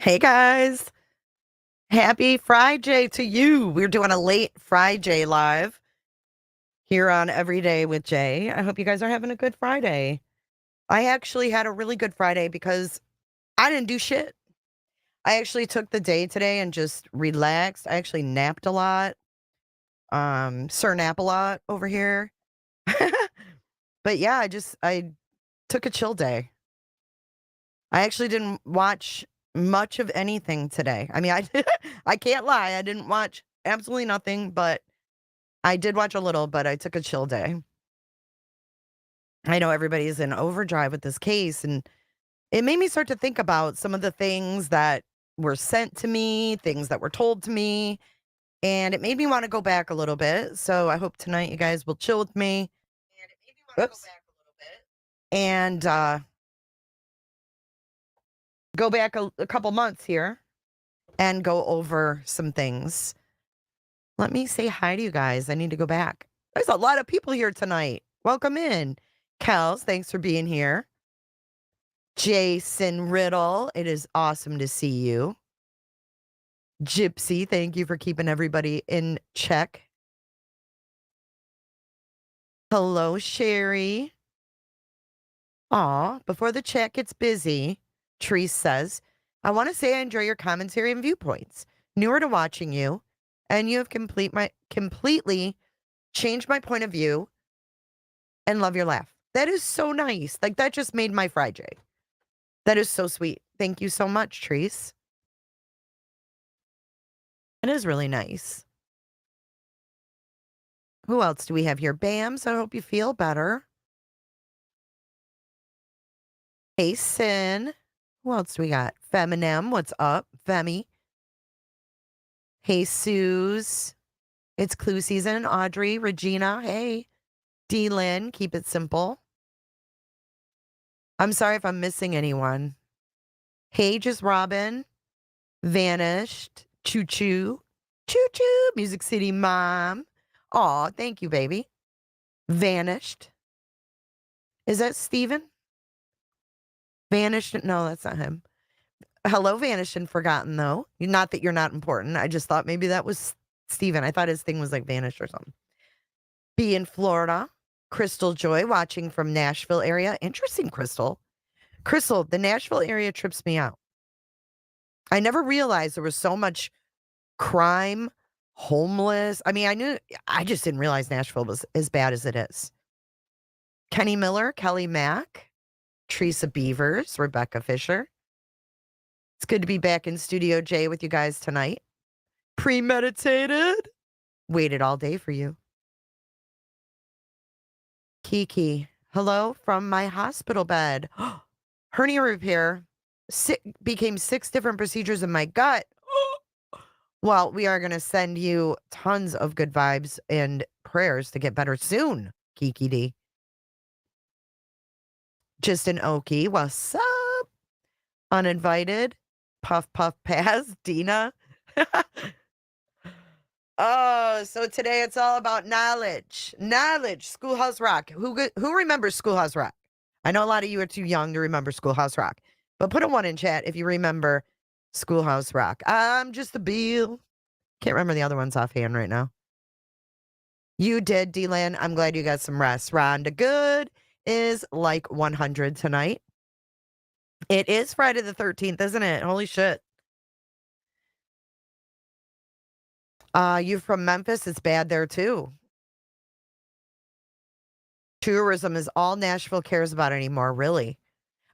Hey guys, happy Friday to you. We're doing a late Friday live here on Everyday with Jay. I hope you guys are having a good Friday. I actually had a really good Friday because I didn't do shit. I actually took the day today and just relaxed. I actually napped a lot. Sir nap a lot over here. But yeah, I took a chill day. I actually didn't watch much of anything today. I mean, I can't lie. I didn't watch absolutely nothing, but I did watch a little, but I took a chill day. I know everybody's in overdrive with this case, and it made me start to think about some of the things that were sent to me, things that were told to me, and it made me want to go back a little bit. So I hope tonight you guys will chill with me. Oops. And go back a couple months here and go over some things. Let me say hi to you guys. I need to go back. There's a lot of people here tonight. Welcome in. Kels, thanks for being here. Jason Riddle, it is awesome to see you. Gypsy, thank you for keeping everybody in check. Hello, Sherry. Aw, before the chat gets busy, Treese says, I want to say I enjoy your commentary and viewpoints. Newer to watching you, and you have completely changed my point of view and love your laugh. That is so nice. Like, that just made my Friday. That is so sweet. Thank you so much, Treese. It is really nice. Who else do we have here? Bams, I hope you feel better. Hey, Sin. Who else do we got? Feminem, what's up? Femi. Hey, Suze. It's Clue season. Audrey, Regina, hey. D. Lynn, keep it simple. I'm sorry if I'm missing anyone. Hey, just Robin. Vanished. Choo Choo. Choo Choo. Music City Mom. Aw, thank you, baby. Vanished. Is that Steven? Vanished? No, that's not him. Hello, Vanished and Forgotten, though. Not that you're not important. I just thought maybe that was Steven. I thought his thing was like vanished or something. Be in Florida. Crystal Joy watching from Nashville area. Interesting, Crystal. Crystal, the Nashville area trips me out. I never realized there was so much crime, homeless. I mean, I just didn't realize Nashville was as bad as it is. Kenny Miller, Kelly Mack, Teresa Beavers, Rebecca Fisher. It's good to be back in Studio J with you guys tonight. Premeditated. Waited all day for you. Kiki, hello from my hospital bed. Hernia repair. Became 6 different procedures in my gut. Well, we are going to send you tons of good vibes and prayers to get better soon, Kiki D. Just an Okie, what's up? Uninvited. Puff Puff Pass, Dina. Oh, so today it's all about knowledge. Knowledge, Schoolhouse Rock. Who remembers Schoolhouse Rock? I know a lot of you are too young to remember Schoolhouse Rock, but put a 1 in chat if you remember Schoolhouse Rock. I'm just a Bill. Can't remember the other ones offhand right now. You did, D-Lan. I'm glad you got some rest. Rhonda Good is like 100 tonight. It is Friday the 13th, isn't it? Holy shit. You from Memphis? It's bad there too. Tourism is all Nashville cares about anymore, really.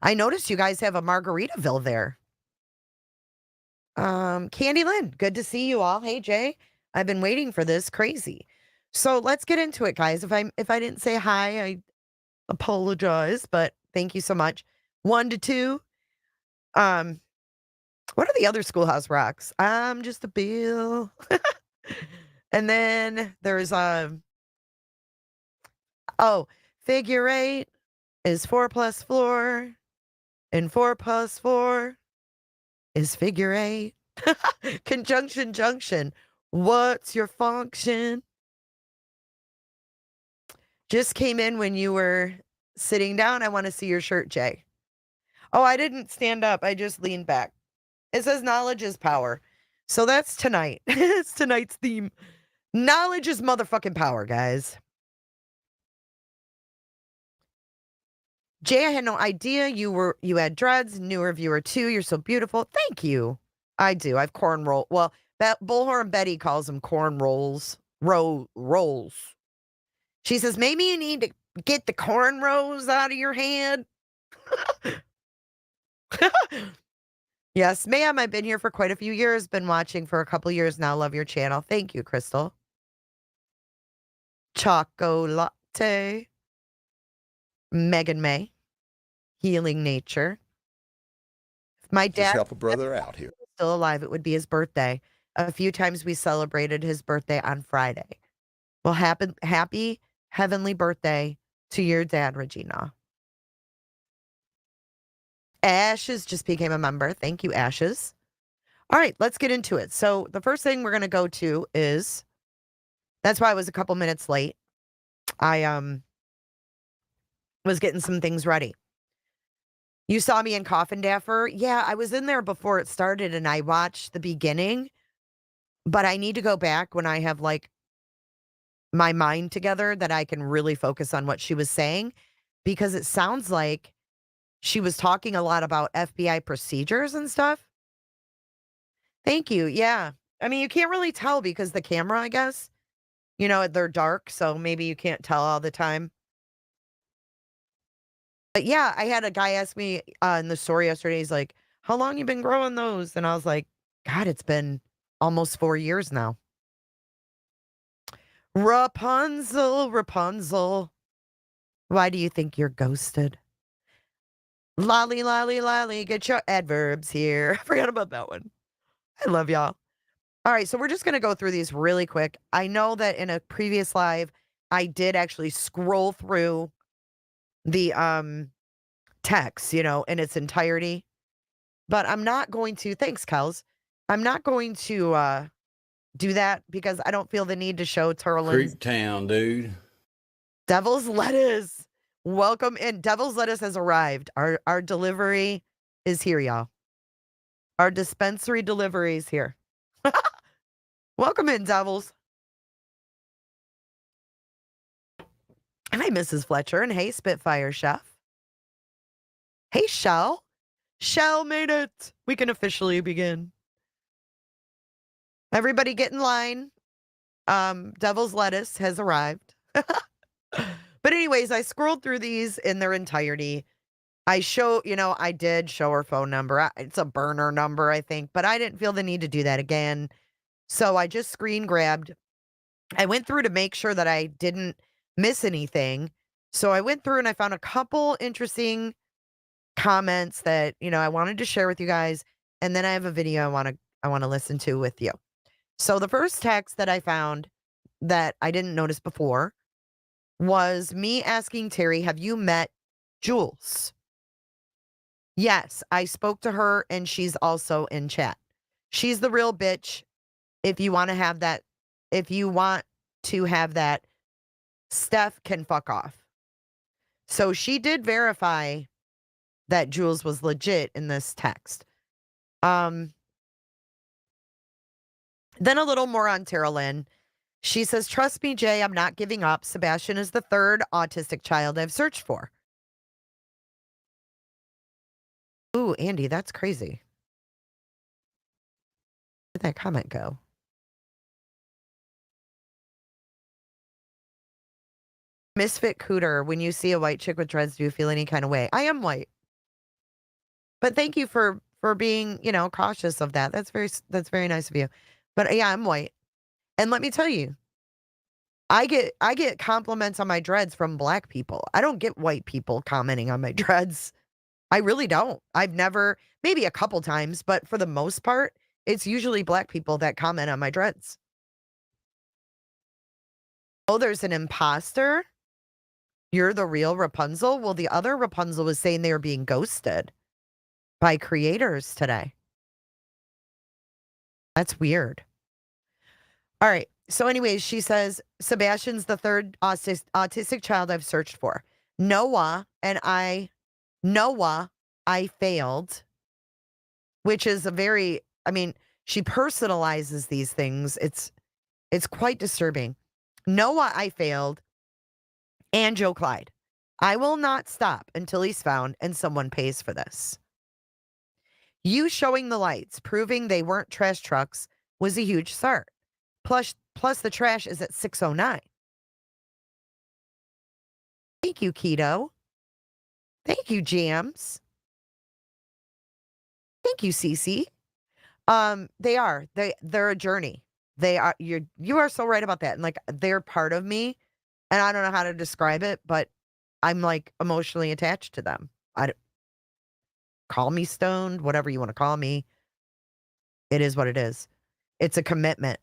I noticed you guys have a Margaritaville there. Candy Lynn, good to see you all. Hey Jay, I've been waiting for this. Crazy. So let's get into it, guys. If I didn't say hi, I apologize, but thank you so much. 1 to 2. What are the other Schoolhouse Rocks? I'm just a Bill. And then there's figure 8 is 4 plus 4, and 4 plus 4 is figure 8. Conjunction junction. What's your function? Just came in when you were sitting down. I want to see your shirt, Jay. Oh, I didn't stand up. I just leaned back. It says knowledge is power. So that's tonight. It's tonight's theme. Knowledge is motherfucking power, guys. Jay, I had no idea you had dreads. New reviewer too. You're so beautiful. Thank you. I do. I've cornroll. Well, that Bullhorn Betty calls them corn rolls. Rolls. She says maybe you need to get the cornrows out of your head. Yes, ma'am. I've been here for quite a few years. Been watching for a couple years now. Love your channel. Thank you, Crystal. Choco latte. Megan May. Healing nature. If my Just dad help a brother out here. was still alive, it would be his birthday. A few times we celebrated his birthday on Friday. Well, happy heavenly birthday to your dad, Regina. Ashes just became a member. Thank you, Ashes. All right, let's get into it. So the first thing we're going to go to is, that's why I was a couple minutes late. I was getting some things ready. You saw me in Coffin Daffer? Yeah, I was in there before it started and I watched the beginning, but I need to go back when I have like my mind together that I can really focus on what she was saying, because it sounds like she was talking a lot about FBI procedures and stuff. Thank you. Yeah. I mean, you can't really tell because the camera, I guess, they're dark, so maybe you can't tell all the time. But yeah, I had a guy ask me in the story yesterday, he's like, how long you been growing those? And I was like, God, it's been almost 4 years now. Rapunzel, Rapunzel. Why do you think you're ghosted? Lolly, lolly, lolly, get your adverbs here. I forgot about that one. I love y'all. All right, so we're just going to go through these really quick. I know that in a previous live, I did actually scroll through the text, in its entirety. But I'm not going to, thanks, Kels. I'm not going to do that because I don't feel the need to show Turlin's Creep Town, dude. Devil's Lettuce. Welcome in. Devil's Lettuce has arrived. Our delivery is here, y'all. Our dispensary delivery is here. Welcome in, Devils. Hi, Mrs. Fletcher, and hey, Spitfire Chef. Hey, Shell. Shell made it. We can officially begin. Everybody get in line. Devil's Lettuce has arrived. But anyways, I scrolled through these in their entirety. I did show her phone number. It's a burner number, I think, but I didn't feel the need to do that again. So I just screen grabbed. I went through to make sure that I didn't miss anything. So I went through and I found a couple interesting comments that, I wanted to share with you guys. And then I have a video I want to listen to with you. So the first text that I found that I didn't notice before was me asking Terry, have you met Jules? Yes, I spoke to her and she's also in chat. She's the real bitch. If you want to have that, Steph can fuck off. So she did verify that Jules was legit in this text. Then a little more on Tara Lynn. She says, trust me, Jay, I'm not giving up. Sebastian is the third autistic child I've searched for. Ooh, Andy, that's crazy. Where'd that comment go? Misfit Cooter, when you see a white chick with dreads, do you feel any kind of way? I am white. But thank you for being, cautious of that. That's very nice of you. But yeah, I'm white. And let me tell you, I get compliments on my dreads from black people. I don't get white people commenting on my dreads. I really don't. I've never, maybe a couple times, but for the most part, it's usually black people that comment on my dreads. Oh, there's an imposter? You're the real Rapunzel? Well, the other Rapunzel was saying they were being ghosted by creators today. That's weird. All right. So anyways, she says, Sebastian's the third autistic child I've searched for. Noah, I failed. which is a very, I mean, she personalizes these things. It's quite disturbing. Noah, I failed, and Joe Clyde. I will not stop until he's found and someone pays for this. You showing the lights, proving they weren't trash trucks, was a huge start. Plus the trash is at 6:09. Thank you, Keto. Thank you, Jams. Thank you, Cece. They are. They're a journey. You are so right about that. And like they're part of me. And I don't know how to describe it, but I'm like emotionally attached to them. I don't, call me stoned, whatever you want to call me. It is what it is. It's a commitment.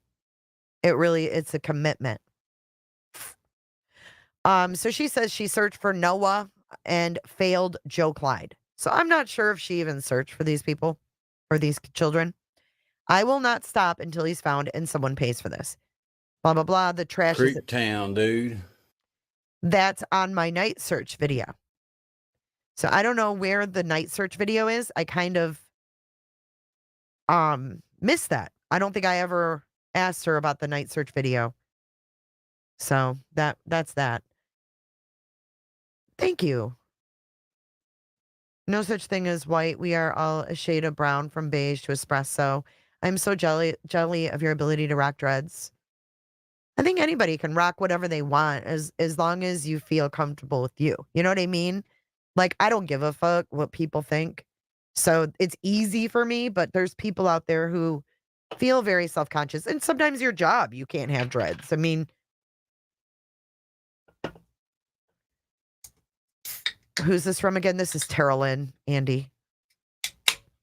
It's a commitment. So she says she searched for Noah and failed Joe Clyde. So I'm not sure if she even searched for these people or these children. I will not stop until he's found and someone pays for this. Blah, blah, blah. The trash Creep is town, dude. That's on my night search video. So I don't know where the night search video is. I kind of missed that. I don't think I ever asked her about the night search video. So that's that. Thank you. No such thing as white. We are all a shade of brown from beige to espresso. I'm so jelly of your ability to rock dreads. I think anybody can rock whatever they want as long as you feel comfortable with you. You know what I mean? Like, I don't give a fuck what people think. So it's easy for me, but there's people out there who feel very self-conscious. And sometimes your job, you can't have dreads. I mean, who's this from again? This is Terralyn, Andy.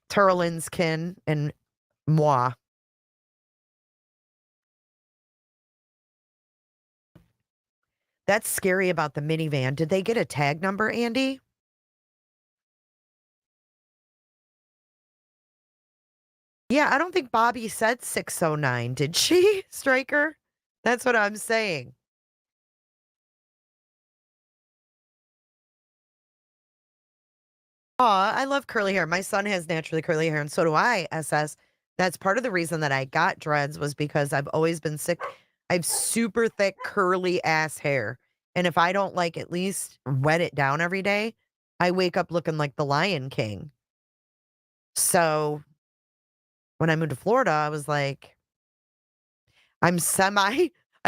Terralyn's kin and moi. That's scary about the minivan. Did they get a tag number, Andy? Yeah, I don't think Bobby said 609, did she, Striker? That's what I'm saying. Aw, I love curly hair. My son has naturally curly hair, and so do I, SS. That's part of the reason that I got dreads was because I've always been sick. I have super thick, curly ass hair. And if I don't like at least wet it down every day, I wake up looking like the Lion King. So when I moved to Florida, I was like, I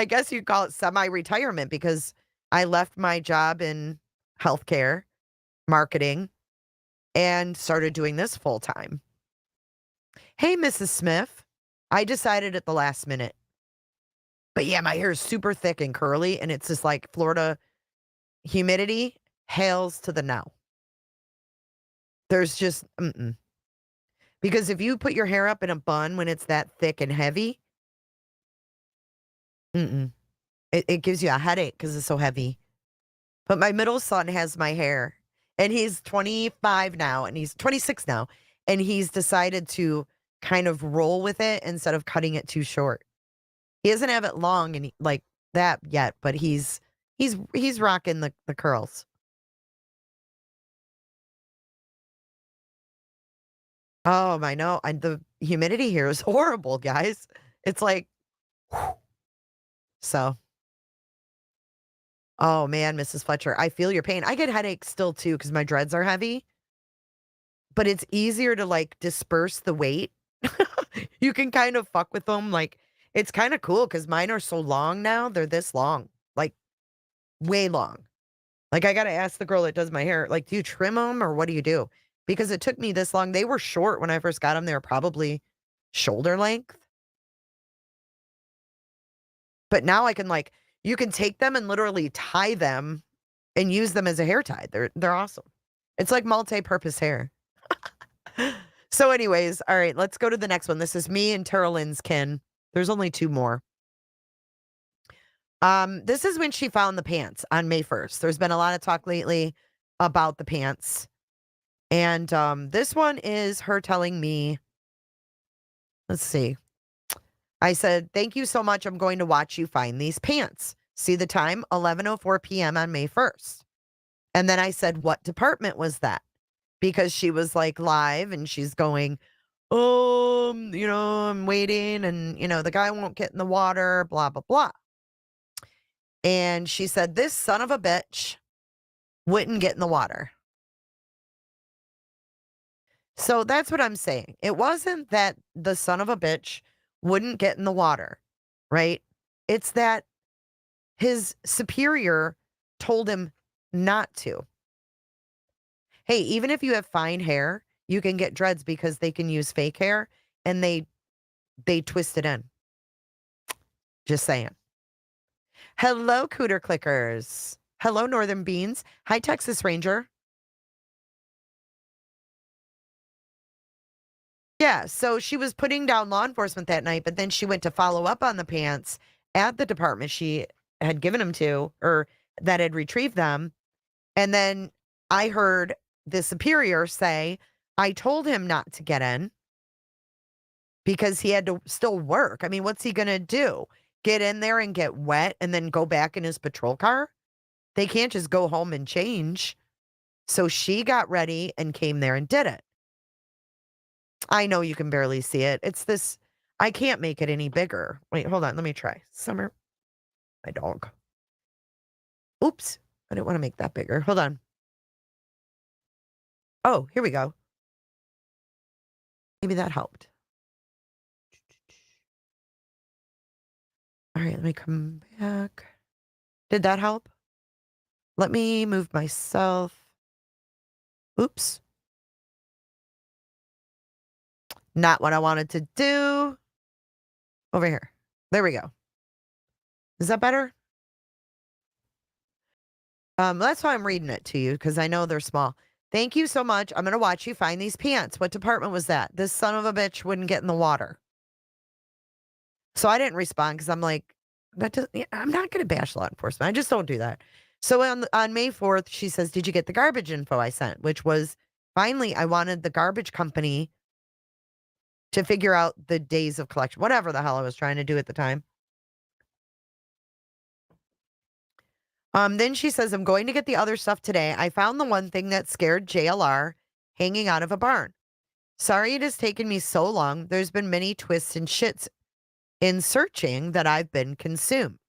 guess you'd call it semi-retirement because I left my job in healthcare, marketing, and started doing this full time. Hey, Mrs. Smith. I decided at the last minute. But yeah, my hair is super thick and curly, and it's just like Florida humidity hails to the no. There's just, Because if you put your hair up in a bun when it's that thick and heavy, it gives you a headache because it's so heavy. But my middle son has my hair, and he's 25 now, and he's 26 now, and he's decided to kind of roll with it instead of cutting it too short. He doesn't have it long and like that yet, but he's rocking the curls. Oh, I know. And the humidity here is horrible, guys. It's like, so. Oh man, Mrs. Fletcher, I feel your pain. I get headaches still too because my dreads are heavy. But it's easier to like disperse the weight. You can kind of fuck with them. Like, it's kind of cool because mine are so long now. They're this long, like way long. Like, I got to ask the girl that does my hair, like, do you trim them or what do you do? Because it took me this long. They were short when I first got them. They were probably shoulder length. But now I can like, you can take them and literally tie them and use them as a hair tie. They're awesome. It's like multi-purpose hair. So anyways, all right, let's go to the next one. This is me and Terralyn's kin. There's only two more. This is when she found the pants on May 1st. There's been a lot of talk lately about the pants. And this one is her telling me, let's see. I said, thank you so much. I'm going to watch you find these pants. See the time, 11:04 p.m. on May 1st. And then I said, what department was that? Because she was like live and she's going, I'm waiting and, the guy won't get in the water, blah, blah, blah. And she said, this son of a bitch wouldn't get in the water. So that's what I'm saying. It wasn't that the son of a bitch wouldn't get in the water, right? It's that his superior told him not to. Hey, even if you have fine hair, you can get dreads because they can use fake hair and they twist it in. Just saying. Hello, Cooter Clickers. Hello, Northern Beans. Hi, Texas Ranger. Yeah, so she was putting down law enforcement that night, but then she went to follow up on the pants at the department she had given them to, or that had retrieved them. And then I heard the superior say, I told him not to get in because he had to still work. I mean, what's he going to do? Get in there and get wet and then go back in his patrol car? They can't just go home and change. So she got ready and came there and did it. I know you can barely see it. It's this, I can't make it any bigger. Wait, hold on. Let me try. Summer, my dog. Oops. I didn't want to make that bigger. Hold on. Oh, here we go. Maybe that helped. All right, let me come back. Did that help? Let me move myself. Oops. Not what I wanted to do. Over here. There we go. Is that better? That's why I'm reading it to you, because I know they're small. Thank you so much. I'm going to watch you find these pants. What department was that? This son of a bitch wouldn't get in the water. So I didn't respond because I'm like, I'm not going to bash law enforcement. I just don't do that. So on May 4th, she says, did you get the garbage info I sent? Which was, finally, I wanted the garbage company to figure out the days of collection, whatever the hell I was trying to do at the time. Then she says, I'm going to get the other stuff today. I found the one thing that scared JLR hanging out of a barn. Sorry it has taken me so long. There's been many twists and shits in searching that I've been consumed.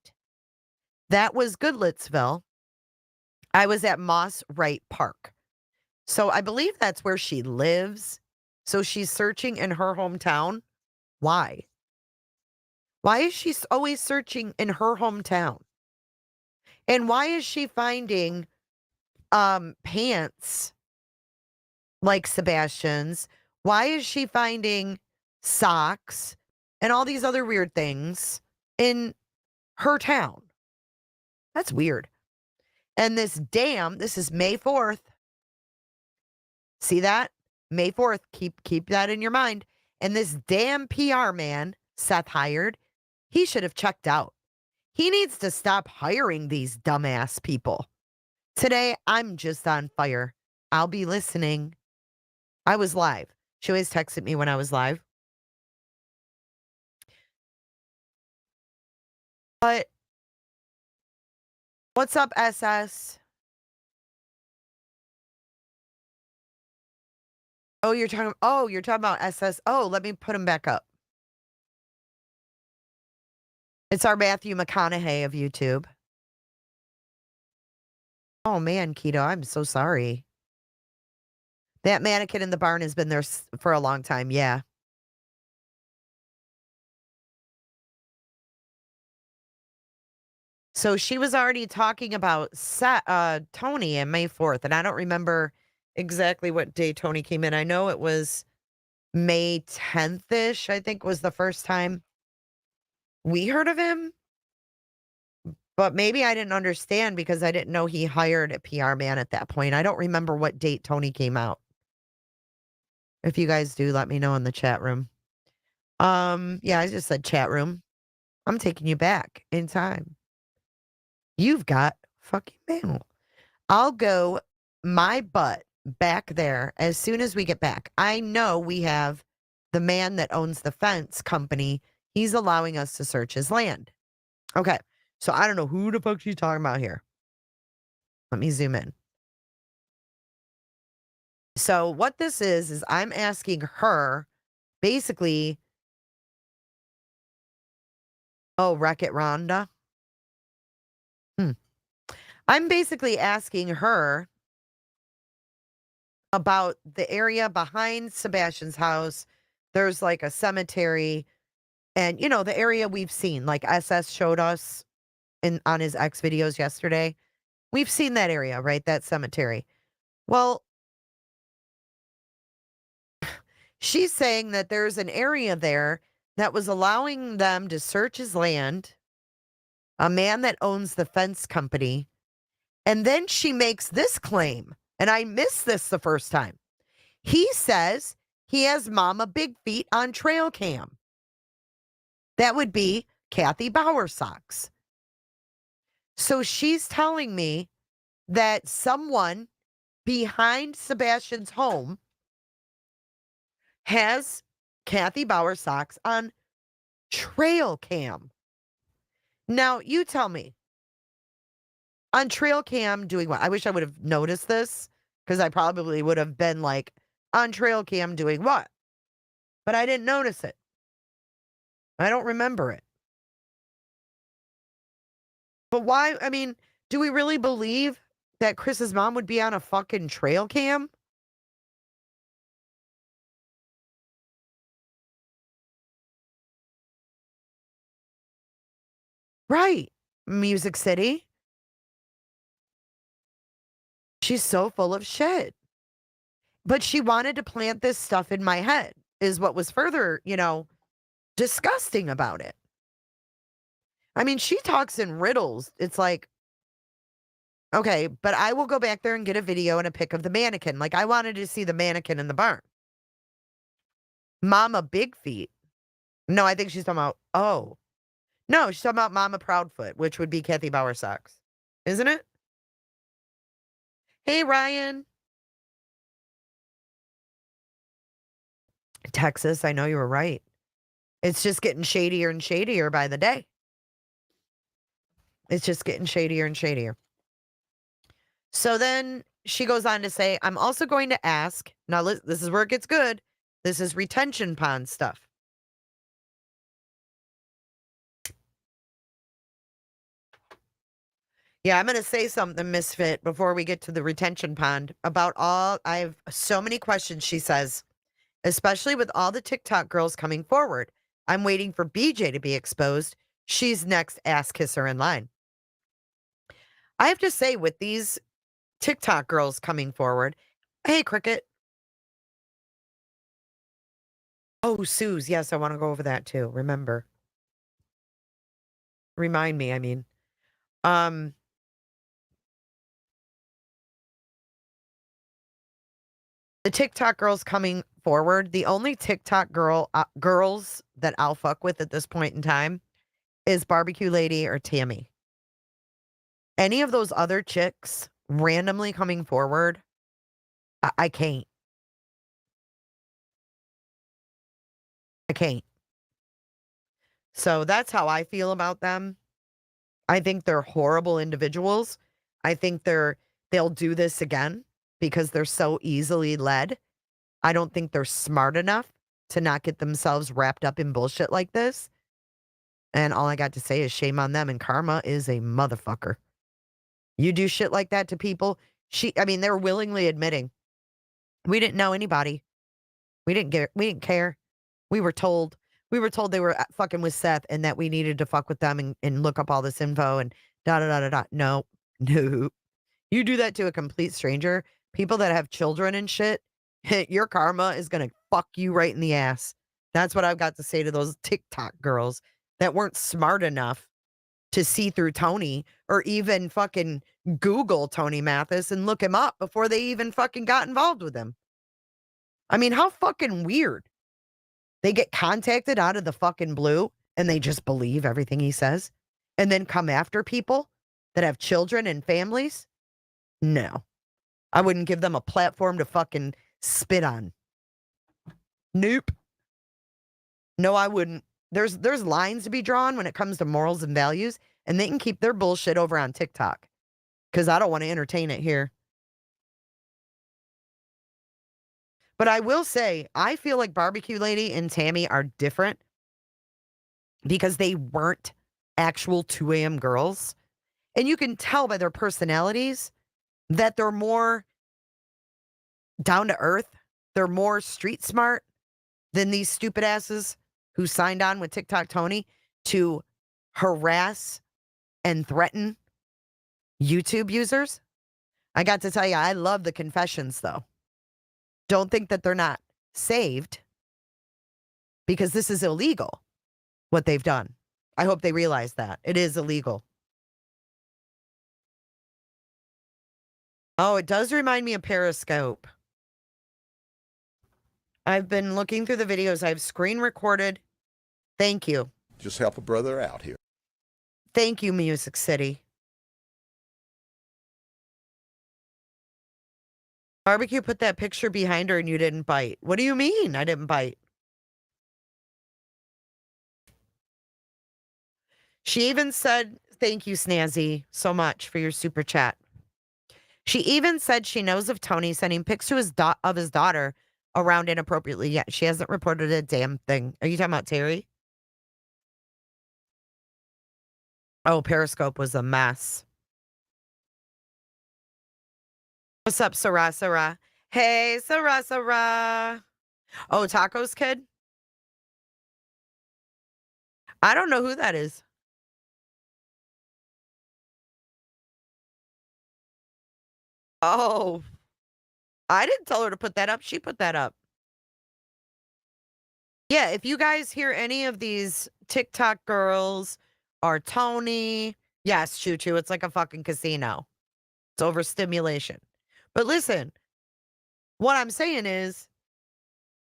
That was Goodlettsville. I was at Moss Wright Park. So I believe that's where she lives. So she's searching in her hometown. Why? Why is she always searching in her hometown? And why is she finding pants like Sebastian's? Why is she finding socks and all these other weird things in her town? That's weird. And this is May 4th. See that? May 4th. Keep that in your mind. And this damn PR man Seth hired, he should have checked out. He needs to stop hiring these dumbass people. Today, I'm just on fire. I'll be listening. I was live. She always texted me when I was live. But what's up, SS? You're talking about SS. Oh, let me put him back up. It's our Matthew McConaughey of YouTube. Oh man, Keto, I'm so sorry. That mannequin in the barn has been there for a long time. Yeah. So she was already talking about Tony and May 4th, and I don't remember exactly what day Tony came in. I know it was May 10th-ish, I think was the first time we heard of him. But maybe I didn't understand because I didn't know he hired a PR man at that point. I don't remember what date Tony came out. If you guys do, let me know in the chat room. Yeah, I just said chat room. I'm taking you back in time. You've got fucking mail. I'll go my butt back there as soon as we get back. I know we have the man that owns the fence company. He's allowing us to search his land. Okay. So I don't know who the fuck she's talking about here. Let me zoom in. So what this is I'm asking her basically, oh, Wreck-It Rhonda. Hmm. I'm basically asking her about the area behind Sebastian's house. There's like a cemetery and, the area we've seen, like SS showed us on his X videos yesterday. We've seen that area, right? That cemetery. Well, she's saying that there's an area there that was allowing them to search his land, a man that owns the fence company. And then she makes this claim, and I missed this the first time. He says he has Mama Big Feet on trail cam. That would be Kathy Bowersox. So she's telling me that someone behind Sebastian's home has Kathy Bowersox on trail cam. Now, you tell me, on trail cam doing what? I wish I would have noticed this because I probably would have been like, on trail cam doing what? But I didn't notice it. I don't remember it. But why? I mean, do we really believe that Chris's mom would be on a fucking trail cam? Right. Music City. She's so full of shit. But she wanted to plant this stuff in my head, is what was further, disgusting about it. I mean, she talks in riddles. It's like, okay, but I will go back there and get a video and a pic of the mannequin. Like, I wanted to see the mannequin in the barn. Mama Big Feet. No, I think she's talking about, oh. No, she's talking about Mama Proudfoot, which would be Kathy Bowersox. Isn't it? Hey, Ryan. Texas, I know you were right. It's just getting shadier and shadier by the day. It's just getting shadier and shadier. So then she goes on to say, I'm also going to ask, now this is where it gets good. This is retention pond stuff. Yeah, I'm going to say something, Misfit, before we get to the retention pond about I have so many questions, she says, especially with all the TikTok girls coming forward. I'm waiting for BJ to be exposed. She's next ass kisser in line. I have to say, with these TikTok girls coming forward, hey, Cricket. Oh, Suze. Yes, I want to go over that too. Remember. Remind me, I mean. Um, the TikTok girls coming forward, the only TikTok girls that I'll fuck with at this point in time is Barbecue Lady or Tammy. Any of those other chicks randomly coming forward, I can't. I can't. So that's how I feel about them. I think they're horrible individuals. I think they'll do this again because they're so easily led. I don't think they're smart enough to not get themselves wrapped up in bullshit like this. And all I got to say is shame on them. And karma is a motherfucker. You do shit like that to people. They're willingly admitting we didn't know anybody. We didn't care. We were told they were fucking with Seth and that we needed to fuck with them and look up all this info and da da da da da. No, no. You do that to a complete stranger, people that have children and shit, your karma is going to fuck you right in the ass. That's what I've got to say to those TikTok girls that weren't smart enough to see through Tony or even fucking Google Tony Mathis and look him up before they even fucking got involved with him. I mean, how fucking weird. They get contacted out of the fucking blue and they just believe everything he says and then come after people that have children and families. No, I wouldn't give them a platform to fucking spit on. Nope. No, I wouldn't. There's lines to be drawn when it comes to morals and values, and they can keep their bullshit over on TikTok because I don't want to entertain it here. But I will say, I feel like Barbecue Lady and Tammy are different because they weren't actual 2 a.m. girls. And you can tell by their personalities that they're more down to earth. They're more street smart than these stupid asses who signed on with TikTok Tony to harass and threaten YouTube users. I got to tell you, I love the confessions, though. Don't think that they're not saved because this is illegal, what they've done. I hope they realize that. It is illegal. Oh, it does remind me of Periscope. I've been looking through the videos. I've screen recorded. Thank you. Just help a brother out here. Thank you, Music City. Barbecue put that picture behind her and you didn't bite. What do you mean I didn't bite? She even said, thank you, Snazzy, so much for your super chat. She even said she knows of Tony sending pics to of his daughter around inappropriately yet. She hasn't reported a damn thing. Are you talking about Terry? Oh, Periscope was a mess. What's up, Sarah, Sarah? Hey, Sarah, Sarah. Oh, Tacos Kid? I don't know who that is. Oh, I didn't tell her to put that up. She put that up. Yeah, if you guys hear any of these TikTok girls or Tony, yes, Choo Choo, it's like a fucking casino. It's overstimulation. But listen, what I'm saying is,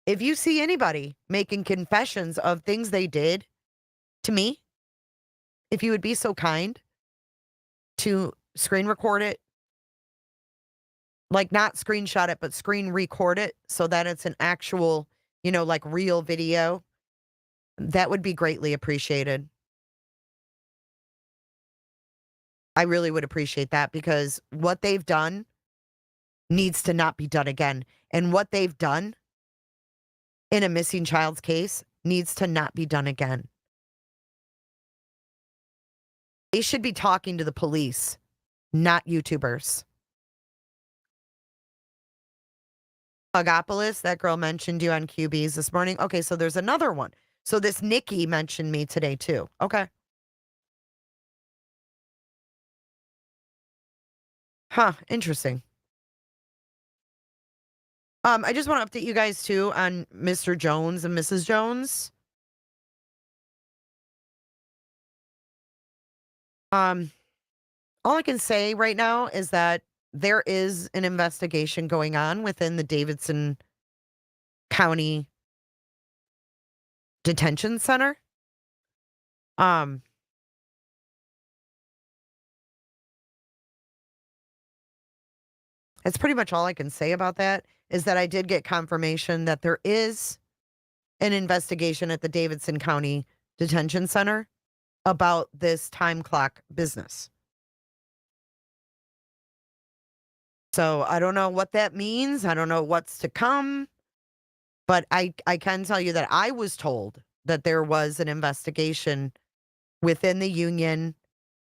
if you see anybody making confessions of things they did to me, if you would be so kind to screen record it, like not screenshot it, but screen record it so that it's an actual, like real video, that would be greatly appreciated. I really would appreciate that because what they've done needs to not be done again. And what they've done in a missing child's case needs to not be done again. They should be talking to the police, not YouTubers. Hugopolis, that girl mentioned you on QBs this morning. Okay, so there's another one. So this Nikki mentioned me today too. Okay. Huh, interesting. I just want to update you guys too on Mr. Jones and Mrs. Jones. All I can say right now is that there is an investigation going on within the Davidson County Detention Center. Um, that's pretty much all I can say about that is that I did get confirmation that there is an investigation at the Davidson County Detention Center about this time clock business. So I don't know what that means. I don't know what's to come. But I can tell you that I was told that there was an investigation within the union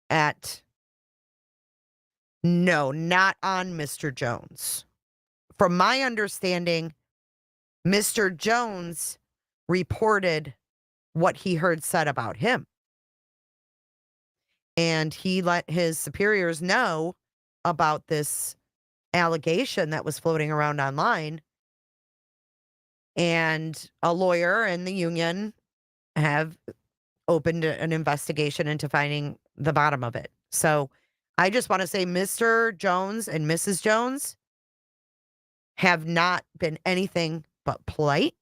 at no, not on Mr. Jones. From my understanding, Mr. Jones reported what he heard said about him. And he let his superiors know about this allegation that was floating around online. And a lawyer and the union have opened an investigation into finding the bottom of it. So I just want to say Mr. Jones and Mrs. Jones have not been anything but polite,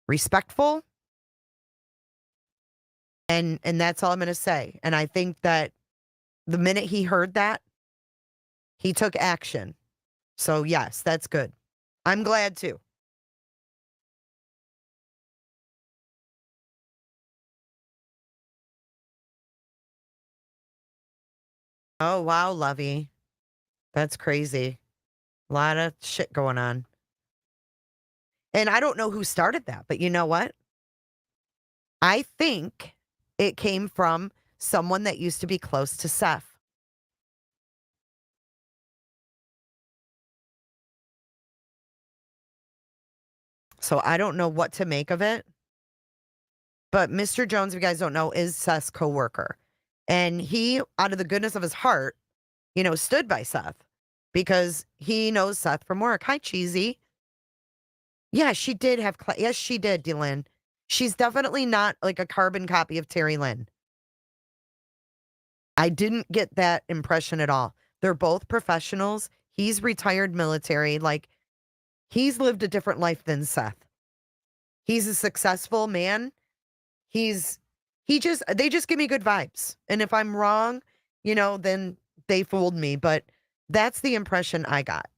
respectful, and that's all I'm going to say. And I think that the minute he heard that, he took action. So yes, that's good. I'm glad too. Oh, wow, Lovey. That's crazy. A lot of shit going on. And I don't know who started that, but you know what? I think it came from someone that used to be close to Seth. So I don't know what to make of it. But Mr. Jones, if you guys don't know, is Seth's coworker. And he, out of the goodness of his heart, stood by Seth because he knows Seth from work. Hi, Cheesy. Yeah, she did have, yes, she did, Dylan. She's definitely not like a carbon copy of Terry Lynn. I didn't get that impression at all. They're both professionals. He's retired military. Like, he's lived a different life than Seth. He's a successful man. They just give me good vibes. And if I'm wrong, then they fooled me. But that's the impression I got.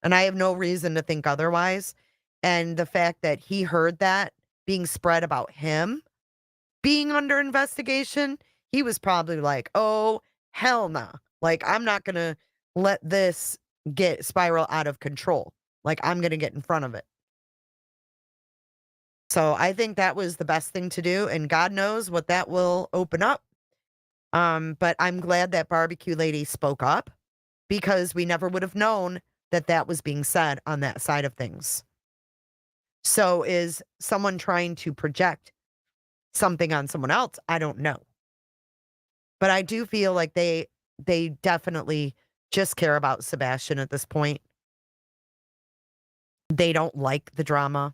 And I have no reason to think otherwise. And the fact that he heard that being spread about him being under investigation, he was probably like, oh, hell no. Like, I'm not going to let this get spiral out of control. Like, I'm going to get in front of it. So I think that was the best thing to do. And God knows what that will open up. But I'm glad that barbecue lady spoke up because we never would have known that that was being said on that side of things. So is someone trying to project something on someone else? I don't know. But I do feel like they definitely just care about Sebastian at this point. They don't like the drama.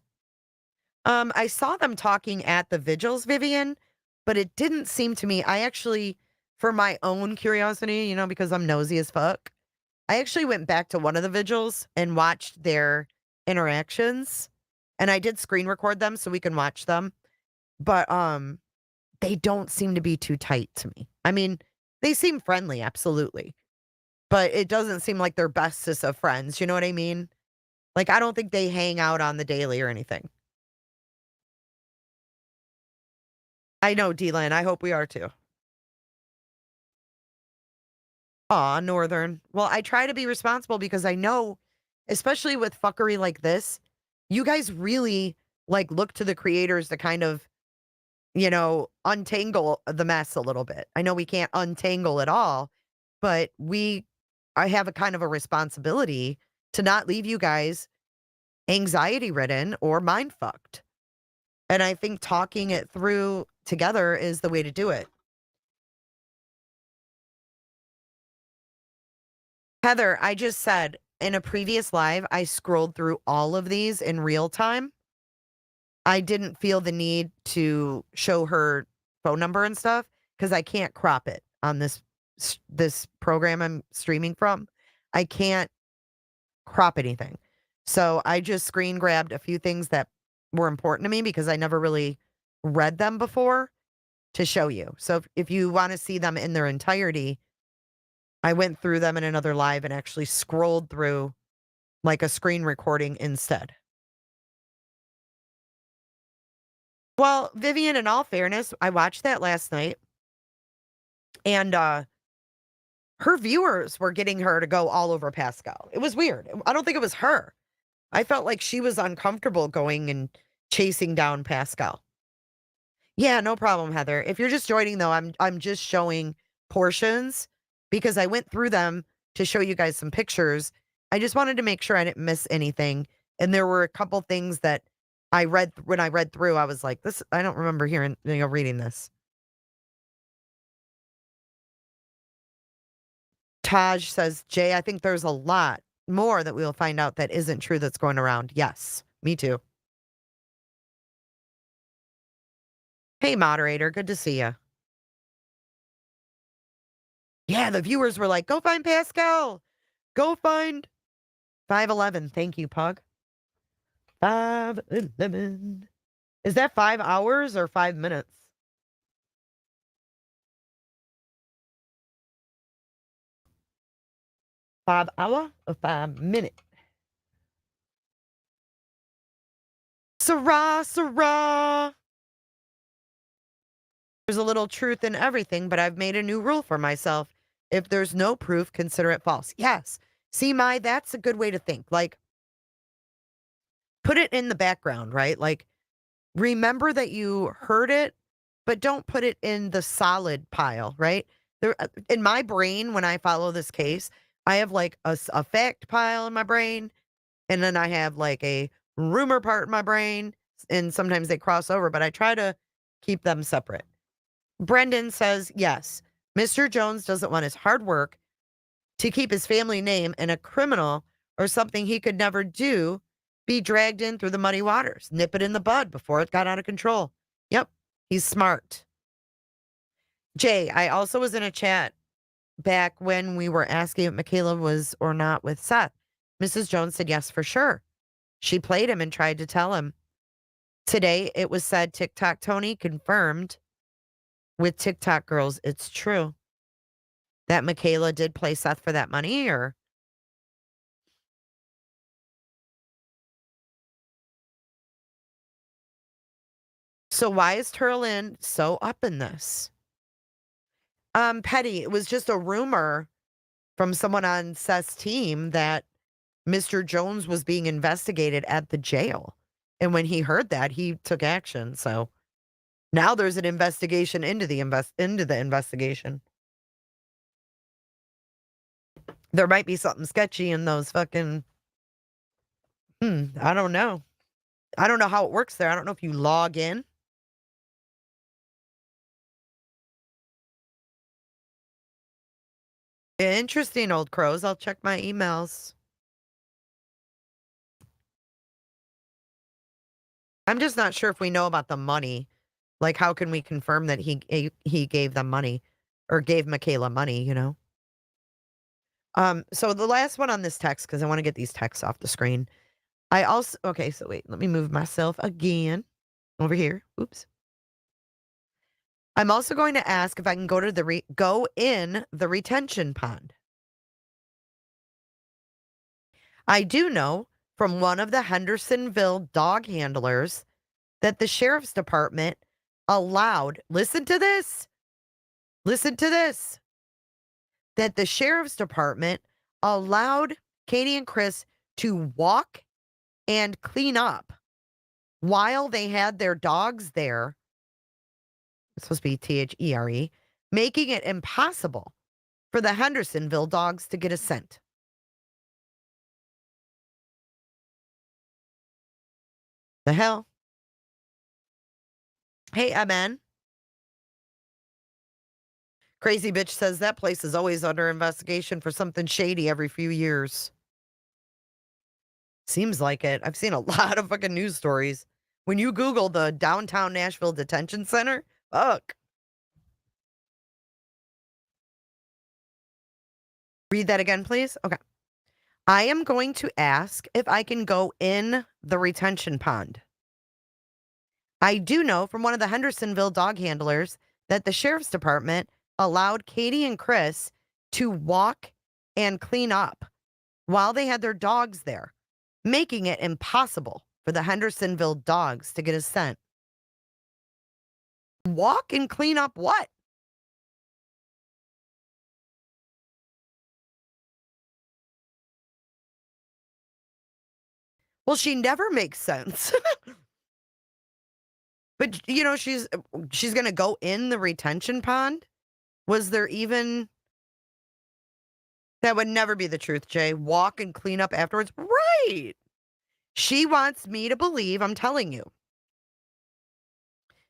I saw them talking at the vigils, Vivian, but it didn't seem to me. I actually, for my own curiosity, because I'm nosy as fuck, I actually went back to one of the vigils and watched their interactions. And I did screen record them so we can watch them. But they don't seem to be too tight to me. I mean, they seem friendly, absolutely. But it doesn't seem like they're bestest of friends. You know what I mean? Like, I don't think they hang out on the daily or anything. I know, D-Lan. I hope we are too. Aw, Northern. Well, I try to be responsible because I know, especially with fuckery like this, you guys really look to the creators to kind of, untangle the mess a little bit. I know we can't untangle it all, but I have a kind of a responsibility to not leave you guys anxiety ridden or mind fucked. And I think talking it through together is the way to do it. Heather, I just said in a previous live, I scrolled through all of these in real time. I didn't feel the need to show her phone number and stuff because I can't crop it on this program I'm streaming from. I can't crop anything. So I just screen grabbed a few things that were important to me because I never really read them before to show you. So if you want to see them in their entirety, I went through them in another live and actually scrolled through like a screen recording instead. Well, Vivian, in all fairness, I watched that last night and her viewers were getting her to go all over Pascal. It was weird. I don't think it was her. I felt like she was uncomfortable going and chasing down Pascal. Yeah, no problem, Heather. If you're just joining though, I'm just showing portions because I went through them to show you guys some pictures. I just wanted to make sure I didn't miss anything. And there were a couple things that I read when I read through, I was like, this, I don't remember reading this. Taj says, Jay, I think there's a lot more that we'll find out that isn't true that's going around. Yes, me too. Hey, moderator, good to see you. Yeah, the viewers were like, go find Pascal. Go find 511. Thank you, Pug. 511. Is that 5 hours or 5 minutes? $5 or 5 minute? Sarah, Sarah. There's a little truth in everything, but I've made a new rule for myself. If there's no proof, consider it false. Yes. See, that's a good way to think. Like, put it in the background, right? Like, remember that you heard it, but don't put it in the solid pile, right? There, in my brain, when I follow this case, I have like a fact pile in my brain, and then I have like a rumor part in my brain, and sometimes they cross over, but I try to keep them separate. Brendan says, yes, Mr. Jones doesn't want his hard work to keep his family name and a criminal or something he could never do be dragged in through the muddy waters. Nip it in the bud before it got out of control. Yep, he's smart. Jay, I also was in a chat back when we were asking if Michaela was or not with Seth. Mrs. Jones said yes, for sure. She played him and tried to tell him. Today, it was said TikTok Tony confirmed with TikTok girls, it's true that Michaela did play Seth for that money, or so why is Turlin so up in this? Petty, it was just a rumor from someone on Seth's team that Mr. Jones was being investigated at the jail. And when he heard that, he took action. So now there's an investigation into the investigation. There might be something sketchy in those fucking I don't know. I don't know how it works there. I don't know if you log in. Interesting, old crows. I'll check my emails. I'm just not sure if we know about the money. Like, how can we confirm that he gave them money or gave Michaela money, you know? So the last one on this text, because I want to get these texts off the screen. I also, okay, so wait, let me move myself again over here. Oops. I'm also going to ask if I can go to go in the retention pond. I do know from one of the Hendersonville dog handlers that the sheriff's department allowed, listen to this, that the sheriff's department allowed Katie and Chris to walk and clean up while they had their dogs there. It's supposed to be THERE, making it impossible for the Hendersonville dogs to get a scent. The hell? Hey, MN. Crazy bitch says that place is always under investigation for something shady every few years. Seems like it. I've seen a lot of fucking news stories. When you Google the downtown Nashville detention center, fuck. Read that again, please. Okay. I am going to ask if I can go in the retention pond. I do know from one of the Hendersonville dog handlers that the sheriff's department allowed Katie and Chris to walk and clean up while they had their dogs there, making it impossible for the Hendersonville dogs to get a scent. Walk and clean up what? Well, she never makes sense. But you know, she's going to go in the retention pond. Was there even that would never be the truth, Jay. Walk and clean up afterwards. Right. She wants me to believe, I'm telling you.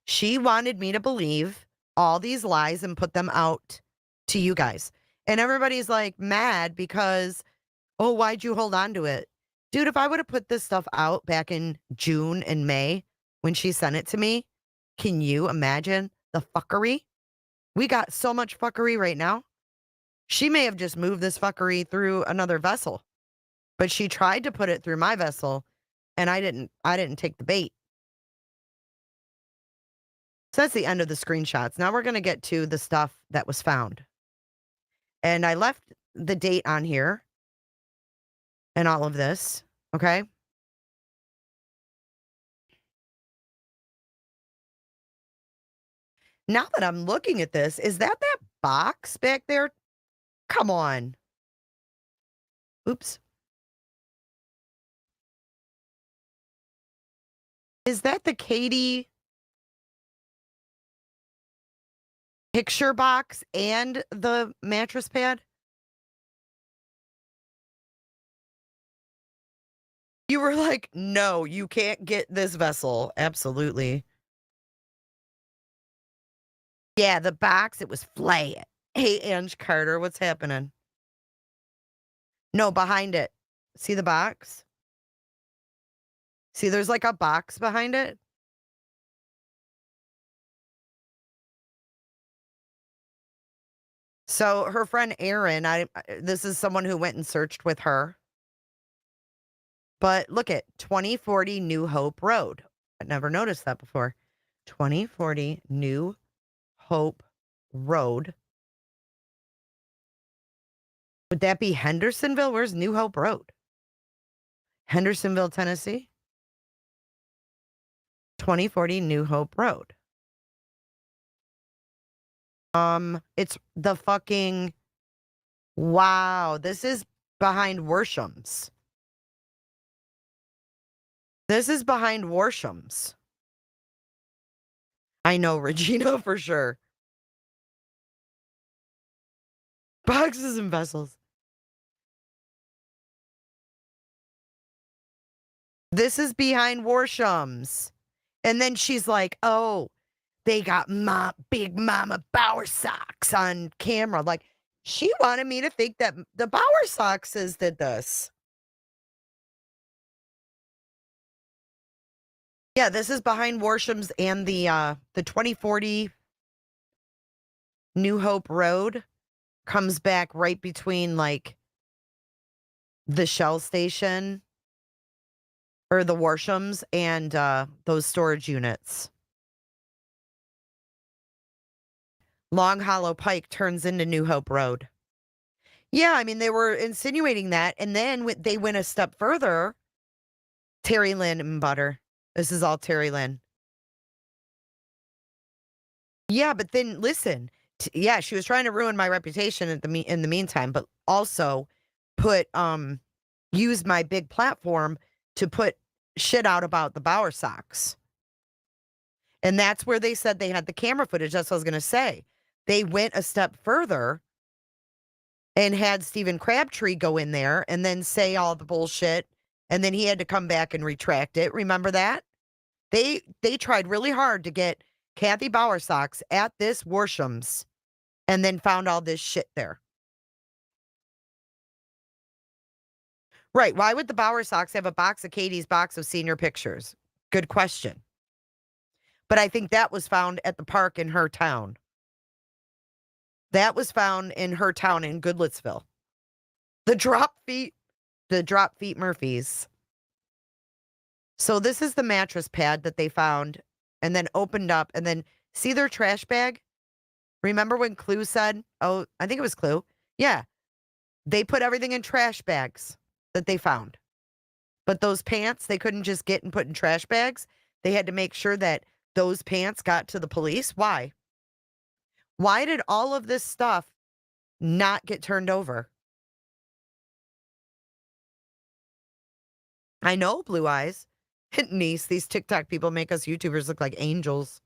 She wanted me to believe all these lies and put them out to you guys. And everybody's like mad because, oh, why'd you hold on to it? Dude, if I would have put this stuff out back in June and May when she sent it to me, can you imagine the fuckery? We got so much fuckery right now. She may have just moved this fuckery through another vessel, but she tried to put it through my vessel, and I didn't take the bait. So that's the end of the screenshots. Now we're going to get to the stuff that was found. And I left the date on here and all of this, okay? Now that I'm looking at this, is that box back there? Come on. Oops. Is that the Katie picture box and the mattress pad? You were like, "No, you can't get this vessel." Absolutely. Yeah, the box, it was flat. Hey, Ange Carter, what's happening? No, behind it. See the box? See, there's like a box behind it. So her friend Erin, this is someone who went and searched with her. But look at 2040 New Hope Road. I never noticed that before. 2040 New Hope Road. Would that be Hendersonville? Where's New Hope Road? Hendersonville, Tennessee. 2040 New Hope Road. It's the fucking wow. This is behind Worsham's. This is behind Worsham's. I know, Regina, for sure. Boxes and vessels. This is behind Worsham's. And then she's like, oh, they got Big Mama Bower socks on camera. Like, she wanted me to think that the Bower Soxes did this. Yeah, this is behind Worsham's and the 2040 New Hope Road comes back right between like the Shell station or the Worsham's and those storage units. Long Hollow Pike turns into New Hope Road. Yeah, I mean, they were insinuating that. And then they went a step further. Terry Lynn and Butter. This is all Terry Lynn. Yeah, but then listen. Yeah, she was trying to ruin my reputation in the meantime, but also use my big platform to put shit out about the Bower Sox. And that's where they said they had the camera footage. That's what I was going to say. They went a step further and had Stephen Crabtree go in there and then say all the bullshit. And then he had to come back and retract it. Remember that? They tried really hard to get Kathy Bowersox at this Worsham's and then found all this shit there. Right. Why would the Bowersox have a box of Katie's box of senior pictures? Good question. But I think that was found at the park in her town. That was found in her town in Goodlettsville. The drop feet Murphys. So this is the mattress pad that they found and then opened up and then see their trash bag? Remember when Clue said, oh, I think it was Clue. Yeah. They put everything in trash bags that they found. But those pants, they couldn't just get and put in trash bags. They had to make sure that those pants got to the police. Why? Why did all of this stuff not get turned over? I know, Blue Eyes. Niece, these TikTok people make us YouTubers look like angels.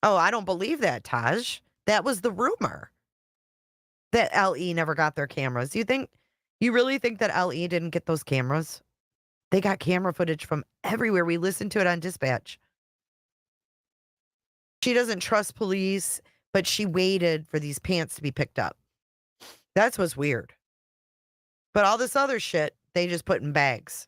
Oh, I don't believe that, Taj. That was the rumor that LE never got their cameras. You really think that LE didn't get those cameras? They got camera footage from everywhere. We listened to it on dispatch. She doesn't trust police, but she waited for these pants to be picked up. That's what's weird. But all this other shit, they just put in bags.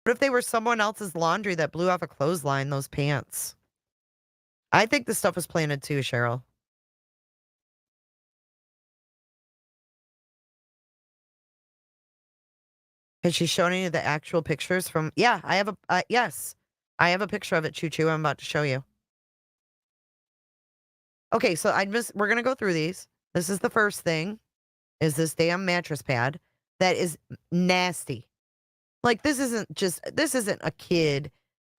What if they were someone else's laundry that blew off a clothesline, those pants? I think the stuff was planted too, Cheryl. Has she shown any of the actual pictures from? Yeah, I have yes. I have a picture of it, Choo Choo. I'm about to show you. Okay, so we're going to go through these. This is the first thing, is this damn mattress pad that is nasty. Like, this isn't a kid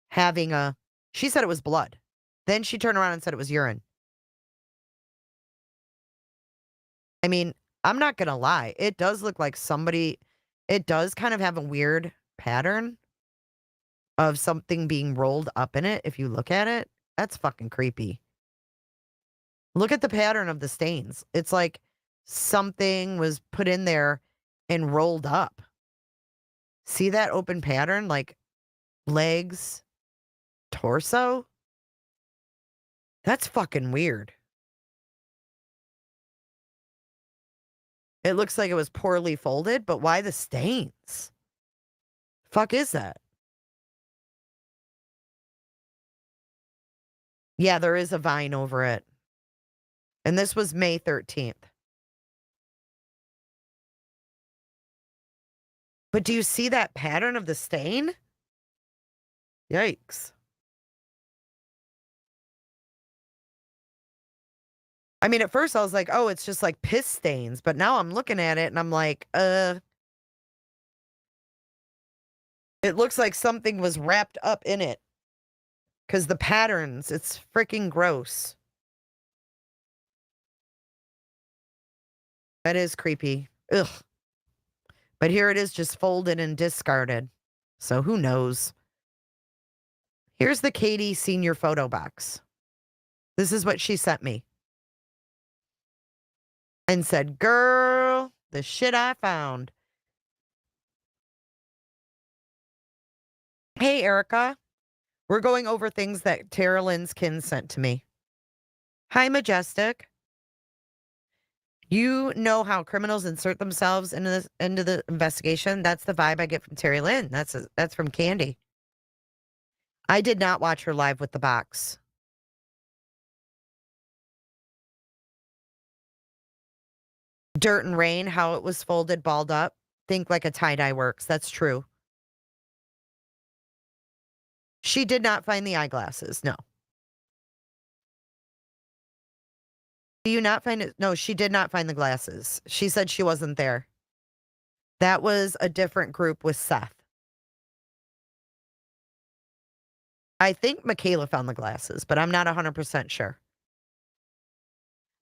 having she said it was blood. Then she turned around and said it was urine. I mean, I'm not going to lie. It does look like somebody, it does kind of have a weird pattern of something being rolled up in it. If you look at it, that's fucking creepy. Look at the pattern of the stains. It's like something was put in there and rolled up. See that open pattern? Like legs, torso? That's fucking weird. It looks like it was poorly folded, but why the stains? Fuck is that? Yeah, there is a vine over it. And this was May 13th. But do you see that pattern of the stain? Yikes. I mean, at first I was like, oh, it's just like piss stains. But now I'm looking at it and I'm like, it looks like something was wrapped up in it. Because the patterns, it's freaking gross. That is creepy. Ugh. But here it is just folded and discarded. So who knows? Here's the Katie senior photo box. This is what she sent me. And said, girl, the shit I found. Hey, Erica. We're going over things that Tara Lynn's kin sent to me. Hi, Majestic. You know how criminals insert themselves into the investigation? That's the vibe I get from Terry Lynn. That's from Candy. I did not watch her live with the box. Dirt and Rain, how it was folded, balled up. Think like a tie-dye works. That's true. She did not find the eyeglasses. No. Do you not find it? No, she did not find the glasses. She said she wasn't there. That was a different group with Seth. I think Michaela found the glasses, but I'm not 100% sure.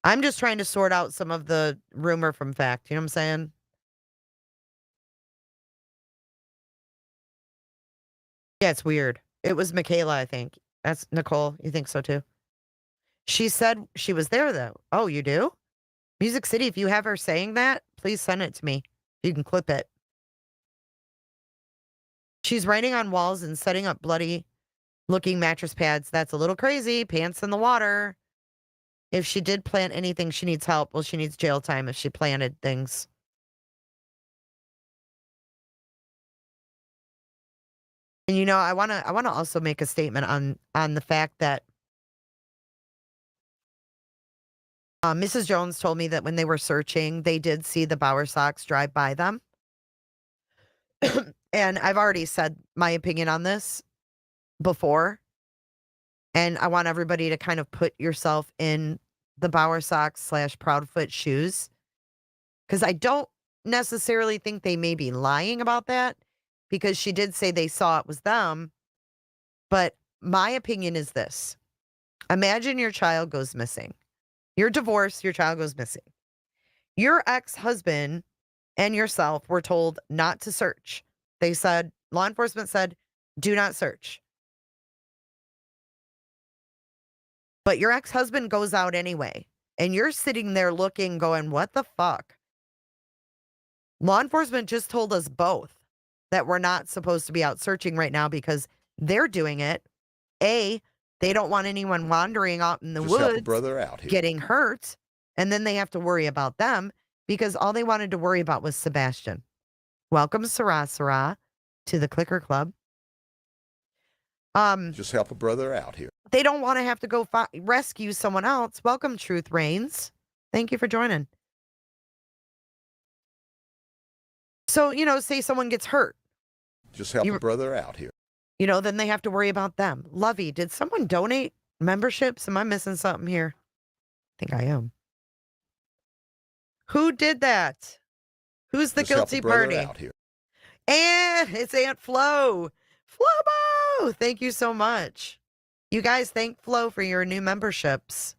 I'm just trying to sort out some of the rumor from fact. You know what I'm saying? Yeah, it's weird. It was Michaela, I think. That's Nicole. You think so too? She said she was there, though. Oh, you do? Music City, if you have her saying that, please send it to me. You can clip it. She's writing on walls and setting up bloody looking mattress pads. That's a little crazy. Pants in the water. If she did plant anything, she needs help. Well, she needs jail time if she planted things. And you know, I wanna also make a statement on the fact that Mrs. Jones told me that when they were searching, they did see the Bower Sox drive by them. And I've already said my opinion on this before. And I want everybody to kind of put yourself in the Bower Sox / Proudfoot shoes. Because I don't necessarily think they may be lying about that. Because she did say they saw it was them. But my opinion is this. Imagine your child goes missing. You're divorced, your child goes missing. Your ex-husband and yourself were told not to search. They said, law enforcement said, do not search. But your ex-husband goes out anyway. And you're sitting there looking, going, what the fuck? Law enforcement just told us both that we're not supposed to be out searching right now because they're doing it. A, they don't want anyone wandering out in the Just help a woods brother out here. getting hurt. And then they have to worry about them because all they wanted to worry about was Sebastian. Welcome, Sarah, to the Clicker Club. Just help a brother out here. They don't want to have to go rescue someone else. Welcome, Truth Reigns. Thank you for joining. So, you know, say someone gets hurt. Just help a brother out here. You know, then they have to worry about them. Lovey, did someone donate memberships? Am I missing something here? I think I am. Who did that? Who's the Just help a guilty brother party? out here. And it's Aunt Flo. Flobo! Thank you so much. You guys, thank Flo for your new memberships.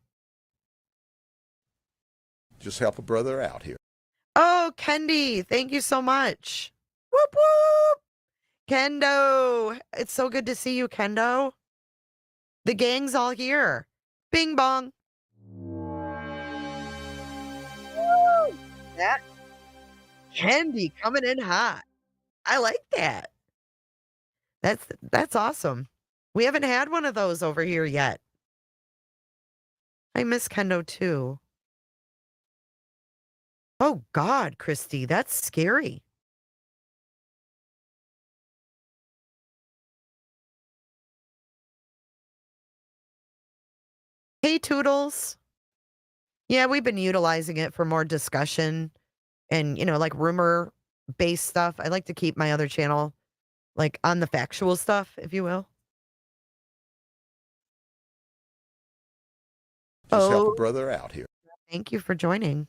Just help a brother out here. Oh, Kendi, thank you so much. Whoop, whoop. Kendo, it's so good to see you, Kendo. The gang's all here. Bing bong. Woo! That Kendi coming in hot. I like that. That's awesome. We haven't had one of those over here yet. I miss Kendo too. Oh God, Christy, that's scary. Hey, Toodles. Yeah, we've been utilizing it for more discussion and, like rumor-based stuff. I like to keep my other channel, like, on the factual stuff, if you will. Just help a brother out here. Thank you for joining.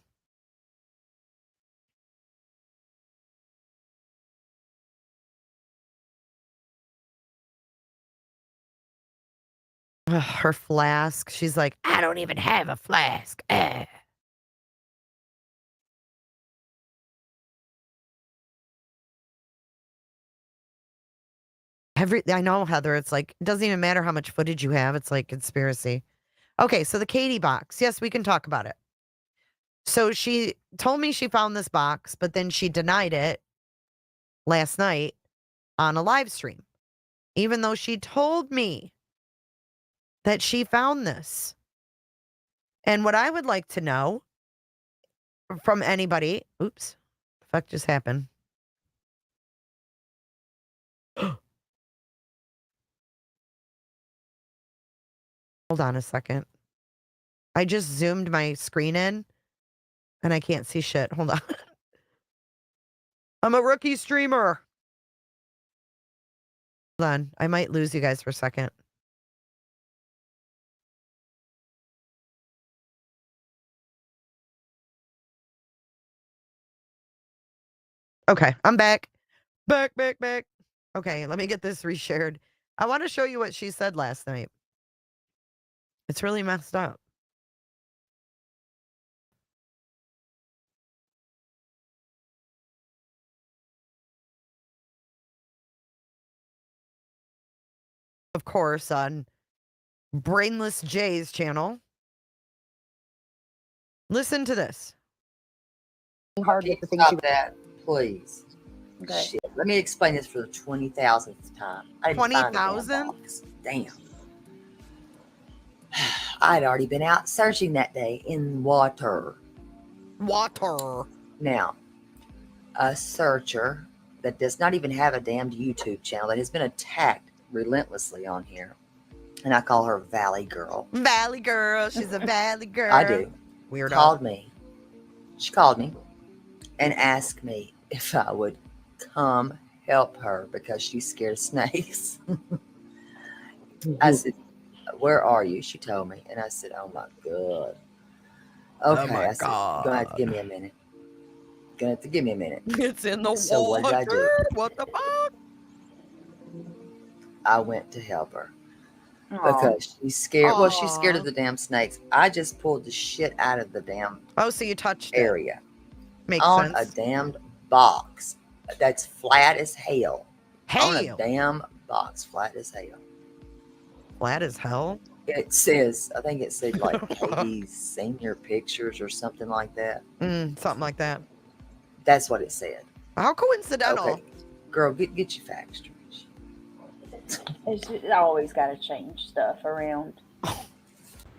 Ugh, her flask. She's like, I don't even have a flask. I know, Heather. It's like, it doesn't even matter how much footage you have. It's like conspiracy. Okay, so the Katie box. Yes, we can talk about it. So she told me she found this box, but then she denied it last night on a live stream, even though she told me that she found this. And what I would like to know from anybody, oops, the fuck just happened? Hold on a second. I just zoomed my screen in and I can't see shit. Hold on. I'm a rookie streamer. Hold on. I might lose you guys for a second. Okay, I'm back. Back. Okay, let me get this reshared. I want to show you what she said last night. It's really messed up. Of course, on Brainless Jay's channel. Listen to this. Hard with the things you that, please. Okay. Shit. Let me explain this for the 20,000th time. 20,000? Damn. I'd already been out searching that day in water. Water. Now, a searcher that does not even have a damned YouTube channel that has been attacked relentlessly on here. And I call her Valley Girl. Valley Girl. She's a Valley Girl. I do. Weirdo. She called me and asked me if I would come help her because she's scared of snakes. I said, where are you? She told me. And I said, oh my God. Okay. Oh my I said, God. you're going to have to give me a minute. Gonna have to give me a minute. It's in the so water. What did I do? What the fuck? I went to help her. Because she's scared. Aww. Well, she's scared of the damn snakes. I just pulled the shit out of the damn so you touched area. Makes on sense. A damned box that's flat as hell. On a damn box, flat as hell. Flat as hell? It says, I think it said like Katie's senior pictures or something like that. Something like that. That's what it said. How coincidental. Okay. Girl, get your facts straight. I always got to change stuff around.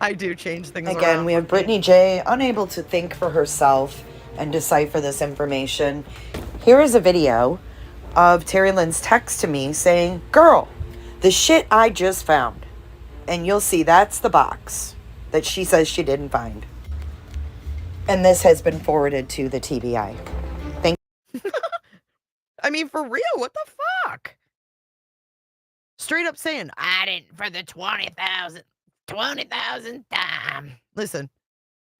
I do change things Again, around. we have Brittany J, unable to think for herself and decipher this information. Here is a video of Terry Lynn's text to me saying, girl, the shit I just found. And you'll see that's the box that she says she didn't find. And this has been forwarded to the TBI. Thank you. I mean, for real, what the fuck? Straight up saying, I didn't for the 20,000th time. Listen.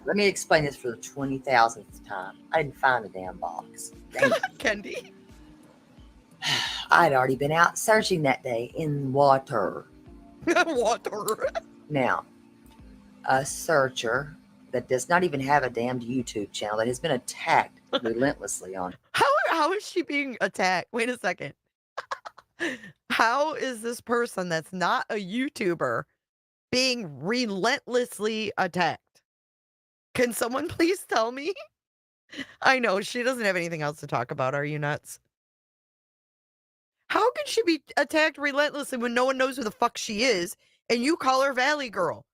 Let me explain this for the 20,000th time. I didn't find a damn box. Kendi. I'd already been out searching that day in water. Water. Now, a searcher that does not even have a damned YouTube channel that has been attacked relentlessly on. How is she being attacked? Wait a second. How is this person that's not a YouTuber being relentlessly attacked? Can someone please tell me? I know she doesn't have anything else to talk about. Are you nuts? How can she be attacked relentlessly when no one knows who the fuck she is and you call her Valley Girl?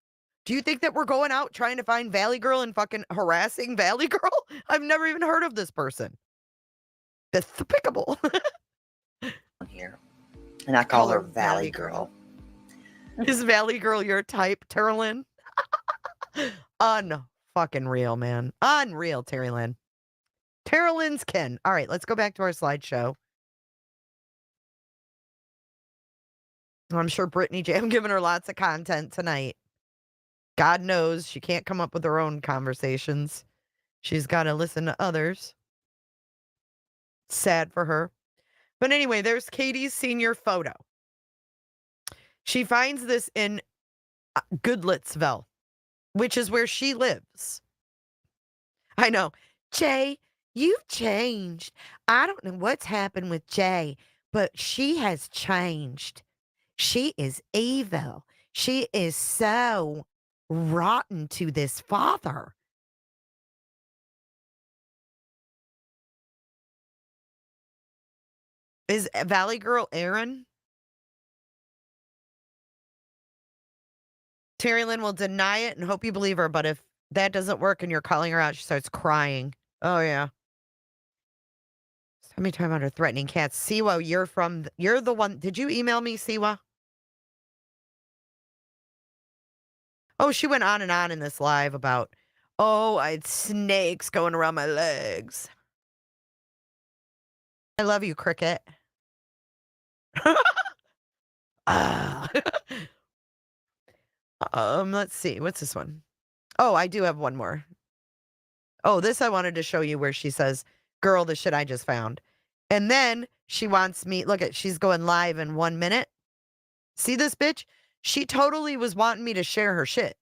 Do you think that we're going out trying to find Valley Girl and fucking harassing Valley Girl? I've never even heard of this person. Despicable. Here. And I call her Valley Girl. Is Valley Girl your type, Terry Lynn? Unfucking real, man. Unreal, Terry Lynn. Terry Lynn's kin. All right, let's go back to our slideshow. I'm sure Brittany J. I'm giving her lots of content tonight. God knows she can't come up with her own conversations. She's got to listen to others. Sad for her. But anyway, there's Katie's senior photo. She finds this in Goodlettsville, which is where she lives. I know. Jay, you've changed. I don't know what's happened with Jay, but she has changed. She is evil. She is so rotten to this father. Is Valley Girl Aaron? Terry Lynn will deny it and hope you believe her, but if that doesn't work and you're calling her out, she starts crying. Oh, yeah. How many times under threatening cats? Siwa, you're the one. Did you email me, Siwa? Oh, she went on and on in this live about, oh, I had snakes going around my legs. I love you, Cricket. Ah. Let's see. What's this one? Oh, I do have one more. Oh, this I wanted to show you where she says, girl, the shit I just found. And then she wants me, look at, she's going live in 1 minute. See this bitch? She totally was wanting me to share her shit.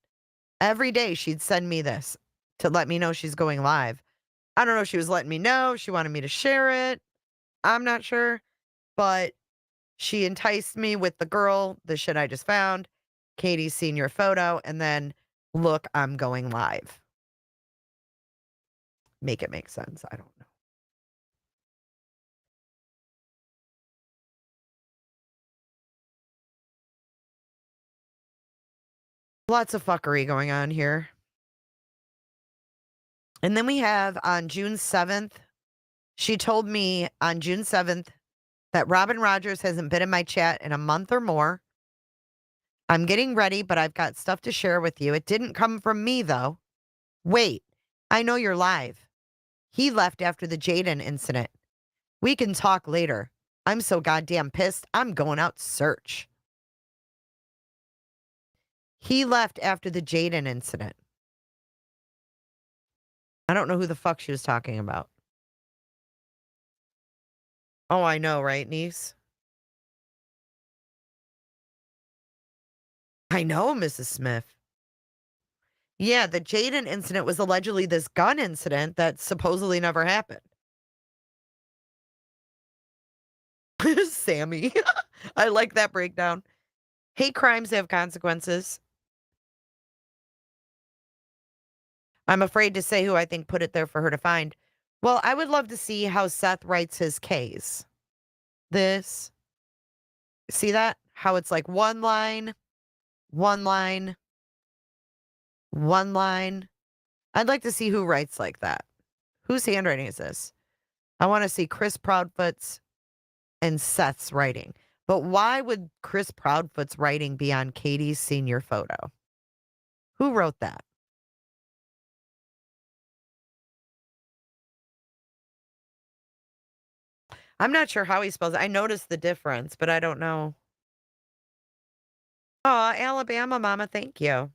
Every day she'd send me this to let me know she's going live. I don't know if she was letting me know. She wanted me to share it. I'm not sure. But she enticed me with the girl, the shit I just found, Katie's senior photo, and then, look, I'm going live. Make it make sense. I don't know. Lots of fuckery going on here. And then we have on June 7th, she told me on June 7th that Robin Rogers hasn't been in my chat in a month or more. I'm getting ready, but I've got stuff to share with you. It didn't come from me, though. Wait, I know you're live. He left after the Jaden incident. We can talk later. I'm so goddamn pissed. I'm going out to search. He left after the Jaden incident. I don't know who the fuck she was talking about. Oh, I know, right, niece? I know, Mrs. Smith. Yeah, the Jaden incident was allegedly this gun incident that supposedly never happened. Sammy. I like that breakdown. Hate crimes have consequences. I'm afraid to say who I think put it there for her to find. Well, I would love to see how Seth writes his case. This. See that? How it's like one line, one line, one line. I'd like to see who writes like that. Whose handwriting is this? I want to see Chris Proudfoot's and Seth's writing. But why would Chris Proudfoot's writing be on Katie's senior photo? Who wrote that? I'm not sure how he spells it. I noticed the difference, but I don't know. Oh, Alabama, Mama, thank you. All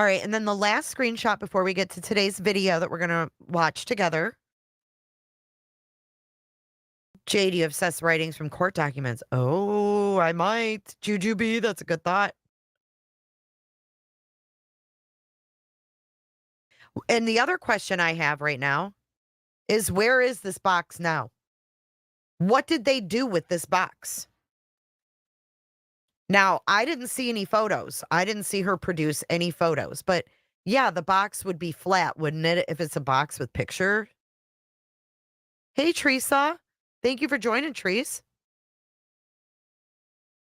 right, and then the last screenshot before we get to today's video that we're going to watch together. Jay, do you have Seth's writings from court documents? Oh, I might. Jujubee, that's a good thought. And the other question I have right now is where is this box now? What did they do with this box? Now, I didn't see any photos. I didn't see her produce any photos. But yeah, the box would be flat, wouldn't it, if it's a box with picture? Hey, Teresa. Thank you for joining, Trees.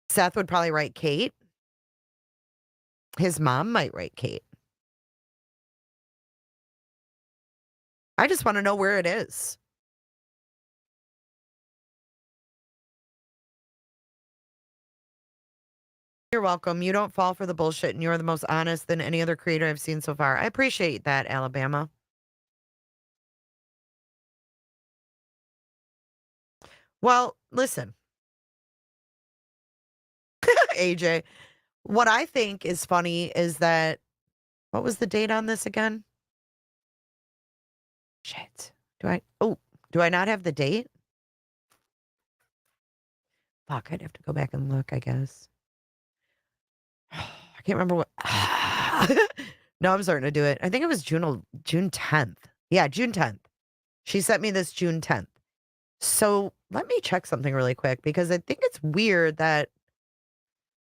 Seth would probably write Kate. His mom might write Kate. I just want to know where it is. You're welcome. You don't fall for the bullshit, and you're the most honest than any other creator I've seen so far. I appreciate that, Alabama. Well, listen. AJ, what I think is funny is that, what was the date on this again? Shit. Do I not have the date? Fuck, I'd have to go back and look, I guess. I can't remember what. No, I'm starting to do it. I think it was June 10th. Yeah, June 10th. She sent me this June 10th. So let me check something really quick because I think it's weird that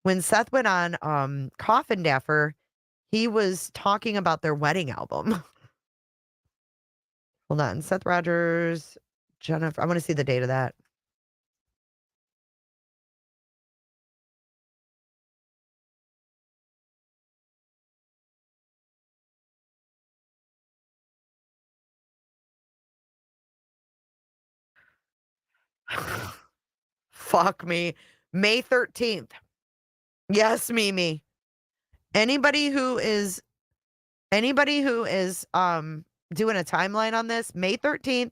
when Seth went on Coffin Daffer, he was talking about their wedding album. Hold on. Seth Rogers, Jennifer. I want to see the date of that. Fuck me. May 13th. Yes, Mimi. Anybody who is doing a timeline on this, May 13th,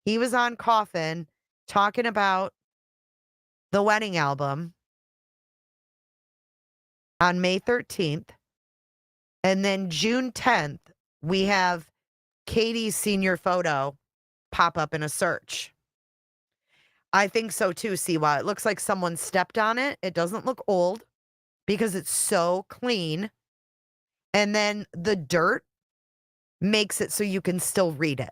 he was on Coffin talking about the wedding album on May 13th. And then June 10th, we have Katie's senior photo pop up in a search. I think so too, Siwa. It looks like someone stepped on it. It doesn't look old because it's so clean. And then the dirt makes it so you can still read it.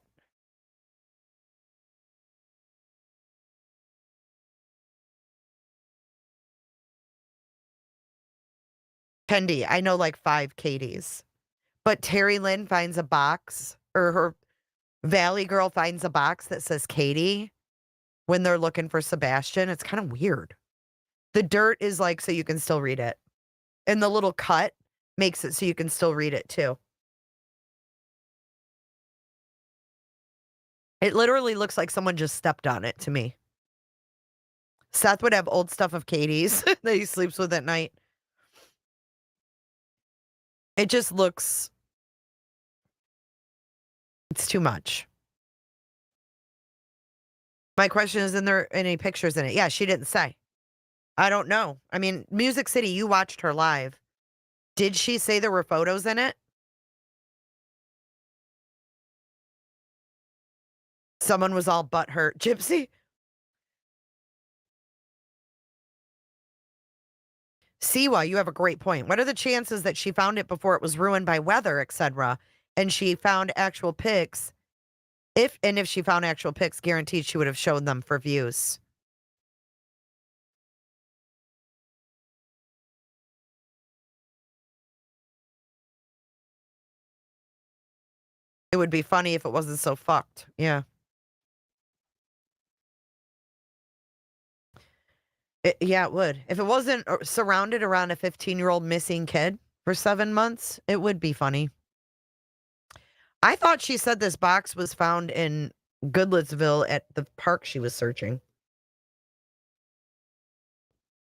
Kendi, I know like 5 Katies. But Terry Lynn finds a box, or her Valley girl finds a box that says Katie when they're looking for Sebastian. It's kind of weird. The dirt is like so you can still read it. And the little cut makes it so you can still read it too. It literally looks like someone just stepped on it to me. Seth would have old stuff of Katie's that he sleeps with at night. It just looks... It's too much. My question is, in there any pictures in it? Yeah, she didn't say. I don't know. I mean, Music City, you watched her live. Did she say there were photos in it? Someone was all butthurt. Gypsy? Siwa, you have a great point. What are the chances that she found it before it was ruined by weather, etc., and she found actual pics? If she found actual pics, guaranteed she would have shown them for views. It would be funny if it wasn't so fucked. Yeah. Yeah, it would. If it wasn't surrounded around a 15-year-old missing kid for 7 months, it would be funny. I thought she said this box was found in Goodlettsville at the park she was searching.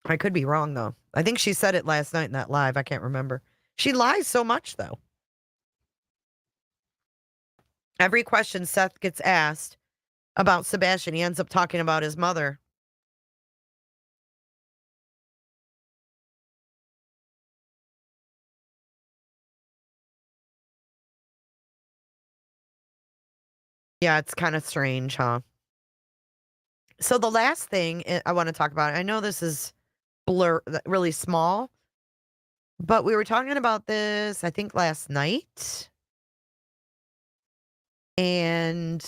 I could be wrong, though. I think she said it last night in that live. I can't remember. She lies so much, though. Every question Seth gets asked about Sebastian, he ends up talking about his mother. Yeah, it's kind of strange, huh? So the last thing I want to talk about, I know this is really small, but we were talking about this, I think, last night. And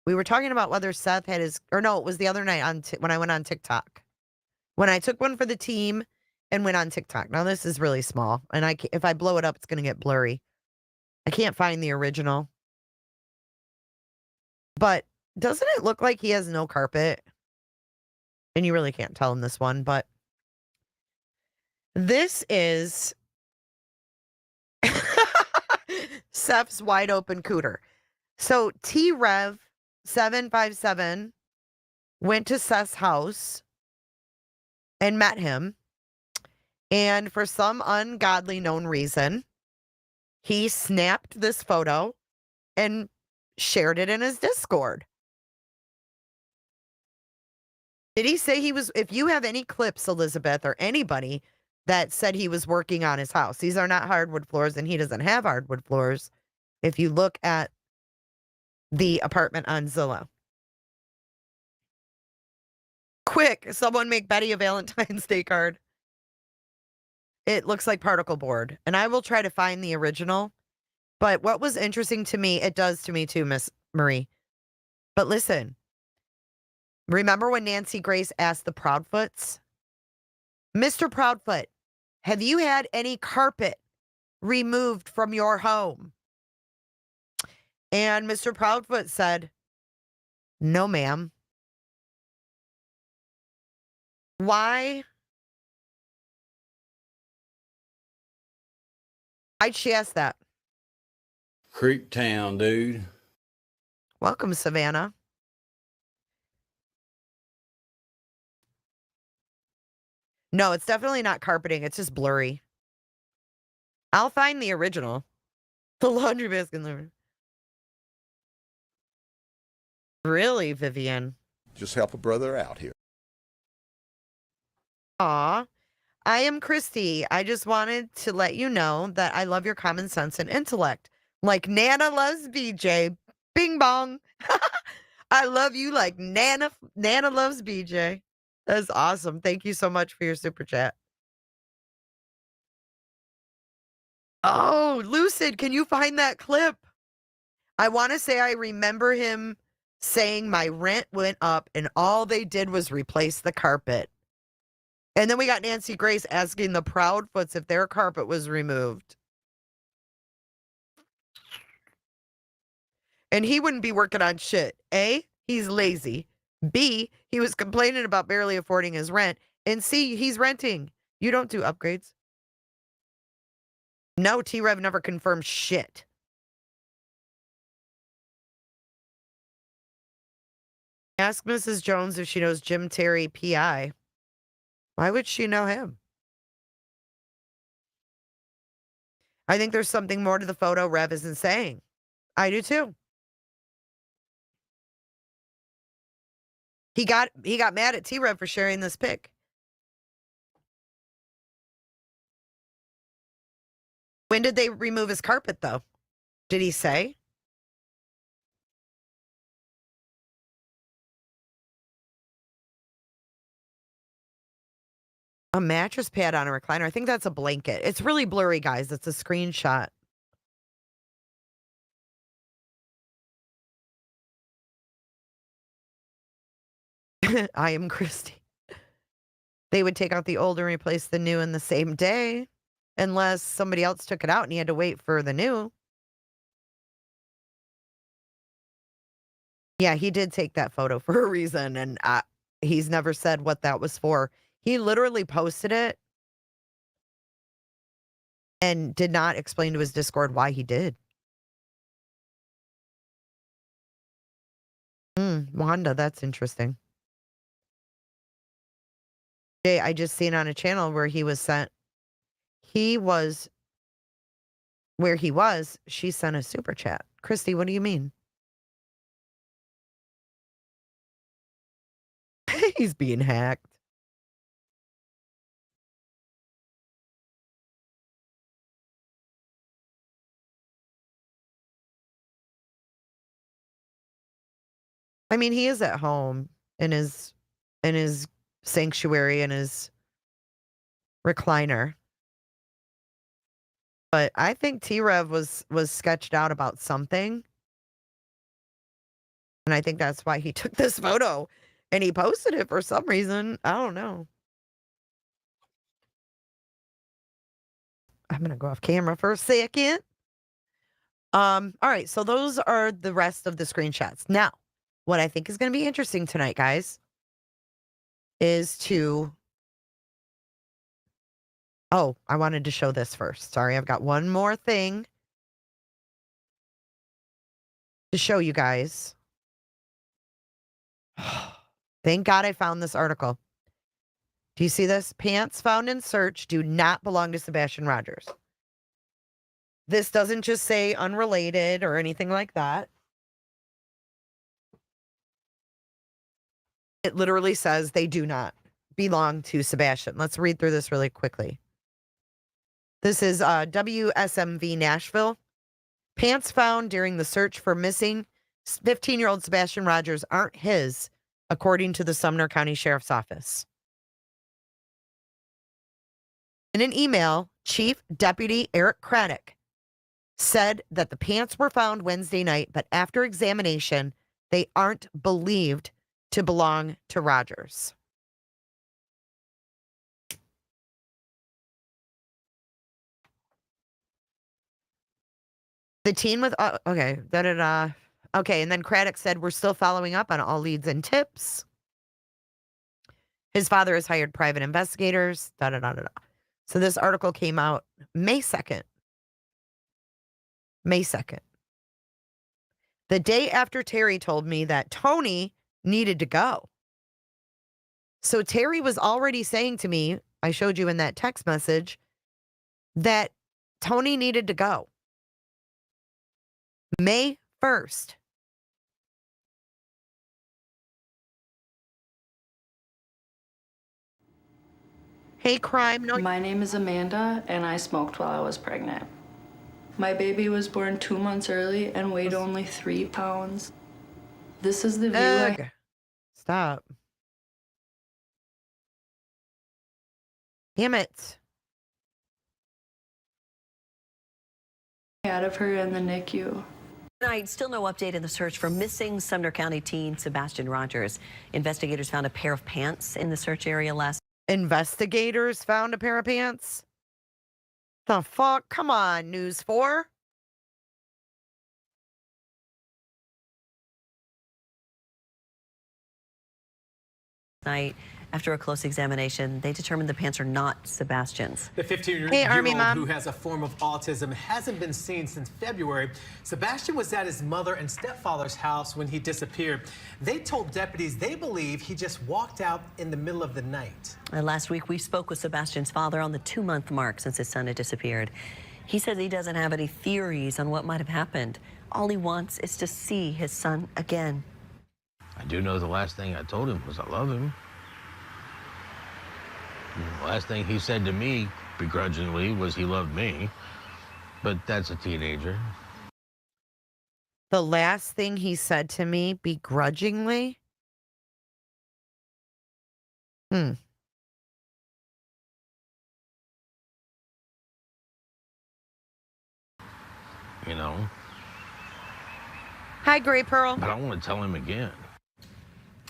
we were talking about whether Seth had no, it was the other night when I went on TikTok. When I took one for the team and went on TikTok. Now, this is really small, and if I blow it up, it's going to get blurry. I can't find the original. But doesn't it look like he has no carpet? And you really can't tell in this one, but this is Seth's wide open cooter. So T-Rev 757 went to Seth's house and met him. And for some ungodly known reason, he snapped this photo and shared it in his Discord. Did he say if you have any clips, Elizabeth, or anybody that said he was working on his house, these are not hardwood floors and he doesn't have hardwood floors. If you look at the apartment on Zillow. Quick, someone make Betty a Valentine's Day card. It looks like particle board. And I will try to find the original. But what was interesting to me, it does to me too, Miss Marie. But listen, remember when Nancy Grace asked the Proudfoots? Mr. Proudfoot, have you had any carpet removed from your home? And Mr. Proudfoot said, no, ma'am. Why? Why'd she ask that? Creek Town, dude. Welcome, Savannah. No, it's definitely not carpeting. It's just blurry. I'll find the original. The laundry basket. Really, Vivian? Just help a brother out here. Aw. I am Christy. I just wanted to let you know that I love your common sense and intellect. Like Nana loves BJ. Bing bong. I love you like Nana loves BJ. That's awesome. Thank you so much for your super chat. Oh, Lucid, can you find that clip? I want to say I remember him saying my rent went up and all they did was replace the carpet. And then we got Nancy Grace asking the Proudfoots if their carpet was removed. And he wouldn't be working on shit. A, he's lazy. B, he was complaining about barely affording his rent. And C, he's renting. You don't do upgrades. No, T-Rev never confirmed shit. Ask Mrs. Jones if she knows Jim Terry, PI. Why would she know him? I think there's something more to the photo Rev isn't saying. I do too. He got mad at T-Rev for sharing this pic. When did they remove his carpet, though? Did he say? A mattress pad on a recliner. I think that's a blanket. It's really blurry, guys. It's a screenshot. I am Christy. They would take out the old and replace the new in the same day, unless somebody else took it out and he had to wait for the new. Yeah, he did take that photo for a reason, and he's never said what that was for. He literally posted it and did not explain to his Discord why he did. Wanda, that's interesting. Jay, I just seen on a channel where he was sent. Where he was, she sent a super chat. Christy, what do you mean? He's being hacked. I mean, he is at home in his sanctuary, in his recliner. But I think T-Rev was sketched out about something. And I think that's why he took this photo and he posted it for some reason. I don't know. I'm going to go off camera for a second. All right, so those are the rest of the screenshots. Now, what I think is going to be interesting tonight, guys, is to... Oh, I wanted to show this first. Sorry, I've got one more thing to show you guys. Thank God I found this article. Do you see this? Pants found in search do not belong to Sebastian Rogers. This doesn't just say unrelated or anything like that. It literally says they do not belong to Sebastian. Let's read through this really quickly. This is WSMV Nashville. Pants found during the search for missing 15-year-old Sebastian Rogers aren't his, according to the Sumner County Sheriff's Office. In an email, Chief Deputy Eric Craddock said that the pants were found Wednesday night, but after examination, they aren't believed to belong to Rogers. The teen with, okay, okay, and then Craddock said, we're still following up on all leads and tips. His father has hired private investigators, So this article came out May 2nd. May 2nd. The day after Terry told me that Tony needed to go. So Terry was already saying to me, I showed you in that text message, that Tony needed to go. May 1st. Hey, crime. No. My name is Amanda, and I smoked while I was pregnant. My baby was born 2 months early and weighed only 3 pounds. This is the view I Stop. Damn it. had of her in the NICU. Tonight, still no update in the search for missing Sumner County teen Sebastian Rogers. Investigators found a pair of pants in the search area last. Investigators found a pair of pants? The fuck? Come on, News 4. Night. After a close examination, they determined the pants are not Sebastian's. The 15-year-old Hey, Army Mom. who has a form of autism hasn't been seen since February. Sebastian was at his mother and stepfather's house when he disappeared. They told deputies they believe he just walked out in the middle of the night. Last week, we spoke with Sebastian's father on the 2-month mark since his son had disappeared. He says he doesn't have any theories on what might have happened. All he wants is to see his son again. I do know the last thing I told him was I love him. The last thing he said to me, begrudgingly, was he loved me. But that's a teenager. The last thing he said to me, begrudgingly? You know? Hi, Gray Pearl. But I want to tell him again.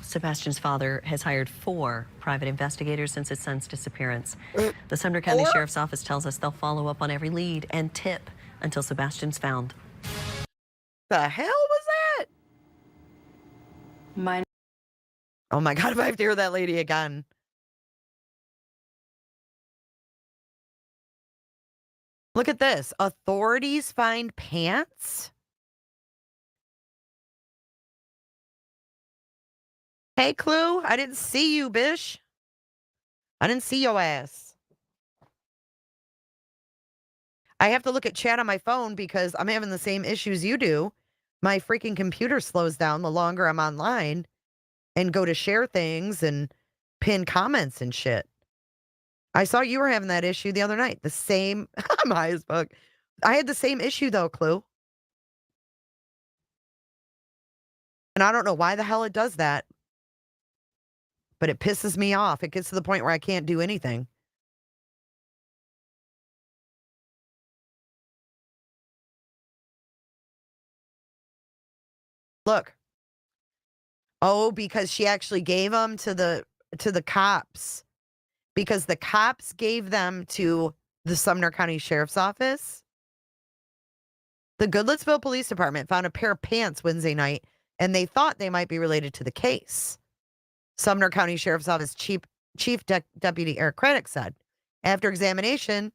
Sebastian's father has hired 4 private investigators since his son's disappearance. The Sumner County Sheriff's Office tells us they'll follow up on every lead and tip until Sebastian's found. The hell was that? My Oh my God, if I have to hear that lady again. Look at this. Authorities find pants? Hey, Clue, I didn't see you, bish. I didn't see your ass. I have to look at chat on my phone because I'm having the same issues you do. My freaking computer slows down the longer I'm online and go to share things and pin comments and shit. I saw you were having that issue the other night. The same. I'm high as fuck. I had the same issue though, Clue. And I don't know why the hell it does that. but it pisses me off. It gets to the point where I can't do anything. Look. Oh, because she actually gave them to the cops. Because the cops gave them to the Sumner County Sheriff's Office. The Goodlettsville Police Department found a pair of pants Wednesday night, and they thought they might be related to the case. Sumner County Sheriff's Office Chief Deputy Eric Craddock said, after examination,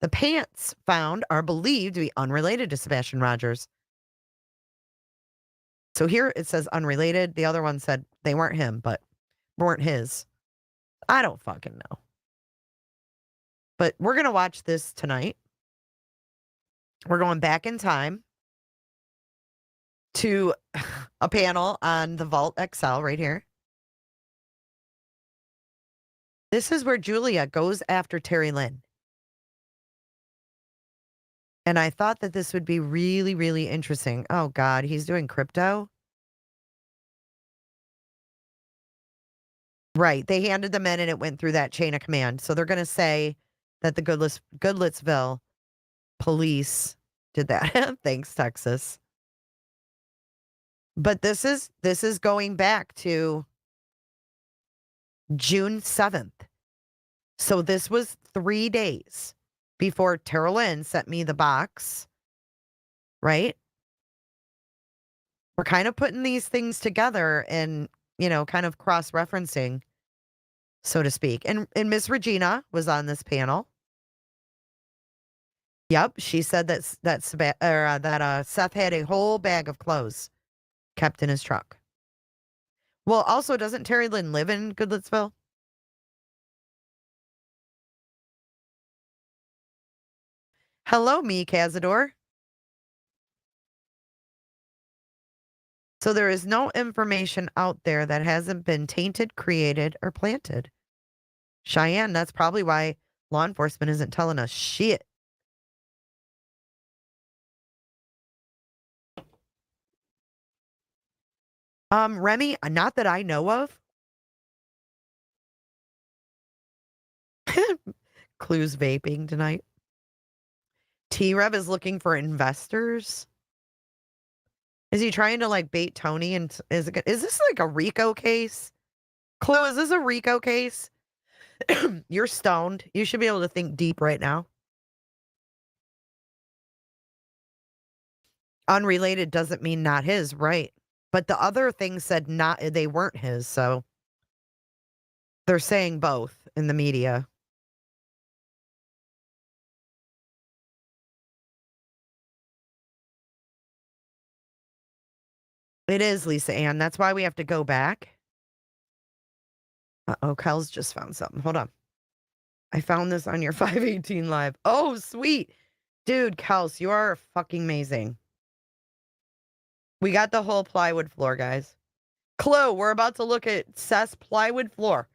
the pants found are believed to be unrelated to Sebastian Rogers. So here it says unrelated. The other one said they weren't him, but weren't his. I don't fucking know. But we're going to watch this tonight. We're going back in time to a panel on the Vault XL right here. This is where Julia goes after Terry Lynn. And I thought that this would be really, really interesting. Oh, God, he's doing crypto? Right. They handed them in and it went through that chain of command. So they're going to say that the Goodlettsville police did that. Thanks, Texas. But this is going back to June 7th. So this was 3 days before Terry Lynn sent me the box. Right? We're kind of putting these things together and, kind of cross-referencing, so to speak. And Miss Regina was on this panel. Yep, she said that Seth had a whole bag of clothes kept in his truck. Well, also, doesn't Terry Lynn live in Goodlettsville? Hello, me, Cazador. So there is no information out there that hasn't been tainted, created, or planted. Cheyenne, that's probably why law enforcement isn't telling us shit. Remy, not that I know of. Clues vaping tonight. T-Rev is looking for investors. Is he trying to bait Tony? And is this like a RICO case? Clue, is this a RICO case? You're stoned. You should be able to think deep right now. Unrelated doesn't mean not his, right? But the other thing said they weren't his, so they're saying both in the media. It is, Lisa Ann. That's why we have to go back. Uh-oh, Kel's just found something. Hold on. I found this on your 518 live. Oh, sweet. Dude, Kels, you are fucking amazing. We got the whole plywood floor, guys. Chloe, we're about to look at Seth's plywood floor.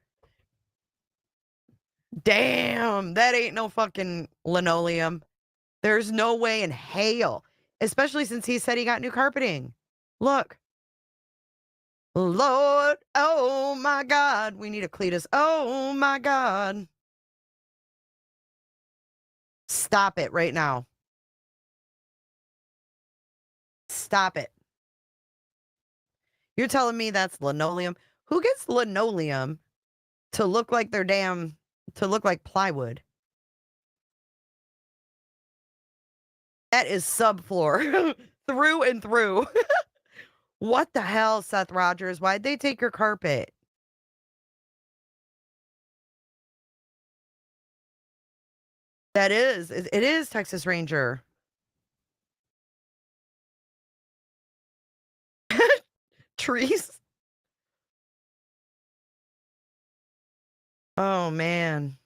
Damn, that ain't no fucking linoleum. There's no way in hell. Especially since he said he got new carpeting. Look. Lord, oh my God. We need a Cletus. Oh my God. Stop it right now. Stop it. You're telling me that's linoleum? Who gets linoleum to look like to look like plywood? That is subfloor through and through. What the hell, Seth Rogers? Why'd they take your carpet? It is Texas Ranger. Trees. Oh, man.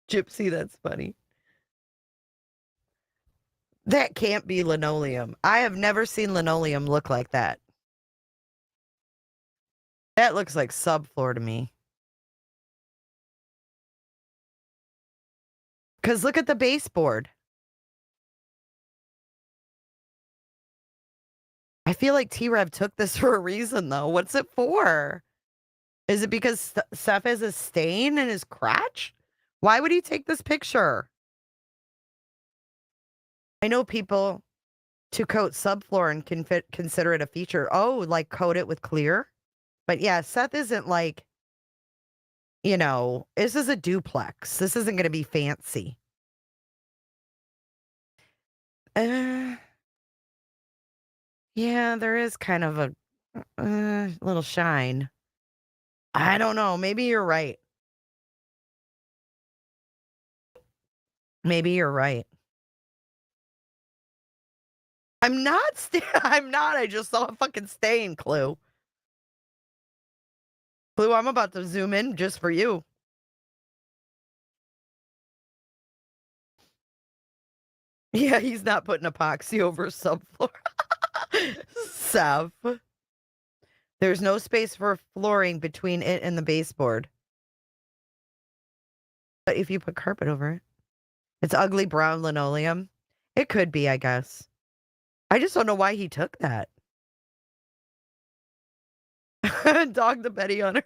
Gypsy, that's funny. That can't be linoleum. I have never seen linoleum look like that. That looks like subfloor to me. Because look at the baseboard. I feel like T-Rev took this for a reason, though. What's it for? Is it because Seth has a stain in his crotch? Why would he take this picture? I know people to coat subfloor and consider it a feature. Oh, like coat it with clear? But yeah, Seth isn't like, you know, this is a duplex. This isn't going to be fancy. Yeah, there is kind of a little shine. I don't know. Maybe you're right. Maybe you're right. I'm not. I'm not. I just saw a fucking stain, Clue. Clue, I'm about to zoom in just for you. Yeah, he's not putting epoxy over subfloor. Sev. There's no space for flooring between it and the baseboard. But if you put carpet over it, it's ugly brown linoleum. It could be, I guess. I just don't know why he took that. Dog the Betty on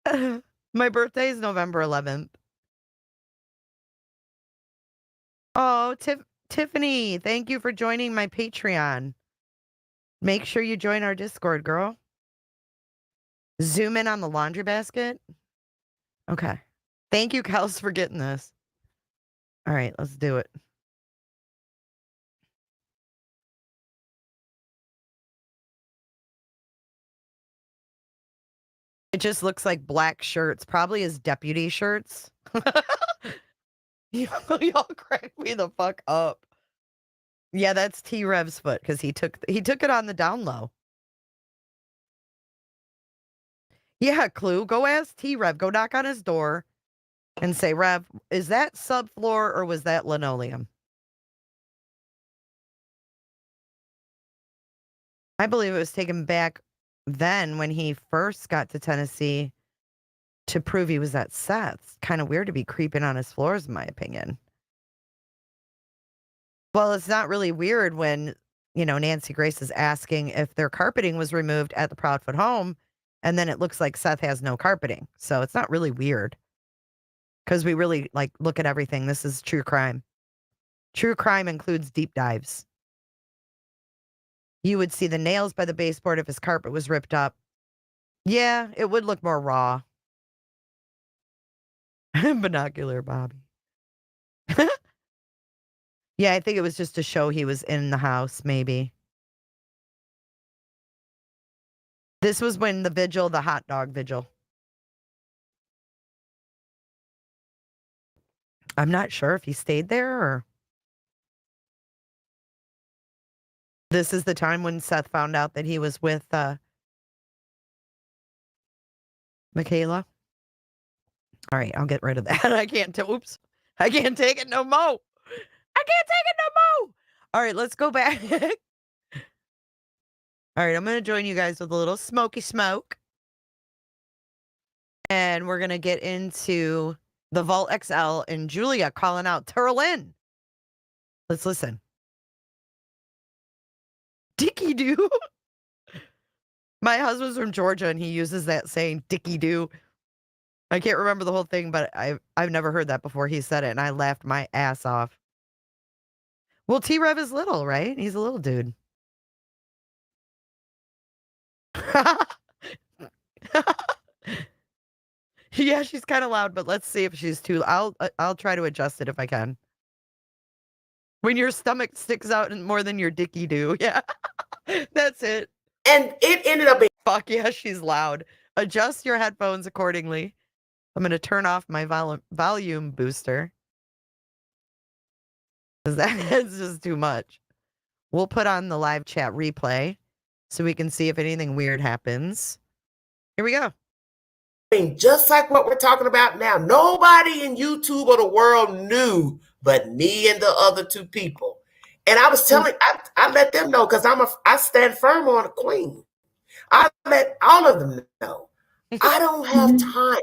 her. My birthday is November 11th. Oh, Tiffany, thank you for joining my Patreon. Make sure you join our Discord, girl. Zoom in on the laundry basket. Okay. Thank you, Kels, for getting this. All right, let's do it. It just looks like black shirts, probably his deputy shirts. Y'all crack me the fuck up. Yeah, that's T-Rev's foot because he took it on the down low. Yeah, Clue, go ask T-Rev. Go knock on his door and say, Rev, is that subfloor or was that linoleum? I believe it was taken back then when he first got to Tennessee to prove he was at Seth's. Kind of weird to be creeping on his floors, in my opinion. Well, it's not really weird when, you know, Nancy Grace is asking if their carpeting was removed at the Proudfoot home, and then it looks like Seth has no carpeting. So it's not really weird. Because we really, like, look at everything. This is true crime. True crime includes deep dives. You would see the nails by the baseboard if his carpet was ripped up. Yeah, it would look more raw. Binocular Bobby. Yeah, I think it was just to show he was in the house, maybe. This was when the vigil, the hot dog vigil. I'm not sure if he stayed there or... This is the time when Seth found out that he was with Michaela. All right, I'll get rid of that. I can't oops. I can't take it no more. I can't take it no more. All right, let's go back. All right, I'm going to join you guys with a little smoky smoke. And we're going to get into the Vault XL and Julia calling out terri Lynn. Let's listen. Dicky doo. My husband's from Georgia and he uses that saying Dicky doo. I can't remember the whole thing, but I've never heard that before he said it, and I laughed my ass off. Well, T-Rev is little, right? He's a little dude. Yeah, she's kind of loud, but let's see if she's too. I'll try to adjust it if I can. When your stomach sticks out more than your dicky do, yeah, that's it. And it ended up being... Fuck yeah, she's loud. Adjust your headphones accordingly. I'm going to turn off my volume booster. Because that is just too much. We'll put on the live chat replay so we can see if anything weird happens. Here we go. Just like what we're talking about now. Nobody in YouTube or the world knew but me and the other two people. And I was telling, I let them know because I stand firm on a queen. I let all of them know. I don't have time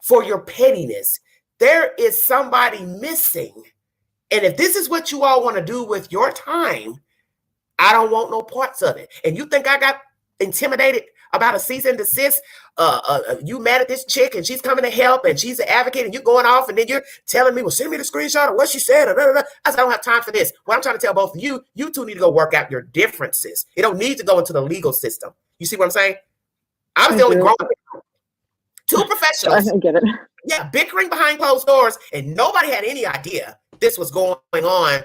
for your pettiness. there is somebody missing. And if this is what you all want to do with your time, I don't want no parts of it. And you think I got intimidated about a cease and desist? You mad at this chick and she's coming to help and she's an advocate and you're going off and then you're telling me, well, send me the screenshot of what she said. I said, I don't have time for this. What I'm trying to tell both of you, you two need to go work out your differences. You don't need to go into the legal system. You see what I'm saying? I was the only grown two professionals. I get it. Yeah, bickering behind closed doors, and nobody had any idea this was going on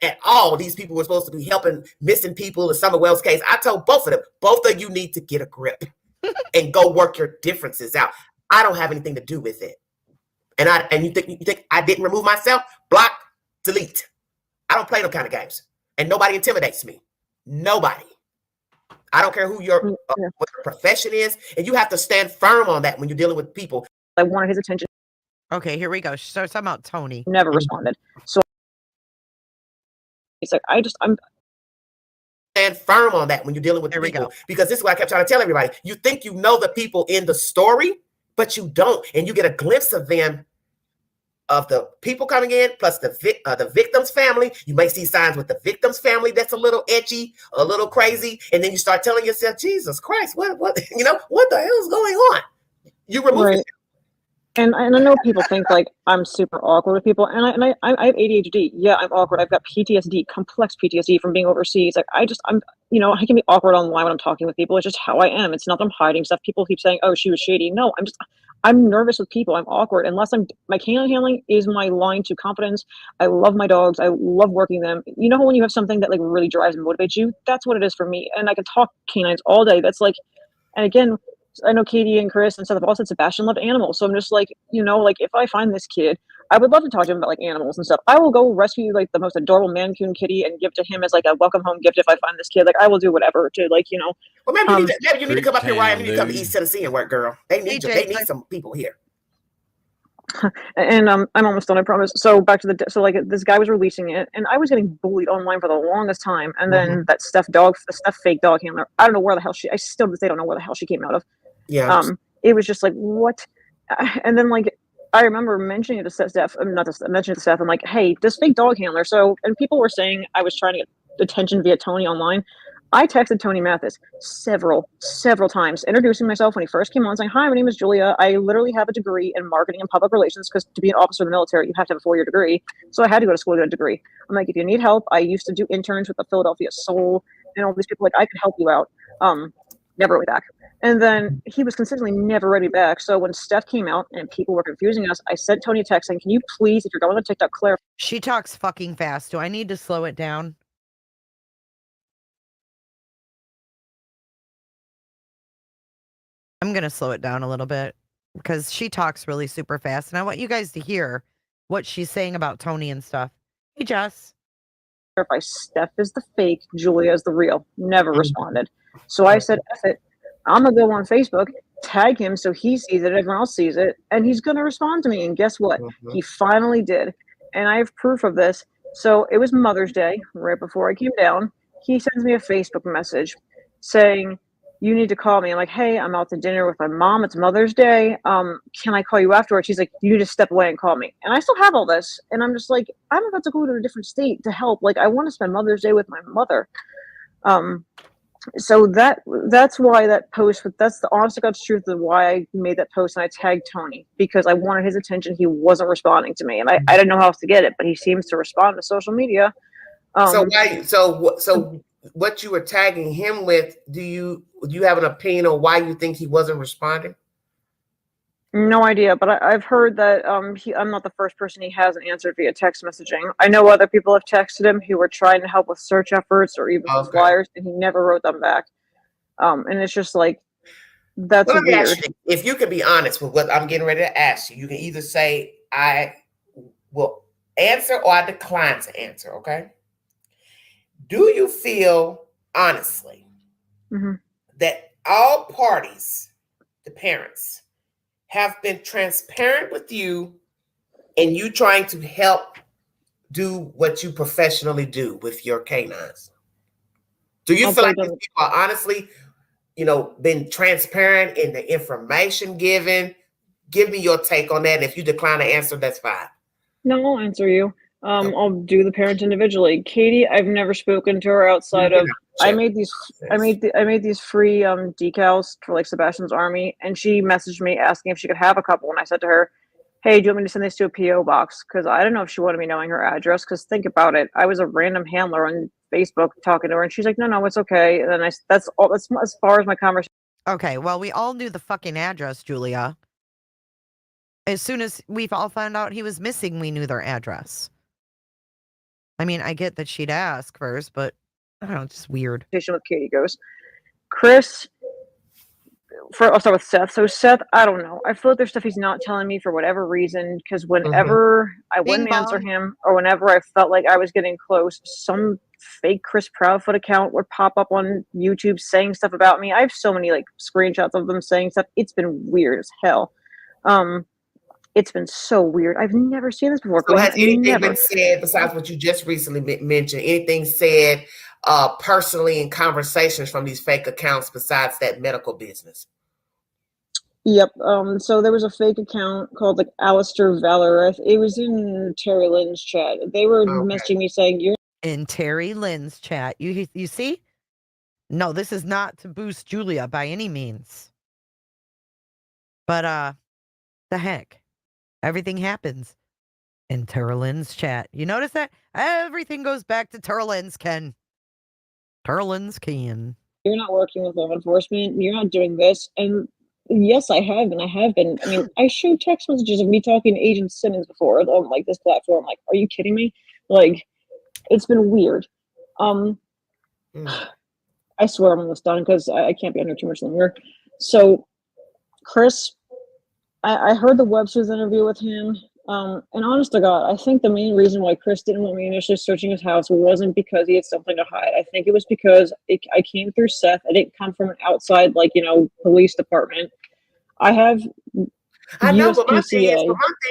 at all. These people were supposed to be helping missing people in Summer Wells' case. I told both of them, both of you need to get a grip and go work your differences out. I don't have anything to do with it. And you think I didn't remove myself? Block, delete. I don't play no kind of games, and nobody intimidates me. Nobody. I don't care who what your profession is, and you have to stand firm on that when you're dealing with people. I wanted his attention. Okay, here we go. So talking about Tony. Never responded. So he's like, I'm stand firm on that when you're dealing with people, because this is what I kept trying to tell everybody. You think you know the people in the story, but you don't, and you get a glimpse of them, of the people coming in, plus the victim's family. You may see signs with the victim's family that's a little edgy, a little crazy, and then you start telling yourself, Jesus Christ, what what the hell is going on? You remove it. And I know people think like I'm super awkward with people, and I have ADHD. Yeah, I'm awkward. I've got PTSD, complex PTSD from being overseas. Like I can be awkward online when I'm talking with people. It's just how I am. It's not that I'm hiding stuff. People keep saying, "Oh, she was shady." No, I'm nervous with people. I'm awkward unless my canine handling is my line to confidence. I love my dogs. I love working them. You know when you have something that like really drives and motivates you? That's what it is for me. And I can talk canines all day. That's like, and again, I know Katie and Chris and stuff have all said Sebastian loved animals. So I'm just like, like if I find this kid, I would love to talk to him about like animals and stuff. I will go rescue like the most adorable Mancoon kitty and give to him as like a welcome home gift if I find this kid. Like I will do whatever to like, Well, maybe you need to come up here, Ryan. You need to come to East Tennessee and work, girl. They need you. They need some people here. And I'm almost done, I promise. So back to this guy was releasing it, and I was getting bullied online for the longest time. And then that stuffed fake dog handler. I don't know where the hell I still to this day don't know where the hell she came out of. Yeah. It was just like what, and then like I remember mentioning it to Steph. Mentioning it to Steph. I'm like, hey, this fake dog handler. So, and people were saying I was trying to get attention via Tony online. I texted Tony Mathis several times, introducing myself when he first came on, saying, "Hi, my name is Julia. I literally have a degree in marketing and public relations because to be an officer in the military, you have to have a 4-year degree. So I had to go to school to get a degree. I'm like, if you need help, I used to do interns with the Philadelphia Soul and all these people. Like, I could help you out." Never wrote me back. And then he was consistently never ready back. So when Steph came out and people were confusing us, I sent Tony a text saying, "Can you please, if you're going to TikTok, clarify?" She talks fucking fast. Do I need to slow it down? I'm going to slow it down a little bit because she talks really super fast. And I want you guys to hear what she's saying about Tony and stuff. Hey, Jess. Clarify, Steph is the fake, Julia is the real. Never responded. So I said, F it. I'm going to go on Facebook, tag him so he sees it, everyone else sees it, and he's going to respond to me. And guess what? He finally did. And I have proof of this. So it was Mother's Day, right before I came down. He sends me a Facebook message saying, "You need to call me." I'm like, "Hey, I'm out to dinner with my mom. It's Mother's Day. Can I call you afterwards?" She's like, "You need to step away and call me." And I still have all this. And I'm just like, I'm about to go to a different state to help. Like, I want to spend Mother's Day with my mother. So that's why that post, that's the honest to God's truth of why I made that post, and I tagged Tony because I wanted his attention. He wasn't responding to me, and I didn't know how else to get it, but he seems to respond to social media. So what you were tagging him with, do you have an opinion on why you think he wasn't responding? No idea, but I've heard that I'm not the first person he hasn't answered via text messaging. I know other people have texted him who were trying to help with search efforts or even with flyers, and he never wrote them back. And it's just like, that's weird. If you can be honest with what I'm getting ready to ask you, you can either say, I will answer or I decline to answer, okay? Do you feel, honestly, that all parties, the parents, have been transparent with you and you trying to help do what you professionally do with your canines? Do you feel like these people are honestly, been transparent in the information given, give me your take on that. If you decline to answer, that's fine. No, I'll answer you. I'll do the parent individually. Katie, I've never spoken to her outside of I made these free decals for like Sebastian's army, and she messaged me asking if she could have a couple, and I said to her, hey, do you want me to send this to a PO box? Because I don't know if she wanted me knowing her address, because think about it, I was a random handler on Facebook talking to her, and she's like, no, it's okay. And then that's as far as my conversation. Okay, well, we all knew the fucking address, Julia. As soon as we all found out he was missing, we knew their address. I mean, I get that she'd ask first, but I don't know, it's just weird. With Katie goes, Chris, I'll start with Seth. So Seth, I don't know. I feel like there's stuff he's not telling me for whatever reason, because whenever I wouldn't answer him, or whenever I felt like I was getting close, some fake Chris Proudfoot account would pop up on YouTube saying stuff about me. I have so many like screenshots of them saying stuff. It's been weird as hell. It's been so weird. I've never seen this before. So has anything been said besides what you just recently mentioned? Anything said personally in conversations from these fake accounts besides that medical business? Yep. So there was a fake account called like Alistair Valor. It was in Terry Lynn's chat. They were messaging me saying you're in Terry Lynn's chat. You see? No, this is not to boost Julia by any means. But the heck. Everything happens in Terry Lynn's chat. You notice that? Everything goes back to Terry Lynn's Ken. Terry Lynn's Ken. You're not working with law enforcement. You're not doing this. And yes, I have been. I mean, I showed text messages of me talking to Agent Simmons before on like this platform. Like, are you kidding me? Like, it's been weird. I swear I'm almost done because I can't be under too much longer. So, Chris, I heard the Webster's interview with him. And honest to God, I think the main reason why Chris didn't want me initially searching his house wasn't because he had something to hide. I think it was because I came through Seth. I didn't come from an outside, like, police department. I know, but my thing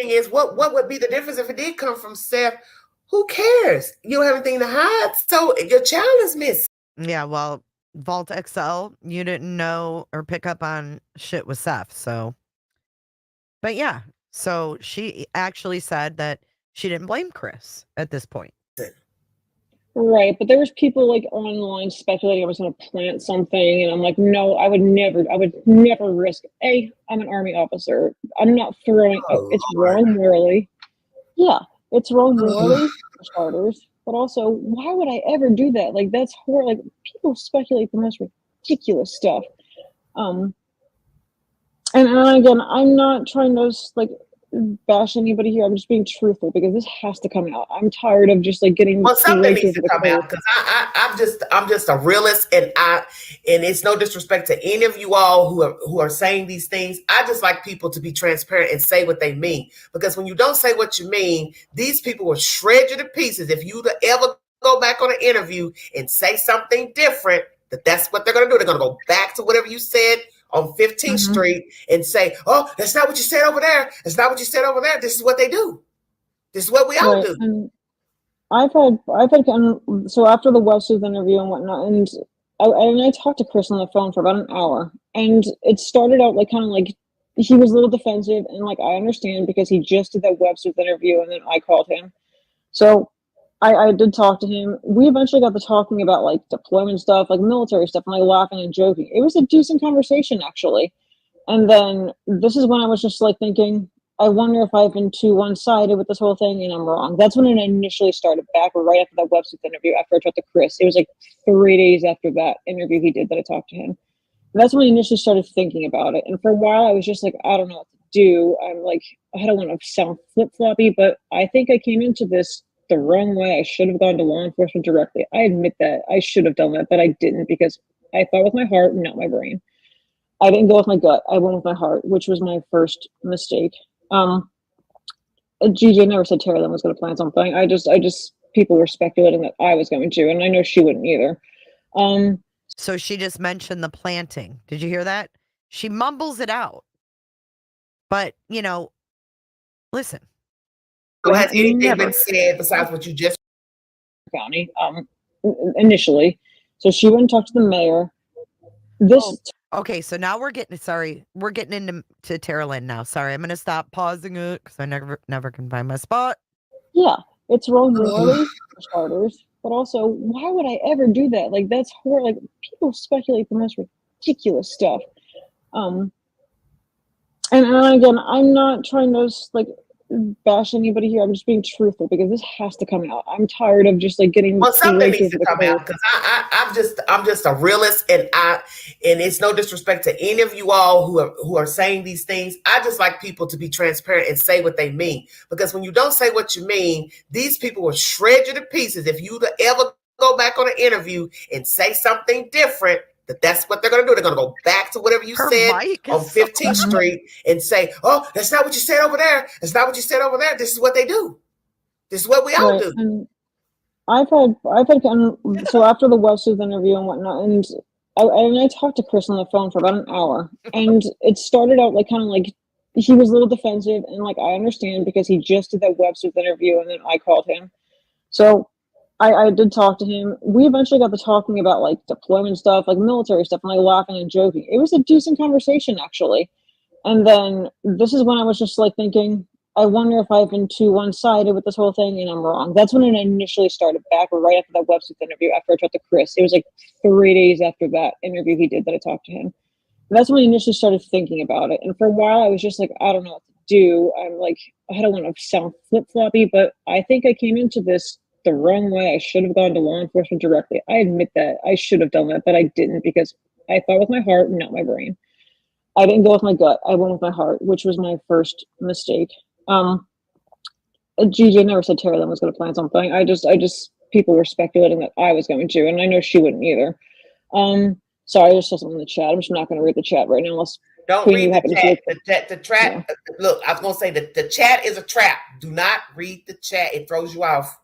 is, what would be the difference if it did come from Seth? Who cares? You don't have anything to hide, so your child is missing. Yeah, well, Vault XL, you didn't know or pick up on shit with Seth, so. But yeah, so she actually said that she didn't blame Chris at this point. Right, but there was people like online speculating I was going to plant something, and I'm like, no, I would never risk. I'm an Army officer. I'm not throwing. It's wrong morally. Yeah, it's wrong morally for starters, but also, why would I ever do that? Like, that's horrible. Like, people speculate the most ridiculous stuff. And again, I'm not trying to like bash anybody here. I'm just being truthful because this has to come out. I'm tired of just like getting. Well, something needs to come out because I'm just a realist, and it's no disrespect to any of you all who are saying these things. I just like people to be transparent and say what they mean, because when you don't say what you mean, these people will shred you to pieces. If you ever go back on an interview and say something different, that's what they're going to do. They're going to go back to whatever you said on 15th Street and say, oh, that's not what you said over there. That's not what you said over there. This is what they do. This is what we all do. And I've had so after the Webster's interview and whatnot, and I talked to Chris on the phone for about an hour, and it started out like kind of like he was a little defensive, and like I understand because he just did that Webster's interview, and then I called him. So I did talk to him. We eventually got to talking about like deployment stuff, like military stuff, and like laughing and joking. It was a decent conversation actually. And then this is when I was just like thinking, I wonder if I've been too one-sided with this whole thing and I'm wrong. That's when it initially started back right after that Webster's interview, after I talked to Chris. It was like 3 days after that interview he did that I talked to him. And that's when I initially started thinking about it. And for a while I was just like, I don't know what to do. I'm like, I don't want to sound flip-floppy, but I think I came into this the wrong way. I should have gone to law enforcement directly. I admit that. I should have done that, but I didn't because I thought with my heart, not my brain. I didn't go with my gut. I went with my heart, which was my first mistake. GJ never said Terry Lynn was going to plan something. I just people were speculating that I was going to, and I know she wouldn't either. So she just mentioned the planting. Did you hear that? She mumbles it out. But, listen. So has anything been said besides what you just county initially? So she went and talked to the mayor. Okay, so now we're getting into Terry Lynn now. Sorry, I'm gonna stop pausing it because I never can find my spot. Yeah, it's wrong morally for starters, but also, why would I ever do that? Like, that's horrible. Like, people speculate the most ridiculous stuff. And again, I'm not trying to like bash anybody here. I'm just being truthful because this has to come out. I'm tired of just like getting Well, something raked needs to over the come coals. out because I'm just a realist, and it's no disrespect to any of you all who are saying these things. I just like people to be transparent and say what they mean, because when you don't say what you mean, these people will shred you to pieces. If you ever go back on an interview and say something different, that's what they're going to do. They're going to go back to whatever you said on 15th Street and say, "Oh, that's not what you said over there. That's not what you said over there." This is what they do. This is what we all do. And I've had so after the Webster's interview and whatnot, and I talked to Chris on the phone for about an hour, and it started out like kind of like he was a little defensive, and like I understand because he just did that Webster's interview, and then I called him, so I did talk to him. We eventually got to talking about like deployment stuff, like military stuff, and like laughing and joking. It was a decent conversation actually, and then this is when I was just like thinking, I wonder if I've been too one-sided with this whole thing and I'm wrong. That's when it initially started back right after that Webster's interview, after I talked to Chris. It was like 3 days after that interview he did that I talked to him. And that's when I initially started thinking about it. And for a while I was just like, I don't know what to do. I'm like, I don't want to sound flip-floppy, but I think I came into this the wrong way. I should have gone to law enforcement directly. I admit that. I should have done that, but I didn't because I thought with my heart, not my brain. I didn't go with my gut. I went with my heart, which was my first mistake. GJ never said Terry Lynn was going to plan something. I just people were speculating that I was going to, and I know she wouldn't either. Sorry, I just saw something in the chat. I'm just not going to read the chat right now unless don't Queen read the chat. The trap. Yeah. Look, I was going to say that the chat is a trap. Do not read the chat. It throws you off.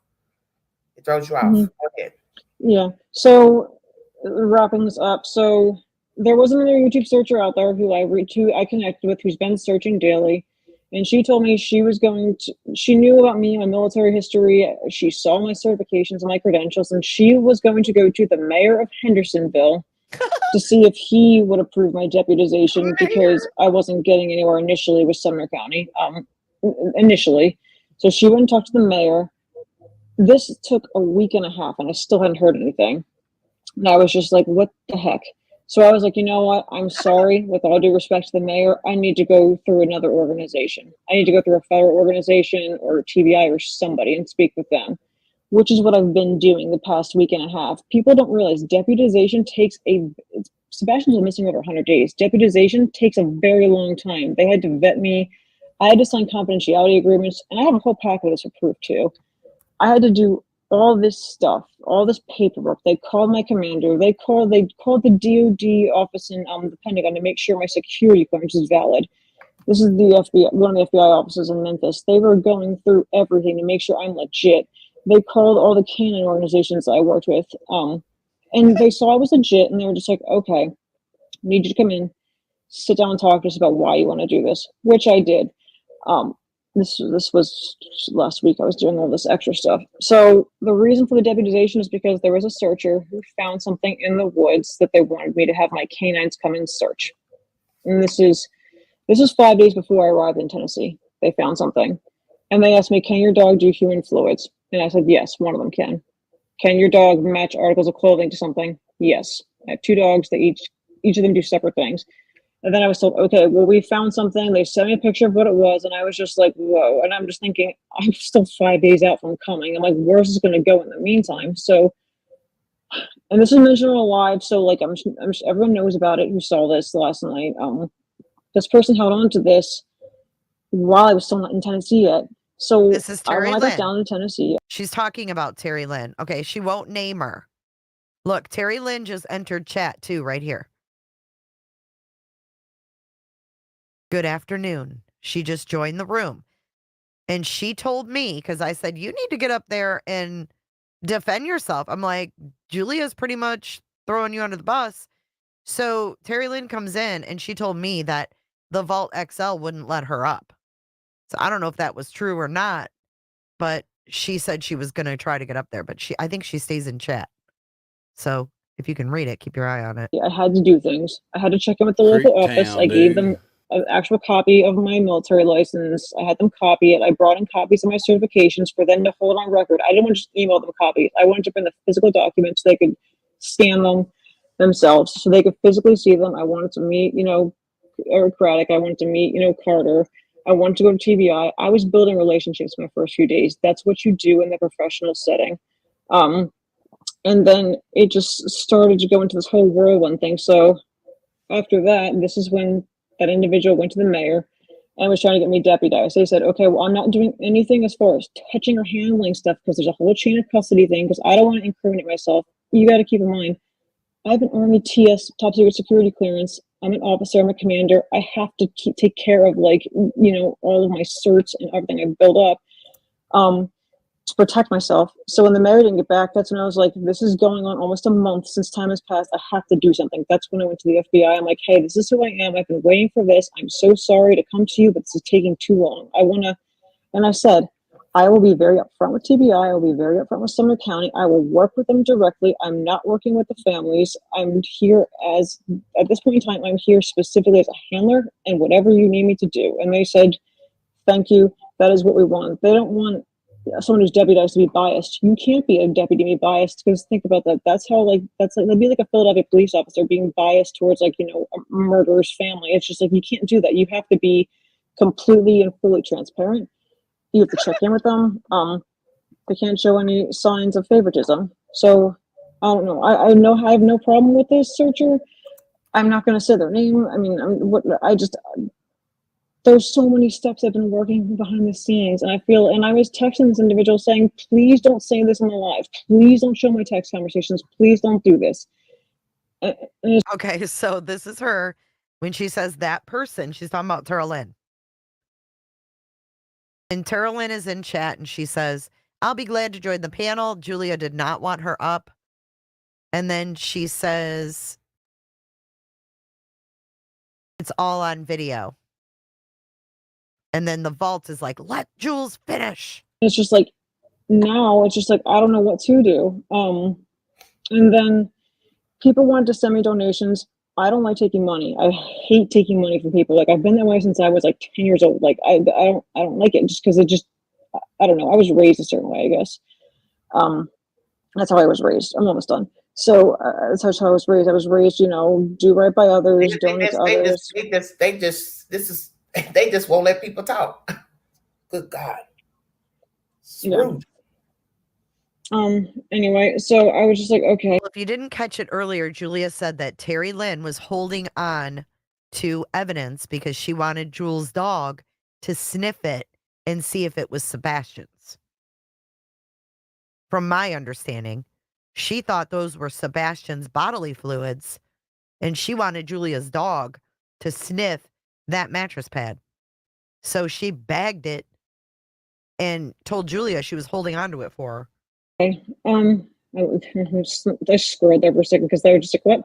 It throws you off. Mm-hmm. Go ahead. Yeah. So wrapping this up. So there was another YouTube searcher out there who I connected with, who's been searching daily. And she told me she knew about me, my military history. She saw my certifications and my credentials, and she was going to go to the mayor of Hendersonville to see if he would approve my deputization because I wasn't getting anywhere initially with Sumner County. Initially. So she went and talked to the mayor. This took a week and a half, and I still hadn't heard anything. And I was just like, what the heck? So I was like, you know what? I'm sorry. With all due respect to the mayor, I need to go through another organization. I need to go through a federal organization or TBI or somebody and speak with them, which is what I've been doing the past week and a half. People don't realize deputization takes Sebastian's been missing over 100 days. Deputization takes a very long time. They had to vet me. I had to sign confidentiality agreements, and I have a whole pack of this for proof too. I had to do all this stuff, all this paperwork. They called my commander. They called the DOD office in the Pentagon to make sure my security clearance is valid. This is the FBI, one of the FBI offices in Memphis. They were going through everything to make sure I'm legit. They called all the canine organizations I worked with, and they saw I was legit, and they were just like, okay, I need you to come in, sit down and talk to us about why you want to do this, which I did. This was last week. I was doing all this extra stuff. So the reason for the deputization is because there was a searcher who found something in the woods that they wanted me to have my canines come and search. And this is 5 days before I arrived in Tennessee. They found something. And they asked me, can your dog do human fluids? And I said, yes, one of them can. Can your dog match articles of clothing to something? Yes. I have 2 dogs that each of them do separate things. And then I was told, okay, well, we found something. They sent me a picture of what it was. And I was just like, whoa. And I'm just thinking, I'm still 5 days out from coming. I'm like, where's this going to go in the meantime? So, and this is mentioned on live. So like, everyone knows about it who saw this last night. This person held on to this while I was still not in Tennessee yet. So this is Terry when I Lynn. got down in Tennessee. She's talking about Terry Lynn. Okay, she won't name her. Look, Terry Lynn just entered chat too, right here. Good afternoon. She just joined the room. And she told me, because I said, you need to get up there and defend yourself. I'm like, Julia's pretty much throwing you under the bus. So Terry Lynn comes in and she told me that the Vault XL wouldn't let her up. So I don't know if that was true or not, but she said she was going to try to get up there, but I think she stays in chat. So If you can read it, keep your eye on it. I had to do things. I had to check in with the local office. I gave them an actual copy of my military license. I had them copy it. I brought in copies of my certifications for them to hold on record. I didn't want to just email them copies. I wanted to bring the physical documents so they could scan them themselves, so they could physically see them. I wanted to meet, Eric Craddock. I wanted to meet, Carter. I wanted to go to TBI. I was building relationships my first few days. That's what you do in the professional setting. And then it just started to go into this whole whirlwind thing. So after that, this is when that individual went to the mayor and was trying to get me deputized. They said, okay, well, I'm not doing anything as far as touching or handling stuff because there's a whole chain of custody thing because I don't want to incriminate myself. You got to keep in mind, I have an Army TS, top secret security clearance. I'm an officer, I'm a commander. I have to take care of all of my certs and everything I've built up. To protect myself. So when the mayor didn't get back, that's when I was like, this is going on almost a month since time has passed. I have to do something. That's when I went to the FBI. I'm like, hey, this is who I am. I've been waiting for this. I'm so sorry to come to you, but this is taking too long. And I said, I will be very upfront with TBI. I will be very upfront with Sumner County. I will work with them directly. I'm not working with the families. I'm here at this point in time, I'm here specifically as a handler and whatever you need me to do. And they said, thank you. That is what we want. They don't want someone who's deputized to be biased. You can't be a deputy and be biased because think about that. That'd be like a Philadelphia police officer being biased towards a murderer's family. It's just like, you can't do that. You have to be completely and fully transparent. You have to check in with them. They can't show any signs of favoritism. So I don't know. I have no problem with this searcher. I'm not going to say their name. I mean, there's so many steps I've been working behind the scenes, and I was texting this individual saying, please don't say this on the live. Please don't show my text conversations. Please don't do this. Okay, so this is her. When she says that person, she's talking about Terri Lynn. And Terri Lynn is in chat, and she says, I'll be glad to join the panel. Julia did not want her up. And then she says, it's all on video. And then the vault is like, let Jules finish. It's just like, now it's just like, I don't know what to do. And then people wanted to send me donations. I don't like taking money. I hate taking money from people. Like, I've been that way since I was 10 years old. Like, I don't like it just because I don't know. I was raised a certain way, I guess. That's how I was raised. I'm almost done. So that's how I was raised. I was raised, do right by others, donate to others. They just won't let people talk. Good God. Screwed. Anyway, so I was just like, okay. Well, if you didn't catch it earlier, Julia said that Terri Lynn was holding on to evidence because she wanted Jules' dog to sniff it and see if it was Sebastian's. From my understanding, she thought those were Sebastian's bodily fluids, and she wanted Julia's dog to sniff that mattress pad. So she bagged it and told Julia she was holding on to it for her. Okay. I scrolled there for a second because they were just like, what?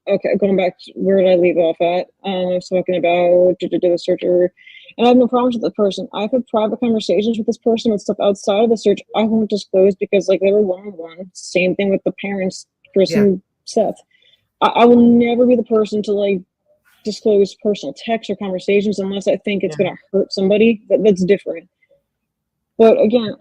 Okay, going back to where did I leave off at? I was talking about the searcher, and I have no problems with the person. I've had private conversations with this person with stuff outside of the search I won't disclose because they were one-on-one. Same thing with the parents, Chris and Seth. I will never be the person to disclose personal texts or conversations unless I think it's going to hurt somebody. That's different. But again,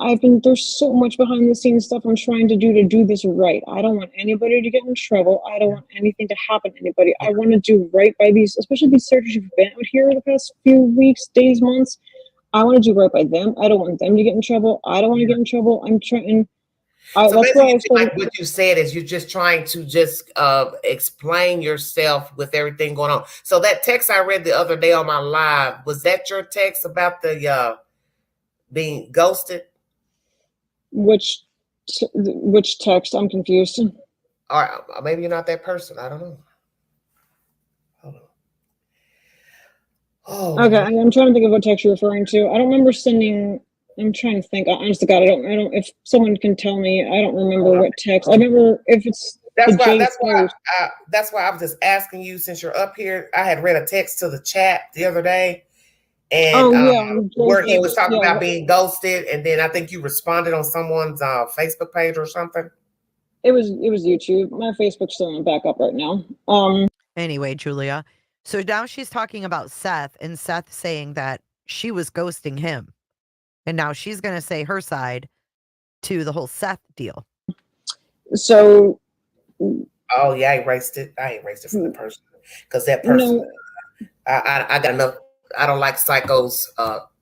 there's so much behind the scenes stuff I'm trying to do this right. I don't want anybody to get in trouble. I don't want anything to happen to anybody. I want to do right by these, especially these searchers who've been out here the past few weeks, days, months. I want to do right by them. I don't want them to get in trouble. I don't want to get in trouble. I'm trying. So basically, what you said is you're just trying to explain yourself with everything going on. So that text I read the other day on my live, was that your text about the being ghosted? Which text? I'm confused. Or maybe you're not that person. I don't know. Hold on. Oh, okay, I'm trying to think of what text you're referring to. I don't remember sending. I'm trying to think. Honest to God, I don't. If someone can tell me, I don't remember what text. I remember if it's. That's why I was just asking you, since you're up here. I had read a text to the chat the other day, and where he was talking about being ghosted, and then I think you responded on someone's Facebook page or something. It was YouTube. My Facebook's still not back up right now. Anyway, Julia. So now she's talking about Seth and Seth saying that she was ghosting him. And now she's going to say her side to the whole Seth deal. So. Oh yeah, I erased it. I erased it from the person because that person. No. I got enough. I don't like psychos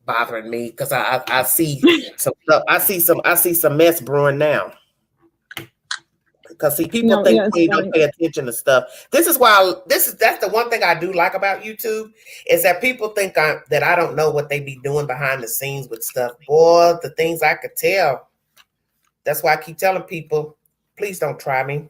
bothering me because I see some stuff. I see some mess brewing now. Because see, people think we don't pay attention to stuff. This is why that's the one thing I do like about YouTube is that people think that I don't know what they be doing behind the scenes with stuff. Boy, the things I could tell. That's why I keep telling people, please don't try me.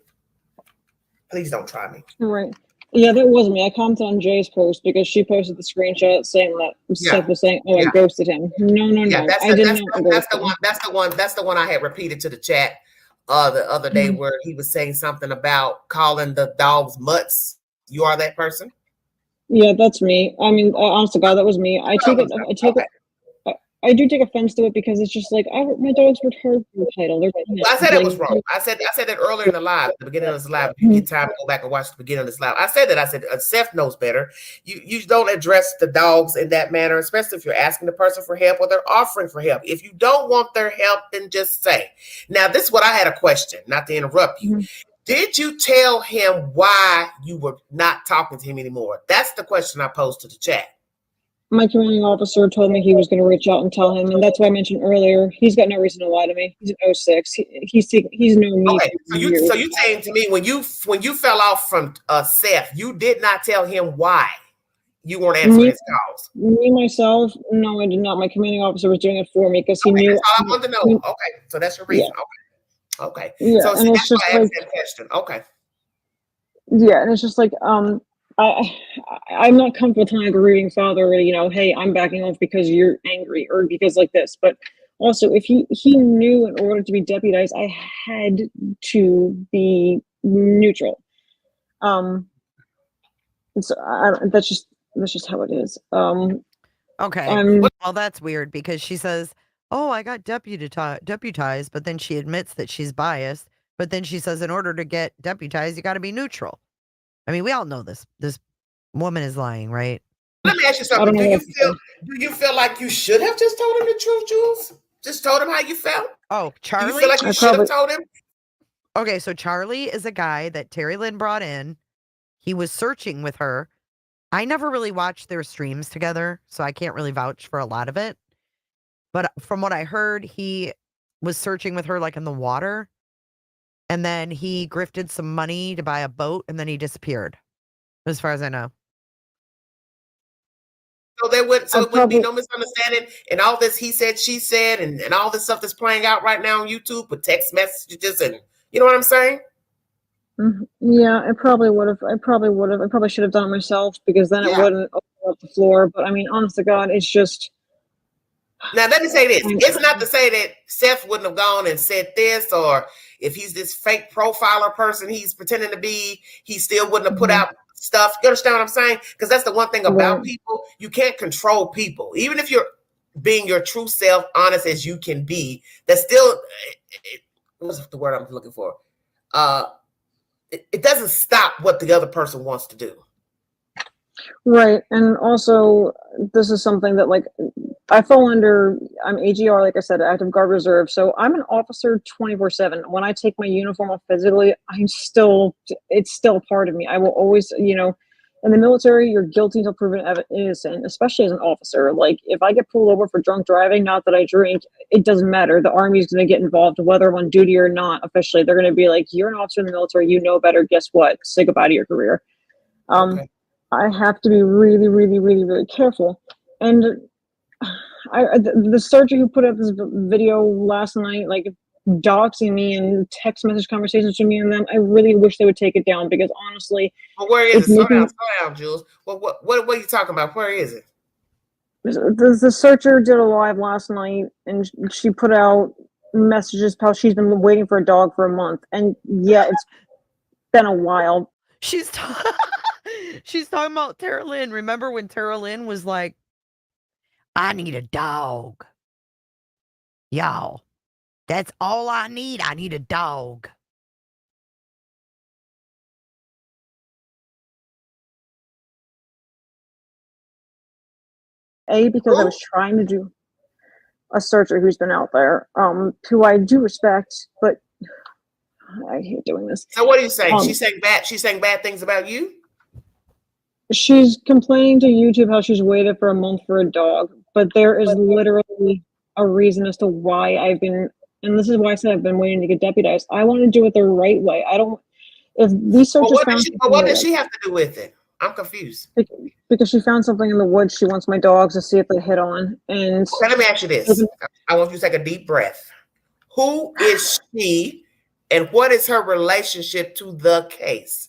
Please don't try me. Right. Yeah, that was me. I commented on Jay's post because she posted the screenshot saying that Seth was saying, "Oh, I ghosted him." No. That's the one I had repeated to the chat the other day where he was saying something about calling the dogs mutts. You are that person? Yeah, that's me. I mean, honest to God, that was me. I do take offense to it because it's just like my dogs were heard from the title. I said it was wrong. I said that earlier in the live, at the beginning of this live. If you get time to go back and watch the beginning of this live, I said that. I said Seth knows better. You don't address the dogs in that manner, especially if you're asking the person for help or they're offering for help. If you don't want their help, then just say. Now, this is what I had a question, not to interrupt you. Did you tell him why you were not talking to him anymore? That's the question I posed to the chat. My commanding officer told me he was going to reach out and tell him, and that's why I mentioned earlier. He's got no reason to lie to me. He's an 06. He's known me. Okay, so you saying to me when you fell off from Seth, you did not tell him why you weren't answering his calls. Me myself, no, I did not. My commanding officer was doing it for me because he knew. That's all I wanted to know. Okay, so that's your reason. Yeah. Okay. Yeah, so and that's why I asked that question. Okay. Yeah, and it's just like I'm not comfortable telling a grieving father, hey, I'm backing off because you're angry or because like this. But also, if he knew in order to be deputized, I had to be neutral. So that's just how it is. Okay. Well, that's weird because she says, "Oh, I got deputized," but then she admits that she's biased. But then she says, in order to get deputized, you got to be neutral. I mean, we all know this. This woman is lying, right? Let me ask you something. Do you feel like you should have just told him the truth, Jules? Just told him how you felt? Oh, Charlie? Do you feel like you should have told him? Okay, so Charlie is a guy that Terry Lynn brought in. He was searching with her. I never really watched their streams together, so I can't really vouch for a lot of it. But from what I heard, he was searching with her like in the water. And then he grifted some money to buy a boat, and then he disappeared, as far as I know. So it wouldn't be no misunderstanding, and all this he said, she said, and all this stuff that's playing out right now on YouTube with text messages, and you know what I'm saying? Yeah, I probably would have. I probably should have done it myself because then it wouldn't open up the floor. But I mean, honest to God, it's just. Now, let me say this. It's not to say that Seth wouldn't have gone and said this, or if he's this fake profiler person he's pretending to be, he still wouldn't have put out stuff. You understand what I'm saying? Because that's the one thing about people. You can't control people. Even if you're being your true self, honest as you can be, that's still, what's the word I'm looking for? It doesn't stop what the other person wants to do. Right. And also, this is something that, like, I fall under, I'm AGR, like I said, active guard reserve. So I'm an officer 24/7. When I take my uniform off physically, it's still a part of me. I will always, in the military, you're guilty until proven innocent, especially as an officer. Like, if I get pulled over for drunk driving, not that I drink, it doesn't matter. The Army's going to get involved, whether I'm on duty or not. Officially, they're going to be like, you're an officer in the military, you know better. Guess what? Say goodbye to your career. I have to be really, really, really, really careful. And the searcher who put up this video last night, like doxing me and text message conversations between me and them, I really wish they would take it down because honestly, well, where is it? Slow down, Jules. What are you talking about? Where is it? The searcher did a live last night, and she put out messages how she's been waiting for a dog for a month, and yeah, it's been a while. She's talking about Terri Lynn. Remember when Terri Lynn was like, I need a dog. Y'all, that's all I need. I need a dog. Because I was trying to do a searcher who's been out there, who I do respect, but I hate doing this. So what are you saying? She's saying bad things about you? She's complaining to YouTube how she's waited for a month for a dog, but there is literally a reason as to why I've been, and this is why I said I've been waiting to get deputized. I want to do it the right way. I don't, if these searchers what does she have to do with it? I'm confused. Because she found something in the woods she wants my dogs to see if they hit on. And okay, let me ask you this. I want you to take a deep breath. Who is she and what is her relationship to the case?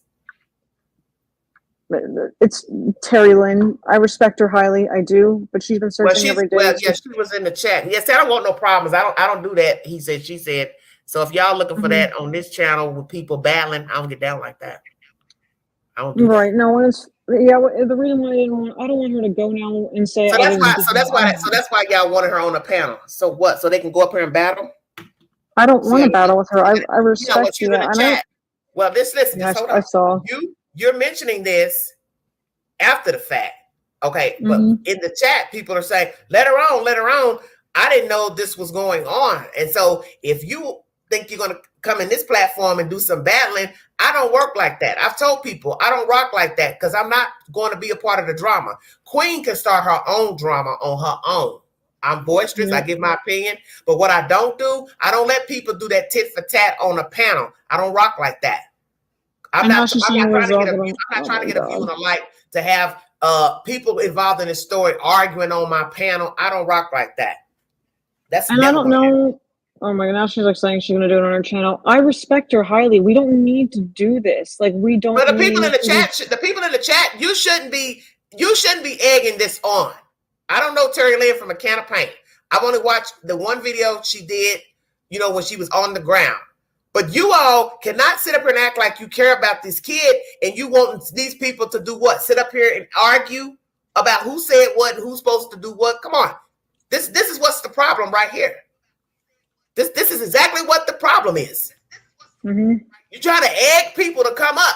It's Terry Lynn. I respect her highly. I do, but she's been searching every day. Well, yeah, she was in the chat. Yes, I don't want no problems. I don't do that. He said, she said. So if y'all looking for that on this channel with people battling, I don't get down like that. I don't do that. No, it's the reason why I don't want her to go now and say. So that's why y'all wanted her on the panel. So what? So they can go up here and battle. I don't want to battle with her. I respect you. Well, listen. Yeah, hold on. I saw. You're mentioning this after the fact. Okay. But in the chat, people are saying, let her on. I didn't know this was going on. And so if you think you're going to come in this platform and do some battling, I don't work like that. I've told people I don't rock like that because I'm not going to be a part of the drama. Queen can start her own drama on her own. I'm boisterous. I give my opinion. But what I don't do, I don't let people do that tit for tat on a panel. I don't rock like that. I'm not trying to get a view and a light to have people involved in this story arguing on my panel. I don't rock like that. That's and I don't know. Oh my god! Now she's like saying she's gonna do it on her channel. I respect her highly. We don't need to do this. Like we don't. But the people in the chat, you shouldn't be egging this on. I don't know Terry Lynn from a can of paint. I've only watched the one video she did, when she was on the ground. But you all cannot sit up here and act like you care about this kid and you want these people to do what? Sit up here and argue about who said what and who's supposed to do what? Come on. This is what's the problem right here. This is exactly what the problem is. You try to egg people to come up.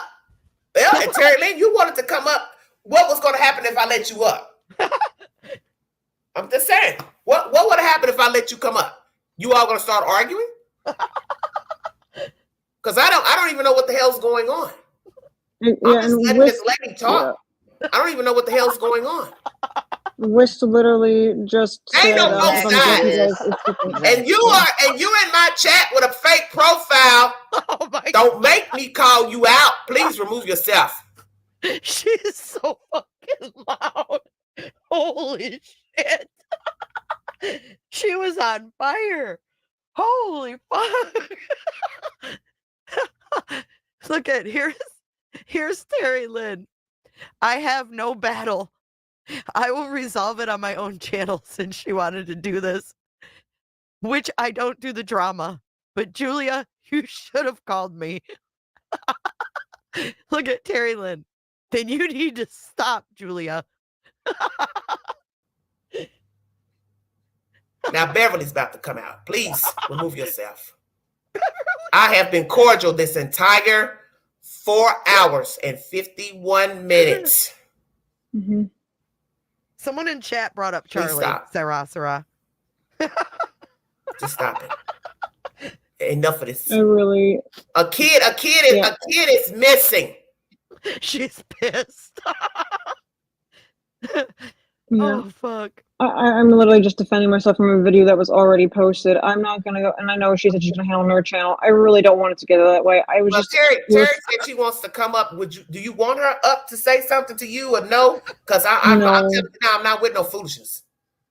Well, and Terry Lynn, you wanted to come up. What was going to happen if I let you up? I'm just saying. What would happen if I let you come up? You all going to start arguing? Because I don't even know what the hell's going on. I'm just letting this lady talk. I don't even know what the hell's going on. Wish literally just ain't no both sides. And you in my chat with a fake profile. Oh my don't make me call you out. Please remove yourself. She's so fucking loud. Holy shit. She was on fire. Holy fuck. Look at here's Terry Lynn. I have no battle. I will resolve it on my own channel since she wanted to do this, which I don't do the drama. But Julia, you should have called me. Look at Terry Lynn. Then you need to stop, Julia. Now Beverly's about to come out. Please remove yourself. I have been cordial this entire 4 hours and 51 minutes. Someone in chat brought up Charlie. Sarah. Just stop it. Enough of this. A kid is missing. She's pissed. Yeah. Oh fuck. I'm literally just defending myself from a video that was already posted. I'm not gonna go, and I know she said she's gonna handle her channel. I really don't want it to get that way. Terry said she wants to come up. Do you want her up to say something to you or no? Because I'm telling you now, I'm not with no foolishness.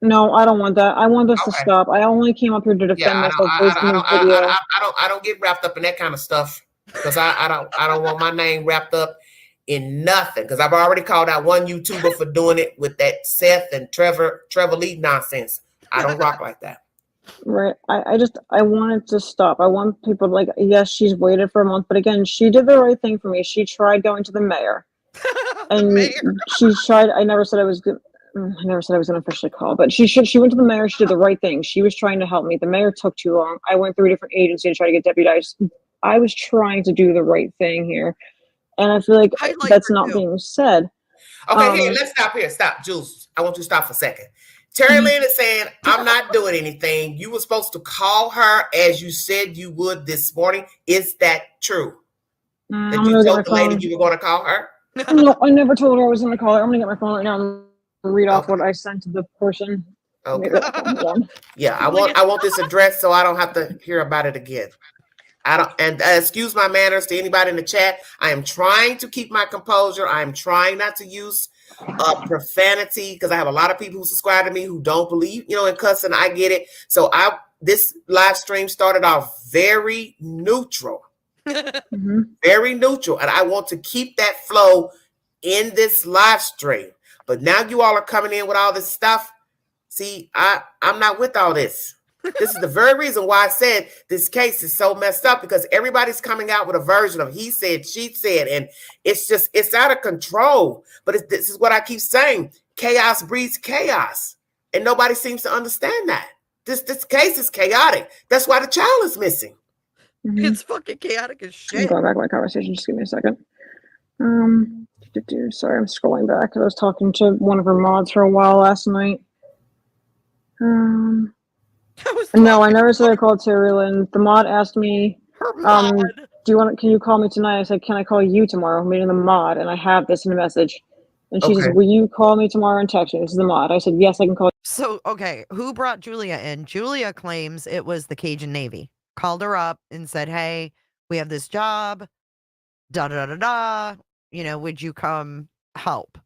No, I don't want that. I want this to stop. I only came up here to defend myself based on the video. I don't get wrapped up in that kind of stuff because I don't want my name wrapped up in nothing, because I've already called out one YouTuber for doing it with that Seth and Trevor Lee nonsense. I don't rock like that. Right. I want it to stop. I want people yes, she's waited for a month, but again, she did the right thing for me. She tried going to the mayor. And she tried, I never said I was going to officially call, but she went to the mayor. She did the right thing. She was trying to help me. The mayor took too long. I went through a different agency to try to get deputized. I was trying to do the right thing here. And I feel like that's not being said. Okay, let's stop here. Stop, Jules. I want you to stop for a second. Terry Lynn is saying, I'm not doing anything. You were supposed to call her as you said you would this morning. Is that true? That you told the lady you were going to call her? No, I never told her I was going to call her. I'm going to get my phone right now and read off what I sent to the person. Okay. Yeah, I want this addressed so I don't have to hear about it again. Excuse my manners to anybody in the chat. I am trying to keep my composure. I am trying not to use profanity because I have a lot of people who subscribe to me who don't believe, in cussing. I get it. So this live stream started off very neutral, very neutral, and I want to keep that flow in this live stream. But now you all are coming in with all this stuff. See, I'm not with all this. This is the very reason why I said this case is so messed up, because everybody's coming out with a version of he said, she said, and it's out of control. But this is what I keep saying. Chaos breeds chaos. And nobody seems to understand that. This case is chaotic. That's why the child is missing. It's fucking chaotic as shit. I'm going back to my conversation. Just give me a second. Sorry, I'm scrolling back. I was talking to one of her mods for a while last night. No, I never said I called Terry Lynn. The mod asked me, can you call me tonight? I said, can I call you tomorrow? Meaning the mod, and I have this in a message. And she says, will you call me tomorrow and text me? This is the mod. I said, yes, I can call you. So, okay, who brought Julia in? Julia claims it was the Cajun Navy. Called her up and said, hey, we have this job, da-da-da-da-da, would you come help?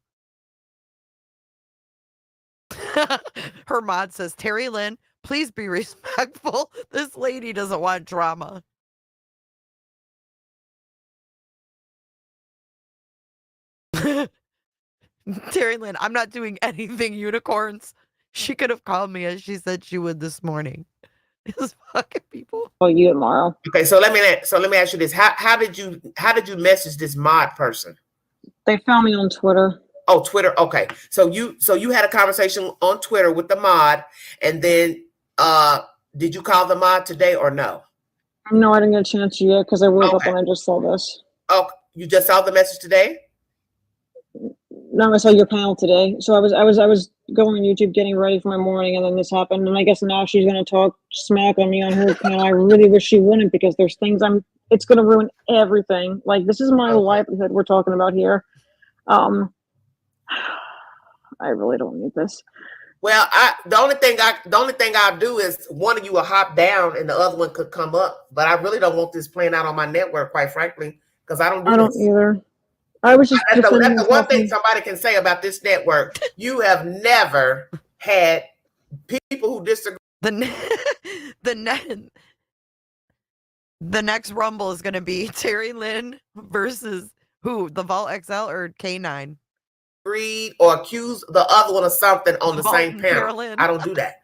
Her mod says, Terry Lynn, please be respectful. This lady doesn't want drama. Terry Lynn, I'm not doing anything unicorns. She could have called me as she said she would this morning. These fucking people. Call you tomorrow. Okay, so let me ask you this. How did you message this mod person? They found me on Twitter. Oh, Twitter. Okay. So you had a conversation on Twitter with the mod, and then did you call the mod today or no? No, I didn't get a chance yet because I woke up and I just saw this. Oh, you just saw the message today? No, I saw your panel today. So I was going on YouTube getting ready for my morning, and then this happened. And I guess now she's gonna talk smack on me on her panel. I really wish she wouldn't, because there's things it's gonna ruin everything. Like, this is my livelihood we're talking about here. I really don't need this. Well, the only thing I'll do is one of you will hop down and the other one could come up. But I really don't want this playing out on my network, quite frankly, because I don't either. I was just that's the one thing somebody can say about this network. You have never had people who disagree. The next Rumble is going to be Terry Lynn versus who? The Vault XL or K9? Read or accuse the other one of something on the same panel. I don't do that,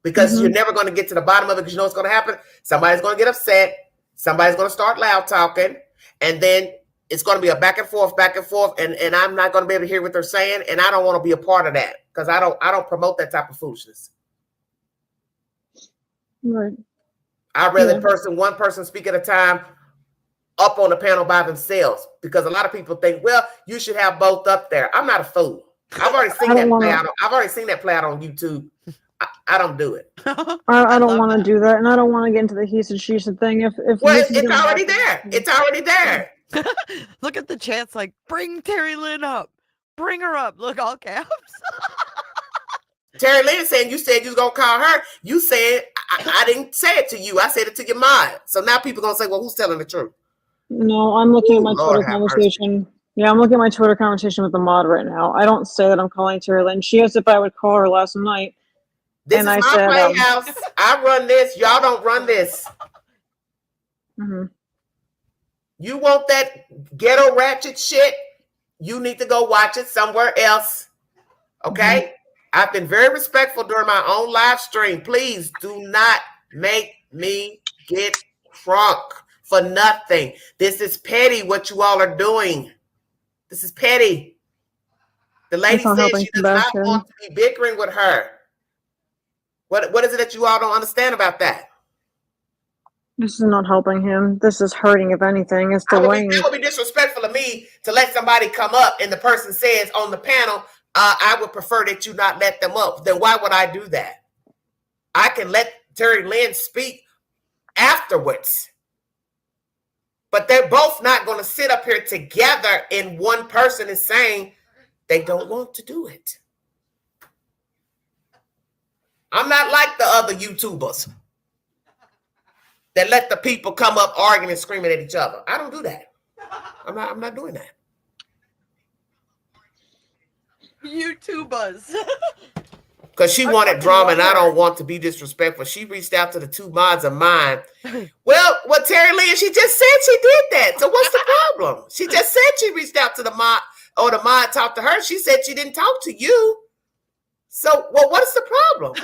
because you're never going to get to the bottom of it, because you know what's going to happen. Somebody's going to get upset. Somebody's going to start loud talking, and then it's going to be a back and forth, and I'm not going to be able to hear what they're saying, and I don't want to be a part of that, because I don't promote that type of foolishness. Right. I'd rather one person speak at a time up on the panel by themselves, because a lot of people think, well, you should have both up there. I'm not a fool. I've already seen that play out. I've already seen that play out on YouTube. I don't do it. I don't want to do that, and I don't want to get into the he said she said thing. If it's already there. It's already there. Look at the chance, like, bring Terry Lynn up. Bring her up. Look, all caps. Terry Lynn saying you said you was going to call her. You said, I didn't say it to you. I said it to your mod. So now people going to say, well, who's telling the truth? No, I'm looking at my Twitter conversation. Yeah, I'm looking at my Twitter conversation with the mod right now. I don't say that I'm calling Terry Lynn. She asked if I would call her last night. This is my playhouse. I run this. Y'all don't run this. You want that ghetto ratchet shit? You need to go watch it somewhere else. Okay? I've been very respectful during my own live stream. Please do not make me get crunk for nothing. This is petty what you all are doing. This is petty. The lady said she does not want to be bickering with her. What is it that you all don't understand about that? This is not helping him. This is hurting, if anything. It's delaying. That would be disrespectful of me to let somebody come up and the person says on the panel, I would prefer that you not let them up. Then why would I do that? I can let Terry Lynn speak afterwards. But they're both not going to sit up here together and one person is saying they don't want to do it. I'm not like the other YouTubers that let the people come up arguing and screaming at each other. I don't do that. I'm not doing that. YouTubers. Because she wanted drama and I don't want to be disrespectful. She reached out to the two mods of mine. Well, Terry Lynn, she just said she did that. So what's the problem? She just said she reached out to the mod, or the mod talked to her. She said she didn't talk to you. So, what's the problem?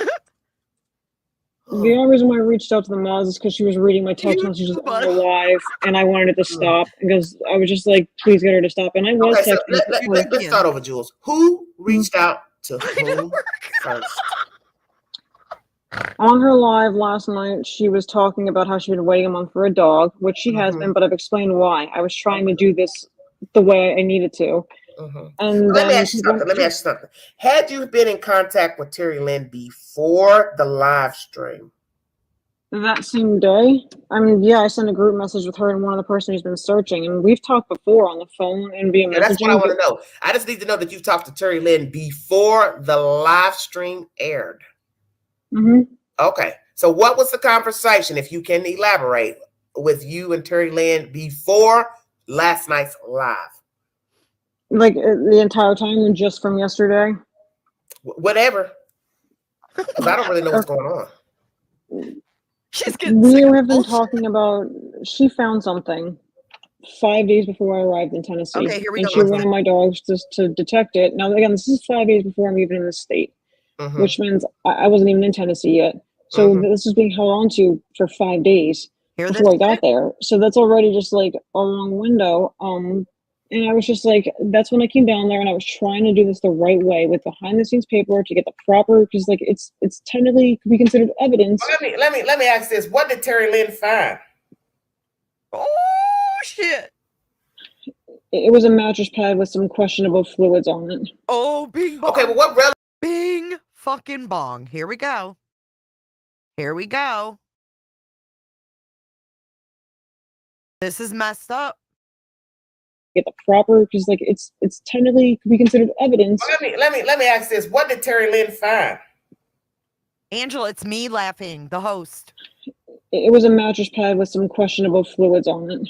The only reason why I reached out to the mods is because she was reading my text messages on the live, and I wanted it to stop because I was just like, "Please get her to stop." And I was Okay, texting. so let's start over, Jules. Who reached out to whom first? On her live last night, she was talking about how she'd been waiting a month for a dog, which she has been, but I've explained why. I was trying to do this the way I needed to. And Let me ask you something. Had you been in contact with Terry Lynn before the live stream? That same day, I mean, yeah, I sent a group message with her and one other person who's been searching, and we've talked before on the phone and via messaging. That's what I want to know. I just need to know that you've talked to Terry Lynn before the live stream aired. Okay, so what was the conversation, if you can elaborate, with you and Terry Lynn before last night's live? Like the entire time, and just from yesterday? Whatever. Because I don't really know what's going on. We have been talking about, she found something 5 days before I arrived in Tennessee. Okay, here we and go. she ran my dogs just to detect it. Now, again, this is 5 days before I'm even in the state, which means I wasn't even in Tennessee yet. So this is being held on to for 5 days before I got there. So that's already just like a long window. And I was just like, that's when I came down there and I was trying to do this the right way with behind the scenes paperwork to get the proper, because like it's technically could be considered evidence. Well, let me ask this. What did Terry Lynn find? Oh shit. It was a mattress pad with some questionable fluids on it. Oh, bing bong. Okay, but what bing fucking bong. Here we go. Here we go. This is messed up. Get the proper, because like it's technically could be considered evidence. Well, let me ask this. What did Terry Lynn find? Angela, it's me laughing, the host. It was a mattress pad with some questionable fluids on it.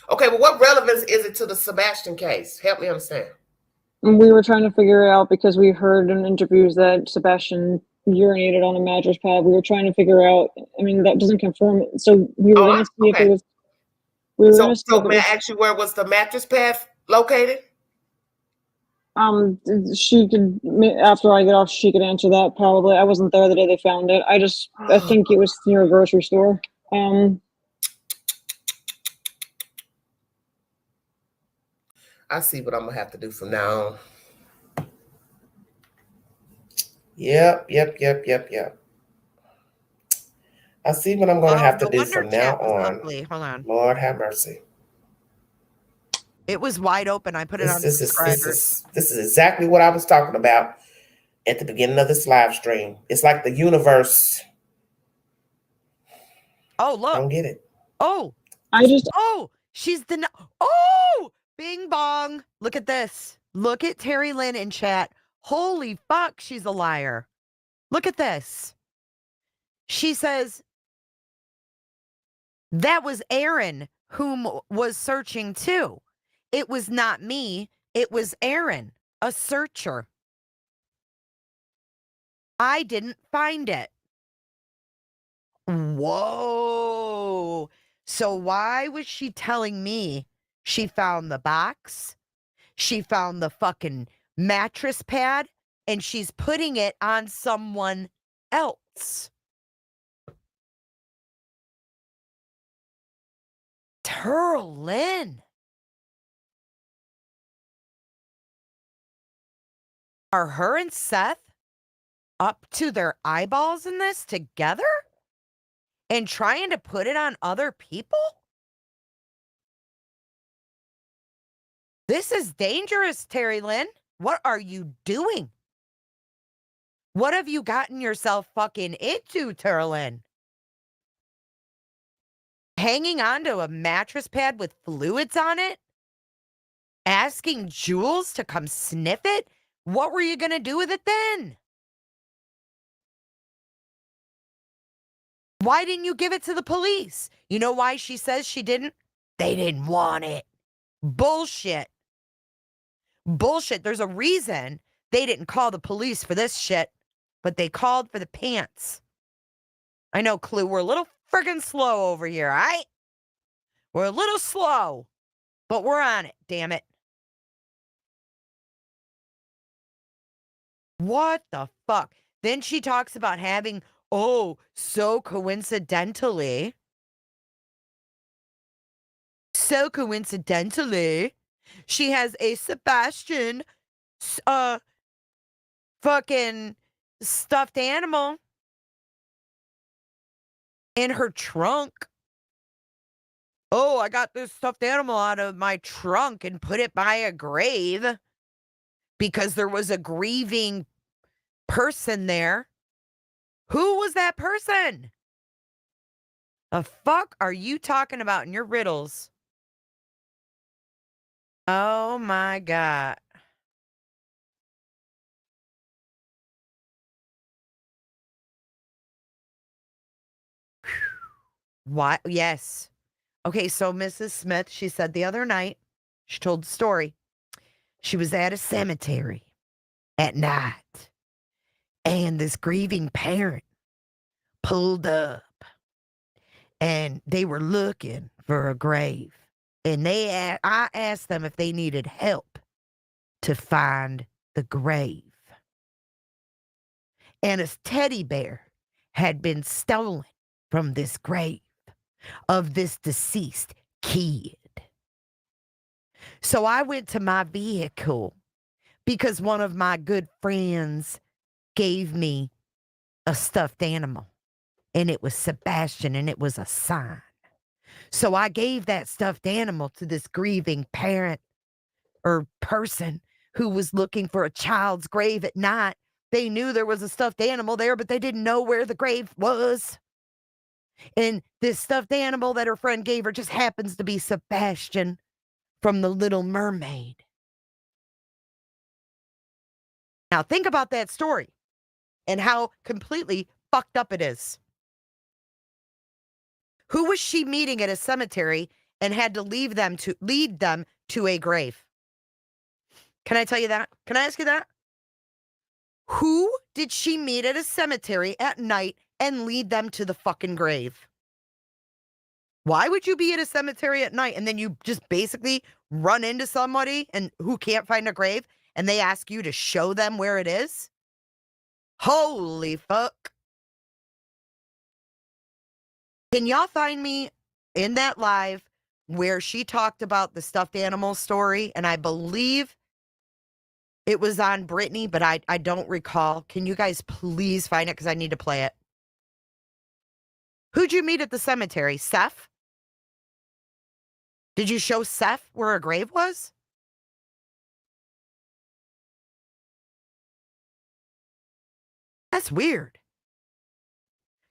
Okay, but what relevance is it to the Sebastian case? Help me understand. And we were trying to figure it out because we heard in interviews that Sebastian urinated on a mattress pad. We were trying to figure out, I mean, that doesn't confirm it. So we were going to see if it was. So may I ask you, where was the mattress pad located? She could, after I get off, she could answer that probably. I wasn't there the day they found it. I think it was near a grocery store. I see what I'm gonna have to do from now on. Yep. I see what I'm going to have to do from now on. Hold on. Lord have mercy. It was wide open. I put it on subscribers. This is exactly what I was talking about at the beginning of this live stream. It's like the universe. Oh, look. I don't get it. Oh. She's bing bong. Look at this. Look at Terry Lynn in chat. Holy fuck, she's a liar. Look at this. She says, that was Aaron whom was searching too. It was not me. It was Aaron, a searcher. I didn't find it. Whoa. So why was she telling me she found the box? She found the fucking mattress pad and she's putting it on someone else. Lynn. Are her and Seth up to their eyeballs in this together? And trying to put it on other people? This is dangerous, Terry Lynn. What are you doing? What have you gotten yourself fucking into, Terlin? Hanging onto a mattress pad with fluids on it? Asking Jules to come sniff it? What were you going to do with it then? Why didn't you give it to the police? You know why she says she didn't? They didn't want it. Bullshit. Bullshit. There's a reason they didn't call the police for this shit, but they called for the pants. I know, Clue, we're a little friggin' slow over here, all right? We're a little slow, but we're on it, damn it. What the fuck? Then she talks about having, so coincidentally, she has a Sebastian, fucking stuffed animal in her trunk. Oh, I got this stuffed animal out of my trunk and put it by a grave because there was a grieving person there. Who was that person? The fuck are you talking about in your riddles? Oh my God. What? Yes. Okay, so Mrs. Smith, she said the other night, she told the story. She was at a cemetery at night, and this grieving parent pulled up, and they were looking for a grave. And I asked them if they needed help to find the grave. And a teddy bear had been stolen from this grave of this deceased kid. So I went to my vehicle because one of my good friends gave me a stuffed animal, and it was Sebastian, and it was a sign. So I gave that stuffed animal to this grieving parent or person who was looking for a child's grave at night. They knew there was a stuffed animal there, but they didn't know where the grave was. And this stuffed animal that her friend gave her just happens to be Sebastian from The Little Mermaid. Now think about that story and how completely fucked up it is. Who was she meeting at a cemetery and had to lead them to a grave? Can I tell you that? Can I ask you that? Who did she meet at a cemetery at night and lead them to the fucking grave? Why would you be at a cemetery at night and then you just basically run into somebody and who can't find a grave and they ask you to show them where it is? Holy fuck. Can y'all find me in that live where she talked about the stuffed animal story? And I believe it was on Brittany, but I don't recall. Can you guys please find it? Because I need to play it. Who'd you meet at the cemetery? Seth? Did you show Seth where a grave was? That's weird.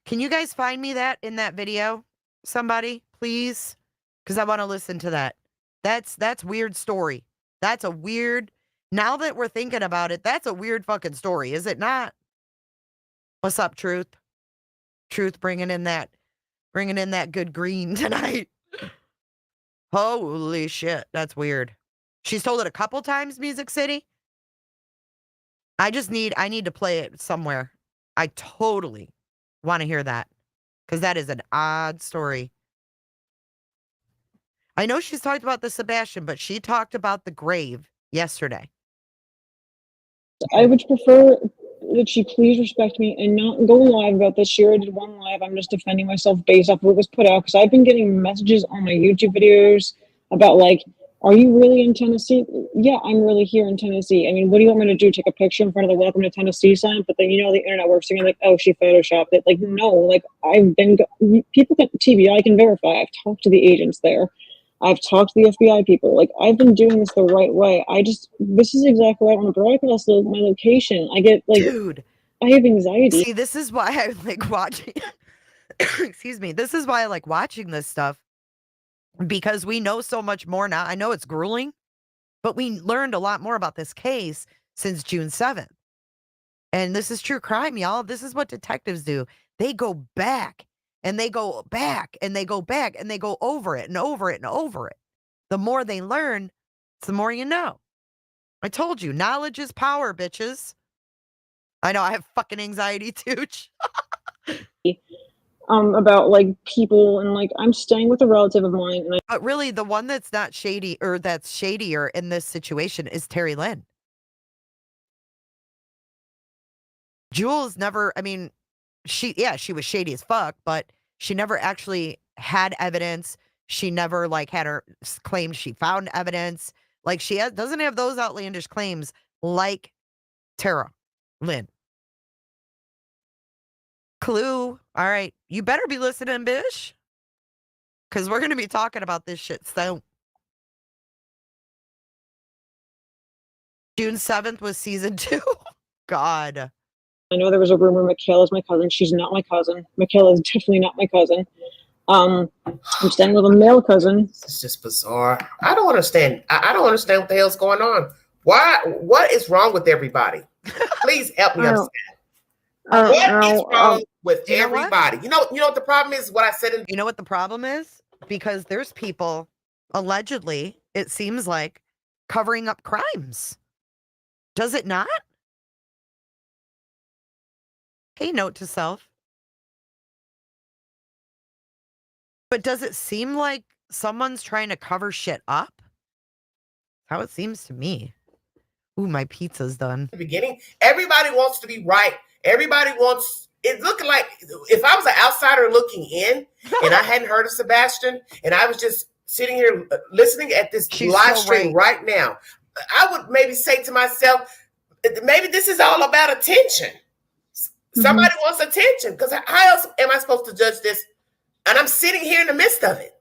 Can you guys find me that in that video? Somebody, please? Because I want to listen to that. That's weird story. That's a weird, now that we're thinking about it, that's a weird fucking story, is it not? What's up, Truth? Truth bringing in that good green tonight. Holy shit, that's weird. She's told it a couple times, Music City. I need to play it somewhere. I totally want to hear that because that is an odd story. I know she's talked about the Sebastian, but she talked about the grave yesterday. I would prefer that she please respect me and not go live about this. She already did one live. I'm just defending myself based off of what was put out because I've been getting messages on my YouTube videos about like, are you really in Tennessee? Yeah, I'm really here in Tennessee. I mean, what do you want me to do? Take a picture in front of the Welcome to Tennessee sign? But then, you know, the internet works. They're like, oh, she photoshopped it. Like, no, like people get TBI, I can verify. I've talked to the agents there. I've talked to the FBI people. Like, I've been doing this the right way. This is exactly why I want to broadcast my location. I get, like, Dude, I have anxiety. see, this is why I like watching. Excuse me. This is why I like watching this stuff, because we know so much more now. I know it's grueling, but we learned a lot more about this case since June 7th. And this is true crime, y'all. This is what detectives do. They go back and they go back and they go back and they go over it and over it and over it. The more they learn, the more you know. I told you, knowledge is power, bitches. I know I have fucking anxiety too. About like people, and like I'm staying with a relative of mine, and But really, the one that's not shady, or that's shadier in this situation, is Terry Lynn. Jules never, I mean, she was shady as fuck, but she never actually had evidence. She never like had her claim she found evidence. Like doesn't have those outlandish claims like Tara Lynn. Clue. All right. You better be listening, bitch. Because we're going to be talking about this shit soon. June 7th was season 2. God. I know there was a rumor Michaela's my cousin. She's not my cousin. Michaela is definitely not my cousin. I'm staying with a male cousin. It's just bizarre. I don't understand. I don't understand what the hell's going on. Why? What is wrong with everybody? Please help me understand. What is wrong with everybody? You know what the problem is? What I said in. You know what the problem is? Because there's people, allegedly, it seems like, covering up crimes. Does it not? Hey, note to self. But does it seem like someone's trying to cover shit up? How it seems to me. Ooh, my pizza's done. The beginning, everybody wants to be right. Everybody wants. It's looking like if I was an outsider looking in, and I hadn't heard of Sebastian, and I was just sitting here listening at this live stream right now, I would maybe say to myself, maybe this is all about attention. Somebody wants attention, because how else am I supposed to judge this? And I'm sitting here in the midst of it.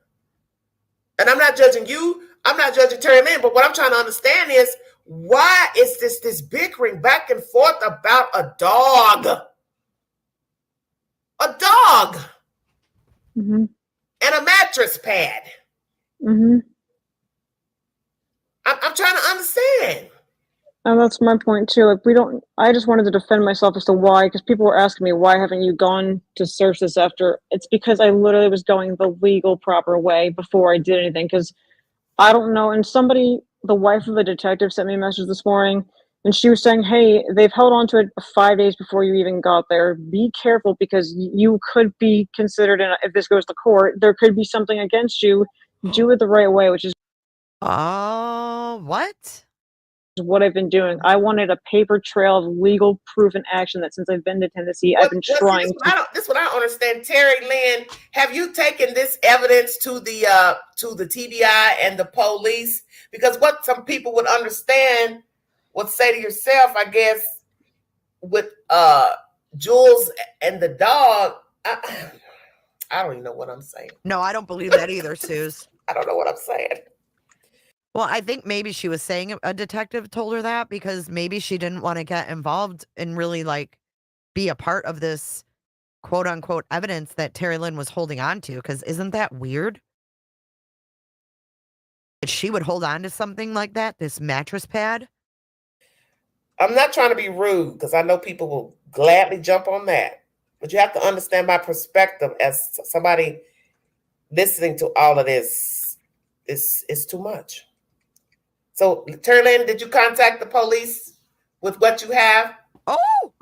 And I'm not judging you. I'm not judging Terry Lynn. But what I'm trying to understand is, why is this bickering back and forth about a dog? A dog. And a mattress pad. I'm trying to understand. And that's my point too. Like, I just wanted to defend myself as to why, because people were asking me, why haven't you gone to search this after? It's because I literally was going the legal, proper way before I did anything. Because I don't know. And the wife of the detective sent me a message this morning, and she was saying, hey, they've held on to it 5 days before you even got there. Be careful, because you could be considered, if this goes to court, there could be something against you. Do it the right way, which is what? What I've been doing. I wanted a paper trail of legal proof and action that since I've been to Tennessee, I've been trying. This is what I don't understand. Terry Lynn, have you taken this evidence to the TBI and the police? Because what some people would understand would say to yourself, I guess, with Jules and the dog, I don't even know what I'm saying. No, I don't believe that either, Suze. I don't know what I'm saying. Well, I think maybe she was saying a detective told her that because maybe she didn't want to get involved and really like be a part of this quote unquote evidence that Terry Lynn was holding on to. Because isn't that weird? That she would hold on to something like that, this mattress pad. I'm not trying to be rude, because I know people will gladly jump on that. But you have to understand my perspective as somebody listening to all of this. It's too much. So, Terry Lynn, did you contact the police with what you have? Oh!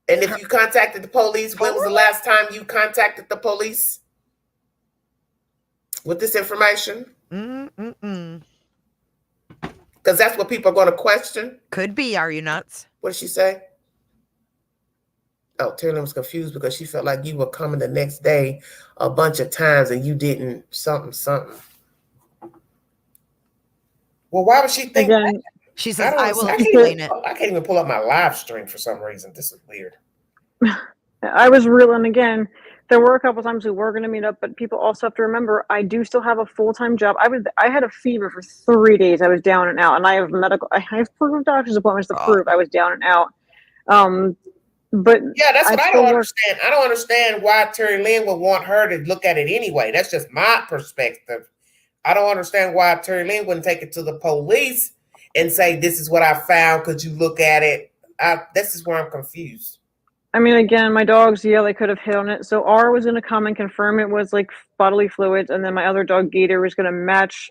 And if you contacted the police, when was the last time you contacted the police with this information? Because that's what people are going to question. Could be. Are you nuts? What did she say? Oh, Terry Lynn was confused because she felt like you were coming the next day a bunch of times and you didn't something. Well, why would she think that? She says, I will explain it. I can't even pull up my live stream for some reason. This is weird. I was reeling again. There were a couple times we were going to meet up, but people also have to remember I do still have a full-time job. I had a fever for 3 days. I was down and out, and I have proof of doctor's appointments to prove I was down and out. But yeah, that's what I don't still understand. I don't understand why Terry Lynn would want her to look at it anyway. That's just my perspective. I don't understand why Terry Lynn wouldn't take it to the police and say, "This is what I found. Could you look at it?" This is where I'm confused. I mean, again, my dogs, yeah, they could have hit on it. So R was going to come and confirm it was like bodily fluids, and then my other dog, Gator, was going to match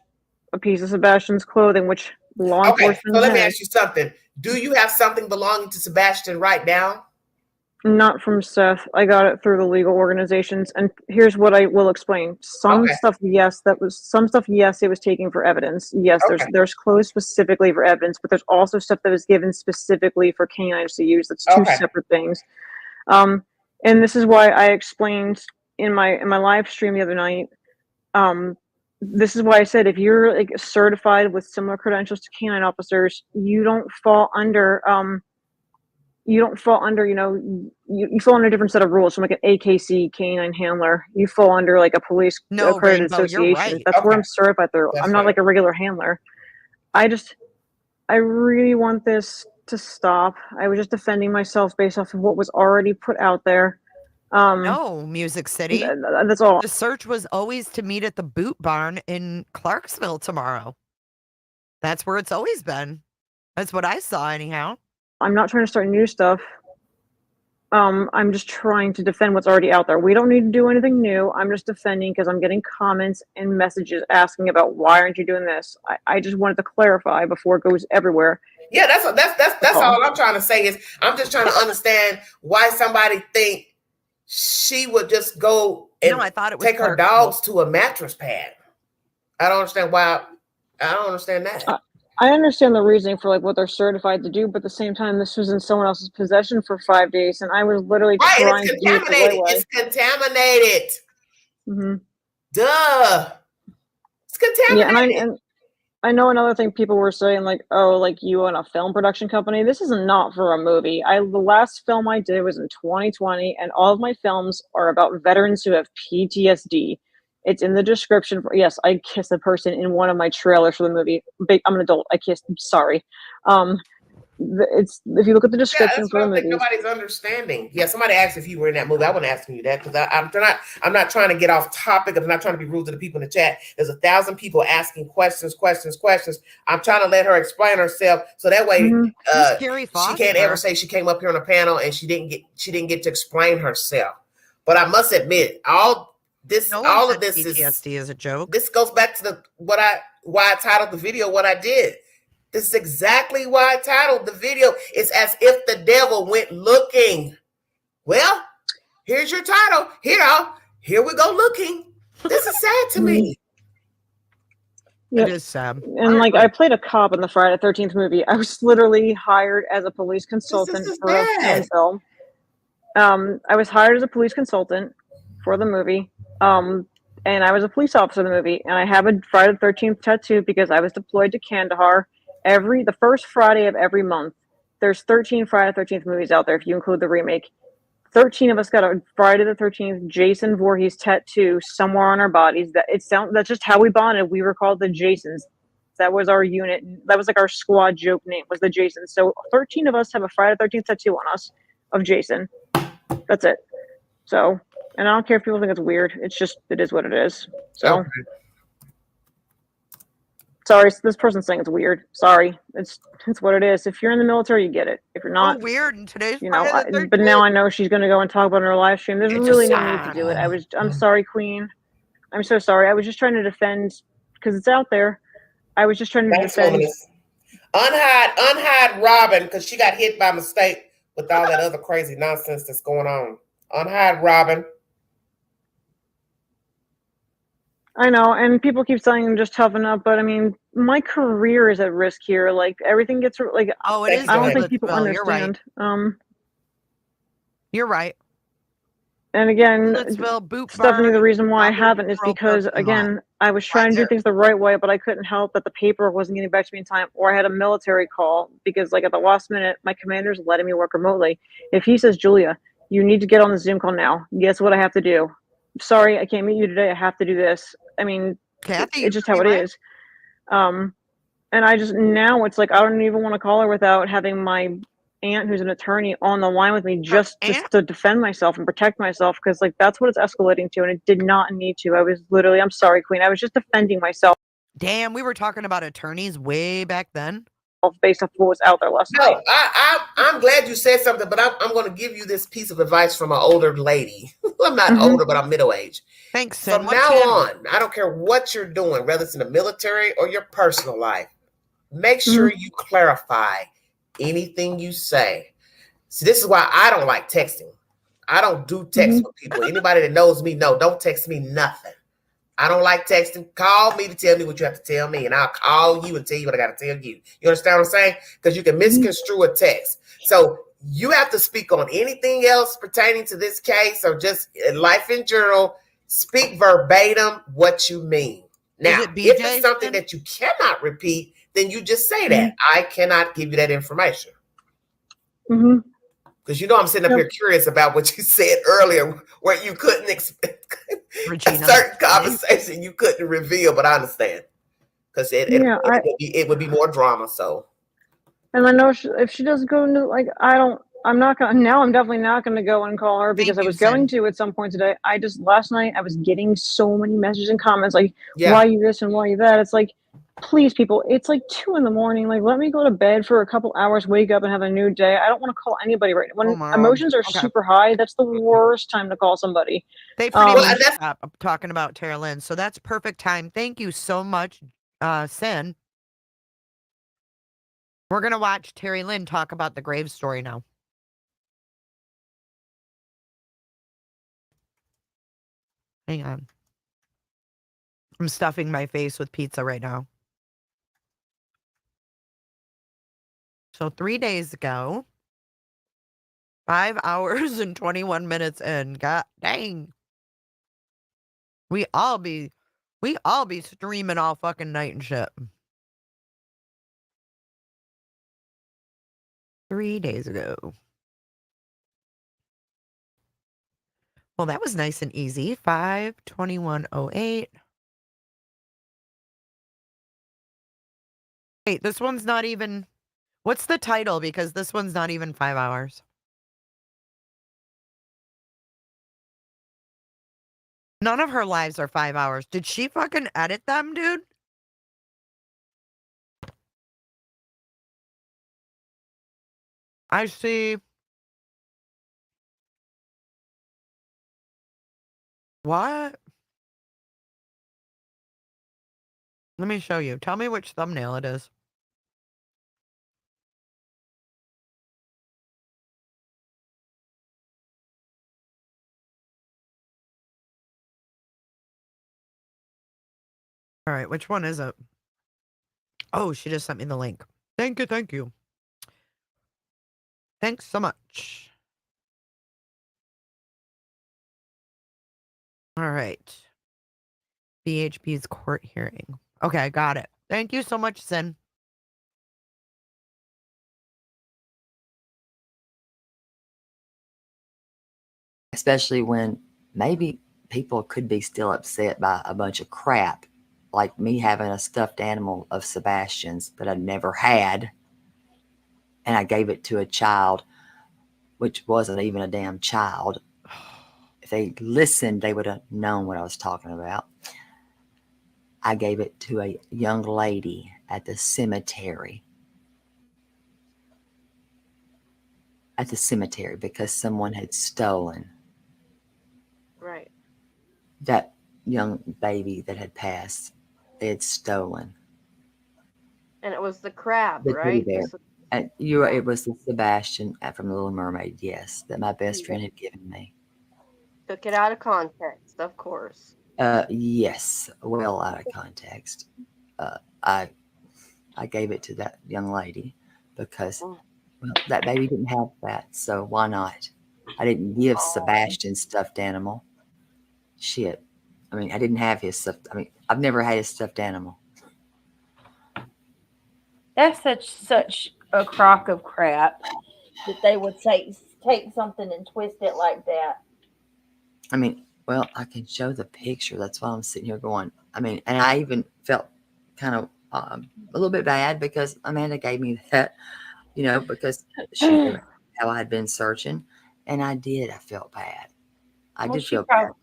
a piece of Sebastian's clothing, which law enforcement so let me has. ask you something. Do you have something belonging to Sebastian right now? Not from Seth. I got it through the legal organizations, and here's what I will explain. Some stuff, yes, it was taken for evidence. Yes, there's clothes specifically for evidence, but there's also stuff that was given specifically for canines to use. That's two separate things. And this is why I explained in my live stream the other night. This is why I said if you're like certified with similar credentials to canine officers, you don't fall under you fall under a different set of rules from like an AKC canine handler. You fall under like a police accredited association. Right. That's where I'm certified through. I'm not like a regular handler. I really want this to stop. I was just defending myself based off of what was already put out there. No, Music City. That's all. The search was always to meet at the Boot Barn in Clarksville tomorrow. That's where it's always been. That's what I saw anyhow. I'm not trying to start new stuff. I'm just trying to defend what's already out there. We don't need to do anything new. I'm just defending because I'm getting comments and messages asking about why aren't you doing this. I just wanted to clarify before it goes everywhere. Yeah, that's all I'm trying to say is I'm just trying to understand why somebody think she would just go and take her dogs to a mattress pad. I don't understand why. I don't understand that. I understand the reasoning for like what they're certified to do, but at the same time, this was in someone else's possession for 5 days, and I was literally trying to do it the right way. It's contaminated. Mm-hmm. Duh. It's contaminated. Yeah, and I know another thing people were saying, like, oh, like you own a film production company. This is not for a movie. The last film I did was in 2020, and all of my films are about veterans who have PTSD. It's in the description. Yes, I kissed a person in one of my trailers for the movie. I'm an adult. I kissed. Sorry. It's if you look at the description for the movie. Nobody's understanding. Yeah, somebody asked if you were in that movie. I wasn't asking you that because I'm not trying to get off topic. I'm not trying to be rude to the people in the chat. There's 1,000 people asking questions. I'm trying to let her explain herself so that way she can't ever say she came up here on a panel and she didn't get to explain herself. But I must admit, all of this PTSD is a joke. This goes back to why I titled the video what I did. This is exactly why I titled the video. It's as if the devil went looking. Well, here's your title. Here we go looking. This is sad to me. Yeah. It is sad. And like I played a cop in the Friday the 13th movie. I was literally hired as a police consultant for a film. I was hired as a police consultant for the movie. And I was a police officer in the movie. And I have a Friday the 13th tattoo because I was deployed to Kandahar. The first Friday of every month, there's 13 Friday the 13th movies out there if you include the remake. 13 of us got a Friday the 13th Jason Voorhees tattoo somewhere on our bodies. That's just how we bonded. We were called the Jasons. That was our unit. That was like our squad joke name was the Jasons. So 13 of us have a Friday the 13th tattoo on us of Jason. That's it. So, and I don't care if people think it's weird. It is what it is. So. Okay. Sorry, this person's saying it's weird. Sorry, it's what it is. If you're in the military, you get it. If you're not, weird in today's, but now I know she's going to go and talk about it in her live stream. There's really no need to do it. I'm sorry, Queen. I'm so sorry. I was just trying to defend because it's out there. I was just trying to defend. Unhide Robin because she got hit by mistake with all that other crazy nonsense that's going on. Unhide Robin. I know, and people keep saying just toughen up, but I mean, my career is at risk here. Like everything gets like. Oh, it is. I don't think people understand. You're right. And again, Stephanie, the reason why I haven't is because again, I was trying to do things the right way, but I couldn't help that the paperwork wasn't getting back to me in time, or I had a military call because, like, at the last minute, my commander's letting me work remotely. If he says, Julia, You need to get on the Zoom call now. Guess what I have to do? Sorry, I can't meet you today. I have to do this. I mean, Kathy, it's just how it is. And I just, now it's like, I don't even want to call her without having my aunt, who's an attorney, on the line with me just to defend myself and protect myself. Cause like, that's what it's escalating to. And it did not need to. I was literally, I'm sorry, Queen. I was just defending myself. Damn, we were talking about attorneys way back then. Based off what was out there last night. I'm glad you said something, but I'm going to give you this piece of advice from an older lady. I'm not older, but I'm middle-aged. Thanks. From now on, I don't care what you're doing, whether it's in the military or your personal life, make sure you clarify anything you say. See, this is why I don't like texting. I don't do text with people. Anybody that knows me, don't text me nothing. I don't like texting. Call me to tell me what you have to tell me, and I'll call you and tell you what I got to tell you. You understand what I'm saying? Because you can misconstrue a text. So you have to speak on anything else pertaining to this case or just life in general. Speak verbatim what you mean. Now, if it's something that you cannot repeat, then you just say that. I cannot give you that information. Because I'm sitting up here curious about what you said earlier, where you couldn't expect a certain conversation you couldn't reveal, but I understand. Because it would be more drama, so. And I know if she doesn't go into, like, I'm definitely not going to go and call her because I was going to at some point today. Last night, I was getting so many messages and comments, like, why you this and why you that? It's like, please, people, it's like 2 a.m. Like, let me go to bed for a couple hours, wake up and have a new day. I don't want to call anybody right now. When emotions are super high, that's the worst time to call somebody. They pretty much stopped talking about Terri Lynn, so that's perfect time. Thank you so much, Sin. We're going to watch Terri Lynn talk about the grave story now. Hang on. I'm stuffing my face with pizza right now. So 3 days ago, 5 hours and 21 minutes in. God dang. We all be streaming all fucking night and shit. 3 days ago. Well, that was nice and easy. 5/21/08. Wait, this one's not even. What's the title? Because this one's not even 5 hours. None of her lives are 5 hours. Did she fucking edit them, dude? I see. What? Let me show you. Tell me which thumbnail it is. All right, which one is it? Oh, she just sent me the link. Thank you, thank you. Thanks so much. All right. BHP's court hearing. Okay, I got it. Thank you so much, Sin. Especially when maybe people could be still upset by a bunch of crap, like me having a stuffed animal of Sebastian's that I'd never had, and I gave it to a child, which wasn't even a damn child. If they listened, they would have known what I was talking about. I gave it to a young lady at the cemetery. At the cemetery because someone had stolen. Right. That young baby that had passed, they had stolen. And it was the crab, The right? teddy bear. And it was the Sebastian from The Little Mermaid, yes, that my best friend had given me. Took it out of context, of course. Yes, well out of context. I gave it to that young lady because that baby didn't have that, so why not? I didn't give Sebastian stuffed animal. Shit. I mean, I didn't have his stuffed. I mean, I've never had his stuffed animal. That's such a crock of crap that they would say take something and twist it like that. I mean, well, I can show the picture. That's why I'm sitting here going. I mean, and I even felt kind of a little bit bad because Amanda gave me that, because she knew how I had been searching, and I did. I felt bad. I did She feel probably,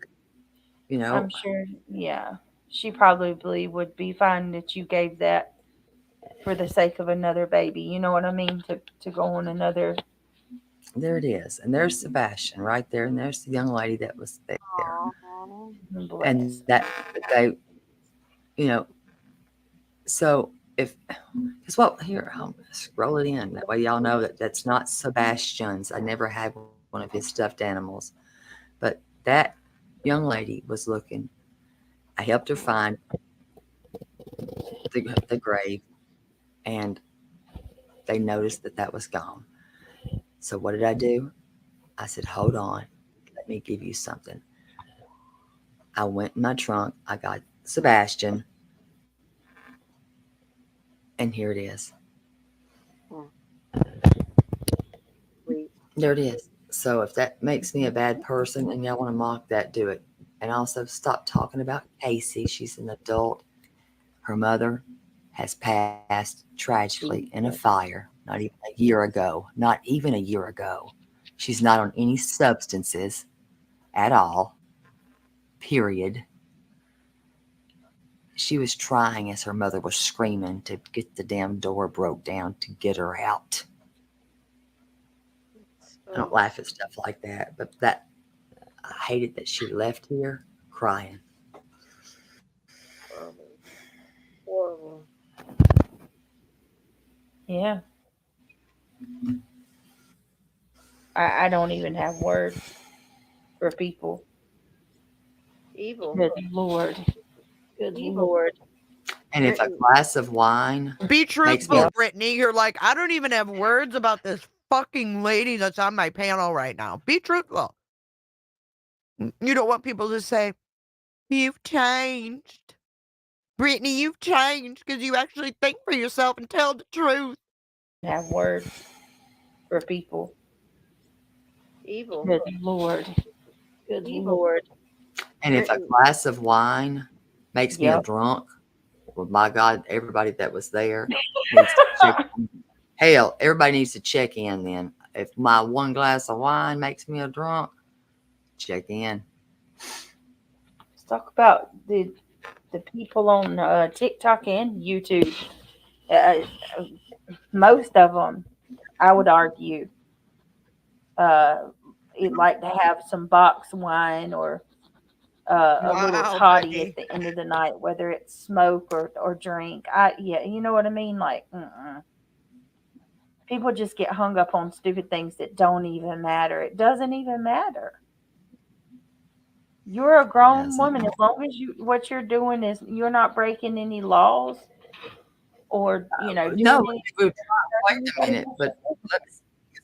bad. I'm sure, yeah. She probably would be fine that you gave that for the sake of another baby. You know what I mean? To go on another. There it is. And there's Sebastian right there. And there's the young lady that was there. And that they, so because here, I'll scroll it in. That way y'all know that that's not Sebastian's. I never had one of his stuffed animals. But that young lady was looking. I helped her find the grave. And they noticed that was gone. So what did I do? I said, hold on. Let me give you something. I went in my trunk. I got Sebastian. And here it is. There it is. So if that makes me a bad person and y'all want to mock that, do it. And also stop talking about Casey. She's an adult. Her mother has passed tragically in a fire not even a year ago. Not even a year ago. She's not on any substances at all. Period. She was trying as her mother was screaming to get the damn door broke down to get her out. I don't laugh at stuff like that, but I hated that she left here crying. Horrible. Yeah. I don't even have words for people. Evil. Good Lord. Good Evil. Lord. And if a glass of wine Be makes truthful, me Brittany. You're like, I don't even have words about this fucking lady that's on my panel right now. Be truthful. You don't want people to say, you've changed. Brittany, you've changed because you actually think for yourself and tell the truth. Have words for people. Evil. Good Lord. Good Evil. Lord. And if a glass of wine makes me a Yep. drunk, well, my God, everybody that was there needs to check. Hell, everybody needs to check in then. If my one glass of wine makes me a drunk, check in. Let's talk about the people on TikTok and YouTube. Most of them, I would argue, like to have some box wine or a little toddy at the end of the night, whether it's smoke or drink. You know what I mean? Like, people just get hung up on stupid things that don't even matter. It doesn't even matter. You're a grown woman. As long as what you're doing is you're not breaking any laws or, No, wait a minute, but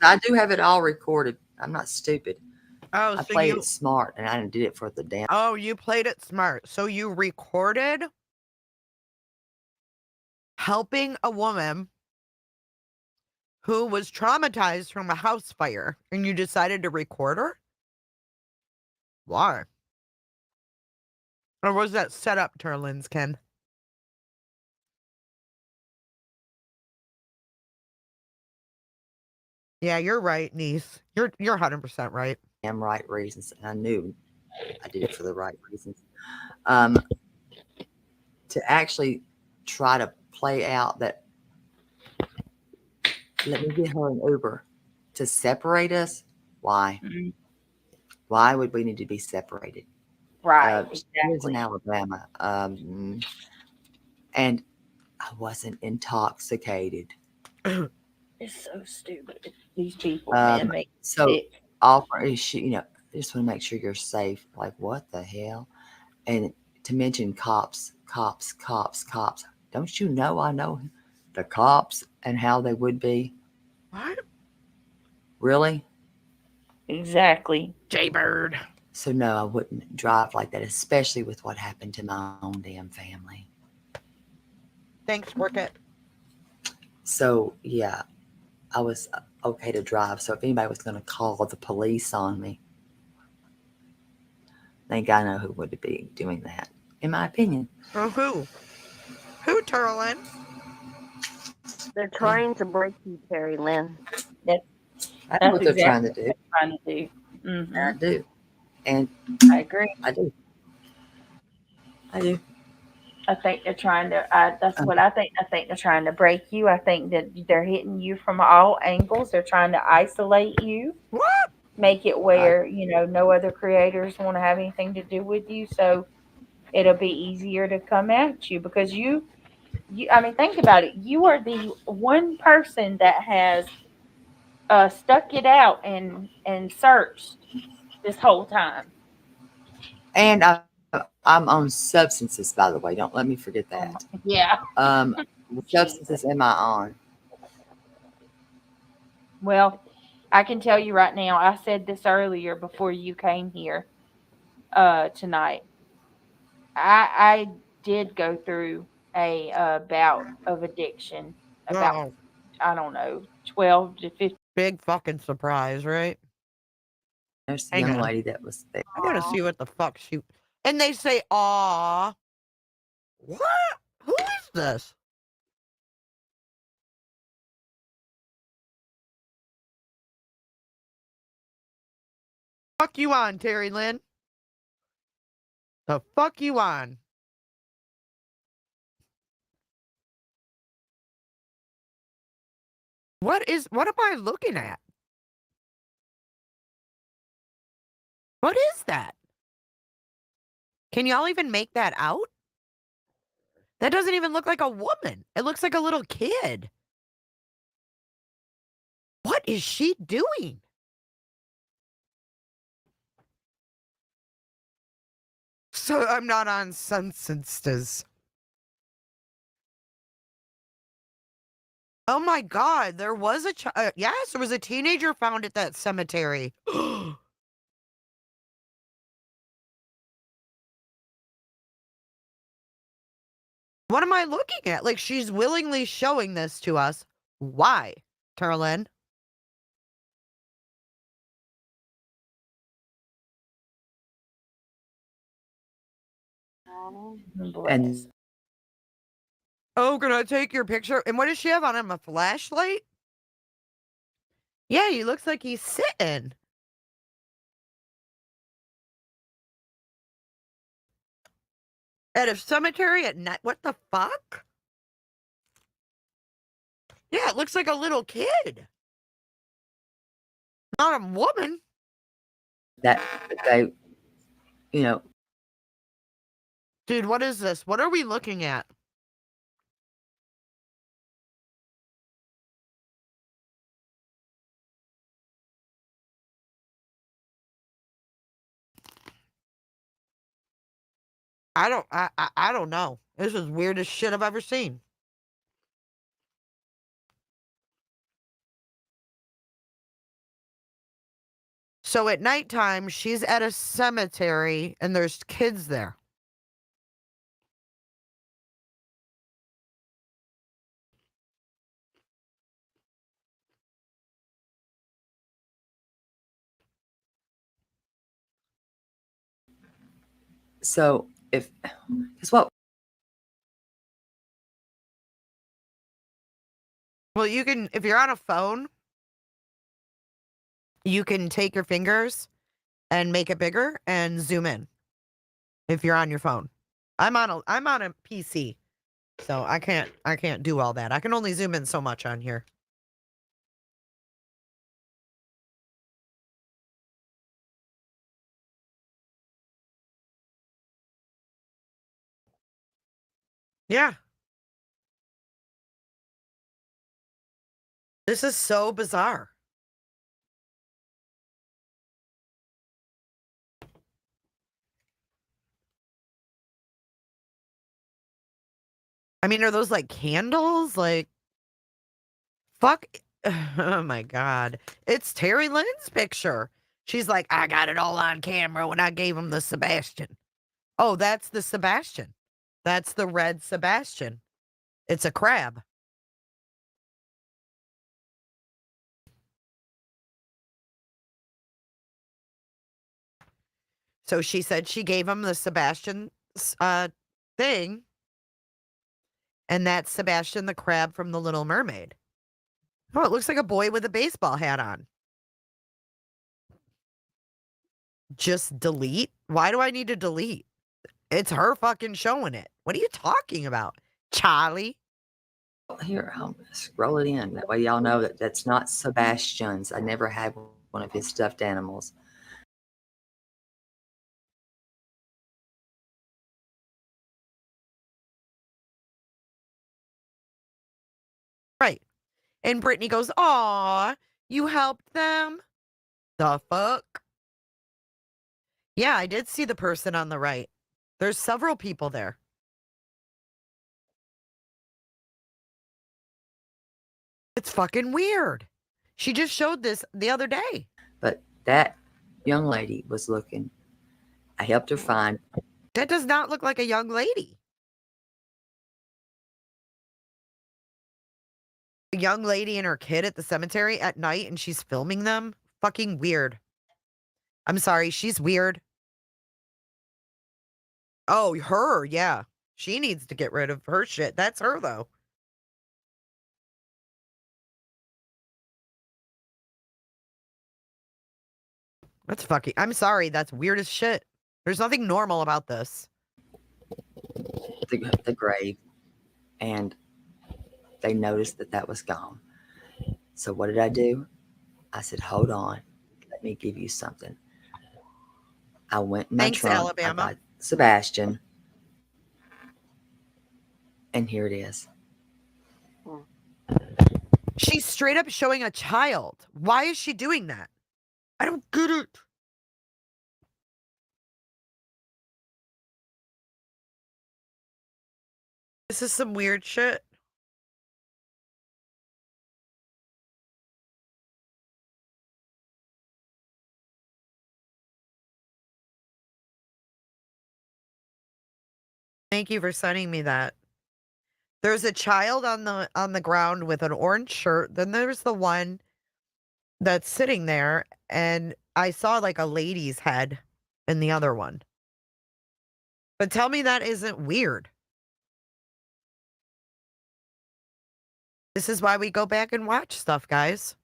I do have it all recorded. I'm not stupid. Oh, I so played it smart, and I did it for the damn. Oh, you played it smart. So you recorded helping a woman who was traumatized from a house fire, and you decided to record her? Why? Or was that set up, Turlins, Ken? Yeah, you're right, niece. You're 100% right. Damn right reasons. And I knew I did it for the right reasons. To actually try to play out that, let me get her an Uber to separate us. Why? Mm-hmm. Why would we need to be separated? Right. She lives in Alabama. And I wasn't intoxicated. It's so stupid. These people, man, make so sick. offer is she, I just want to make sure you're safe. Like, what the hell? And to mention cops. Don't you know I know the cops and how they would be? What? Really? Exactly. Jaybird. So no, I wouldn't drive like that, especially with what happened to my own damn family. Thanks, work it. So yeah, I was okay to drive. So if anybody was going to call the police on me, I think I know who would be doing that, in my opinion. Oh, who? Who, Terlin? They're trying to break you, Terry Lynn. I know what they're trying to do. Trying to do. I do. And I agree. I do. I do. I think they're trying to. That's what I think. I think they're trying to break you. I think that they're hitting you from all angles. They're trying to isolate you. What? Make it where no other creators want to have anything to do with you. So it'll be easier to come at you because you. I mean, think about it. You are the one person that has stuck it out and searched this whole time. And I'm on substances, by the way. Don't let me forget that. Yeah. What substances am I on? Well, I can tell you right now, I said this earlier before you came here tonight. I did go through a bout of addiction about, I don't know, 12 to 15. Big fucking surprise, right? There's the young lady that was there. I gotta see what the fuck she... And they say, aw. What? Who is this? Fuck you on, Terry Lynn. The fuck you on. What am I looking at? What is that? Can y'all even make that out? That doesn't even look like a woman. It looks like a little kid. What is she doing? So I'm not on substances. Oh my God, there was a yes, there was a teenager found at that cemetery. What am I looking at? Like, she's willingly showing this to us. Why, Terlin? And oh, can I take your picture? And what does she have on him? A flashlight? Yeah, he looks like he's sitting. At a cemetery at night? What the fuck? Yeah, it looks like a little kid. Not a woman. that they, Dude, what is this? What are we looking at? I don't know. This is weirdest shit I've ever seen. So at nighttime, she's at a cemetery and there's kids there. so if, because what? Well, you can, if you're on a phone, you can take your fingers and make it bigger and zoom in. If you're on your phone. I'm on a PC. So I can't do all that. I can only zoom in so much on here. Yeah. This is so bizarre. I mean, are those like candles? Like, fuck. Oh my God. It's Terry Lynn's picture. She's like, I got it all on camera when I gave him the Sebastian. Oh, that's the Sebastian. That's the red Sebastian. It's a crab. So she said she gave him the Sebastian thing. And that's Sebastian the crab from The Little Mermaid. Oh, it looks like a boy with a baseball hat on. Just delete? Why do I need to delete? It's her fucking showing it. What are you talking about, Charlie? Here, I'll scroll it in. That way y'all know that that's not Sebastian's. I never had one of his stuffed animals. Right. And Brittany goes, "Aw, you helped them? The fuck?" Yeah, I did see the person on the right. There's several people there. It's fucking weird. She just showed this the other day. But that young lady was looking. I helped her find. That does not look like a young lady. A young lady and her kid at the cemetery at night and she's filming them? Fucking weird. I'm sorry, she's weird. Oh, her, yeah. She needs to get rid of her shit. That's her, though. That's fucking... I'm sorry, that's weird as shit. There's nothing normal about this. The grave, and they noticed that that was gone. So what did I do? I said, hold on, let me give you something. I went in my Thanks, trunk. Alabama. I got Sebastian, and here it is. She's straight up showing a child. Why is she doing that? I don't get it. This is some weird shit. Thank you for sending me that. There's a child on the ground with an orange shirt. Then there's the one that's sitting there, and I saw like a lady's head in the other one. But tell me that isn't weird. This is why we go back and watch stuff, guys.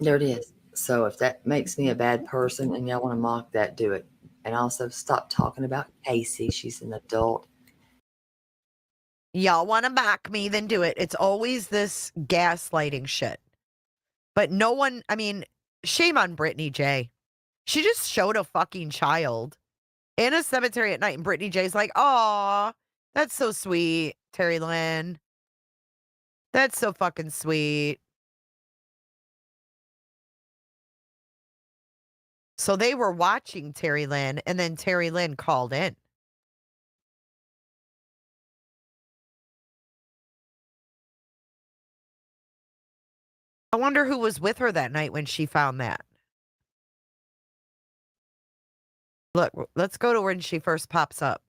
There it is. So if that makes me a bad person and y'all want to mock that, do it. And also stop talking about Casey. She's an adult. Y'all want to mock me, then do it. It's always this gaslighting shit. But no one, I mean, shame on Brittany J. She just showed a fucking child in a cemetery at night, and Brittany J's like, "Aw, that's so sweet, Terry Lynn. That's so fucking sweet." So they were watching Terry Lynn, and then Terry Lynn called in. I wonder who was with her that night when she found that. Look, let's go to when she first pops up.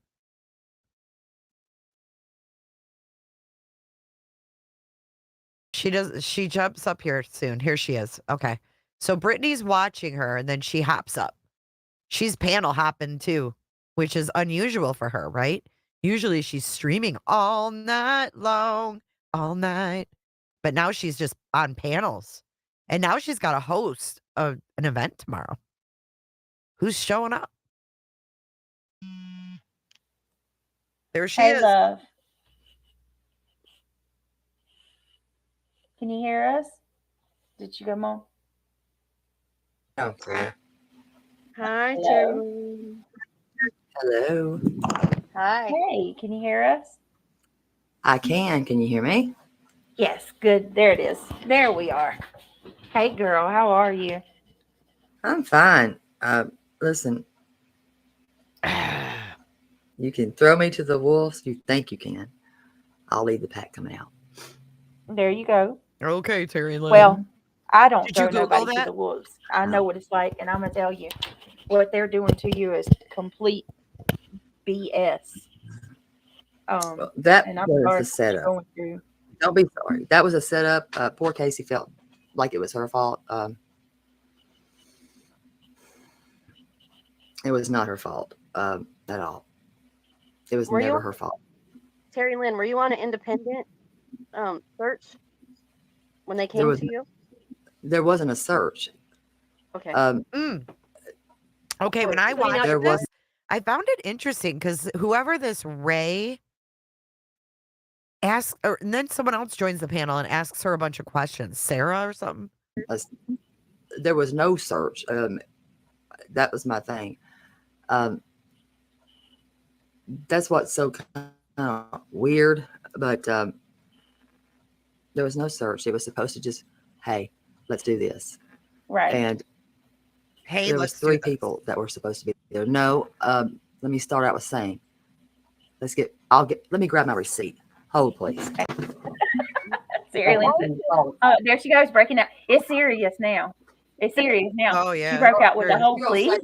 She jumps up here soon. Here she is. Okay. So Brittany's watching her, and then she hops up. She's panel hopping too, which is unusual for her, right? Usually she's streaming all night long, all night. But now she's just on panels. And now she's got a host of an event tomorrow. Who's showing up? There she Hey, is. love. Can you hear us? Did you come on? Okay. Hi, Hello? Terry. Hello. Hi. Hey, can you hear us? I can. Can you hear me? Yes, good. There it is. There we are. Hey, girl, how are you? I'm fine. Listen, you can throw me to the wolves. You think you can. I'll lead the pack coming out. There you go. Okay, Terry Lynn. Well, I don't Did you throw Google nobody to that? the wolves. I know what it's like, and I'm going to tell you what they're doing to you is complete BS. That And I'm was sorry the for setup. going through. Don't be sorry. That was a setup. Poor Casey felt like it was her fault. It was not her fault at all. It was Were never you, her fault. Terry Lynn, were you on an independent search when they There came was to you? there wasn't a search. Okay. Okay, when I Did they not watched There do that? this, I found it interesting because whoever this Ray asks, and then someone else joins the panel and asks her a bunch of questions. Sarah or something. There was no search. That was my thing. That's what's so kind of weird. But there was no search. It was supposed to just, hey, let's do this. Right. And Hey, there was let's do 3 this. people that were supposed to be there. No, let me start out with saying, let me grab my receipt. Hold, please. Seriously. There she goes, breaking out. It's serious now. It's serious now. Oh, yeah. She broke out with the Sure. whole please.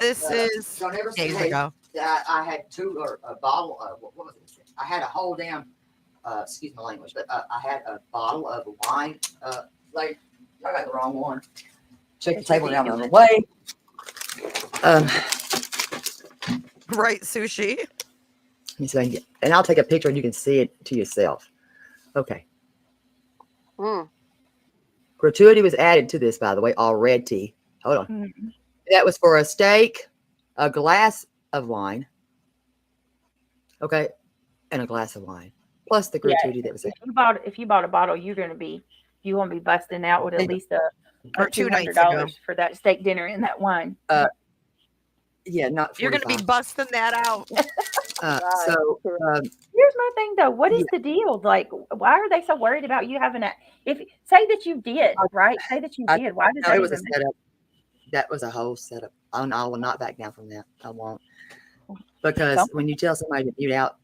This is Don't ever days say ago. that I had a bottle of, what was it? I had a whole damn, excuse my language, but I had a bottle of wine. Like, I got the wrong one. Check the table down the other way. Right, Sushi. Let me see, and I'll take a picture and you can see it to yourself. Okay. Gratuity was added to this, by the way, already. Hold on. Mm-hmm. That was for a steak, a glass of wine. Okay. And a glass of wine. Plus the gratuity that was added. If you bought a bottle, you're gonna be busting out with at least a Or 2 nights $200 ago. for that steak dinner and that wine. Yeah, not 45. You're going to be busting that out. So here's my thing though. What is the deal? Like, why are they so worried about you having a? Say that you did, right? Say that you did. Why does that it was a even setup. That was a whole setup. I will not back down from that. I won't. Because when you tell somebody to mute out,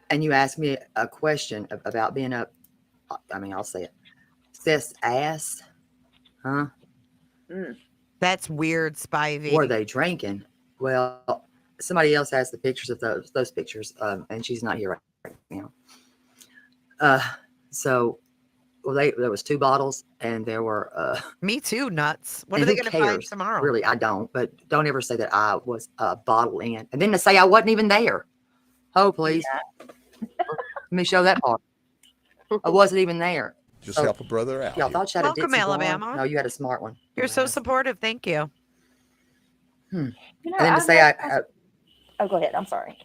and you ask me a question about being up, I mean, I'll say it. Cis ass, huh? That's weird, Spivey. Were they drinking? Well, somebody else has the pictures of those pictures, and she's not here right now. So, well, there was 2 bottles, and there were. Me too, nuts. What are they going to find tomorrow? Really, I don't. But don't ever say that I was a bottle in, and then to say I wasn't even there. Oh, please. Yeah. Let me show that part. I wasn't even there. Just help a brother out. Y'all thought you had Welcome, a ditzy Alabama. blonde? No, you had a smart one. You're so supportive. Thank you. And then to say oh, go ahead. I'm sorry.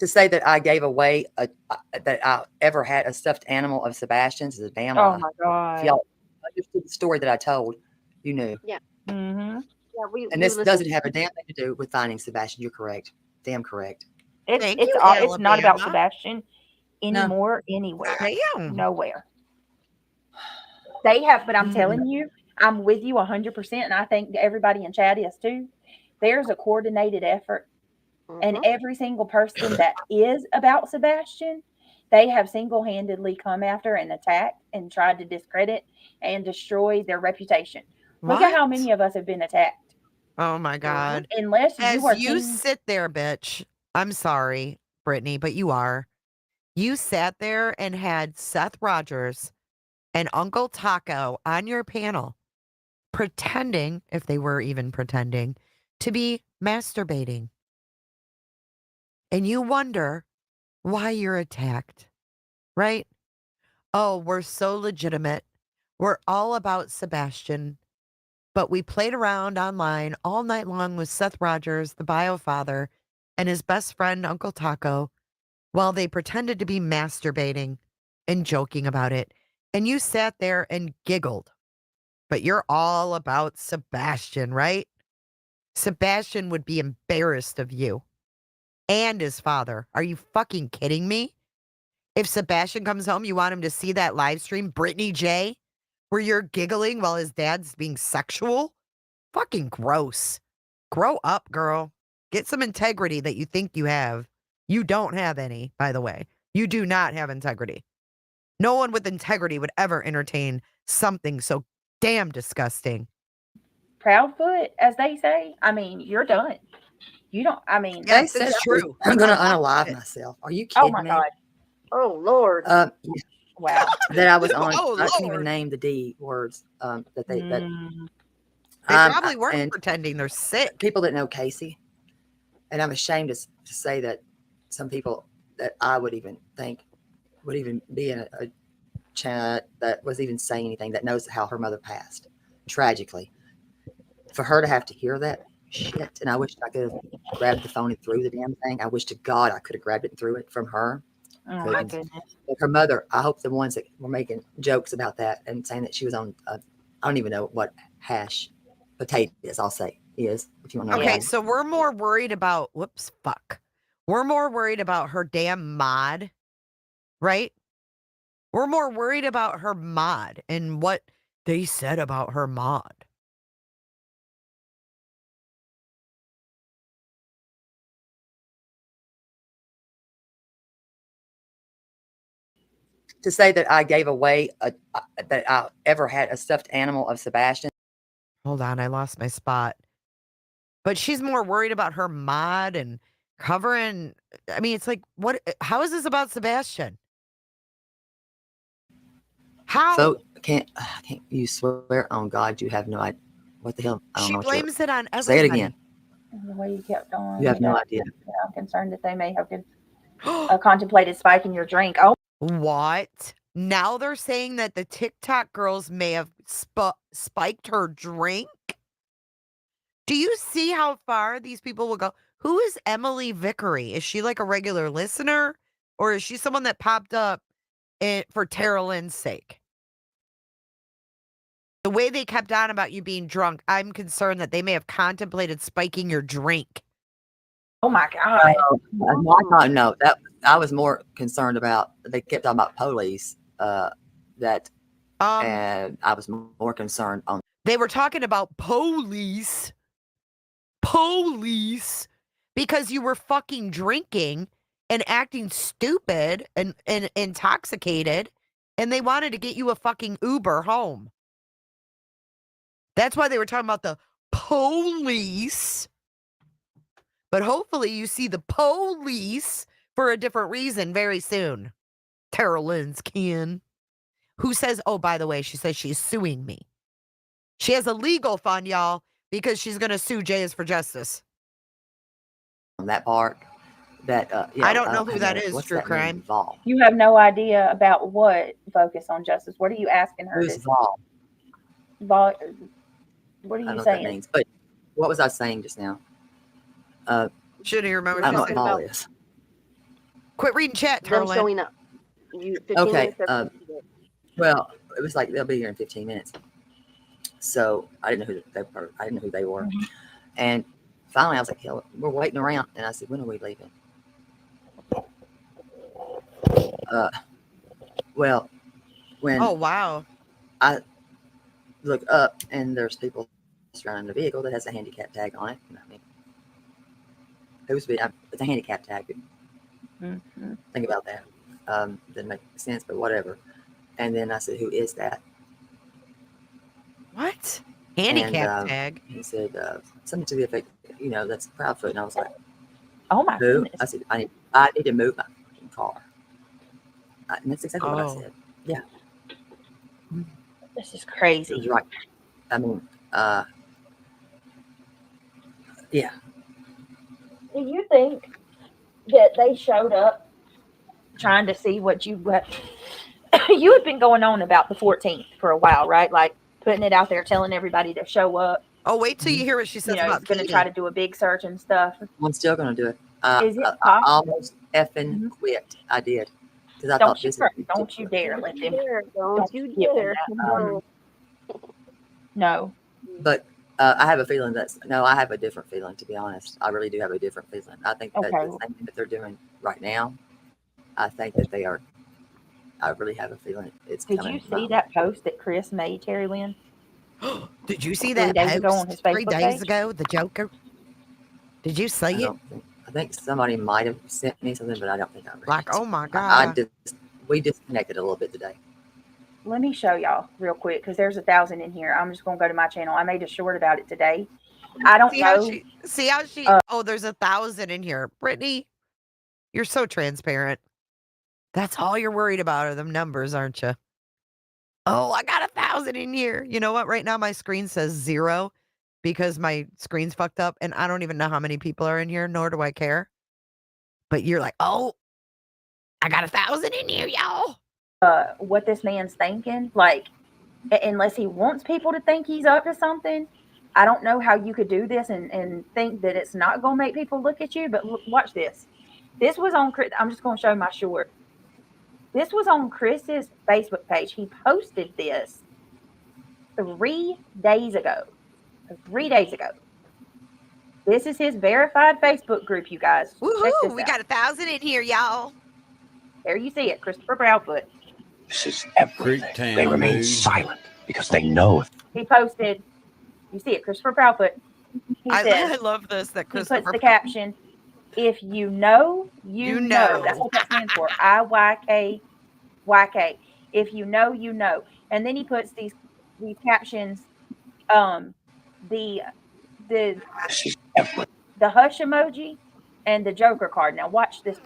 To say that I gave away that I ever had a stuffed animal of Sebastian's is a damn lie. Oh my God. If y'all understood the story that I told, you knew. Yeah. Mm-hmm. Yeah. And this doesn't have a damn thing to do with finding Sebastian. You're correct. Damn correct. It's not about Sebastian anymore, anywhere. Damn. Nowhere. They have, but I'm telling you, I'm with you 100%, and I think everybody in chat is too. There's a coordinated effort, and every single person that is about Sebastian, they have single-handedly come after and attacked and tried to discredit and destroy their reputation. Look at how many of us have been attacked. Oh my God. Unless you sit there, bitch. I'm sorry, Brittany, but you are. You sat there and had Seth Rogers and Uncle Taco on your panel pretending, if they were even pretending, to be masturbating. And you wonder why you're attacked, right? Oh, we're so legitimate. We're all about Sebastian. But we played around online all night long with Seth Rogers, the bio father, and his best friend, Uncle Taco, while they pretended to be masturbating and joking about it. And you sat there and giggled. But you're all about Sebastian, right? Sebastian would be embarrassed of you and his father. Are you fucking kidding me? If Sebastian comes home, you want him to see that live stream, Brittany J, where you're giggling while his dad's being sexual? Fucking gross. Grow up, girl. Get some integrity that you think you have. You don't have any, by the way. You do not have integrity. No one with integrity would ever entertain something so damn disgusting. Proudfoot, as they say. I mean, you're done. You don't, I mean. Yes, it's true. I'm going to unalive myself. Are you kidding me? Oh, my God. Oh, Lord. Wow. that I was on. Oh, I can't even Lord. name the D words that they that They probably weren't and pretending they're sick. people that know Casey, and I'm ashamed to say that some people that I would even think would even be in a chat that was even saying anything that knows how her mother passed tragically. For her to have to hear that shit, and I wish I could have grabbed the phone and threw the damn thing. I wish to God I could have grabbed it and threw it from her. Oh my goodness. But her mother, I hope the ones that were making jokes about that and saying that she was on, I don't even know what hash potatoes, I'll say, is, if you want to know. Okay, That. so we're more worried about, we're more worried about her damn mod, right? We're more worried about her mod and what they said about her mod. To say that I gave away that I ever had a stuffed animal of Sebastian. Hold on, I lost my spot. But she's more worried about her mod and covering. I mean, it's like, how is this about Sebastian? How? So can't you swear on God you have no idea what the hell? I don't She know what you're- blames it on everybody. Say it again. The way you kept on. You have no idea. I'm concerned that they may have contemplated spiking your drink. Oh, What? Now they're saying that the TikTok girls may have spiked her drink? Do you see how far these people will go? Who is Emily Vickery? Is she like a regular listener? Or is she someone that popped up for Tara Lynn's sake? The way they kept on about you being drunk, I'm concerned that they may have contemplated spiking your drink. oh my God. No, that I was more concerned about. They kept talking about police. And I was more concerned on. They were talking about police, because you were fucking drinking and acting stupid and intoxicated, and they wanted to get you a fucking Uber home. That's why they were talking about the police. But hopefully you see the police for a different reason very soon. Tara Lynn's kin. Who says, oh, by the way, she says she's suing me. She has a legal fund, y'all, because she's going to sue Jay is for Justice. On that part, that I don't know who that is, what's True that Crime. name? Vol. You have no idea about what Focus on Justice. What are you asking her? Who's Vol? What are I don't you know what that saying? means. But what was I saying just now? Shouldn't you remember? I don't know what something Vol about- is. Quit reading chat, Them Tarlin. showing up. You 15 Okay. minutes after you did. Well, it was like they'll be here in 15 minutes. So I didn't know who they were. Mm-hmm. And finally, I was like, "Hell, we're waiting around." And I said, "When are we leaving?" Well, when Oh, wow. I look up and there's people surrounding the vehicle that has a handicap tag on it. And I mean, it's a handicap tag. Mm-hmm. Think about that. Didn't make sense, but whatever. And then I said, "Who is that?" What? Handicap And, tag? He said something to the effect, that's Proudfoot. And I was like, Oh my "Who?" goodness. I said, I need to move my fucking car. And that's exactly what I said. Yeah, This is he was crazy. right. I mean, yeah. Do you think that they showed up trying to see what you you had been going on about the 14th for a while, right? Like putting it out there, telling everybody to show up. Oh, wait till you hear what she says about going to Katie. try to do a big search and stuff. I'm still going to do it. Is it I possible? almost effing quit. I did. Because I Don't thought you, this is don't you dare let them. Don't you give them dare. that. No. But I have a feeling I have a different feeling, to be honest. I really do have a different feeling. I think that the same thing that they're doing right now, I think that they are, I really have a feeling it's Did coming. you see that post that Chris made, Terry Lynn? Did you see 3 that days post ago on his 3 Facebook days page? ago? The Joker? Did you see it? I think somebody might have sent me something, but I don't think I read Like, it. oh my God. We disconnected a little bit today. Let me show y'all real quick because there's 1,000 in here. I'm just going to go to my channel. I made a short about it today. I don't know. See how she, oh, there's 1,000 in here. Brittany, you're so transparent. That's all you're worried about are them numbers, aren't you? Oh, I got 1,000 in here. You know what? Right now my screen says 0 because my screen's fucked up and I don't even know how many people are in here, nor do I care. But you're like, oh, I got 1,000 in here, y'all. What this man's thinking, like, unless he wants people to think he's up to something, I don't know how you could do this and think that it's not going to make people look at you. But watch this. This was on, I'm just going to show my short. This was on Chris's Facebook page. He posted this 3 days ago. 3 days ago. This is his verified Facebook group, you guys. Woohoo! We got 1,000 in here, y'all. There you see it, Christopher Proudfoot. This is everything. They remain silent because they know. He posted, you see it, Christopher Proudfoot. I love this. That Christopher. He puts the caption, if you know, you know. That's what that stands for. IYK. If you know, you know. And then he puts these captions, the hush emoji and the Joker card. Now watch this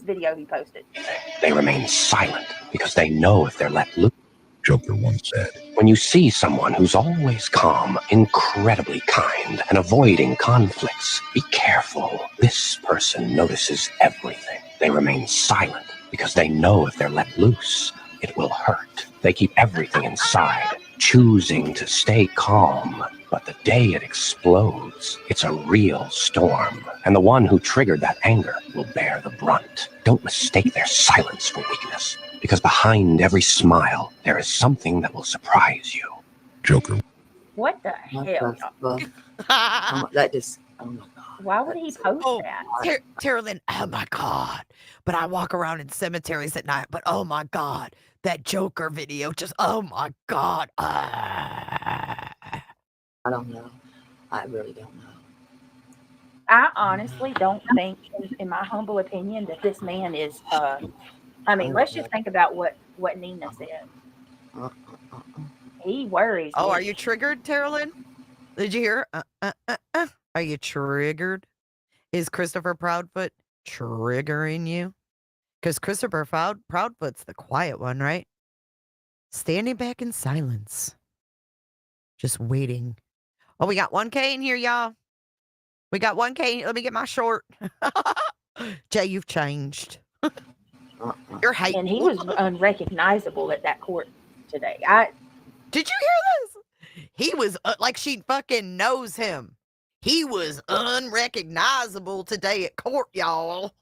video he posted. They remain silent because they know if they're let loose. Joker once said, when you see someone who's always calm, incredibly kind, and avoiding conflicts, be careful. This person notices everything. They remain silent because they know if they're let loose, it will hurt. They keep everything inside, choosing to stay calm. But the day it explodes, it's a real storm. And the one who triggered that anger will bear the brunt. Don't mistake their silence for weakness, because behind every smile, there is something that will surprise you. Joker. What the hell? That just, oh my God. Why would he post that? Terri Lynn, oh my God. But I walk around in cemeteries at night, but oh my God. That Joker video just, oh my God. I don't know. I really don't know. I honestly don't think, in my humble opinion, that this man is, I mean, let's just think about what Nina said. He worries. Oh, are you triggered, Terri Lynn? Did you hear? Are you triggered? Is Christopher Proudfoot triggering you? Because Christopher Proudfoot's the quiet one, right? Standing back in silence. Just waiting. Oh, we got 1K in here, y'all. We got 1K. Let me get my short. Jay, you've changed. You're hype. And he was unrecognizable at that court today. Did you hear this? He was like she fucking knows him. He was unrecognizable today at court, y'all.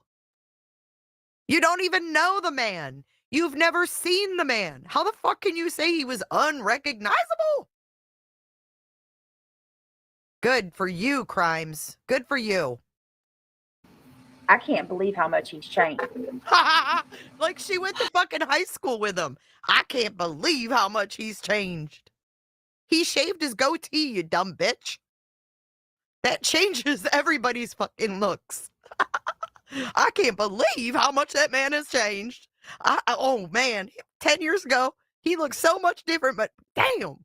You don't even know the man. You've never seen the man. How the fuck can you say he was unrecognizable? Good for you, Crimes. Good for you. I can't believe how much he's changed. Like she went to fucking high school with him. I can't believe how much he's changed. He shaved his goatee, you dumb bitch. That changes everybody's fucking looks. I can't believe how much that man has changed. Oh man, 10 years ago, he looked so much different, but damn.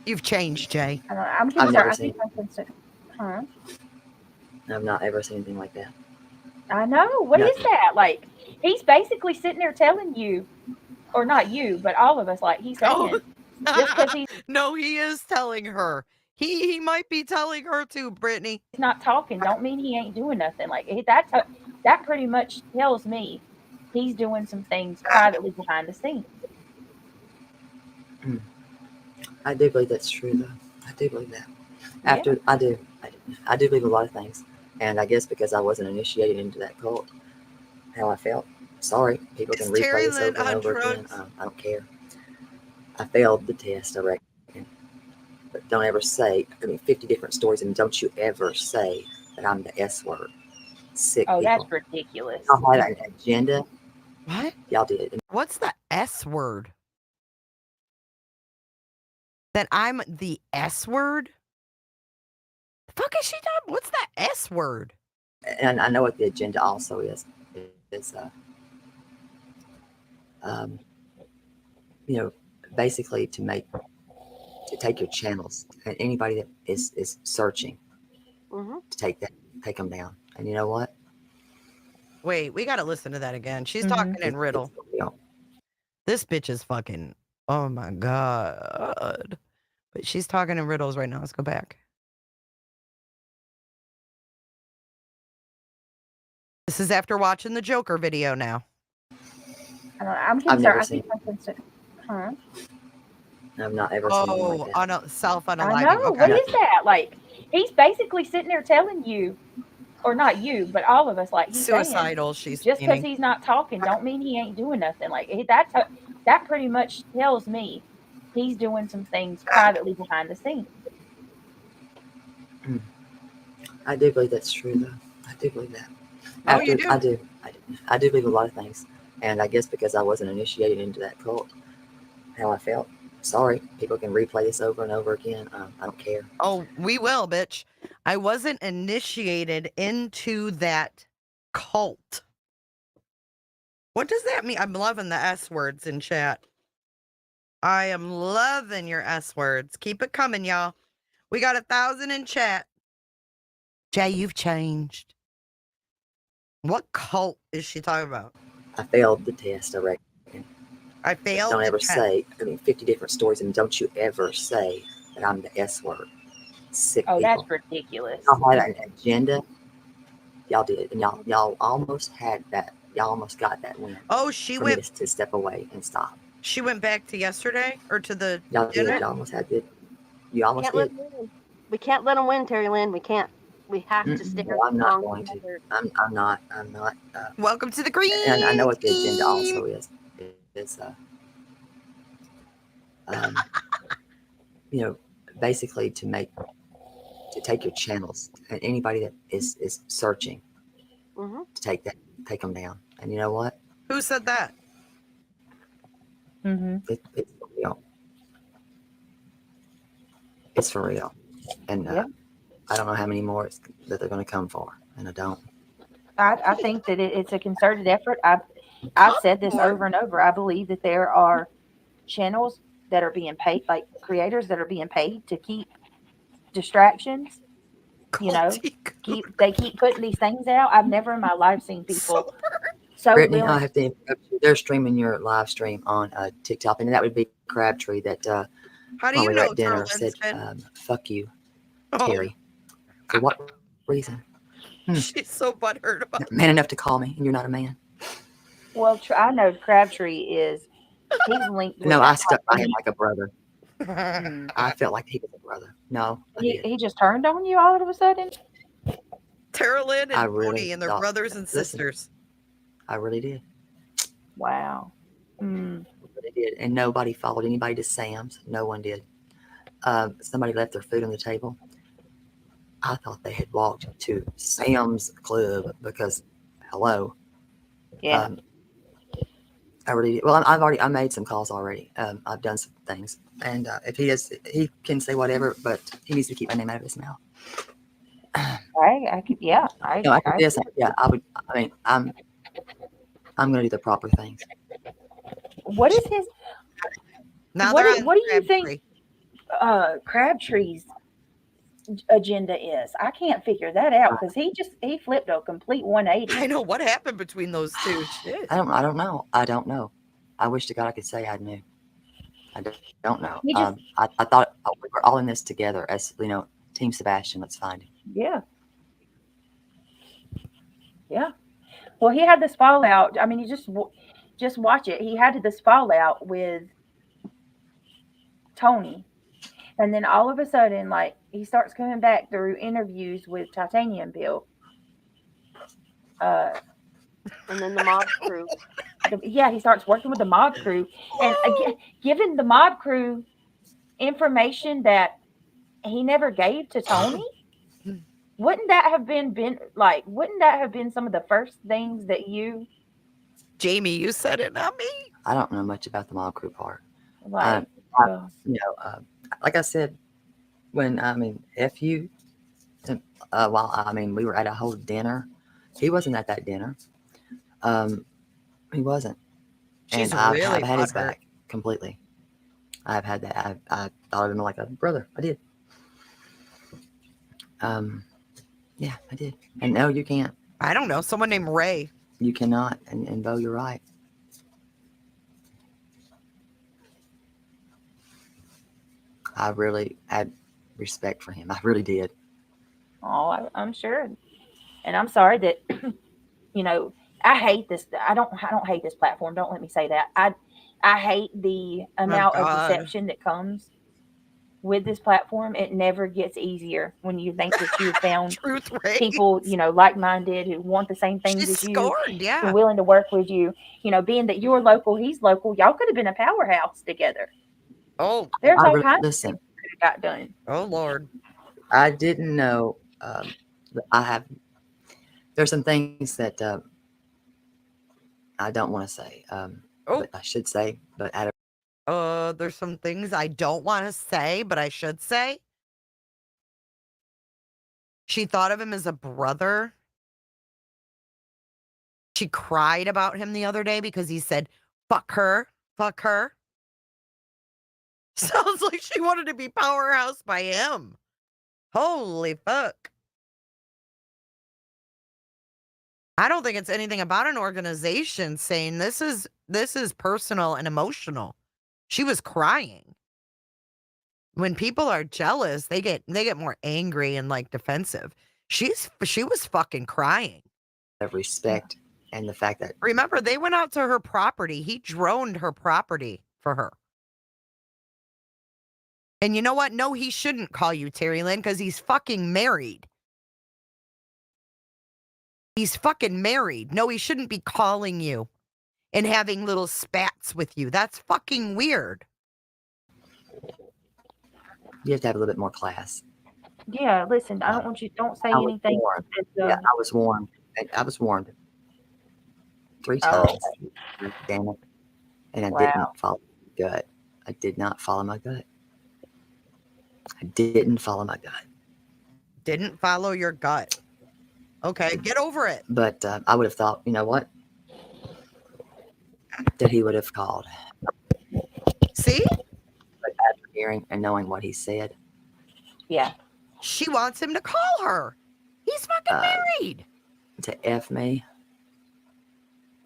You've changed, Jay. I'm I've never concerned. Huh? I've not ever seen anything like that. I know. What is that? Like, he's basically sitting there telling you, or not you, but all of us, like, he's saying, just because he's... No, he is telling her. He might be telling her too, Brittany. He's not talking. Don't mean he ain't doing nothing. Like, that pretty much tells me he's doing some things privately behind the scenes. I do believe that's true, though. I do believe that. I do believe a lot of things. And I guess because I wasn't initiated into that cult, how I felt. Sorry, people can replay this over and over again. I don't care. I failed the test, I reckon. But don't ever say, 50 different stories, and don't you ever say that I'm the S word. Sick people. That's ridiculous. Y'all had an agenda. What? Y'all did. What's the S word? That I'm the S word? The fuck is she talking? What's that S word? And I know what the agenda also is. It's basically to take your channels, and anybody that is searching to take them down. And you know what? Wait, we got to listen to that again. She's Mhm. talking in riddle. This bitch is fucking, oh my God. But she's talking in riddles right now. Let's go back. This is after watching the Joker video now. I'm I've never concerned. seen. I'm concerned. Huh? I've not ever seen one like Oh, that. on a I self-unaliving. know. What Okay. is that? Like, he's basically sitting there telling you, or not you, but all of us, like, he's saying, Suicidal, she's just because meaning. he's not talking, don't mean he ain't doing nothing. Like, that pretty much tells me he's doing some things privately behind the scenes. I do believe that's true, though. I do believe that. Oh, you do? I do. I do believe a lot of things. And I guess because I wasn't initiated into that cult, how I felt. Sorry, people can replay this over and over again. I don't care. Oh, we will, bitch. I wasn't initiated into that cult. What does that mean? I'm loving the S words in chat. I am loving your S words. Keep it coming, y'all. We got 1,000 in chat. Jay, you've changed. What cult is she talking about? I failed the test, I reckon. I failed. Don't the ever test. say, 50 different stories, and don't you ever say that I'm the S word. Sick Oh, people. that's ridiculous. Y'all had an agenda. Y'all did. And y'all almost had that. Y'all almost got that win. Oh, she for went. me to step away and stop. She went back to yesterday or to the Y'all dinner? did. Y'all almost had it. You almost Can't did. let them win. We can't let them win, Terry Lynn. We can't. We have to stick Well, I'm not strong going to. together. I'm not. Welcome to the green. And I know what the agenda also is. It's basically to take your channels and anybody that is searching to take them down. And you know what? Who said that? It's for real. It's for real. And I don't know how many more that they're going to come for, and I don't. I think that it's a concerted effort. I've said this over and over. I believe that there are channels that are being paid, like creators that are being paid to keep distractions. They keep putting these things out. I've never in my life seen people so Brittany, willing. I have to interrupt you. They're streaming your live stream on TikTok, and that would be Crabtree that How do while you we were know, at dinner Terrell said, "Fuck you, Terry." For what reason? She's so butthurt about Man enough to call me, and you're not a man. Well, I know Crabtree is. He's linked with. No, that I stuck by type him of- like a brother. I felt like he was a brother. No, He just turned on you all of a sudden. Terrell and I really Tony and their thought- brothers and listen. sisters. I really did. Wow. I really did. And nobody followed anybody to Sam's. No one did. Somebody left their food on the table. I thought they had walked to Sam's Club because, hello. Yeah. I really did. Well, I made some calls already. I've done some things. And if he can say whatever, but he needs to keep my name out of his mouth. I could. Yeah. I would. I mean, I'm going to do the proper things. What is his? Now what do you think Crabtree's agenda is? I can't figure that out because he flipped a complete 180. I know what happened between those two. Shit. I don't know. I wish to God I could say I knew. I don't know. I thought we were all in this together as Team Sebastian. Let's find him. Yeah. Yeah. Well, he had this fallout. I mean, you just watch it. He had this fallout with Tony, and then all of a sudden, like, he starts coming back through interviews with Titanium Bill. And then the mob crew. He starts working with the mob crew, and again, giving the mob crew information that he never gave to Tony. Wouldn't that have been some of the first things that Jamie, you said it, not me. I don't know much about the mob crew part. like? Like I said, if you, we were at a whole dinner. He wasn't at that dinner. He wasn't. She's and really I've had his butthurt. back completely. I've had that. I thought of him like a brother. I did. Yeah, I did. And no, you can't. I don't know. Someone named Ray. You cannot. And Bo, you're right. I really had respect for him. I really did. Oh, I'm sure. And I'm sorry that, you know, I hate this. I don't hate this platform. Don't let me say that. I hate the amount of God. deception that comes with this platform. It never gets easier when you think that you've found Truth rate. people, you know, like-minded who want the same things She's as you scorned, yeah. and willing to work with you. You know, being that you're local, he's local, y'all could have been a powerhouse together. Oh, There's all really, kinds listen. of things that got done. Oh Lord. I didn't know. There's some things that I don't want to say. But I should say. But out of there's some things I don't want to say, but I should say. She thought of him as a brother. She cried about him the other day because he said, fuck her, fuck her. Sounds like she wanted to be powerhouse by him. Holy fuck. I don't think it's anything about an organization saying this is personal and emotional. She was crying. When people are jealous, they get more angry and like defensive. She was fucking crying. Of respect and the fact that Remember, they went out to her property. He droned her property for her. And you know what? No, he shouldn't call you Terry Lynn because he's fucking married. He's fucking married. No, he shouldn't be calling you and having little spats with you. That's fucking weird. you have to have a little bit more class. Yeah, listen, I don't want you, don't say anything. Yeah, I was warned. I was warned 3 times. Damn it. And I didn't follow my gut. I did not follow my gut. I didn't follow my gut. Didn't follow your gut. Okay, get over it. But I would have thought, you know what? That he would have called. See? But after hearing and knowing what he said. Yeah. She wants him to call her. He's fucking married. To F me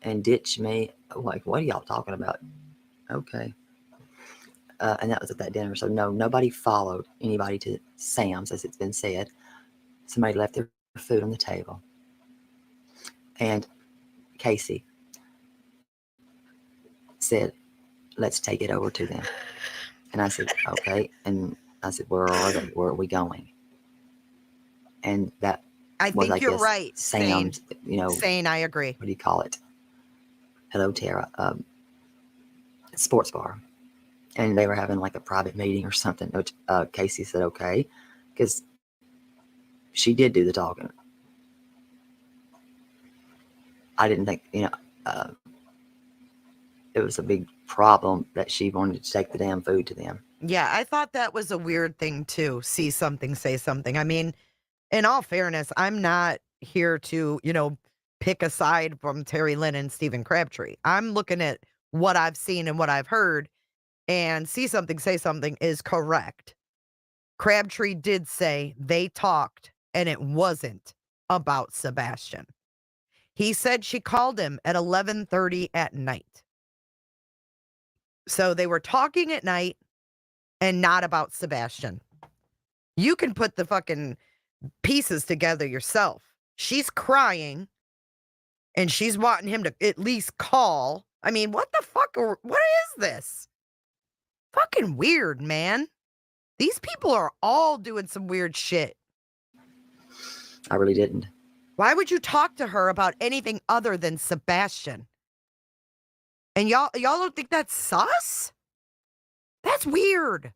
and ditch me. Like, what are y'all talking about? Okay. And that was at that dinner. So no, nobody followed anybody to Sam's, as it's been said. Somebody left their food on the table. And Casey said, let's take it over to them. And I said, okay. And I said, where are they? Where are we going? And that I was, think you're guess, right. Sam's, you know. Saying I agree. What do you call it? Hello, Tara. Sports bar. And they were having like a private meeting or something, which Casey said, okay. Because she did do the talking. I didn't think, you know, it was a big problem that she wanted to take the damn food to them. Yeah, I thought that was a weird thing too. See something, say something. I mean, in all fairness, I'm not here to, you know, pick a side from Terry Lynn and Stephen Crabtree. I'm looking at what I've seen and what I've heard, and see something, say something is correct. Crabtree did say they talked and it wasn't about Sebastian. He said she called him at 11:30 at night. So they were talking at night and not about Sebastian. You can put the fucking pieces together yourself. She's crying and she's wanting him to at least call. I mean, what the fuck? What is this? Fucking weird, man. These people are all doing some weird shit. I really didn't. Why would you talk to her about anything other than Sebastian? And y'all don't think that's sus? That's weird.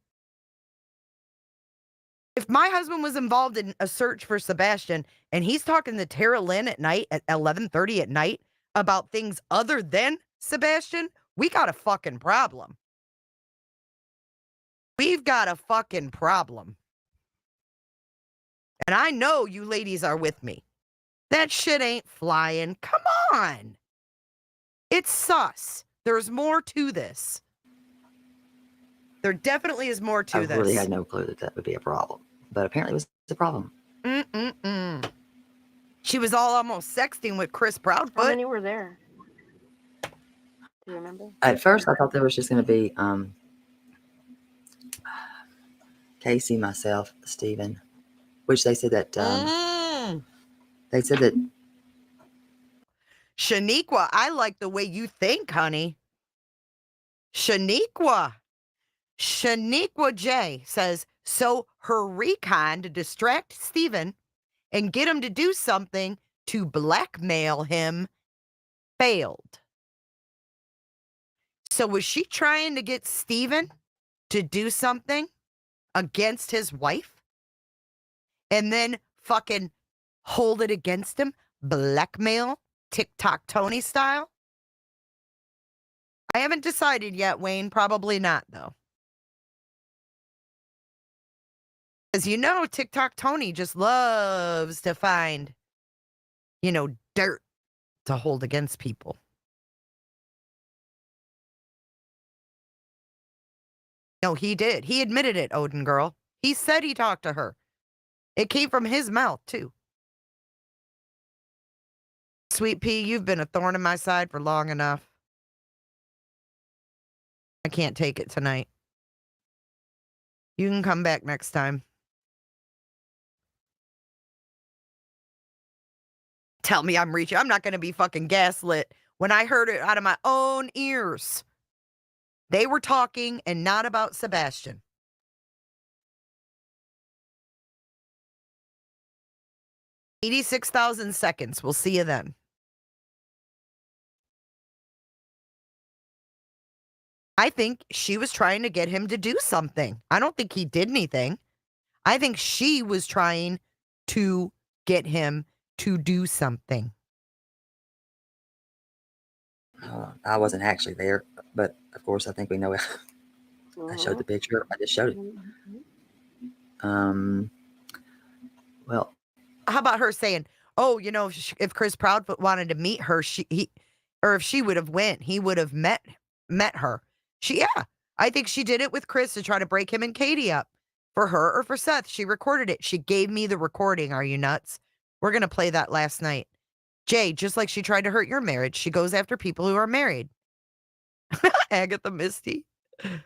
If my husband was involved in a search for Sebastian and he's talking to Tara Lynn at night at 11:30 at night about things other than Sebastian, we got a fucking problem. We've got a fucking problem. And I know you ladies are with me. That shit ain't flying. Come on. It's sus. There's more to this. There definitely is more to this. I really had no clue that that would be a problem. But apparently it was a problem. She was all almost sexting with Chris How Proudfoot. many were there? Do you remember? At first, I thought there was just going to be Casey, myself, Steven, which they said that they said that Shaniqua, I like the way you think, honey. Shaniqua J says, so her recon to distract Steven and get him to do something to blackmail him failed. So was she trying to get Steven to do something against his wife and then fucking hold it against him? Blackmail? TikTok Tony style? I haven't decided yet, Wayne. Probably not, though. Because you know TikTok Tony just loves to find, dirt to hold against people. No, he did. He admitted it, Odin girl. He said he talked to her. It came from his mouth, too. Sweet Pea, you've been a thorn in my side for long enough. I can't take it tonight. You can come back next time. Tell me I'm reaching. I'm not going to be fucking gaslit when I heard it out of my own ears. They were talking and not about Sebastian. $86,000 seconds. We'll see you then. I think she was trying to get him to do something. I don't think he did anything. I think she was trying to get him to do something. I wasn't actually there, but of course I think we know it. I showed the picture. I just showed it. Well, how about her saying, "Oh, if Chris Proudfoot wanted to meet her, if she would have went, he would have met her." I think she did it with Chris to try to break him and Katie up. For her or for Seth, she recorded it. She gave me the recording. Are you nuts? We're gonna play that last night. Jay, just like she tried to hurt your marriage, she goes after people who are married. Agatha Misty. Yeah,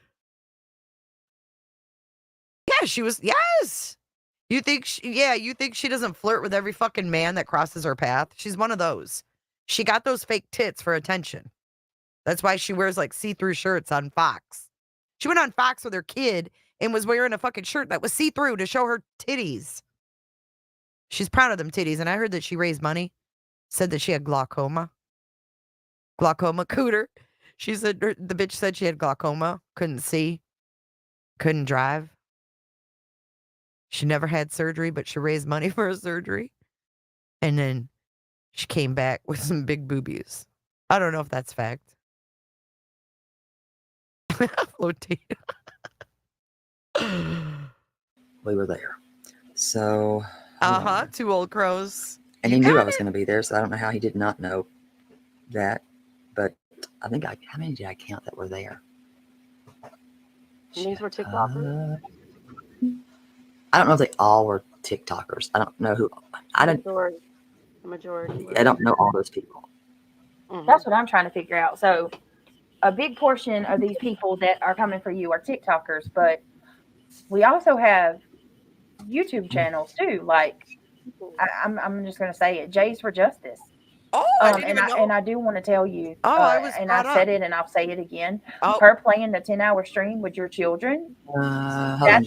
she was. Yes. You think she doesn't flirt with every fucking man that crosses her path? She's one of those. She got those fake tits for attention. That's why she wears like see-through shirts on Fox. She went on Fox with her kid and was wearing a fucking shirt that was see-through to show her titties. She's proud of them titties, and I heard that she raised money. Said that she had glaucoma. Glaucoma cooter. She said, the bitch said she had glaucoma, couldn't see, couldn't drive. She never had surgery, but she raised money for a surgery. And then she came back with some big boobies. I don't know if that's fact. We were there. So. Two old crows. And he knew I was going to be there, so I don't know how he did not know that. But I think how many did I count that were there? And these were TikTokers? I don't know if they all were TikTokers. I don't know who. The majority. I don't know all those people. That's what I'm trying to figure out. So a big portion of these people that are coming for you are TikTokers, but we also have YouTube channels too. Like I'm just going to say it. Jays for Justice. Oh, I didn't even know. And I do want to tell you. I said it, and I'll say it again. Oh. Her playing the 10-hour stream with your children. Hold on.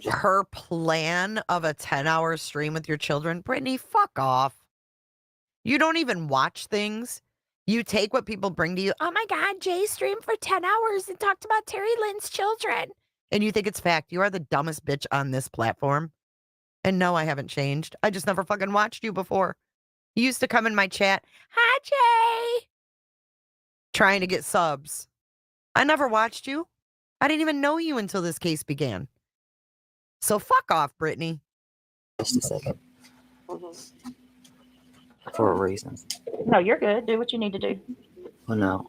Her plan of a 10-hour stream with your children, Brittany. Fuck off. You don't even watch things. You take what people bring to you. Oh my God, Jay streamed for 10 hours and talked about Terry Lynn's children. And you think it's fact. You are the dumbest bitch on this platform. And no, I haven't changed. I just never fucking watched you before. You used to come in my chat. Hi, Jay. Trying to get subs. I never watched you. I didn't even know you until this case began. So fuck off, Brittany. Just a second. For a reason. No, you're good. Do what you need to do. Well, no.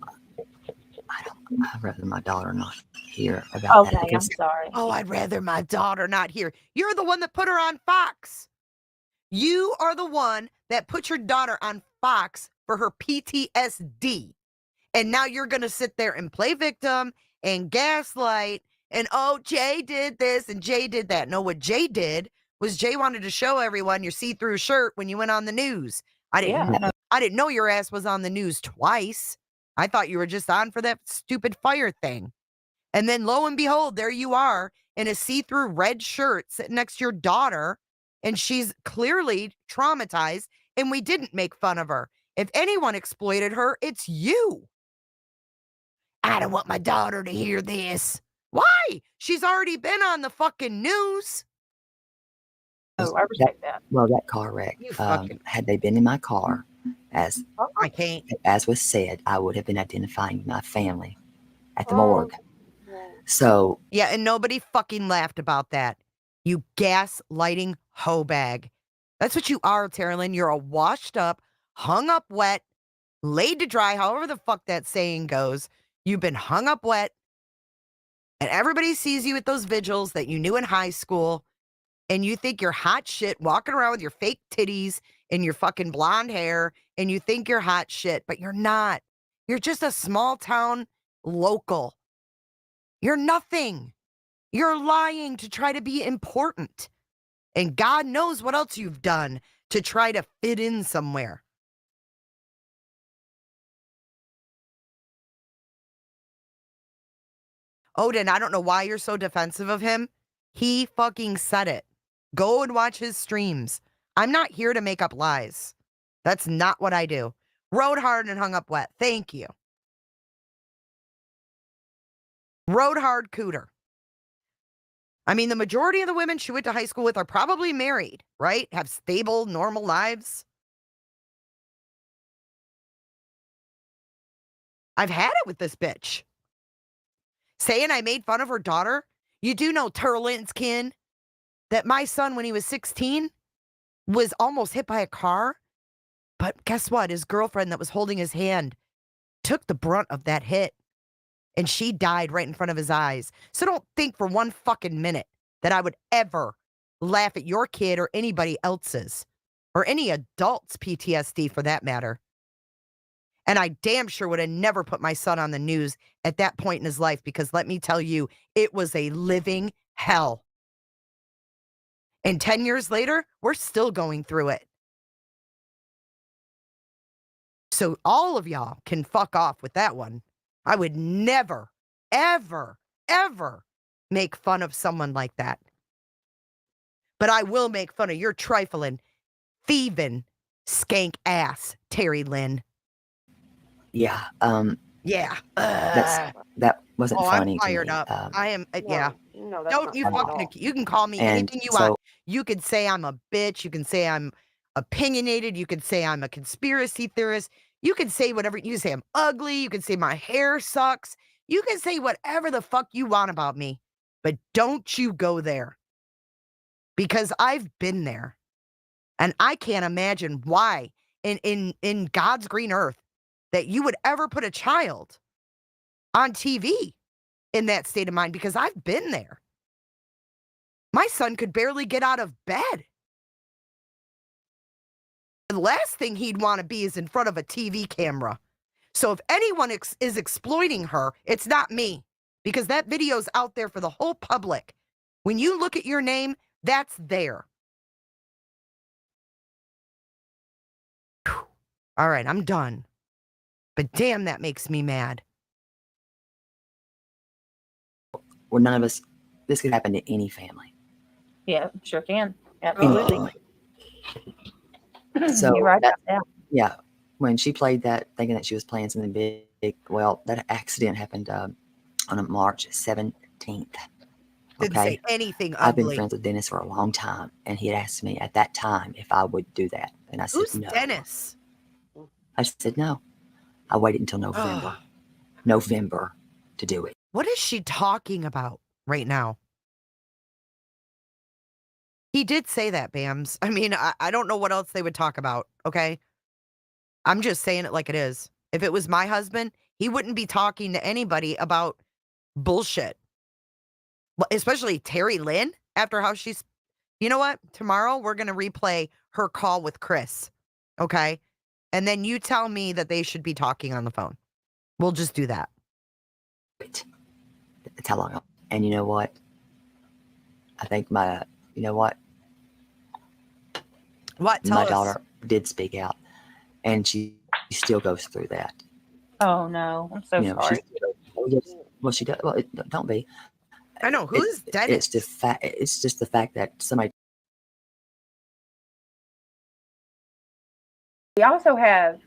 I'd rather my daughter not hear about that. Okay, I'm sorry. Oh, I'd rather my daughter not hear. You're the one that put her on Fox. You are the one that put your daughter on Fox for her PTSD. And now you're going to sit there and play victim and gaslight and, oh, Jay did this and Jay did that. No, what Jay did was Jay wanted to show everyone your see-through shirt when you went on the news. I didn't know your ass was on the news twice. I thought you were just on for that stupid fire thing. And then lo and behold, there you are in a see-through red shirt sitting next to your daughter, and she's clearly traumatized, and we didn't make fun of her. If anyone exploited her, it's you. I don't want my daughter to hear this. Why? She's already been on the fucking news. Oh, I respect that. Well, that car wreck, had they been in my car, as I can't. As was said, I would have been identifying my family at the morgue. So yeah, and nobody fucking laughed about that. You gaslighting hoe bag. That's what you are, Terri Lynn. You're a washed up, hung up wet, laid to dry, however the fuck that saying goes. You've been hung up wet, and everybody sees you at those vigils that you knew in high school, and you think you're hot shit walking around with your fake titties and your fucking blonde hair, and you think you're hot shit, but you're not. You're just a small town local. You're nothing. You're lying to try to be important. And God knows what else you've done to try to fit in somewhere. Odin, I don't know why you're so defensive of him. He fucking said it. Go and watch his streams. I'm not here to make up lies. That's not what I do. Rode hard and hung up wet. Thank you. Rode hard cooter. I mean, the majority of the women she went to high school with are probably married, right? Have stable, normal lives. I've had it with this bitch. Saying I made fun of her daughter. You do know Terri Lynn's kin that my son, when he was 16, was almost hit by a car. But guess what? His girlfriend that was holding his hand took the brunt of that hit. And she died right in front of his eyes. So don't think for one fucking minute that I would ever laugh at your kid or anybody else's. Or any adult's PTSD for that matter. And I damn sure would have never put my son on the news at that point in his life, because let me tell you, it was a living hell. And 10 years later, we're still going through it. So all of y'all can fuck off with that one. I would never, ever, ever make fun of someone like that. But I will make fun of your trifling, thieving, skank ass, Terri Lynn. Yeah. Yeah. That wasn't funny. I'm fired up. I am. Yeah. No, that's Don't you not funny at fucking. all. You can call me anything you want. You could say I'm a bitch. You can say I'm opinionated. You could say I'm a conspiracy theorist. You can say whatever. You can say I'm ugly. You can say my hair sucks. You can say whatever the fuck you want about me. But don't you go there. Because I've been there. And I can't imagine why in God's green earth that you would ever put a child on TV in that state of mind, because I've been there. My son could barely get out of bed. The last thing he'd want to be is in front of a TV camera. So if anyone is exploiting her, it's not me, because that video's out there for the whole public. When you look at your name, that's there. Whew. All right, I'm done. But damn, that makes me mad. Well, none of us, this could happen to any family. Yeah, sure can. Absolutely. So You're right about that. Yeah, when she played that, thinking that she was playing something big, well, that accident happened on March 17th. Didn't say anything ugly. I've been friends with Dennis for a long time, and he had asked me at that time if I would do that, and I said Who's no. Dennis? I said no. I waited until November to do it. What is she talking about right now? He did say that, Bams. I mean, I don't know what else they would talk about, okay? I'm just saying it like it is. If it was my husband, he wouldn't be talking to anybody about bullshit. Especially Terri Lynn, after how she's You know what? Tomorrow we're going to replay her call with Chris. Okay? And then you tell me that they should be talking on the phone. We'll just do that. That's how long. And you know what? I think you know what? What? Tell My us. daughter did speak out, and she still goes through that. Oh no, I'm so sorry. Well, she does. Well, don't be. I know who is Dennis. It's just the fact that somebody. We also have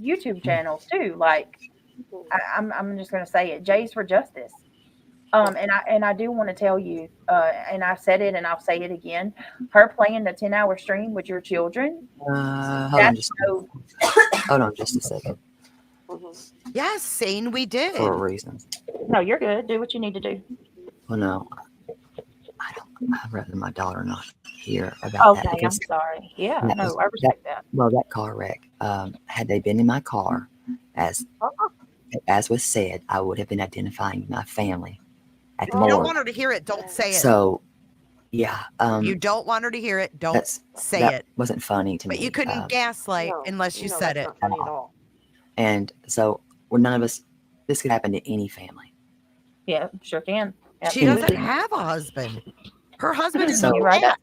YouTube channels too. Like I'm just gonna say it, Jay's for Justice. And I do want to tell you, and I said it and I'll say it again. Her playing the 10-hour stream with your children. Hold on just a second. Yes, Sane, we did. For a reason. No, you're good. Do what you need to do. Well, no, I'd rather my daughter not hear about that. Okay, I'm sorry. Yeah, no, I respect that. Well, that car wreck, had they been in my car, as was said, I would have been identifying my family at the If you don't morgue. want her to hear it, don't say it. So, yeah. You don't want her to hear it, don't say that it. Wasn't funny to me. But you couldn't gaslight unless you said it. Not funny at all. And so, none of us, this could happen to any family. Yeah, sure can. She doesn't have a husband. Her husband is right.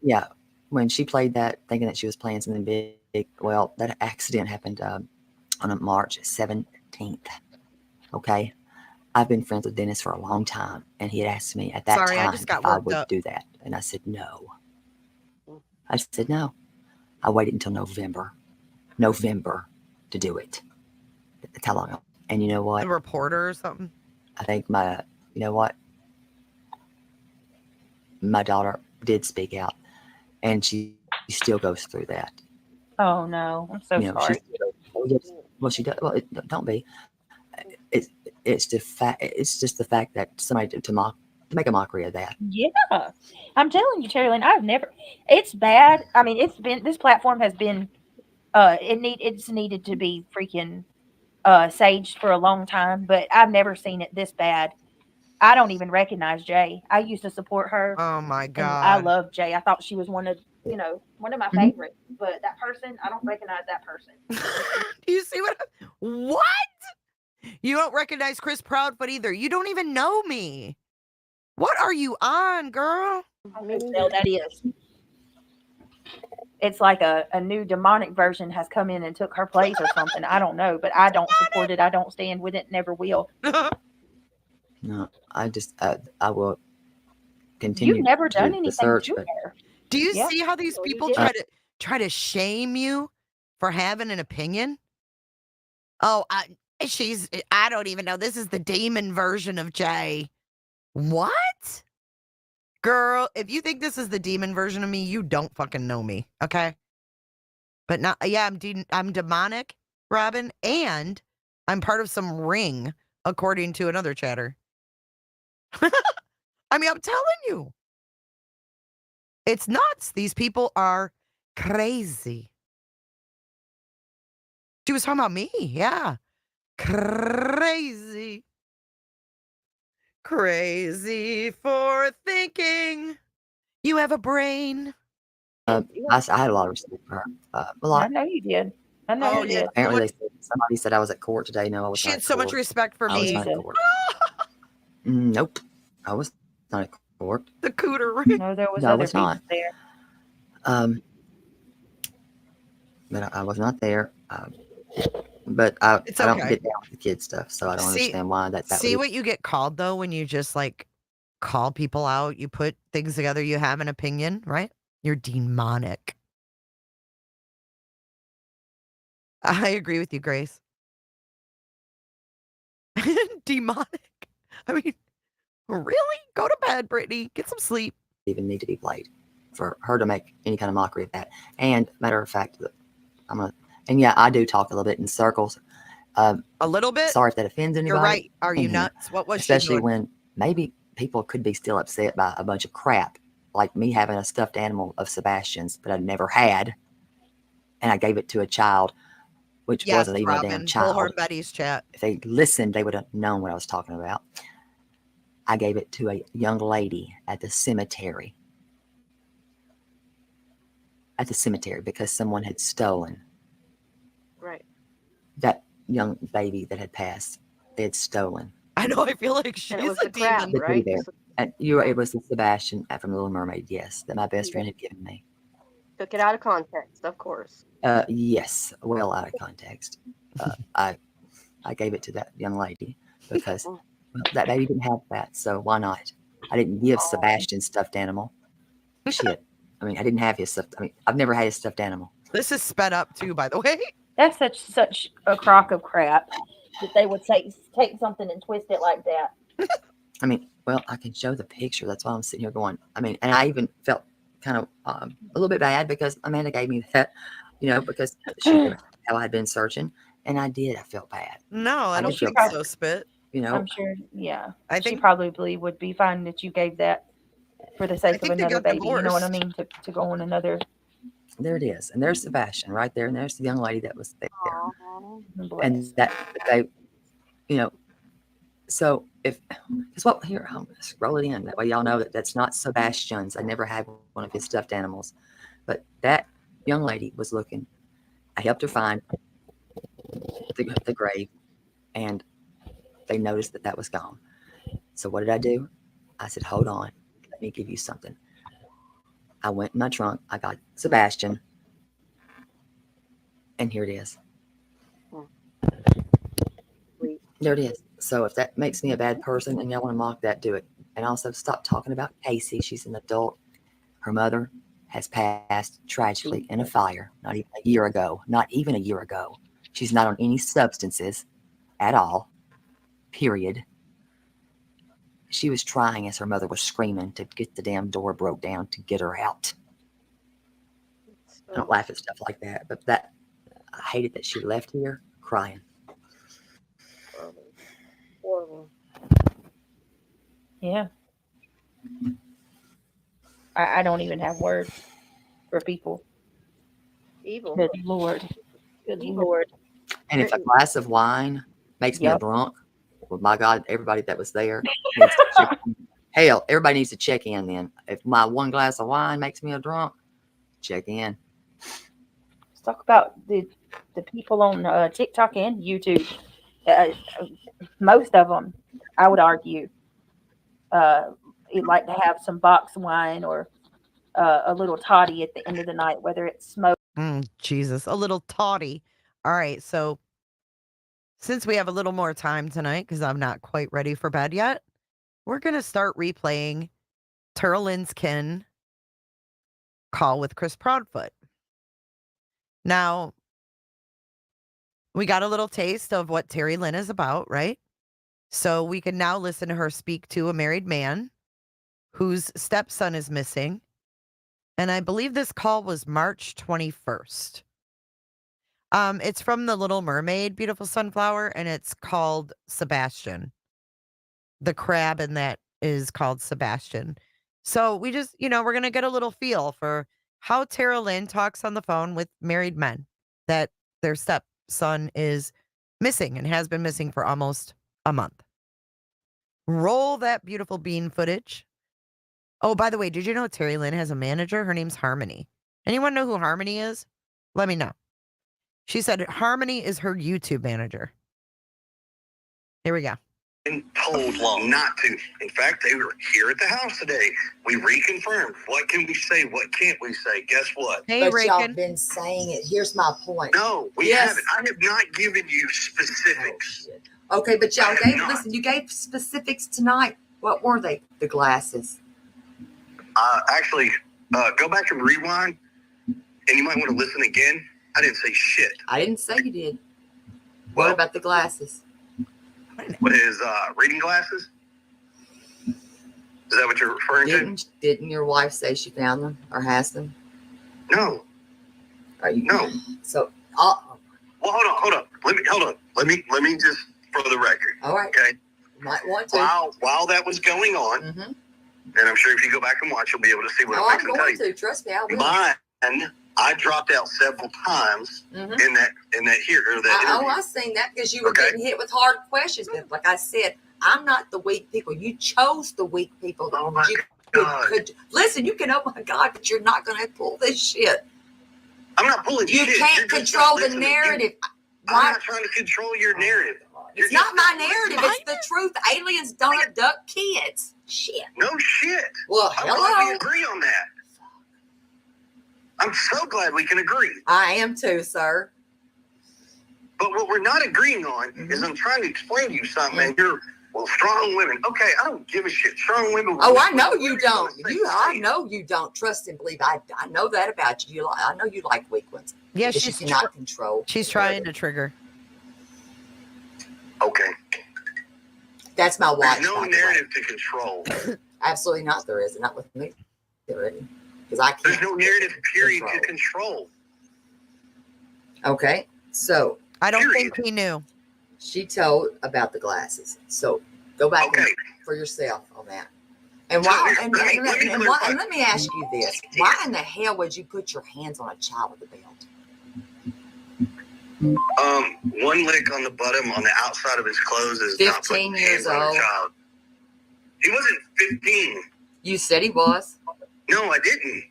Yeah, when she played that, thinking that she was playing something big, well, that accident happened on March 17th. Okay, I've been friends with Dennis for a long time, and he had asked me at that time if I would do that, and I said no. I said no. I waited until November to do it. That's how long. And you know what? A reporter or something. I think you know what? My daughter did speak out, and she still goes through that. Oh no, I'm so sorry. She does. Well, don't be. It's just the fact that somebody to make a mockery of that. Yeah, I'm telling you, Terry Lynn, it's bad. I mean, this platform has been, it's needed to be freaking saged for a long time, but I've never seen it this bad. I don't even recognize Jay. I used to support her. Oh my God. I love Jay. I thought she was one of my favorites, but that person, I don't recognize that person. Do you see what? You don't recognize Chris Proudfoot either. You don't even know me. What are you on, girl? That is. It's like a new demonic version has come in and took her place or something. I don't know, but I don't support it. I don't stand with it. Never will. No, I will continue. You've never done anything search, to her. Do you see how these people try to shame you for having an opinion? Oh, I don't even know. This is the demon version of Jay. What? Girl, if you think this is the demon version of me, you don't fucking know me, okay? But not, yeah, I'm demonic, Robin, and I'm part of some ring, according to another chatter. I mean, I'm telling you. It's nuts. These people are crazy. She was talking about me, yeah. Crazy. Crazy for thinking you have a brain. I had a lot of respect for her. A lot. I know you did. I know you did. Apparently, somebody said I was at court today. No, I was not. She had so much respect for me. I was not at court. Nope, I was not at court. The cooter ring. No, there was other people there. But I was not there. But I don't get down with the kid stuff, so I don't understand why that. See what you get called though when you just like call people out. You put things together. You have an opinion, right? You're demonic. I agree with you, Grace. Demonic. I mean, really? Go to bed, Brittany. Get some sleep. Even need to be played for her to make any kind of mockery of that. And matter of fact, and yeah, I do talk a little bit in circles. A little bit? Sorry if that offends anybody. You're right. Are you nuts? What was especially she doing? when maybe people could be still upset by a bunch of crap, like me having a stuffed animal of Sebastian's that I'd never had, and I gave it to a child, which wasn't even a damn child. Bullhorn Betty's chat. If they listened, they would have known what I was talking about. I gave it to a young lady at the cemetery. at the cemetery because someone had stolen Right. that young baby that had passed. They had stolen I know. I feel like And she's it was a the crab, demon. the teddy right? bear. And it was the Sebastian from The Little Mermaid, yes, that my best friend had given me. Took it out of context, of course. Yes, well out of context. I gave it to that young lady because well, that baby didn't have that, so why not? I didn't give Sebastian stuffed animal. Shit. I mean, I didn't have his stuffed. I mean, I've never had his stuffed animal. This is sped up too, by the way. That's such a crock of crap that they would take something and twist it like that. I mean, well, I can show the picture. That's why I'm sitting here going. I mean, and I even felt kind of a little bit bad because Amanda gave me that, because she knew how I'd been searching, and I did. I felt bad. No, I don't think so, Spit. I'm sure. Yeah, I think she probably would be fine that you gave that for the sake of another baby. You know what I mean? To go on another. There it is, and there's Sebastian right there, and there's the young lady that was there, Bless. and that they, So because here I'll scroll it in that way y'all know that that's not Sebastian's. I never had one of his stuffed animals, but that young lady was looking. I helped her find the grave, and they noticed that was gone. So what did I do? I said, hold on, let me give you something. I went in my trunk. I got Sebastian, and here it is. There it is. So if that makes me a bad person and y'all want to mock that, do it. And also stop talking about Casey. She's an adult. Her mother has passed tragically in a fire not even a year ago. She's not on any substances at all, period. She was trying as her mother was screaming to get the damn door broke down to get her out. I don't laugh at stuff like that, but I hated that she left here crying. Horrible. Yeah. I don't even have words for people. Evil. Good Lord. Good Lord. And if a glass of wine makes me a drunk, well, my God, everybody that was there needs to check in. Hell, everybody needs to check in then. If my one glass of wine makes me a drunk, check in. Let's talk about the people on TikTok and YouTube. Most of them, I would argue, like to have some box wine or a little toddy at the end of the night, whether it's smoked. Jesus, a little toddy. All right, so since we have a little more time tonight, because I'm not quite ready for bed yet, we're going to start replaying Lynn's kin call with Chris Proudfoot. Now, we got a little taste of what Terri Lynn is about, right? So we can now listen to her speak to a married man whose stepson is missing. And I believe this call was March 21st. It's from The Little Mermaid, Beautiful Sunflower, and it's called Sebastian. The crab in that is called Sebastian. So we just, we're going to get a little feel for how Terri Lynn talks on the phone with married men that their stepson is missing and has been missing for almost a month. Roll that beautiful bean footage. Oh, by the way, did you know Terri Lynn has a manager? Her name's Harmony. Anyone know who Harmony is? Let me know. She said Harmony is her YouTube manager. Here we go. Been told not to. In fact, they were here at the house today. We reconfirmed. What can we say? What can't we say? Guess what? Hey, but y'all been saying it. Here's my point. No, we haven't. I have not given you specifics. Okay, but y'all you gave specifics tonight. What were they? The glasses. Actually, go back and rewind, and you might want to listen again. I didn't say shit. I didn't say you did. What about the glasses? What is reading glasses? Is that what you're referring to? Didn't your wife say she found them or has them? No. No. So, well, hold on. Let me just for the record. All right. Okay. Might want to. While that was going on, and I'm sure if you go back and watch, you'll be able to see what I'm I'm going to. Trust me, I will. Mine, I dropped out several times in that interview. I seen that because you were getting hit with hard questions. But like I said, I'm not the weak people. You chose the weak people. Oh my God. Listen, you can, oh my God, but you're not going to pull this shit. I'm not pulling You shit. can't You're just control not the listening. narrative. I'm not trying to control your narrative. It's not my narrative. It's the truth. Aliens don't abduct kids. Shit. No shit. Well, I'm glad hello. we agree on that. I'm so glad we can agree. I am too, sir. But what we're not agreeing on is I'm trying to explain to you something, and you're, well, strong women. Okay, I don't give a shit. Strong women. Oh, I know you don't. I know you don't. Trust and believe. I know that about you. I know you like weak ones. Yeah, because you cannot control. She's trying to trigger. Okay. That's my wife. There's no narrative to control. Absolutely not. There is. Not with me. There isn't. Because I can't. There's no narrative period to control. Okay. So. I don't think he knew. She told about the glasses. So go back for yourself on that. And why? And let me ask you this: why in the hell would you put your hands on a child with a belt? One lick on the bottom on the outside of his clothes is 15 years old. Child. He wasn't 15. You said he was. No, I didn't.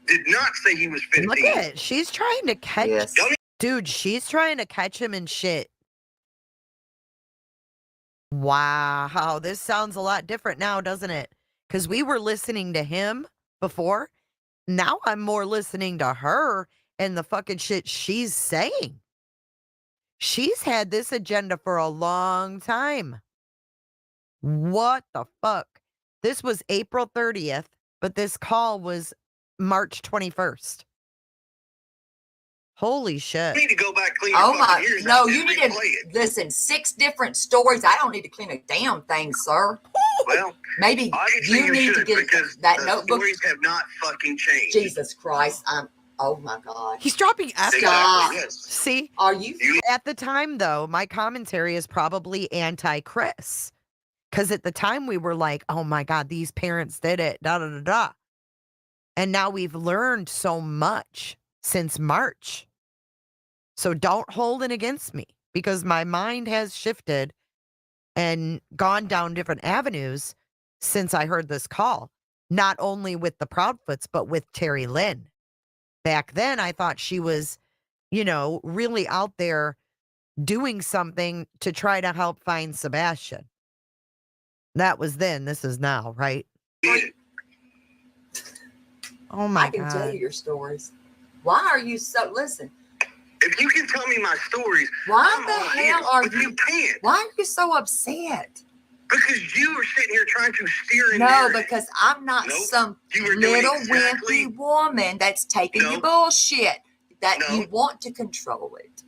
Did not say he was 15. Look at it. She's trying to catch. Yes. Dude, she's trying to catch him in shit. Wow, this sounds a lot different now, doesn't it? Because we were listening to him before. Now I'm more listening to her and the fucking shit she's saying. She's had this agenda for a long time. What the fuck? This was April 30th, but this call was March 21st. Holy shit. You need to go back clean Oh your my, fucking ears no, out you and need replay to it. listen, 6 different stories. I don't need to clean a damn thing, sir. Well, maybe obviously you need to should, get because that the notebook. stories have not fucking changed. Jesus Christ, oh my God. He's dropping F. Stop. Yes. See? Are you? At the time, though, my commentary is probably anti-Chris. Because at the time, we were like, oh my God, these parents did it, da-da-da-da. And now we've learned so much since March. So don't hold it against me, because my mind has shifted and gone down different avenues since I heard this call. Not only with the Proudfoots, but with Terri Lynn. Back then, I thought she was, really out there doing something to try to help find Sebastian. That was then. This is now, right? Oh my God. I can tell you your stories. Why are you so, listen. If you can tell me my stories, Why the hell are you can't. Why are you so upset? Because you are sitting here trying to steer in No, narrative. because I'm not some You were doing little exactly- wimpy woman that's taking your bullshit. That you want to control it.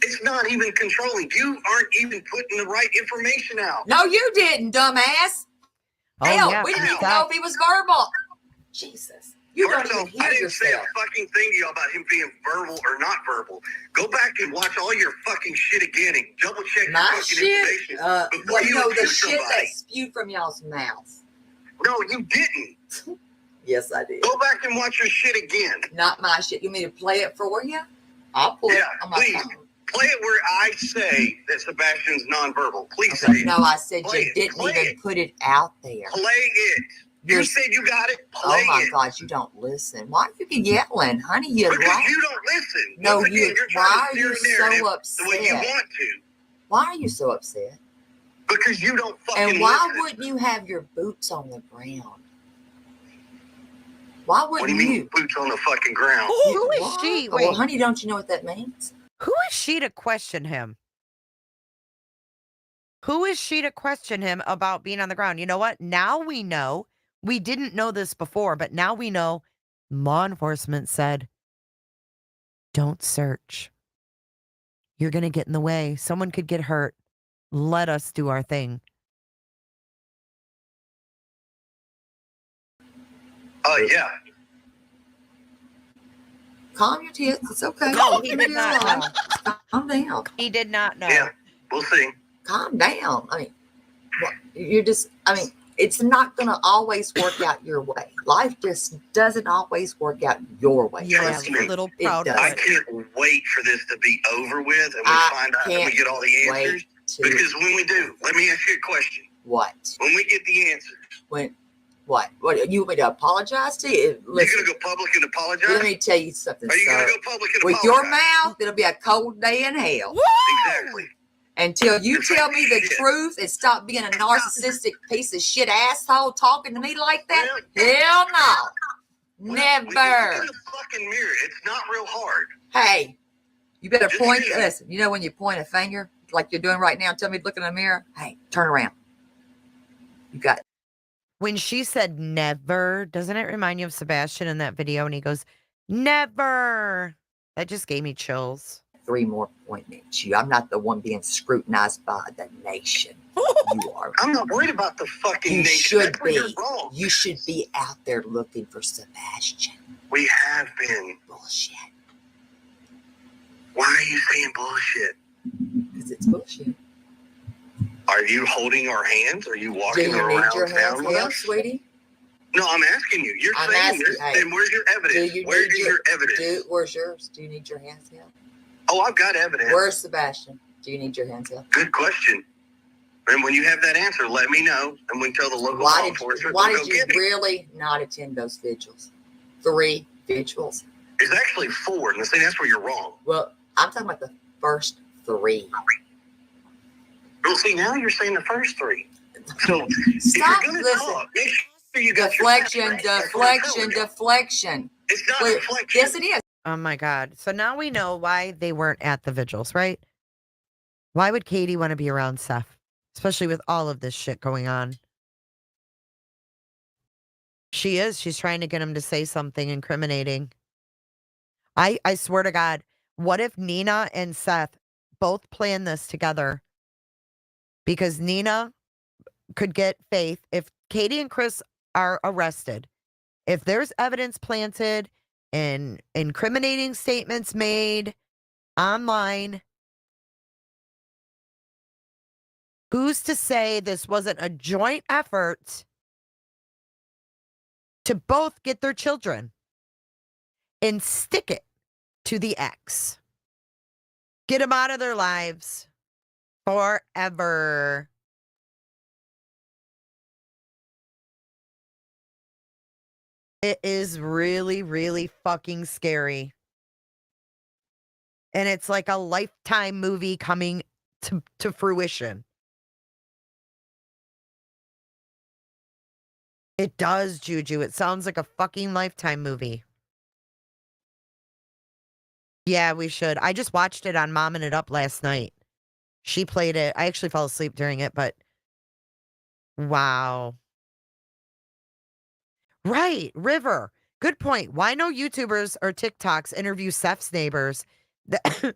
It's not even controlling. You aren't even putting the right information out. No, you didn't, dumbass. Oh, Hell, yeah, we didn't even stop. know if he was verbal. Jesus. You First don't off, even hear I didn't say yourself. a fucking thing to you about him being verbal or not verbal. Go back and watch all your fucking shit again and double check your My fucking shit? information before Well, you the accuse shit somebody. that spewed from y'all's mouths. No, you didn't. Yes, I did. Go back and watch your shit again. Not my shit. You want me to play it for you? I'll pull it on my please. phone. Play it where I say that Sebastian's nonverbal. Please say it. No, I said Play you it. didn't Play even it. put it out there. Play it. You said you got it. Play Oh my it. God, you don't listen. Why are you yelling, honey? You Because like? you don't listen. No, Once again, you're trying why to are you steer a narrative so upset? the way you want to. Why are you so upset? Because you don't fucking And why listen. wouldn't you have your boots on the ground? Why What do wouldn't you mean you? boots on the fucking ground? Who is she? Well, Wait, honey, don't you know what that means? who is she to question him? Who is she to question him about being on the ground? You know what? Now we know. We didn't know this before, but now we know. Law enforcement said, don't search. You're going to get in the way. Someone could get hurt. Let us do our thing. Yeah. Calm your tits. It's okay. No, he Leave did it not alone. know. Calm down. He did not know. Yeah. We'll see. Calm down. I mean, you're just, it's not going to always work out your way. Life just doesn't always work out your way. Yeah, Trust me. little It proud. doesn't. I can't wait for this to be over with and we I find out and we can't get all the answers. wait to- Because when we do, let me ask you a question. What? When we get the answers, When What? What? You want me to apologize to you? Listen, You're gonna go public and apologize? let me tell you something, Are you sir. gonna go public and With apologize? your mouth, it'll be a cold day in hell. Woo! Exactly. Until you tell me the truth and stop being a narcissistic piece of shit asshole talking to me like that. Hell no. Never. Look in the fucking mirror. It's not real hard. Hey, you better Just point. saying. Listen, you know when you point a finger like you're doing right now, tell me to look in the mirror. Hey, turn around. You got it. When she said never, doesn't it remind you of Sebastian in that video? And he goes, never. That just gave me chills. 3 more pointing at you. I'm not the one being scrutinized by the nation. You are. I'm not worried about the fucking You nation. should That's where you're be. wrong. You should be out there looking for Sebastian. We have been. Bullshit. Why are you saying bullshit? Because it's bullshit. Are you holding our hands? Are you Do walking you need around your hands town with held, us? sweetie? No, I'm asking you. You're I'm saying asking- this. hey, Then where's your evidence? Do you Where need is your evidence? Where's yours? Do you need your hands held? Oh, I've got evidence. Where's Sebastian? Do you need your hands held? Good question. And when you have that answer, let me know, and we can tell the local law enforcement. Why to did go you get him. really not attend those vigils? 3 vigils. It's actually 4, and see, that's where you're wrong. Well, I'm talking about the first 3. Well, see, now you're saying the first 3. So Stop. if you're gonna Listen. talk, make sure you got Deflection, your facts right. That's what I'm deflection, telling you. deflection. It's not Wait, deflection. yes, it is. Oh my God. So now we know why they weren't at the vigils, right? Why would Katie want to be around Seth? Especially with all of this shit going on. She is. She's trying to get him to say something incriminating. I swear to God, what if Nina and Seth both plan this together? Because Nina could get Faith if Katie and Chris are arrested. If there's evidence planted and incriminating statements made online, who's to say this wasn't a joint effort to both get their children and stick it to the ex? Get them out of their lives forever. It is really, really fucking scary. And it's like a Lifetime movie coming to fruition. It does, Juju. It sounds like a fucking Lifetime movie. Yeah, we should. I just watched it on Momming It Up last night. She played it. I actually fell asleep during it, but wow. Right, River. Good point. Why no YouTubers or TikToks interview Seth's neighbors that,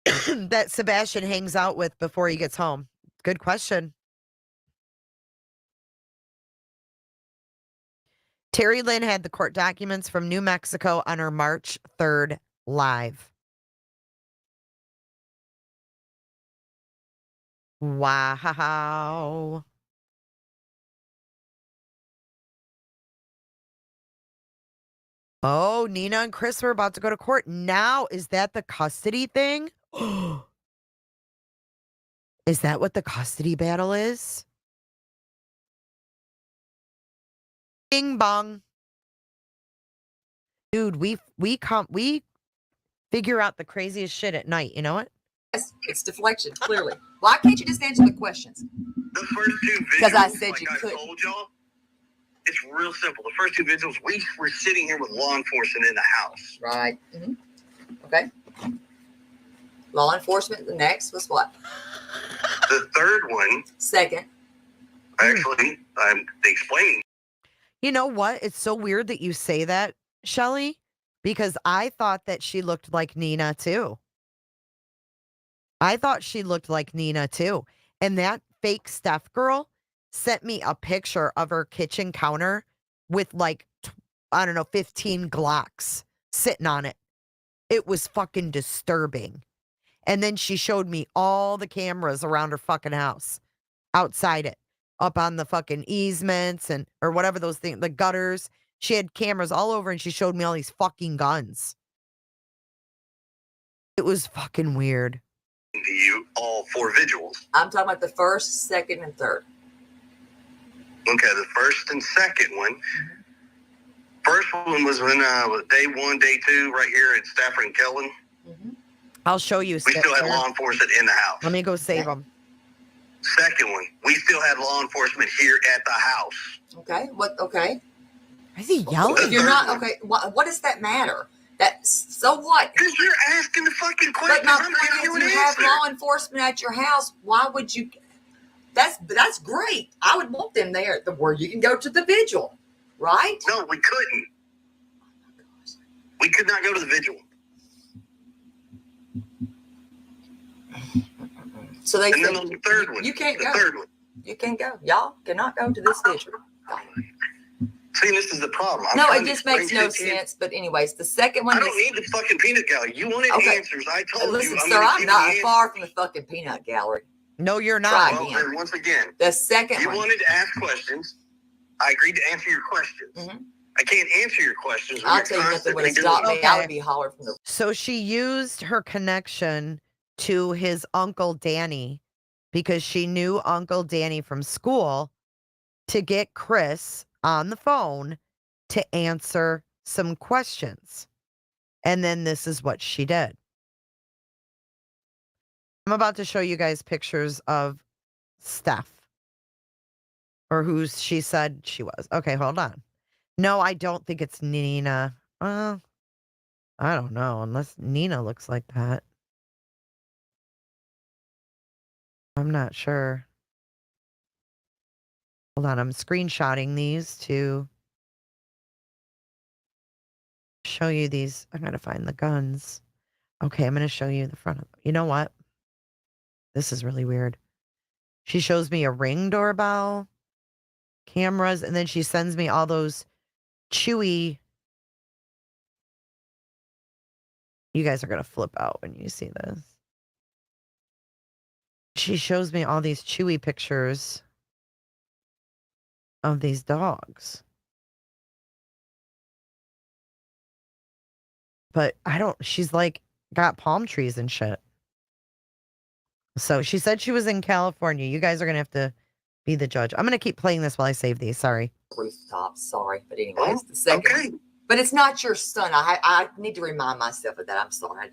that Sebastian hangs out with before he gets home? Good question. Terry Lynn had the court documents from New Mexico on her March 3rd live. Wow. Oh, Nina and Chris were about to go to court. Now, is that the custody thing? Is that what the custody battle is? Bing bong. Dude, we figure out the craziest shit at night, you know what? Yes, it's deflection, clearly. Why can't you just answer the questions? The first 2 videos, Because I said like you I couldn't. told y'all, it's real simple. The first 2 videos, we were sitting here with law enforcement in the house. Right. Mm-hmm. Okay. Law enforcement, the next was what? The third one, Second. actually, I'm explaining. You know what? It's so weird that you say that, Shelly, because I thought that she looked like Nina too. I thought she looked like Nina too. And that fake Steph girl sent me a picture of her kitchen counter with like, I don't know, 15 Glocks sitting on it. It was fucking disturbing. And then she showed me all the cameras around her fucking house, outside it, up on the fucking easements and, or whatever those things, the gutters. She had cameras all over and she showed me all these fucking guns. It was fucking weird. To you all 4 vigils. I'm talking about the first, second, and third. Okay, the first and second one. First one was when day 1, day 2, right here at Stafford and Kellen. I'll show you. We still had law enforcement in the house. Let me go save them. Second one, we still had law enforcement here at the house. Okay. What? Okay. Is he yelling? If you're not okay, what does that matter? So what? Because you're asking the fucking question. But my point is, you have law enforcement at your house. Why would you? That's great. I would want them there, where you can go to the vigil, right? No, we couldn't. We could not go to the vigil. So they and then on the third one, you can't the go. Third one. You can't go. Y'all cannot go to this vigil. See, this is the problem. No, it just makes no sense. But anyways, the second one. I don't need the fucking peanut gallery. You wanted answers. I told Listen, you. sir, I'm not far from the fucking peanut gallery. No, you're not. Well, then once again, the second you one. wanted to ask questions. I agreed to answer your questions. I can't answer your questions. I'll tell you nothing would have stopped me. I would be hollered from the. So she used her connection to his Uncle Danny because she knew Uncle Danny from school to get Chris on the phone to answer some questions. And then this is what she did. I'm about to show you guys pictures of Steph, or who she said she was. Okay, hold on. No, I don't think it's Nina. I don't know, unless Nina looks like that. I'm not sure. Hold on, I'm screenshotting these to show you these. I gotta find the guns. Okay, I'm gonna show you the front of them. You know what? This is really weird. She shows me a Ring doorbell, cameras, and then she sends me all those Chewy. You guys are gonna flip out when you see this. She shows me all these Chewy pictures of these dogs. But she's like got palm trees and shit. So she said she was in California. You guys are going to have to be the judge. I'm going to keep playing this while I save these. Sorry. Rooftop. Sorry. But anyways, the second. Okay. But it's not your son. I need to remind myself of that. I'm sorry.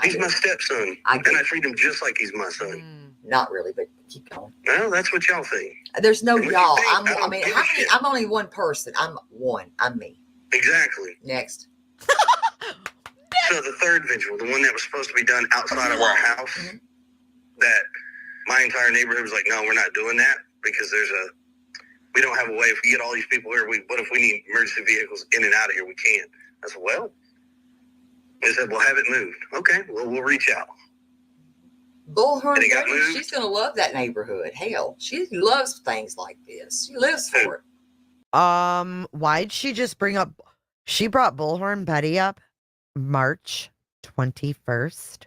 He's my stepson. And I treat him just like he's my son. Not really, but keep going. Well, that's what y'all think. There's no And what y'all. you think, I don't give a shit. I'm only one person. I'm one. I'm me. Exactly. Next. So the third vigil, the one that was supposed to be done outside of our house, that my entire neighborhood was like, no, we're not doing that because we don't have a way. If we get all these people here, what if we need emergency vehicles in and out of here? We can't. I said, well, they said, we'll have it moved. Okay, well, we'll reach out. Bullhorn, And it got moved. she's going to love that neighborhood. Hell, she loves things like this. She lives for it. Why'd she just bring up, she brought Bullhorn Betty up March 21st.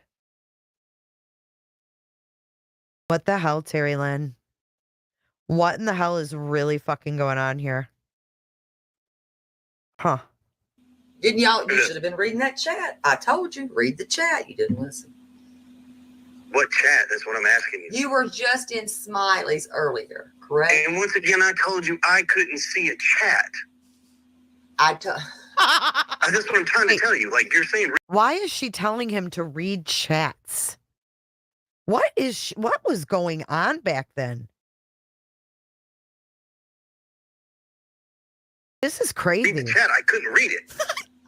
What the hell, Terry Lynn? What in the hell is really fucking going on here? Huh. Didn't y'all? You should have been reading that chat. I told you, read the chat. You didn't listen. What chat? That's what I'm asking you. You were just in Smiley's earlier, correct? And once again, I told you I couldn't see a chat. That's what I'm trying to tell you. Like you're saying. Why is she telling him to read chats? What was going on back then? This is crazy. Read the chat. I couldn't read it.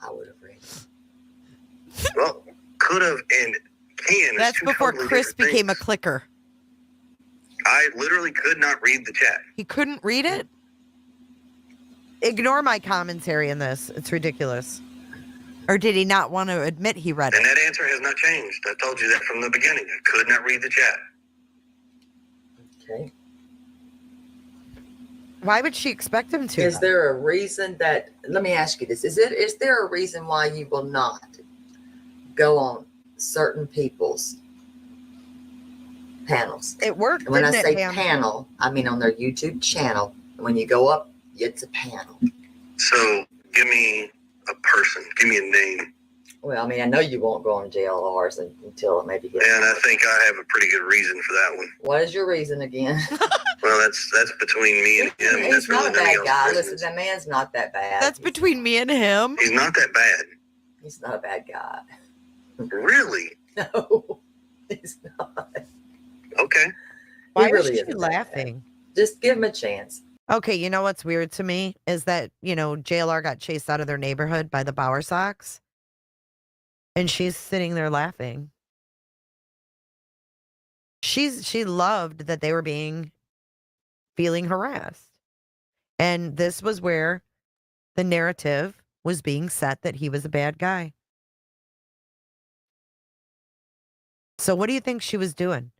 I would have read it. Well, could have and can. That's before Chris became a clicker. I literally could not read the chat. He couldn't read it? Ignore my commentary in this. It's ridiculous. Or did he not want to admit he read And it? that answer has not changed. I told you that from the beginning. I could not read the chat. Okay. Why would she expect him to? Is there a reason that? Let me ask you this: Is there a reason why you will not go on certain people's panels? It worked. And when I didn't say it, Pam? panel, I mean on their YouTube channel. And when you go up, it's a panel. So give me a person. Give me a name. Well, I mean, I know you won't go on JLRs until it maybe gets. And I think I have a pretty good reason for that one. What is your reason again? Well, that's between me and him. He's That's not really a bad none of guy. y'all's Listen, business. that man's not that bad. That's between me and him. He's not that bad. He's not a bad guy. Really? No, he's not. Okay. Why He really is she isn't that laughing? Just give him a chance. Okay, you know what's weird to me is that, JLR got chased out of their neighborhood by the Bower Sox. And she's sitting there laughing. She loved that they were feeling harassed. And this was where the narrative was being set that he was a bad guy. So what do you think she was doing?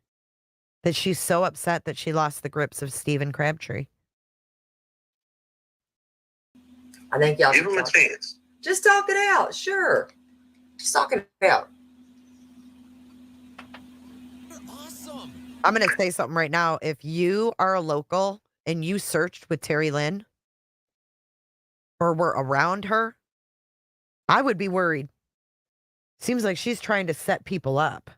That she's so upset that she lost the grips of Stephen Crabtree? I think y'all Give should him a talk. chance. Just talk it out. Sure. Just talk it out. I'm going to say something right now. If you are a local and you searched with Terry Lynn or were around her, I would be worried. Seems like she's trying to set people up.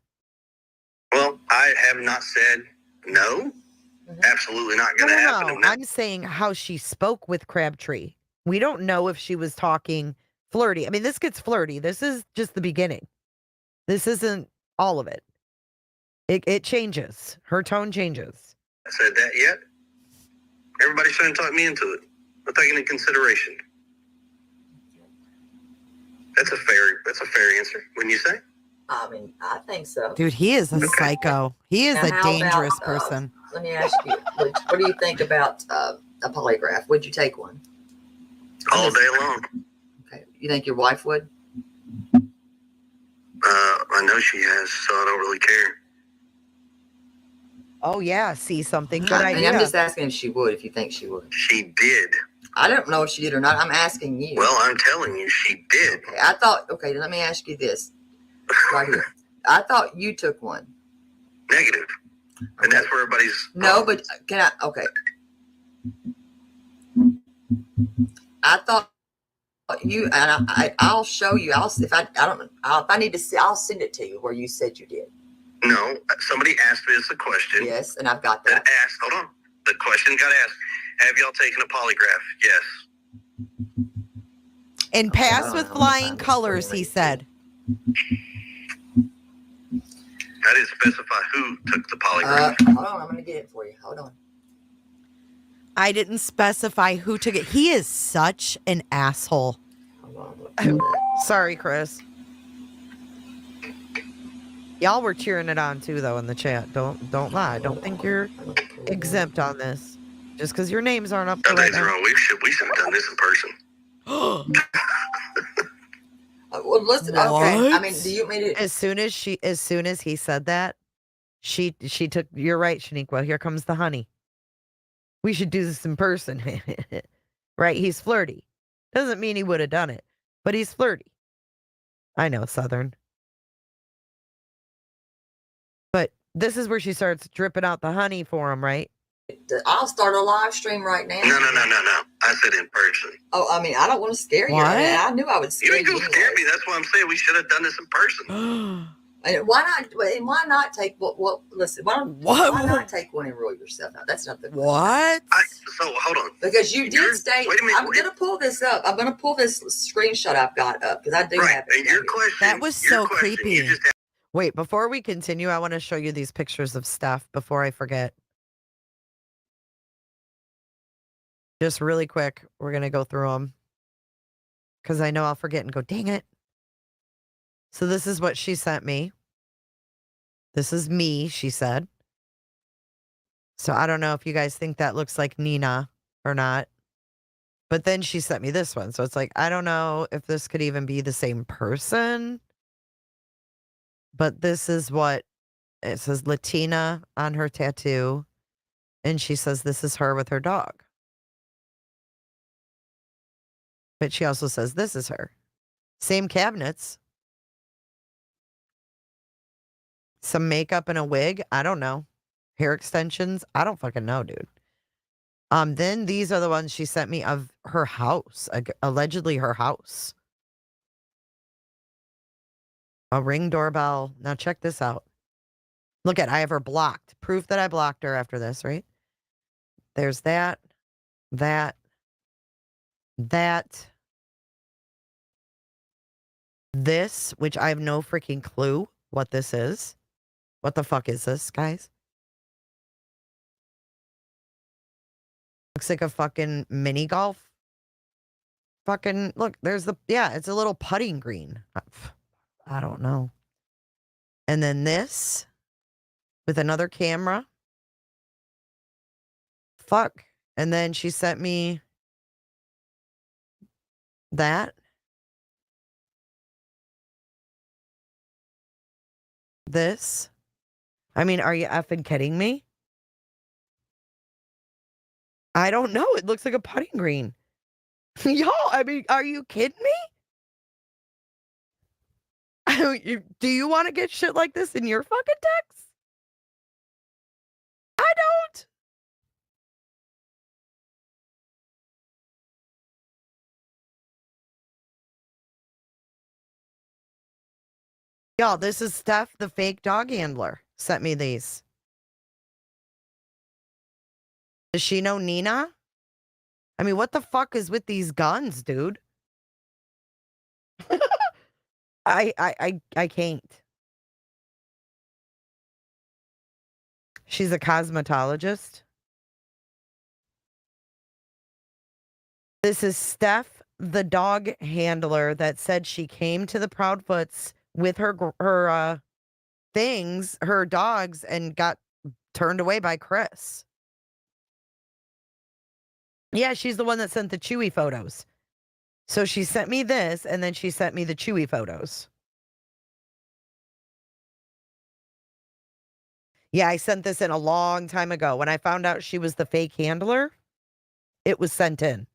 Well, I have not said no. Absolutely not going to happen. No. I'm saying how she spoke with Crabtree. We don't know if she was talking flirty. I mean, this gets flirty. This is just the beginning. This isn't all of it. It changes. Her tone changes. I said that yet. Everybody's trying to talk me into it. I'm taking into consideration. That's a fair answer, wouldn't you say? I mean, I think so. Dude, he is a psycho. He is Now, a how dangerous about, person. Let me ask you, what do you think about a polygraph? Would you take one? All day long. Okay. You think your wife would? I know she has, so I don't really care. Oh, yeah. See something. Good I mean, idea. I'm just asking if she would, if you think she would. She did. I don't know if she did or not. I'm asking you. Well, I'm telling you, she did. Okay, let me ask you this right here. I thought you took one. Negative. And that's where everybody's... No, but okay. I thought you, and I'll show you. If I need to see, I'll send it to you where you said you did. No, somebody asked me this a question. Yes, and I've got that. Hold on. The question got asked. Have y'all taken a polygraph? Yes. And pass with flying colors, he said. I didn't specify who took the polygraph. Hold on, I'm going to get it for you. Hold on. I didn't specify who took it. He is such an asshole. Sorry, Chris. Y'all were cheering it on too, though, in the chat. Don't lie. Don't think you're exempt on this. Just because your names aren't up there right now. We should have done this in person. Well, listen. Okay. I mean, do you mean it? As soon as he said that, she took. You're right, Shaniqua. Here comes the honey. We should do this in person, right? He's flirty. Doesn't mean he would have done it, but he's flirty. I know, Southern. But this is where she starts dripping out the honey for him, right? I'll start a live stream right now. No. I said in person. Oh, I mean, I don't want to scare you. What? I knew I would scare You you. ain't gonna scare me. That's why I'm saying we should have done this in person. And why not take listen, why not take one and rule yourself out? That's not the what? So hold on. Because you did state, wait a minute, I'm going to pull this up. I'm going to pull this screenshot I've got up because I do have it. And your question, That was so creepy. you just Wait, before we continue, I want to show you these pictures of Steph before I forget. Just really quick, we're going to go through them because I know I'll forget and go, dang it. So this is what she sent me. This is me, she said. So I don't know if you guys think that looks like Nina or not. But then she sent me this one. So it's like, I don't know if this could even be the same person. But this is what it says, Latina on her tattoo. And she says this is her with her dog. But she also says this is her. Same cabinets. Some makeup and a wig. I don't know. Hair extensions. I don't fucking know, dude. Then these are the ones she sent me of her house. Allegedly her house. A Ring doorbell. Now check this out. Look at, I have her blocked. Proof that I blocked her after this, right? There's that, that, that, this, which I have no freaking clue what this is. What the fuck is this, guys? Looks like a fucking mini golf. Fucking, look, there's the, yeah, it's a little putting green. I don't know. And then this with another camera. Fuck. And then she sent me that. This. I mean, are you effing kidding me? I don't know. It looks like a putting green. Y'all, I mean, are you kidding me? Do you want to get shit like this in your fucking text? I don't. Y'all, this is Steph, the fake dog handler, sent me these. Does she know Nina? I mean, what the fuck is with these guns, dude? I can't. She's a cosmetologist. This is Steph, the dog handler that said she came to the Proudfoots with her things, her dogs, and got turned away by Chris. Yeah, she's the one that sent the Chewy photos. So she sent me this, and then she sent me the Chewy photos. Yeah, I sent this in a long time ago. When I found out she was the fake handler, it was sent in.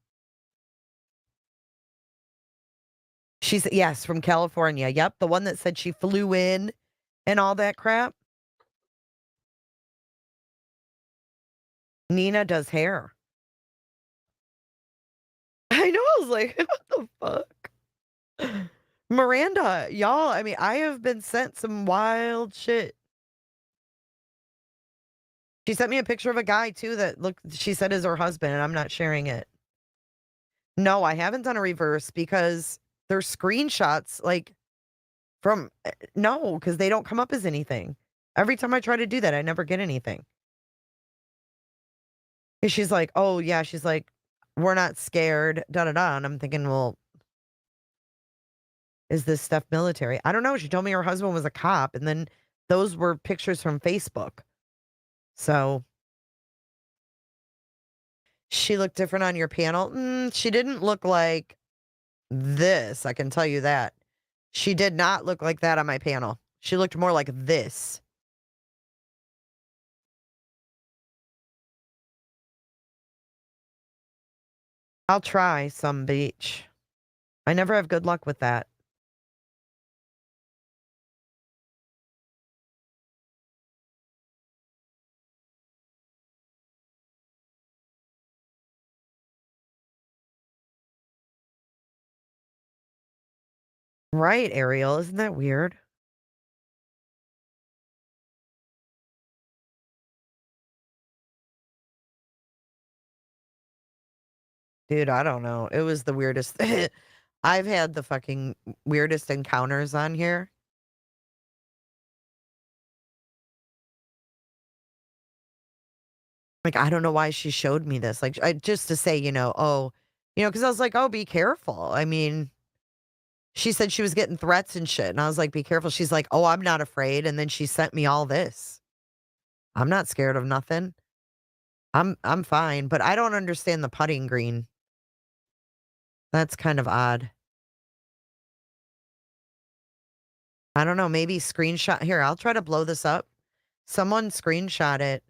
She's, yes, from California. Yep, the one that said she flew in and all that crap. Nina does hair. I know, I was like, what the fuck? Miranda, y'all, I mean, I have been sent some wild shit. She sent me a picture of a guy, too, that looked, she said is her husband, and I'm not sharing it. No, I haven't done a reverse because they're screenshots, like, from, no, because they don't come up as anything. Every time I try to do that, I never get anything. And she's like, oh, yeah, she's like, we're not scared, da-da-da. And I'm thinking, well, is this stuff military? I don't know. She told me her husband was a cop, and then those were pictures from Facebook. So she looked different on your panel. She didn't look like this. I can tell you that. She did not look like that on my panel. She looked more like this. I'll try some beach. I never have good luck with that. Right, Ariel. Isn't that weird? Dude, I don't know. It was the weirdest. I've had the fucking weirdest encounters on here. Like, I don't know why she showed me this. Like, just to say, oh, because I was like, oh, be careful. I mean, she said she was getting threats and shit. And I was like, be careful. She's like, oh, I'm not afraid. And then she sent me all this. I'm not scared of nothing. I'm fine. But I don't understand the putting green. That's kind of odd. I don't know. Maybe screenshot. Here, I'll try to blow this up. Someone screenshot it.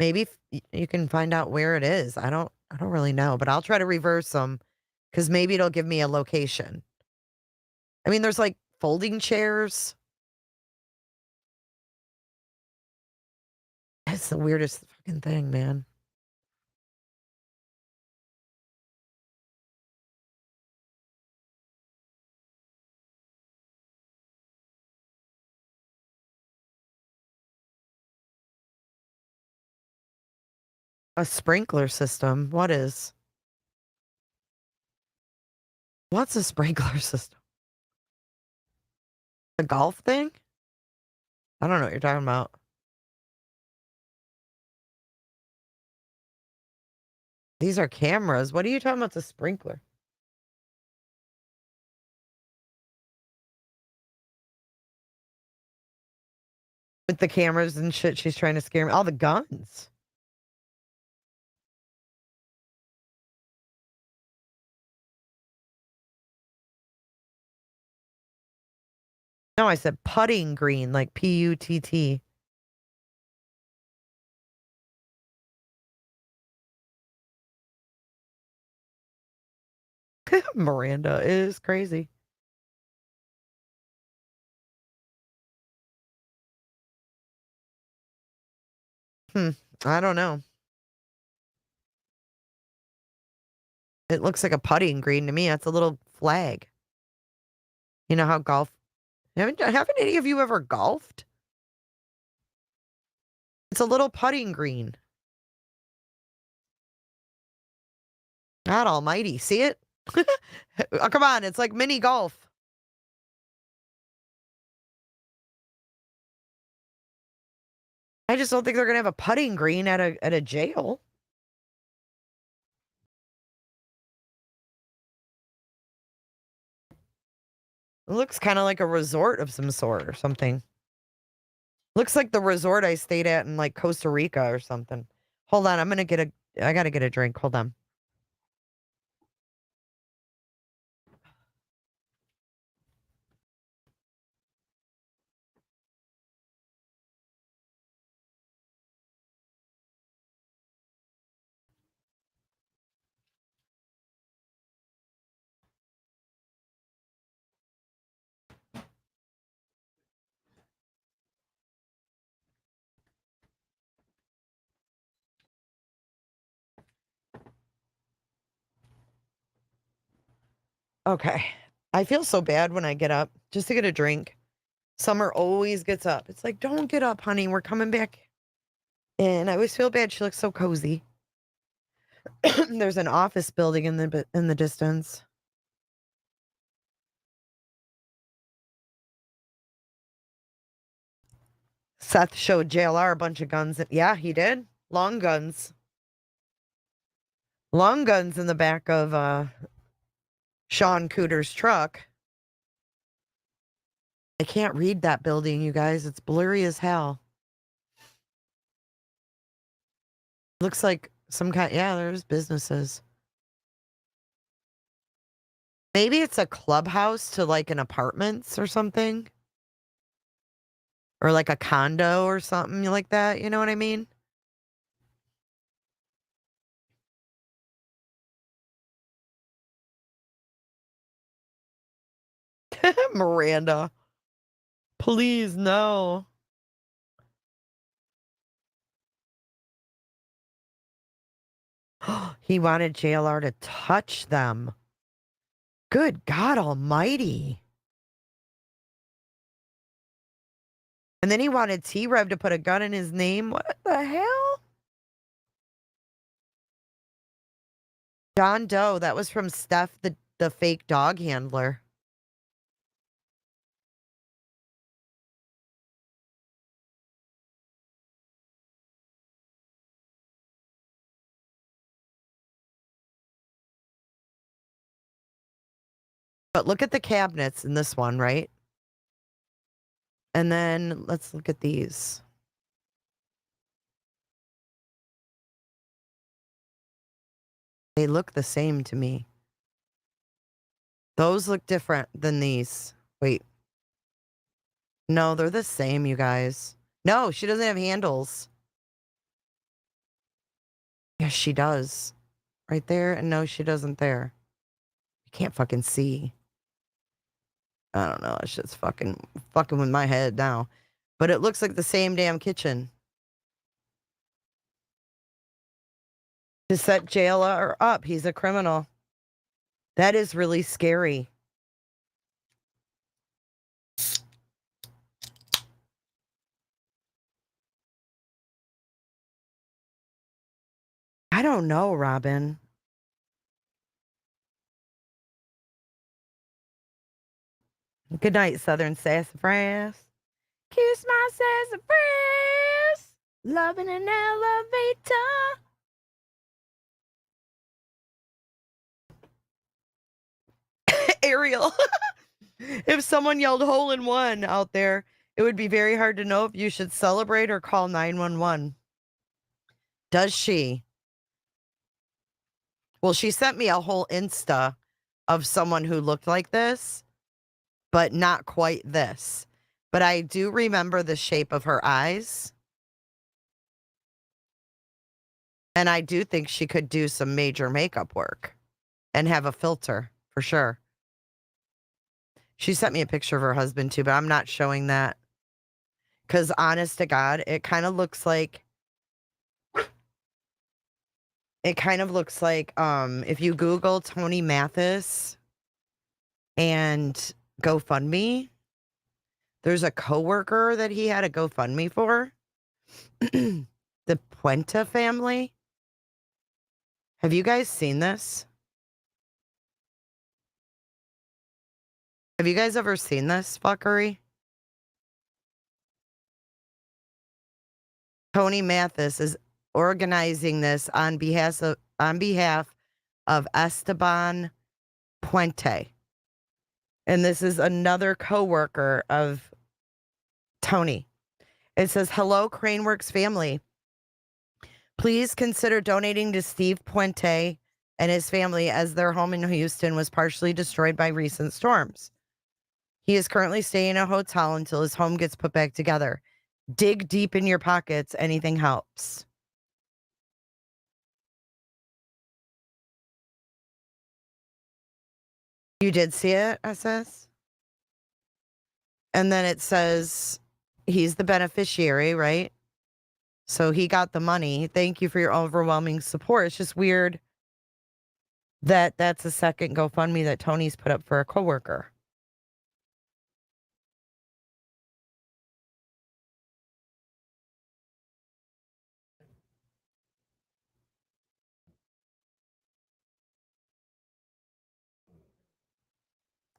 Maybe you can find out where it is. I don't really know, but I'll try to reverse them because maybe it'll give me a location. I mean, there's like folding chairs. It's the weirdest fucking thing, man. A sprinkler system. What is? What's a sprinkler system? A golf thing? I don't know what you're talking about. These are cameras. What are you talking about? The sprinkler? With the cameras and shit, she's trying to scare me. All the guns. No, I said putting green, like Putt. Miranda is crazy. I don't know. It looks like a putting green to me. That's a little flag. You know how golf... Haven't any of you ever golfed? It's a little putting green. God almighty. See it? Oh, come on. It's like mini golf. I just don't think they're going to have a putting green at a jail. It looks kind of like a resort of some sort or something. Looks like the resort I stayed at in like Costa Rica or something. Hold on. I got to get a drink. Hold on. Okay. I feel so bad when I get up just to get a drink. Summer always gets up. It's like, don't get up, honey. We're coming back. And I always feel bad. She looks so cozy. There's an office building in the distance. Seth showed JLR a bunch of guns. Yeah, he did. Long guns. Long guns in the back of Sean Cooter's truck. I can't read that building, you guys. It's blurry as hell. Looks like some kind... Yeah, there's businesses. Maybe it's a clubhouse to like an apartments or something. Or like a condo or something like that. You know what I mean? Miranda. Please, no. He wanted JLR to touch them. Good God almighty. And then he wanted T-Rev to put a gun in his name. What the hell? John Doe. That was from Steph, the fake dog handler. But look at the cabinets in this one, right? And then let's look at these. They look the same to me. Those look different than these. Wait. No, they're the same, you guys. No, she doesn't have handles. Yes, she does. Right there. And no, she doesn't there. You can't fucking see. I don't know. It's just fucking with my head now. But it looks like the same damn kitchen. To set JLR up. He's a criminal. That is really scary. I don't know, Robin. Good night, Southern Sassafras. Kiss my sassafras. Love in an elevator. Ariel. If someone yelled hole in one out there, it would be very hard to know if you should celebrate or call 911. Does she? Well, she sent me a whole Insta of someone who looked like this, but not quite this. But I do remember the shape of her eyes. And I do think she could do some major makeup work and have a filter for sure. She sent me a picture of her husband too, but I'm not showing that. Because honest to God, it kind of looks like if you Google Tony Mathis and GoFundMe, there's a coworker that he had a GoFundMe for. The Puente family. Have you guys seen this? Have you guys ever seen this fuckery? Tony Mathis is organizing this on behalf of Esteban Puente. And this is another coworker of Tony. It says, "Hello, Craneworks family. Please consider donating to Steve Puente and his family as their home in Houston was partially destroyed by recent storms. He is currently staying in a hotel until his home gets put back together. Dig deep in your pockets. Anything helps." You did see it, SS? And then it says he's the beneficiary, right? So he got the money. Thank you for your overwhelming support. It's just weird that that's the second GoFundMe that Tony's put up for a coworker.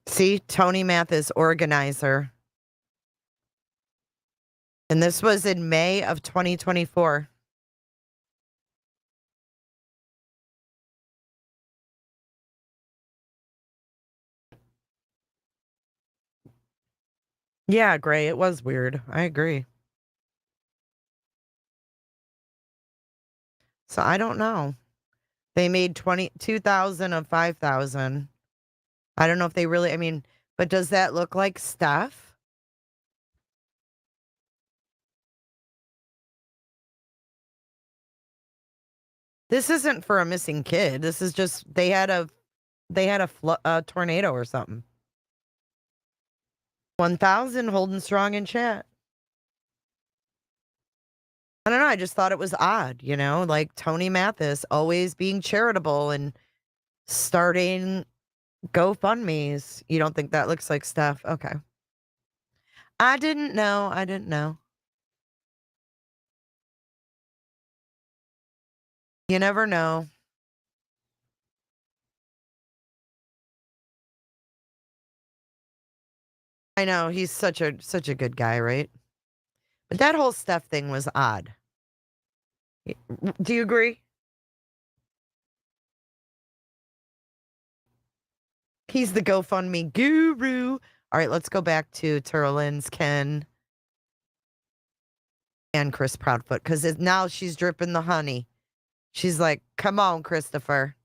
See, Tony Mathis, organizer. And this was in May of 2024. Yeah, Gray, it was weird. I agree. So I don't know. They made 22,000 of 5,000. I don't know if they really, I mean, but does that look like Steph? This isn't for a missing kid. This is just they had a tornado or something. 1,000 holding strong in chat. I don't know. I just thought it was odd, you know, like Tony Mathis always being charitable and starting GoFundMes. You don't think that looks like Steph? Okay. I didn't know. I didn't know. You never know. I know he's such a good guy, right? But that whole Steph thing was odd. Do you agree? He's the GoFundMe guru. All right, let's go back to Lynn's Ken and Chris Proudfoot because now she's dripping the honey. She's like, "Come on, Christopher."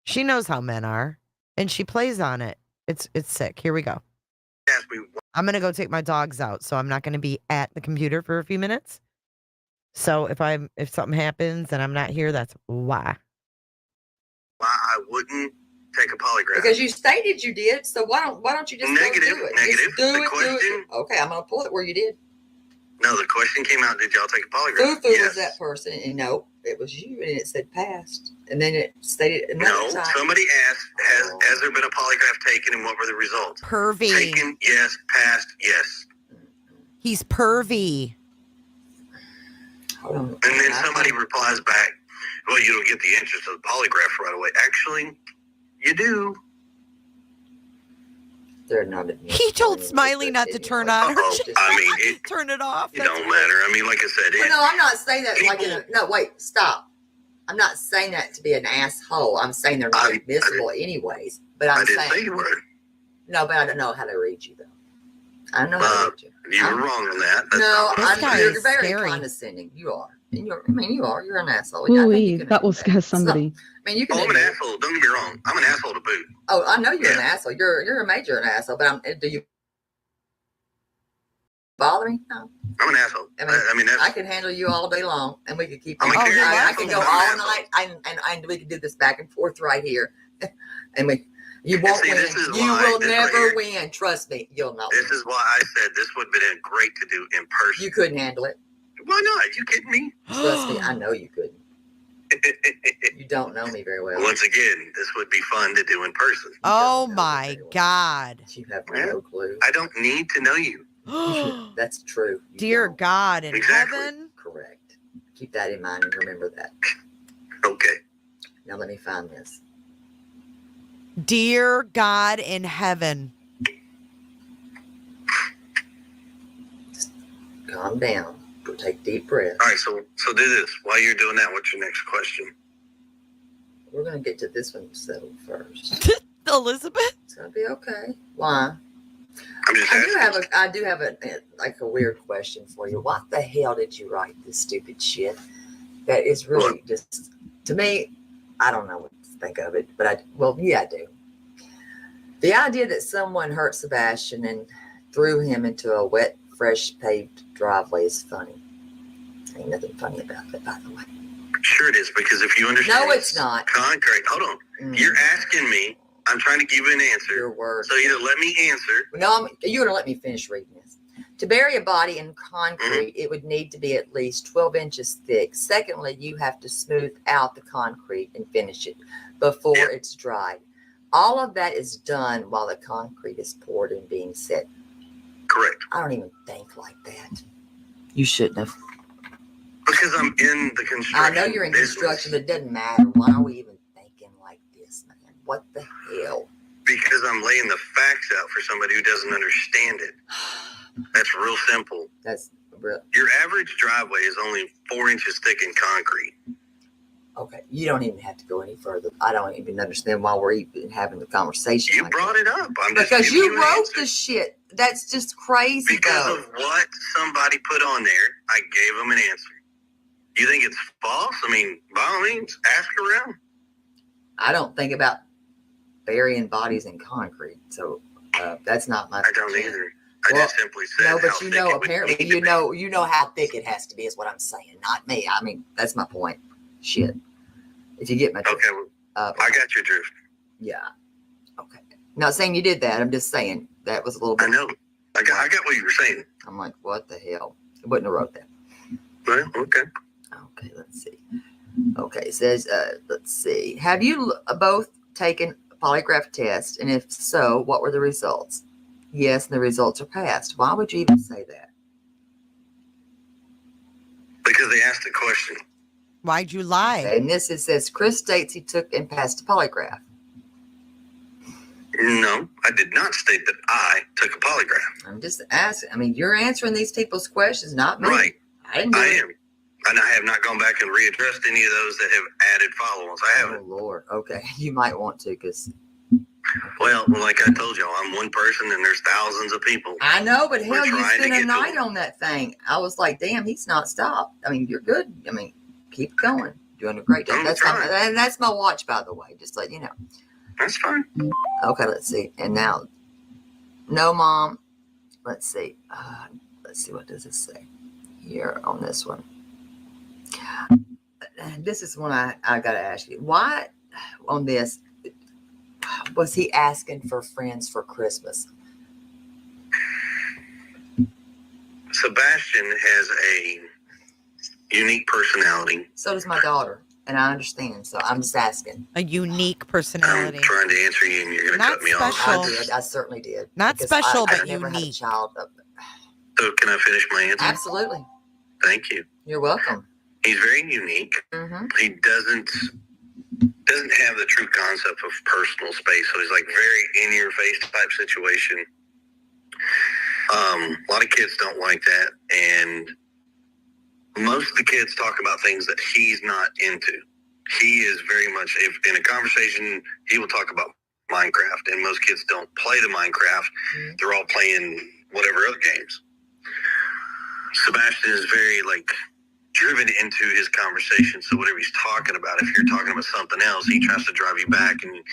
She knows how men are, and she plays on it. It's sick. Here we go. I'm gonna go take my dogs out, so I'm not gonna be at the computer for a few minutes. So if something happens and I'm not here, that's why. Why I wouldn't take a polygraph? Because you stated you did. So why don't you just Negative, do it? negative. Just do The it. question- Do it. Okay, I'm gonna pull it where you did. No, the question came out, did y'all take a polygraph? Fufu was that person, and no, it was you, and it said passed, and then it stated another No, time. somebody asked, has there been a polygraph taken, and what were the results? Pervy. Taken, yes. Passed, yes. He's pervy. Hold on. And then somebody replies back, well, you don't get the answers to the polygraph right away. Actually, you do. They're not. He told Smiley not to turn on her. I mean, turn it off. It don't matter. I mean, like I said, Well, no, I'm not saying that like in a, no, wait, stop. I'm not saying that to be an asshole. I'm saying they're not admissible anyways. But I'm didn't saying say you were. No, but I don't know how to read you though. I don't know how to read you. You were wrong on that. No, you're very condescending. You are. And you're an asshole. Ooh, that will scare somebody. I mean, you can. I'm an asshole. Don't get me wrong. I'm an asshole to boot. Oh, I know you're an asshole. You're a major an asshole. But do you bother me? No. I'm an asshole. I mean, I can handle you all day long, and we could keep. I can go all night, and we could do this back and forth right here, and you won't win. You will never win. Trust me, you'll not. This is why I said this would have been great to do in person. You couldn't handle it. Why not? You kidding me? Trust me, I know you couldn't. You don't know me very well. Once again, this would be fun to do in person. Oh my God. You have no clue. I don't need to know you. That's true. Dear God in heaven. Correct. Keep that in mind and remember that. Okay. Now let me find this. Dear God in heaven. Just calm down. Take deep breath. All right, so do this. While you're doing that, what's your next question? We're going to get to this one settled first. Elizabeth? It's going to be okay. Why? I'm just asking. I do have a weird question for you. What the hell did you write this stupid shit? That is really just, to me, I don't know what to think of it, but I do. The idea that someone hurt Sebastian and threw him into a wet, fresh paved driveway is funny. Ain't nothing funny about that, by the way. Sure it is, because if you understand... No, it's not. Concrete. Hold on. You're asking me. I'm trying to give you an answer. Your word. So either let me answer... No, you're going to let me finish reading this. To bury a body in concrete, it would need to be at least 12 inches thick. Secondly, you have to smooth out the concrete and finish it before it's dried. All of that is done while the concrete is poured and being set. Correct. I don't even think like that. You shouldn't have. Because I'm in the construction I know you're in construction, but it doesn't matter. Why are we even thinking like this, man? What the hell? Because I'm laying the facts out for somebody who doesn't understand it. That's real simple. That's real. Your average driveway is only 4 inches thick in concrete. Okay, you don't even have to go any further. I don't even understand why we're even having the conversation. You brought it up. I'm just because you giving wrote the shit. That's just crazy. Because of what somebody put on there, I gave them an answer. You think it's false? I mean, by all means, ask around. I don't think about burying bodies in concrete, so that's not my. I don't either. I just simply said. No, but you know, apparently, you know how thick it has to be. Is what I'm saying, not me. I mean, that's my point. Shit. If you get my drift. Okay, I got your drift. Yeah. Okay. Not saying you did that. I'm just saying that was a little bit. I know. I got what you were saying. I'm like, what the hell? I wouldn't have wrote that. Well, okay. Okay, let's see. Okay, it says, let's see. Have you both taken a polygraph test? And if so, what were the results? Yes, and the results are passed. Why would you even say that? Because they asked a question. Why'd you lie? Okay, and this, it says, Chris states he took and passed a polygraph. No, I did not state that I took a polygraph. I'm just asking. I mean, you're answering these people's questions, not me. Right. I didn't do I it. am. And I have not gone back and readdressed any of those that have added follow-ons. I haven't. Oh, Lord. Okay. You might want to, because... Well, like I told y'all, I'm one person and there's thousands of people. I know, but hell, you trying to spent a get to night them. on that thing. I was like, damn, he's not stopped. I mean, you're good. I mean, keep going. Doing a great job. That's my watch, by the way. Just let you know. That's fine. Okay, let's see. And now, no, Mom. Let's see. Let's see. What does it say here on this one? This is one I got to ask you. Why on this was he asking for friends for Christmas? Sebastian has a unique personality. So does my daughter. And I understand. So I'm just asking. A unique personality. I'm trying to answer you and you're going to cut me special. off. I did. I certainly did. Not Because special, I but never had a child. So can I finish my answer? Absolutely. Thank you. You're welcome. He's very unique. He doesn't have the true concept of personal space. So he's like very in your face type situation. A lot of kids don't like that, and most of the kids talk about things that he's not into. He is very much, if in a conversation, he will talk about Minecraft, and most kids don't play the Minecraft. They're all playing whatever other games. Sebastian is very like driven into his conversation, so whatever he's talking about, if you're talking about something else, he tries to drive you back, and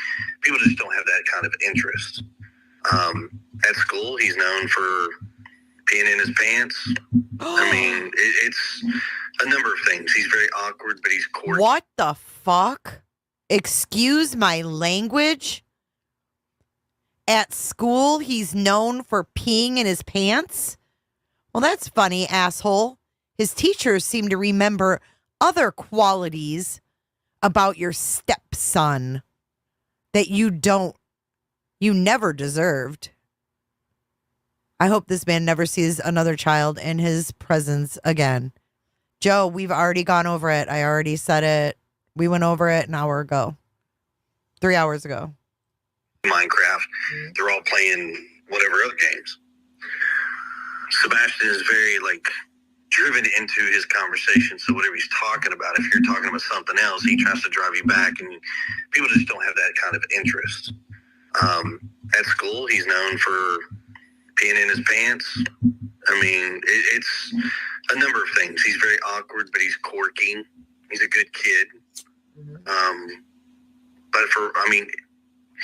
people just don't have that kind of interest. At school, he's known for peeing in his pants. I mean, it's a number of things. He's very awkward, but he's courteous. What the fuck? Excuse my language? At school, he's known for peeing in his pants? Well, that's funny, asshole. His teachers seem to remember other qualities about your stepson that you never deserved. I hope this man never sees another child in his presence again. Joe, we've already gone over it. I already said it. We went over it an hour ago. 3 hours ago. Minecraft. They're all playing whatever other games. Sebastian is very like driven into his conversation, so whatever he's talking about, if you're talking about something else, he tries to drive you back, and people just don't have that kind of interest. At school, he's known for peeing in his pants. I mean, it's a number of things. He's very awkward, but he's quirky. He's a good kid. But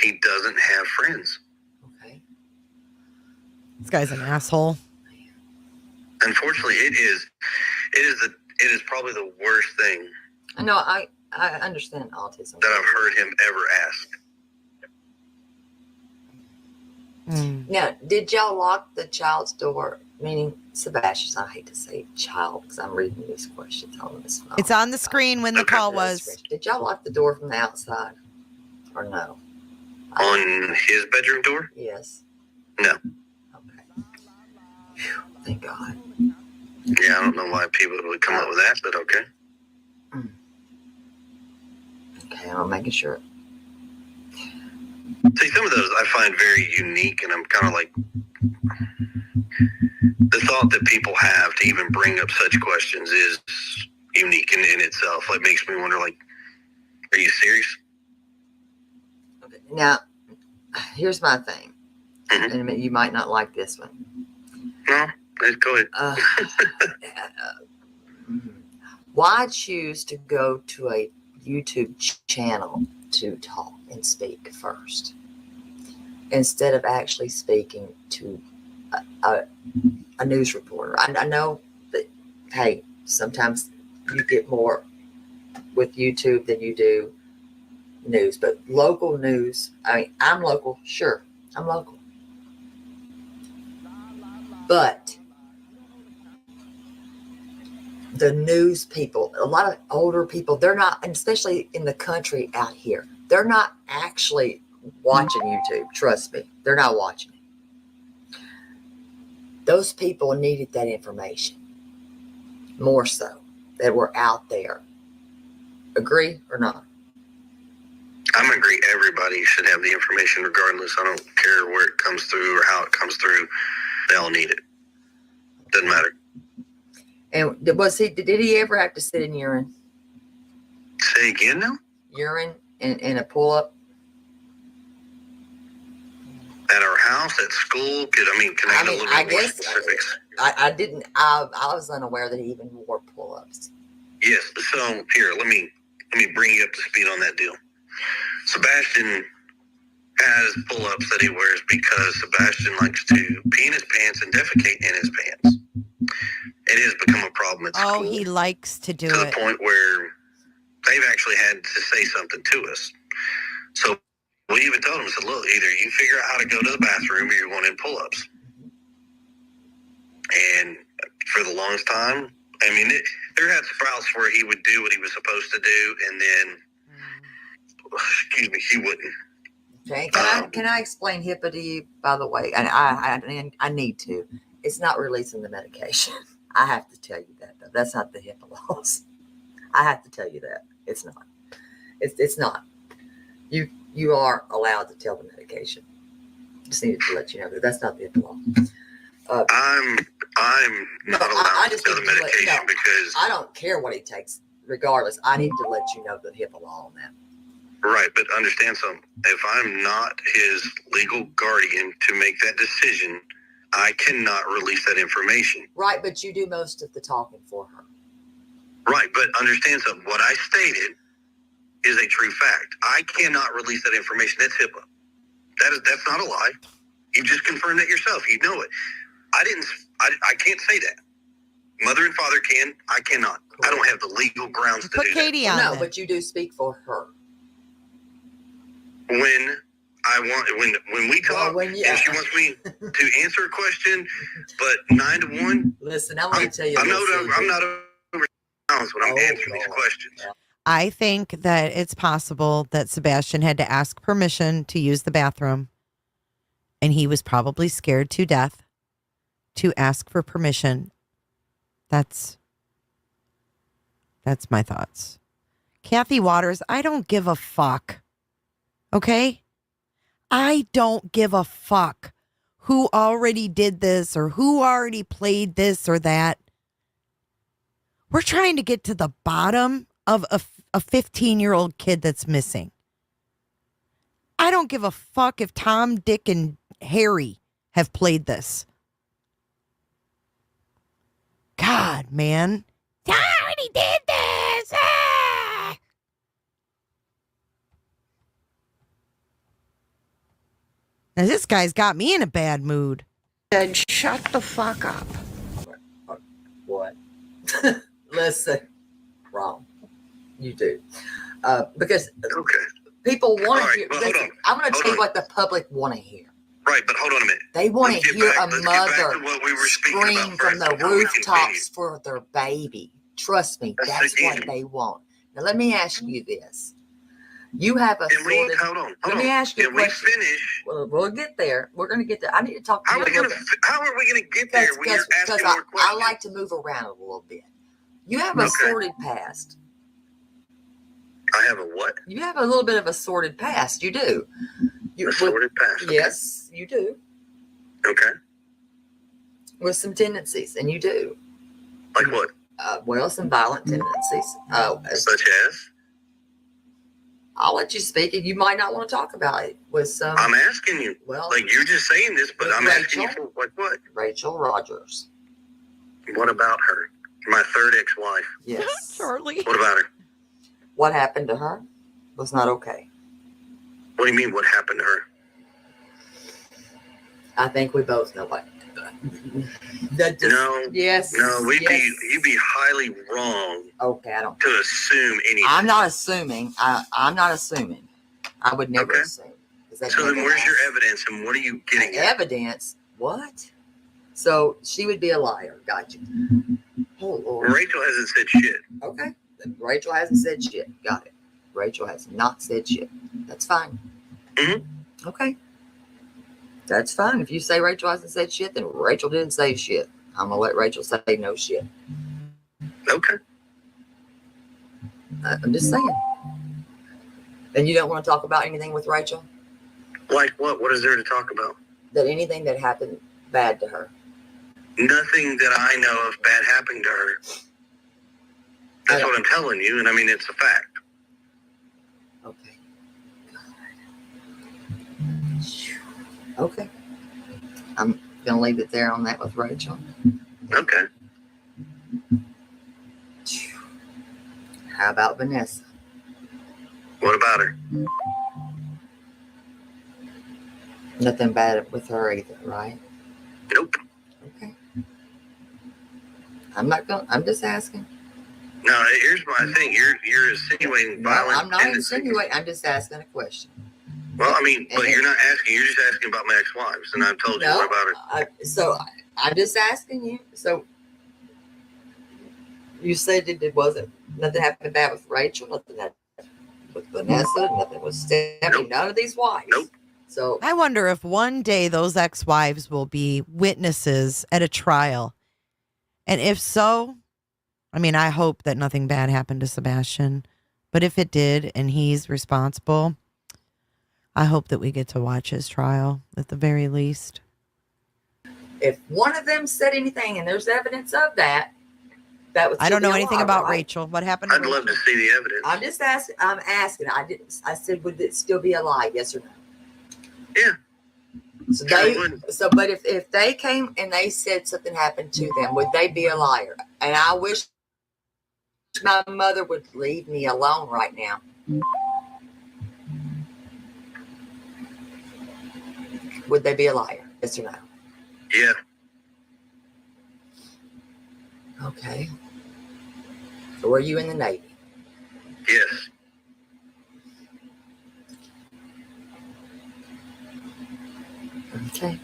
he doesn't have friends. This guy's an asshole. Unfortunately, it is probably the worst thing. No, I understand autism. That I've heard him ever ask. Now, did y'all lock the child's door? Meaning, Sebastian, I hate to say child because I'm reading these questions on this phone. It's on the screen when the call was. Did y'all lock the door from the outside or no? On his bedroom door? Yes. No. Okay. Whew, thank God. Yeah, I don't know why people would come up with that, but okay. Okay, I'm making sure. See, some of those I find very unique, and I'm kind of like, the thought that people have to even bring up such questions is unique in itself. It makes me wonder, like, are you serious? Okay. Now, here's my thing. And you might not like this one. No, go ahead. Why choose to go to a YouTube channel to talk and speak first instead of actually speaking to a news reporter? I know that, hey, sometimes you get more with YouTube than you do news, but local news, I mean, I'm local, sure, I'm local. But the news people, a lot of older people, they're not, and especially in the country out here, they're not actually watching YouTube. Trust me, they're not watching it. Those people needed that information more so that were out there. Agree or not? I'm agree. Everybody should have the information regardless. I don't care where it comes through or how it comes through. They all need it. Doesn't matter. And did he ever have to sit in urine? Say again now? Urine in a pull-up? At our house, at school? Can I get a little bit more specifics? I was unaware that he even wore pull-ups. Yes. So here, let me bring you up to speed on that deal. Sebastian has pull-ups that he wears because Sebastian likes to pee in his pants and defecate in his pants. It has become a problem at school. Oh, he likes to do to it. the point where they've actually had to say something to us. So we even told him, I said, look, either you figure out how to go to the bathroom or you're going in pull-ups. And for the longest time, I mean, there had sprouts where he would do what he was supposed to do, and then, he wouldn't. Okay, can I explain HIPAA to you, by the way? And I need to. It's not releasing the medication. I have to tell you that, though. That's not the HIPAA laws. I have to tell you that it's not. It's not. You are allowed to tell the medication. Just needed to let you know that that's not the law. I'm not allowed to tell the medication because I don't care what he takes. Regardless, I need to let you know the HIPAA law on that. Right, but understand something. If I'm not his legal guardian to make that decision, I cannot release that information. Right, but you do most of the talking for her. Right, but understand something. What I stated is a true fact. I cannot release that information. That's HIPAA. That's not a lie. You just confirmed that yourself. You know it. I can't say that. Mother and father can. I cannot. Cool. I don't have the legal grounds to Put do Katie that. on No, that. but you do speak for her. When we talk and she wants me to answer a question, but 9 to 1. Listen, I'm going to tell you. I'm not over when I'm answering these questions. I think that it's possible that Sebastian had to ask permission to use the bathroom, and he was probably scared to death to ask for permission. That's my thoughts. Kathy Waters, I don't give a fuck. Okay? I don't give a fuck who already did this or who already played this or that. We're trying to get to the bottom of a 15-year-old kid that's missing. I don't give a fuck if Tom, Dick, and Harry have played this. God, man. I already did this. Ah! Now, this guy's got me in a bad mood. Said, shut the fuck up. What? Listen, wrong. You do. Because people want to hear. Listen, I'm going to tell you what the public want to hear. Right, but hold on a minute. They want to hear a mother scream from the rooftops for their baby. Trust me, that's what they want. Now, let me ask you this. You have a sordid... Hold on. Let me ask you a question. Can we finish? Well, we'll get there. We're going to get there. I need to talk to you a little bit. How are we going to get there when you're asking more questions? I like to move around a little bit. You have a sordid past. I have a what? You have a little bit of a sordid past. You do. A sordid past? Okay. Yes, you do. Okay. With some tendencies, and you do. Like what? Well, some violent tendencies. Such as? I'll let you speak, and you might not want to talk about it. With some. I'm asking you. Well, like you're just saying this, but I'm asking you for what? Rachel Rogers. What about her? My third ex-wife. Yes. Charlie. What about her? What happened to her was not okay. What do you mean? What happened to her? I think we both know what. No. Yes. No, you'd be highly wrong. Okay, I don't. To assume anything. I'm not assuming. I'm not assuming. I would never assume. So then, where's your evidence, and what are you getting at? Evidence? What? So she would be a liar. Got you. Oh Lord. Rachel hasn't said shit. Okay. Rachel hasn't said shit. Got it. Rachel has not said shit. That's fine. Mm-hmm. Okay. That's fine. If you say Rachel hasn't said shit, then Rachel didn't say shit. I'm going to let Rachel say no shit. Okay. I'm just saying. And you don't want to talk about anything with Rachel? Like what? What is there to talk about? That anything that happened bad to her? Nothing that I know of bad happened to her. That's what I'm telling you, and I mean, it's a fact. Okay. Okay. I'm going to leave it there on that with Rachel. Okay. How about Vanessa? What about her? Nothing bad with her either, right? Nope. Okay. I'm just asking. No, here's my thing. You're insinuating violence. I'm not insinuating. I'm just asking a question. Well, I mean, but you're not asking. You're just asking about my ex-wives, and I've told you what about her. I'm just asking you. So you said it wasn't nothing happened bad with Rachel, nothing happened with Vanessa, nothing with Stephanie, none of these wives. Nope. So I wonder if one day those ex-wives will be witnesses at a trial. And if so, I mean, I hope that nothing bad happened to Sebastian, but if it did and he's responsible, I hope that we get to watch his trial at the very least. If one of them said anything and there's evidence of that, that would. I don't know anything about right? Rachel. What happened to I'd love to Rachel? see the evidence. I'm just asking. I'm asking. I said, would it still be a lie? Yes or no? Yeah. But if they came and they said something happened to them, would they be a liar? And I wish my mother would leave me alone right now. Would they be a liar? Yes or no? Yeah. Okay. So were you in the Navy? Yes. Okay.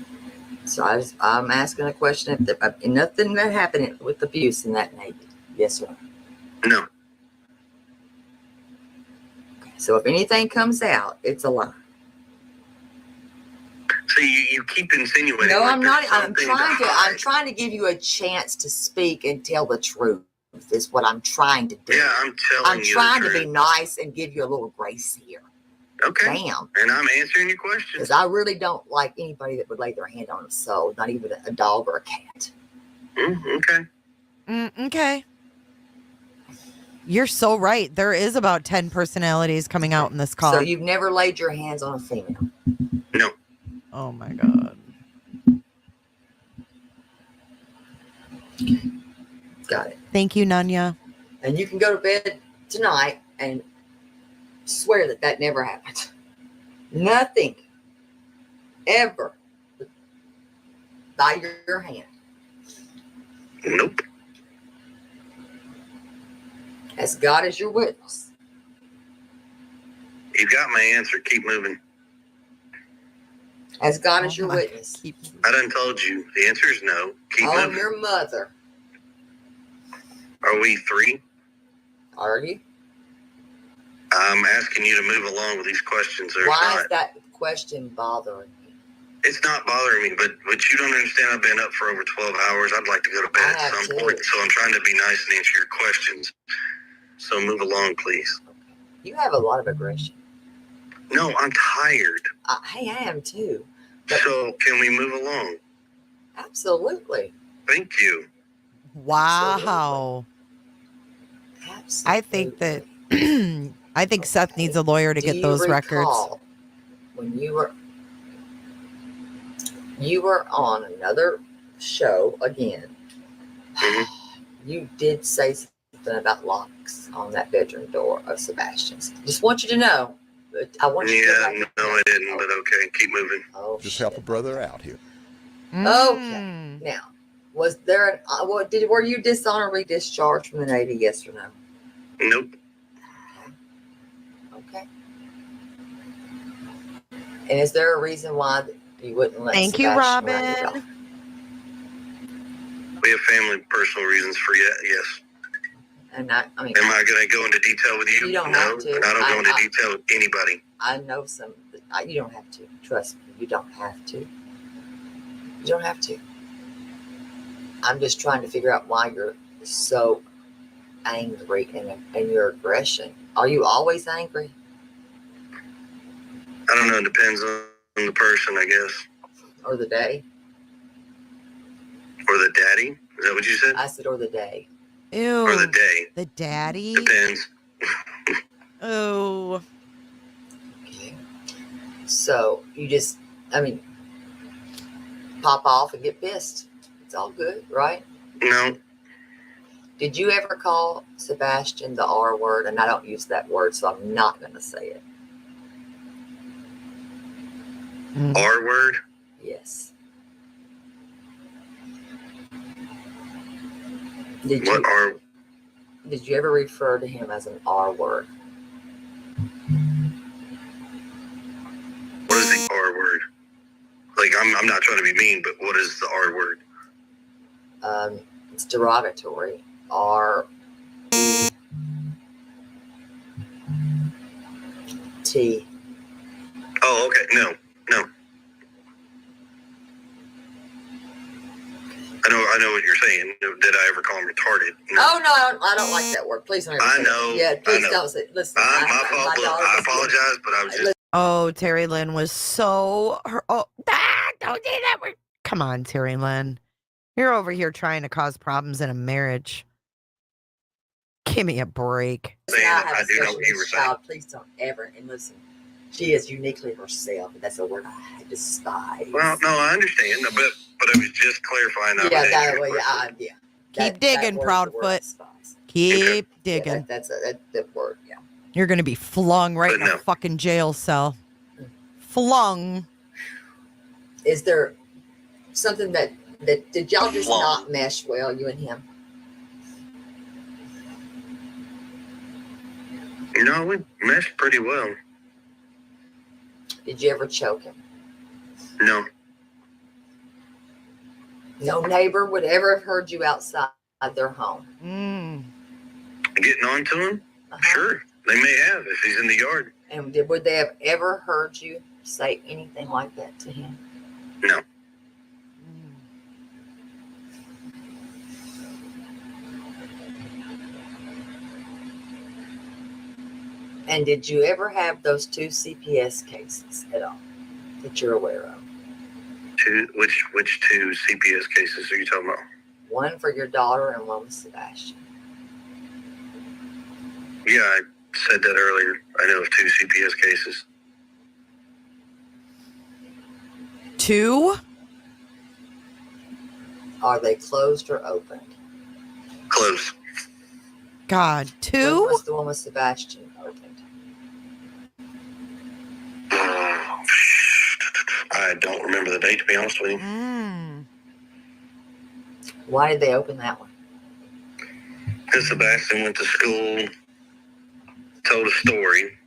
So I'm asking a question. If nothing that happened with abuse in that Navy, yes or no? No. Okay. So if anything comes out, it's a lie. So you keep insinuating. No, like I'm not. I'm something trying to. hide. I'm trying to give you a chance to speak and tell the truth. Is what I'm trying to do. Yeah, I'm telling you. I'm trying to be nice and give you a little grace here. Okay. Damn. And I'm answering your questions. Because I really don't like anybody that would lay their hand on a soul, not even a dog or a cat. Okay. Okay. You're so right. There is about 10 personalities coming out in this call. So you've never laid your hands on a female? No. Oh my God. Got it. Thank you, Nanya. And you can go to bed tonight and swear that that never happened. Nothing ever by your hand. Nope. As God is your witness. You got my answer. Keep moving. As God is your witness. I done told you. The answer is no. Keep On moving. your mother. Are we three? Are you? I'm asking you to move along with these questions. There's Why not, is that question bothering you? It's not bothering me, but you don't understand. I've been up for over 12 hours. I'd like to go to bed at some point. So I'm trying to be nice and answer your questions. So move along, please. You have a lot of aggression. No, I'm tired. Hey, I am too. So can we move along? Absolutely. Thank you. Wow. Absolutely. I think that I think Seth needs a lawyer to get those records. When you were on another show again, you did say something about locks on that bedroom door of Sebastian's. Just want you to know. I want you to no, I didn't, but okay, keep moving. Just help a brother out here. Okay. Now, was there were you dishonorably discharged from the Navy? Yes or no? Nope. Okay. And is there a reason why you wouldn't let Thank you, Sebastian run your Robin. dog? We have family personal reasons for yes. And I mean, am I going to go into detail with you? You don't no, have to. And I don't go into detail with anybody. I know some. You don't have to. Trust me. You don't have to. You don't have to. I'm just trying to figure out why you're so angry and your aggression. Are you always angry? I don't know. It depends on the person, I guess. Or the day? Or the daddy? Is that what you said? I said, or the day. Ew. Or the day. The daddy? Depends. Oh. Okay. So you just, pop off and get pissed. It's all good, right? No. Did you ever call Sebastian the R word? And I don't use that word, so I'm not going to say it. R word? Yes. Did you ever refer to him as an R word? What is the R word? Like, I'm not trying to be mean, but what is the R word? It's derogatory. R T. Oh, okay. No. I I know what you're saying. Did I ever call him retarded? No. Oh no, I don't like that word. Please don't ever I say know. that. Yeah, please I know. don't say. Listen, My fault. I apologize, but I was just. Oh, Terry Lynn was so. Don't say that word. Come on, Terry Lynn. You're over here trying to cause problems in a marriage. Give me a break. Listen, I do know what you were saying. Please don't ever. And listen, she is uniquely herself. That's a word I despise. Well, no, I understand, but I was just clarifying that. Yeah, that way. Yeah. Keep digging, Proudfoot. Keep digging. Yeah, that's the word. Yeah. You're going to be flung right in a fucking jail cell. Flung. Is there something that did y'all just not mesh well, you and him? No, we meshed pretty well. Did you ever choke him? No. No neighbor would ever have heard you outside their home. Getting on to him? Sure. They may have if he's in the yard. And would they have ever heard you say anything like that to him? No. And did you ever have those 2 CPS cases at all that you're aware of? Which 2 CPS cases are you talking about? One for your daughter and one with Sebastian. Yeah, I said that earlier. I know of 2 CPS cases. 2? Are they closed or opened? Closed. God, 2? When was the one with Sebastian opened? I don't remember the date, to be honest with you. Why did they open that one? Because Sebastian went to school, told a story.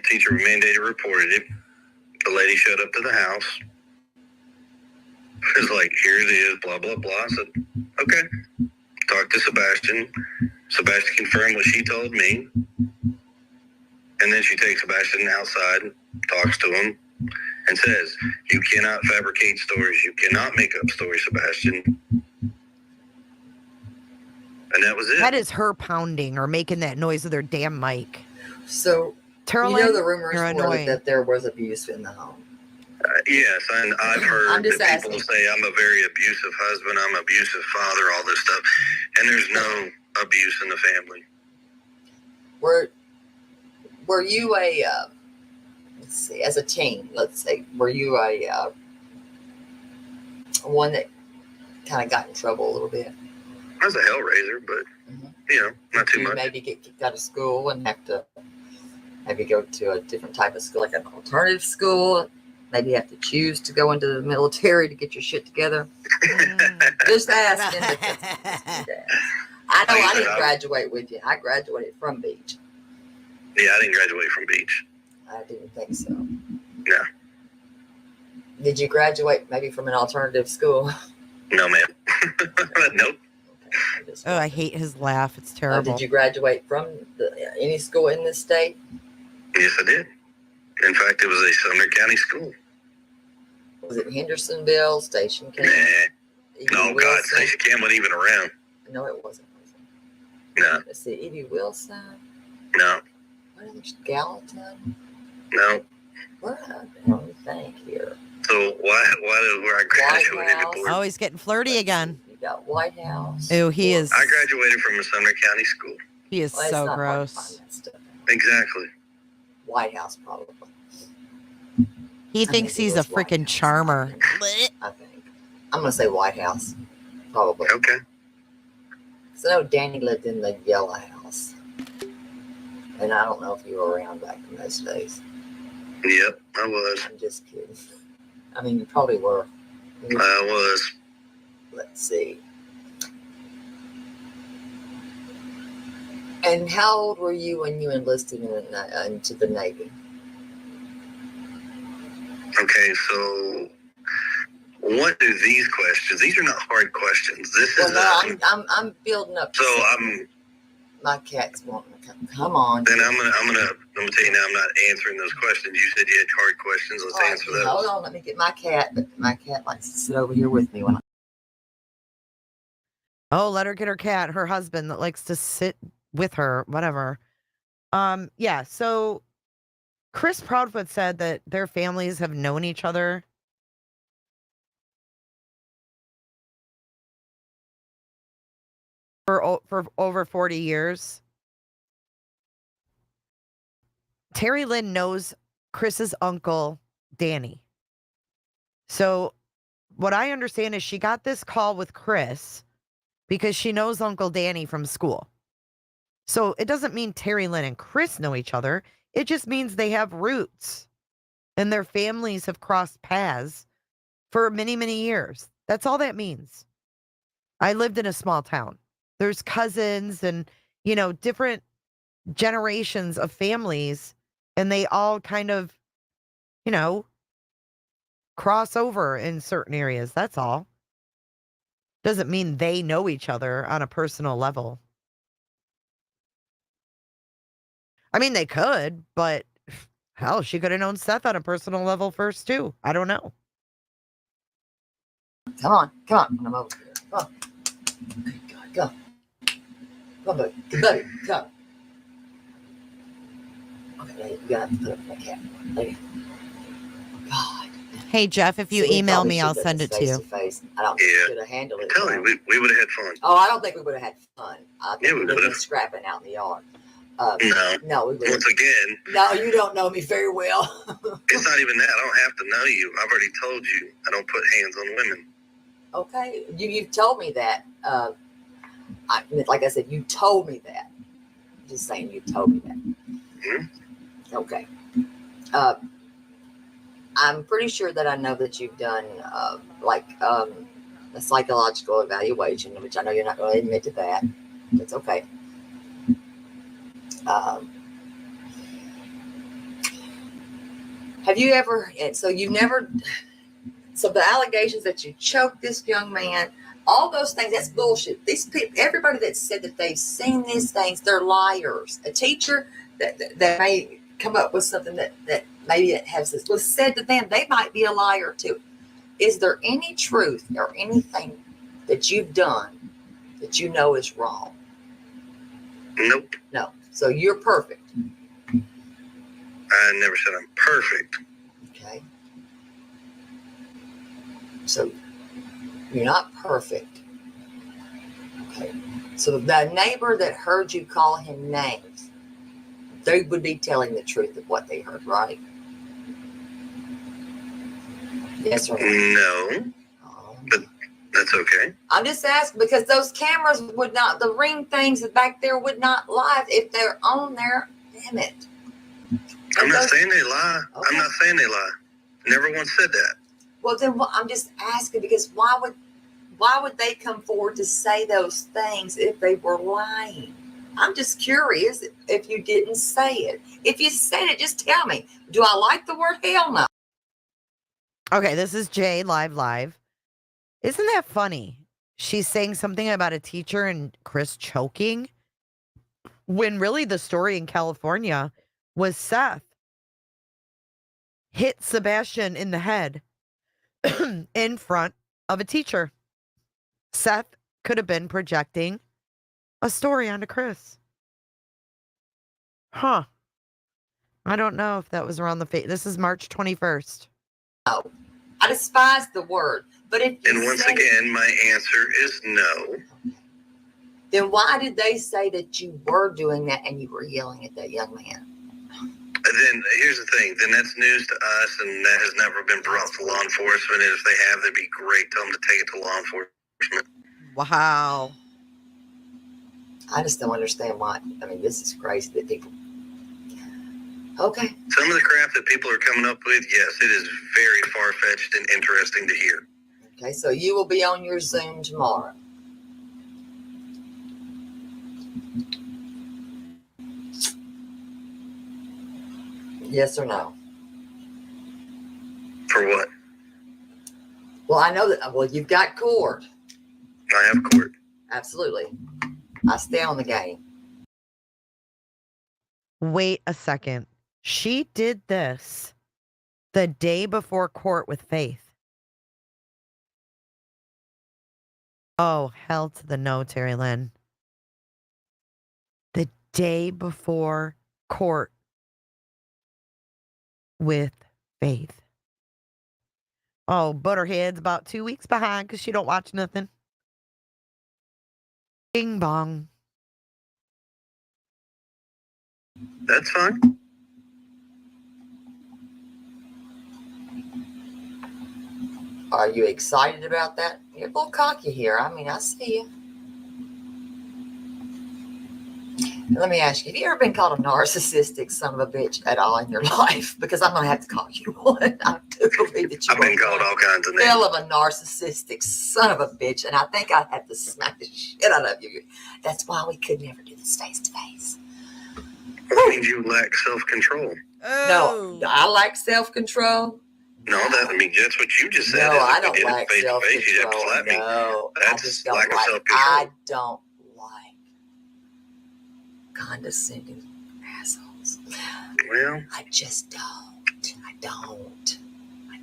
Teacher mandated reported it. The lady showed up to the house. It was like, here it is, blah, blah, blah. I said, okay. Talked to Sebastian. Sebastian confirmed what she told me. And then she takes Sebastian outside, talks to him, and says, you cannot fabricate stories. You cannot make up stories, Sebastian. And that was it. That is her pounding or making that noise with her damn mic. So, Terrell, you know the rumors you're were annoying. that there was abuse in the home. Yes, and I've heard I'm just that people say I'm a very abusive husband, I'm an abusive father, all this stuff. And there's no abuse in the family. Were you a, let's see, as a teen, let's say, were you a one that kind of got in trouble a little bit? I was a hellraiser, but, not too much. Maybe get kicked out of school and have to maybe go to a different type of school, like an alternative school. Maybe you have to choose to go into the military to get your shit together. Just asking. I know I didn't graduate with you. I graduated from Beach. Yeah, I didn't graduate from Beach. I didn't think so. No. Did you graduate maybe from an alternative school? No, ma'am. Nope. Oh, I hate his laugh. It's terrible. Did you graduate from any school in this state? Yes, I did. In fact, it was a Sumner County school. Was it Hendersonville, Station Camp? Nah. No, God, Station Camp wasn't even around. No, it wasn't. No. Let's see, Evie Wilson? No. What is Gallatin? No. Where let me think here. So why where I graduated? Oh, he's getting flirty again. You got White House. Ew, he is. I graduated from a Sumner County school. He is Well, it's so not hard to gross. find that stuff. Exactly. White House, probably. He thinks he's a freaking charmer. I think. I'm going to say White House. Probably. Okay. So I know Danny lived in the Yellow House. And I don't know if you were around back in those days. Yep, I was. I'm just kidding. I mean, you probably were. I was. Let's see. And how old were you when you enlisted into the Navy? Okay, so what do these questions? These are not hard questions. This is. I'm building up. So my cat's wanting to come on. Then I'm gonna tell you now. I'm not answering those questions. You said you had hard questions. Let's answer those. Hold on, let me get my cat. But my cat likes to sit over here with me when Oh, let her get her cat, her husband that likes to sit with her, whatever. Yeah, so Chris Proudfoot said that their families have known each other for over 40 years. Terry Lynn knows Chris's uncle, Danny. So what I understand is she got this call with Chris because she knows Uncle Danny from school. So it doesn't mean Terry Lynn and Chris know each other. It just means they have roots and their families have crossed paths for many, many years. That's all that means. I lived in a small town. There's cousins and, different generations of families, and they all kind of, you know, cross over in certain areas. That's all. Doesn't mean they know each other on a personal level. I mean, they could, but hell, she could have known Seth on a personal level first, too. I don't know. Come on. I'm over here. Come on. Come on. Come on, buddy. Buddy, come. Okay, now you got to put up my cat. Okay. God. Hey, Jeff, if you See, we email probably me, should I'll have send done it this to you. face-to-face. I don't think we could have handled it. Tell you, we would have had fun. Oh, I don't think we would have had fun. I think Yeah, we we would have would've. been scrapping out in the yard. No, we would. Once again, No, you don't know me very well. it's not even that. I don't have to know you. I've already told you I don't put hands on women. Okay, you've told me that. Like I said, you told me that. Just saying, you told me that. Mm-hmm. Okay. I'm pretty sure that I know that you've done a psychological evaluation, which I know you're not going to admit to that. That's okay. Have you ever? So you've never. So the allegations that you choked this young man, all those things, that's bullshit. These people, everybody that said that they've seen these things, they're liars. A teacher that may come up with something that maybe it was said to them, they might be a liar too. Is there any truth or anything that you've done that you know is wrong? Nope. No. So you're perfect. I never said I'm perfect. Okay. So you're not perfect. Okay. So the neighbor that heard you call him names, they would be telling the truth of what they heard, right? Yes or no? No. But that's okay. I'm just asking because those cameras would not, the ring things back there would not lie if they're on there. Damn it. I'm not saying they lie. Okay. I'm not saying they lie. Never once said that. Well, then I'm just asking because why would they come forward to say those things if they were lying? I'm just curious if you didn't say it. If you said it, just tell me. Do I like the word? Hell no. Okay, this is Jay live. Isn't that funny? She's saying something about a teacher and Chris choking when really the story in California was Seth hit Sebastian in the head in front of a teacher. Seth could have been projecting a story onto Chris. Huh. I don't know if that was around the This is March 21st. No. I despise the word. But if and once again, my answer is no. Then why did they say that you were doing that and you were yelling at that young man? Then here's the thing. Then that's news to us, and that has never been brought to law enforcement. And if they have, that'd be great. Tell them to take it to law enforcement. Wow. I just don't understand why. I mean, this is crazy that people. Okay. Some of the crap that people are coming up with, yes, it is very far-fetched and interesting to hear. Okay, so you will be on your Zoom tomorrow. Yes or no? For what? Well, I know that. Well, you've got court. I have court. Absolutely. I stay on the game. Wait a second. She did this the day before court with Faith. Oh, hell to the no, Terry Lynn. The day before court with Faith. Oh, Butterhead's about 2 weeks behind because she don't watch nothing. Bing bong. That's fine. Are you excited about that? You're a little cocky here. I mean, I see you. Let me ask you, have you ever been called a narcissistic son of a bitch at all in your life? Because I'm going to have to call you one. I do believe that you've been called all kinds of names. Hell of a narcissistic son of a bitch, and I think I'd have to smack the shit out of you. That's why we could never do this face to face. That means you lack self-control. No, I like self-control. No, that's what you just said. No, I don't like like face-to-face, you'd have to slap me. No, That's I just don't lack of like. self-control. I don't like condescending assholes. Well, I just don't. I don't.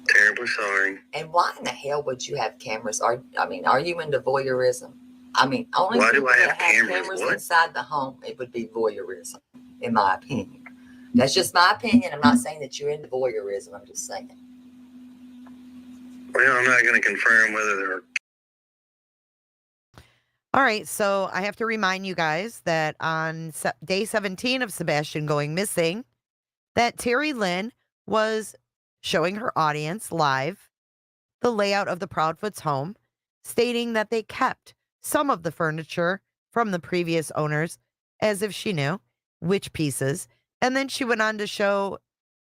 Terribly sorry. And why in the hell would you have cameras? Are you into voyeurism? I mean, only Why do people I that have have cameras? What? inside the home, it would be voyeurism, in my opinion. That's just my opinion. I'm not saying that you're into voyeurism. I'm just saying. Well, I'm not going to confirm whether they're... All right, so I have to remind you guys that on day 17 of Sebastian going missing, that Terry Lynn was showing her audience live the layout of the Proudfoot's home, stating that they kept some of the furniture from the previous owners as if she knew which pieces. And then she went on to show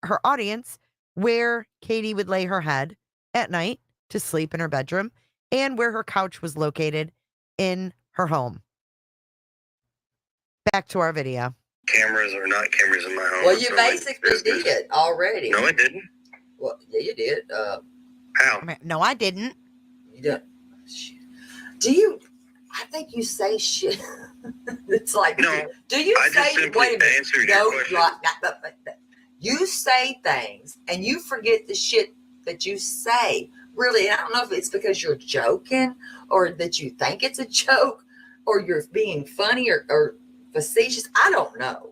her audience where Katie would lay her head at night to sleep in her bedroom and where her couch was located in her home. Back to our video. Cameras or not cameras in my home. Well, you basically did it already. No, I didn't. Well, yeah, you did. How? No, I didn't. You did. Shit. Do you? I think you say shit. It's like, no. Do you I say? just simply Wait a minute. answered No, your question. you say things and you forget the shit that you say. Really, I don't know if it's because you're joking or that you think it's a joke or you're being funny or facetious. I don't know.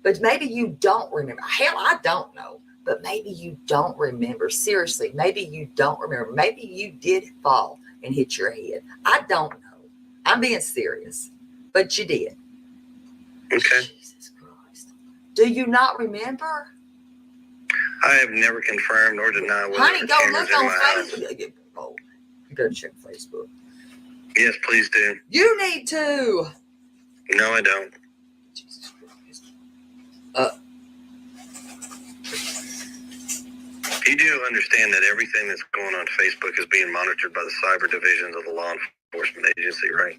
But maybe you don't remember. Hell, I don't know. But maybe you don't remember. Seriously, maybe you don't remember. Maybe you did fall and hit your head. I don't know. I'm being serious. But you did. Okay. Jesus Christ. Do you not remember? I have never confirmed or denied whether Honey, the go cameras look in on my house. Facebook. Oh, you better check Facebook. Yes, please do. You need to. No, I don't. Jesus Christ. You do understand that everything that's going on Facebook is being monitored by the cyber divisions of the law enforcement agency, right?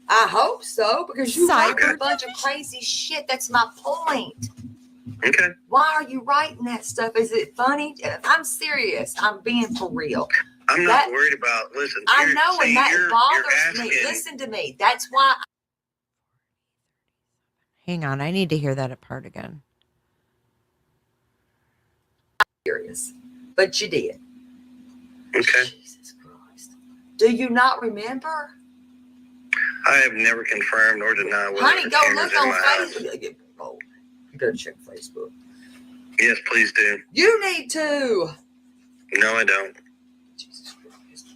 I hope so, because you write Cyber a bunch of crazy shit. That's my point. Okay. Why are you writing that stuff? Is it funny? I'm serious. I'm being for real. I'm not worried about, listen. I know, and that bothers me. asking- Listen to me. That's why. Hang on, I need to hear that part again. I'm serious. But you did. Okay. Jesus Christ. Do you not remember? I have never confirmed or denied whether Honey, the go cameras look in on my house. Facebook. Oh, you better check Facebook. Yes, please do. You need to. No, I don't. Jesus Christ.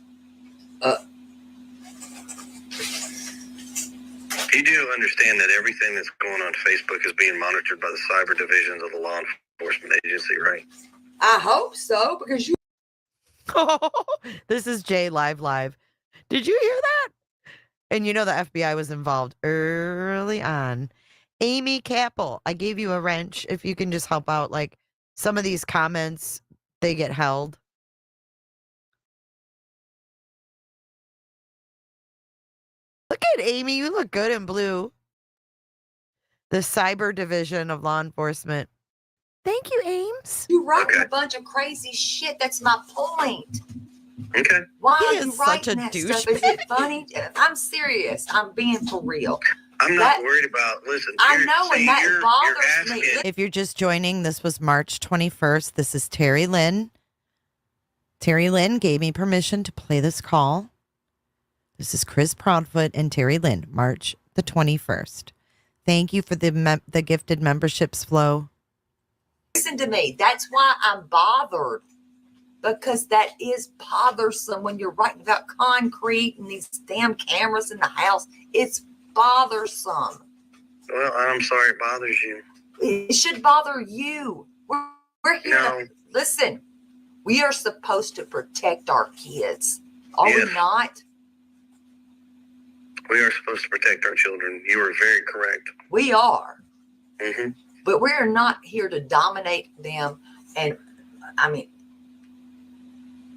You do understand that everything that's going on Facebook is being monitored by the cyber divisions of the law enforcement agency, right? I hope so, because you. This is Jay live. Did you hear that? And you know the FBI was involved early on. Amy Capel, I gave you a wrench. If you can just help out, like some of these comments, they get held. Look at Amy. You look good in blue. The cyber division of law enforcement. Thank you, Ames. You write a bunch of crazy shit. That's my point. Okay. Why He are is you such writing a that stuff? Is it funny? I'm serious. I'm being for real. I'm not worried about, listen. I know, and that bothers me. If you're just joining, this was March 21st. This is Terry Lynn. Terry Lynn gave me permission to play this call. This is Chris Proudfoot and Terry Lynn, March the 21st. Thank you for the gifted memberships, Flo. Listen to me. That's why I'm bothered. Because that is bothersome when you're writing about concrete and these damn cameras in the house. It's bothersome. Well, I'm sorry it bothers you. It should bother you. We're here to listen. We are supposed to protect our kids. Are we not? We are supposed to protect our children. You are very correct. We are. Mm-hmm. But we're not here to dominate them. And I mean,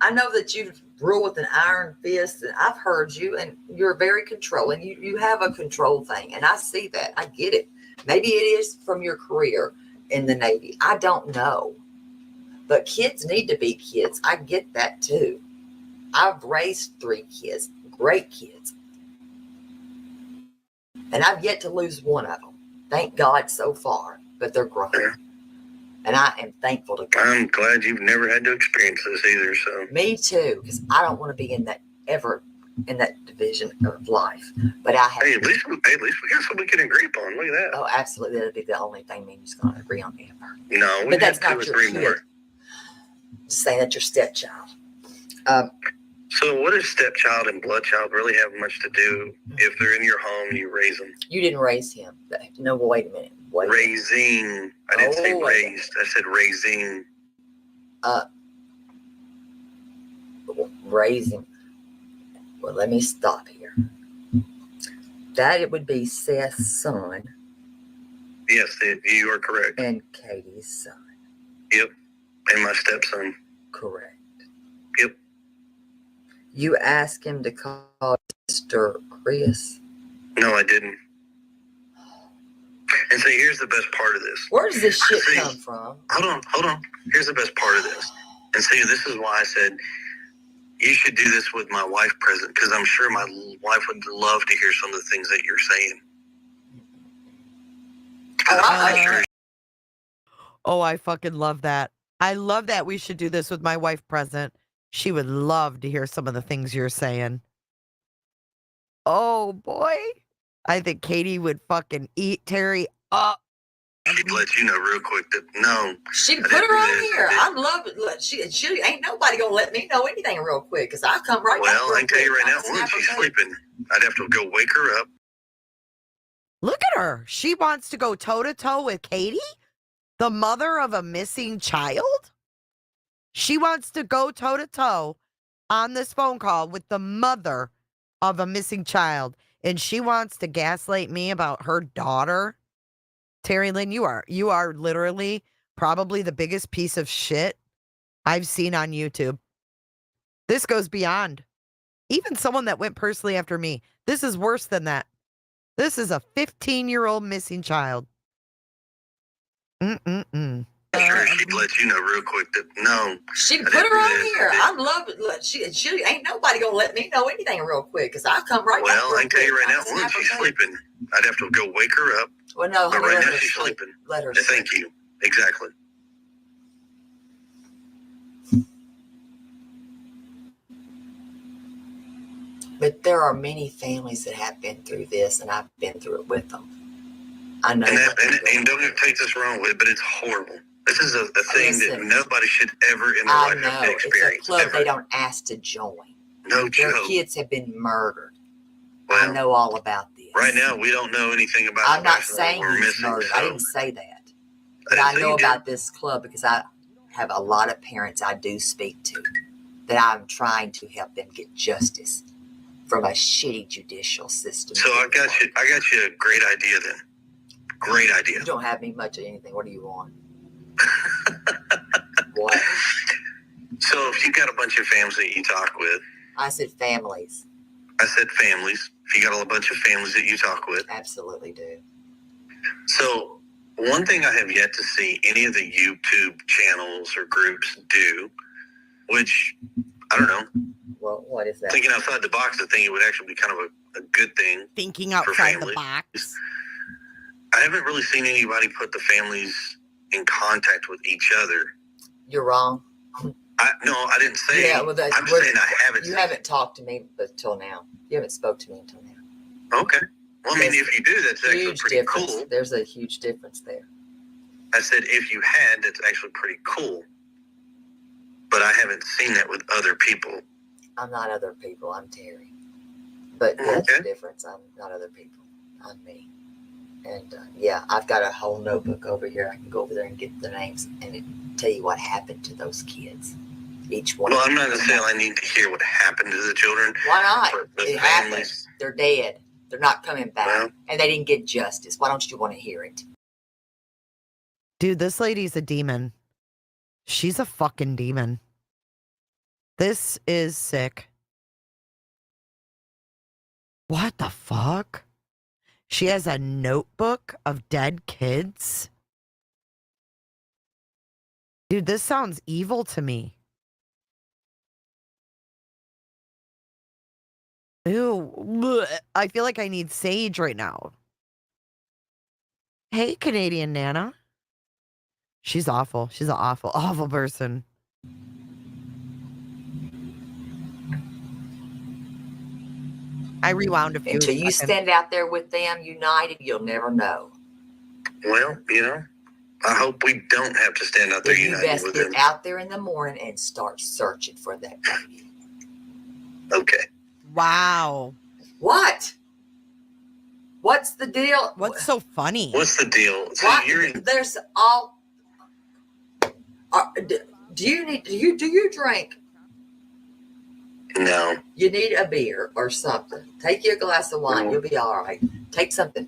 I know that you rule with an iron fist, and I've heard you, and you're very controlling. You have a control thing, and I see that. I get it. Maybe it is from your career in the Navy. I don't know. But kids need to be kids. I get that too. I've raised 3 kids, great kids. And I've yet to lose one of them. Thank God so far, but they're grown. And I am thankful to God. I'm glad you've never had to experience this either. So me too, because I don't want to be in that division of life. But I have. Hey, at least we got something we can agree upon. Look at that. Oh, absolutely, that'd be the only thing me and you's going to agree on ever. No, but that's not 2 or your 3 kid. more. Just saying that's your stepchild. So what does stepchild and bloodchild really have much to do if they're in your home and you raise them? You didn't raise him. No, wait a minute. Raising. I didn't say raised. I said raising. Raising. Well, let me stop here. That it would be Seth's son. Yes, you are correct. And Katie's son. Yep. And my stepson. Correct. Yep. You asked him to call Mr. Chris? No, I didn't. And see, here's the best part of this. Where does this shit come from? Hold on. Here's the best part of this. And see, this is why I said you should do this with my wife present, because I'm sure my wife would love to hear some of the things that you're saying. I fucking love that. I love that we should do this with my wife present. She would love to hear some of the things you're saying. Oh, boy. I think Katie would fucking eat Terry up. She'd let you know real quick that no. She'd put her on here. I'd love it. She ain't nobody gonna let me know anything real quick because I'll come right back. Well, I can tell you right now, when she's sleeping, I'd have to go wake her up. Look at her. She wants to go toe-to-toe with Katie, the mother of a missing child. She wants to go toe-to-toe on this phone call with the mother of a missing child. And she wants to gaslight me about her daughter. Terry Lynn, you are literally probably the biggest piece of shit I've seen on YouTube. This goes beyond. Even someone that went personally after me. This is worse than that. This is a 15-year-old missing child. Sure, she'd let you know real quick that no. She'd put her on here. I'd love it. She ain't nobody gonna let me know anything real quick because I'll come right back. Well, I can tell you right now, when she's sleeping, I'd have to go wake her up. Well, no, but right now she's sleeping. Let her sleep. Thank you. Exactly. But there are many families that have been through this, and I've been through it with them. I know. And don't take this wrong with it, but it's horrible. This is a thing that nobody should ever in their life have to experience. It's a club ever. they don't ask to join. No Their joke. kids have been murdered. Well, I know all about this. Right now, we don't know anything about. I'm not Sebastian saying we're he's missing, murdered. so I didn't say that. But I know about this club because I have a lot of parents I do speak to that I'm trying to help them get justice from a shitty judicial system. So I got you a great idea then. Great idea. You don't have me much of anything. What do you want? What? So if you got a bunch of families that you talk with. I said families. I said families. If you got a bunch of families that you talk with. Absolutely do. So one thing I have yet to see any of the YouTube channels or groups do, which I don't know. Well, what is that? Thinking outside the box, I think it would actually be kind of a good thing. Thinking outside the box. I haven't really seen anybody put the families in contact with each other. You're wrong. I didn't say. Yeah, well, I'm just saying I haven't. You haven't talked to me until now. You haven't spoke to me until now. Okay. Well, I mean, if you do, that's actually pretty difference. cool. There's a huge difference there. I said, if you had, that's actually pretty cool. But I haven't seen that with other people. I'm not other people. I'm Terry. But that's the difference. I'm not other people. I'm me. And yeah, I've got a whole notebook over here. I can go over there and get the names and tell you what happened to those kids. Each one. Well, I'm not going to say I need to hear what happened to the children. Why not? The It families. happened. They're dead. They're not coming back. Well, and they didn't get justice. Why don't you want to hear it? Dude, this lady's a demon. She's a fucking demon. This is sick. What the fuck? She has a notebook of dead kids? Dude, this sounds evil to me. Ew. Blech. I feel like I need sage right now. Hey, Canadian Nana. She's awful. She's an awful, awful person. I rewound a few Until you seconds. stand out there with them united, you'll never know. well, I hope we don't have to stand out there You united best with get them. out there in the morning and start searching for that baby. Okay. Wow. What? What's the deal? What's so funny? What's the deal? So What? There's all. Do you drink? No. You need a beer or something. Take you a glass of wine. You'll be all right. Take something.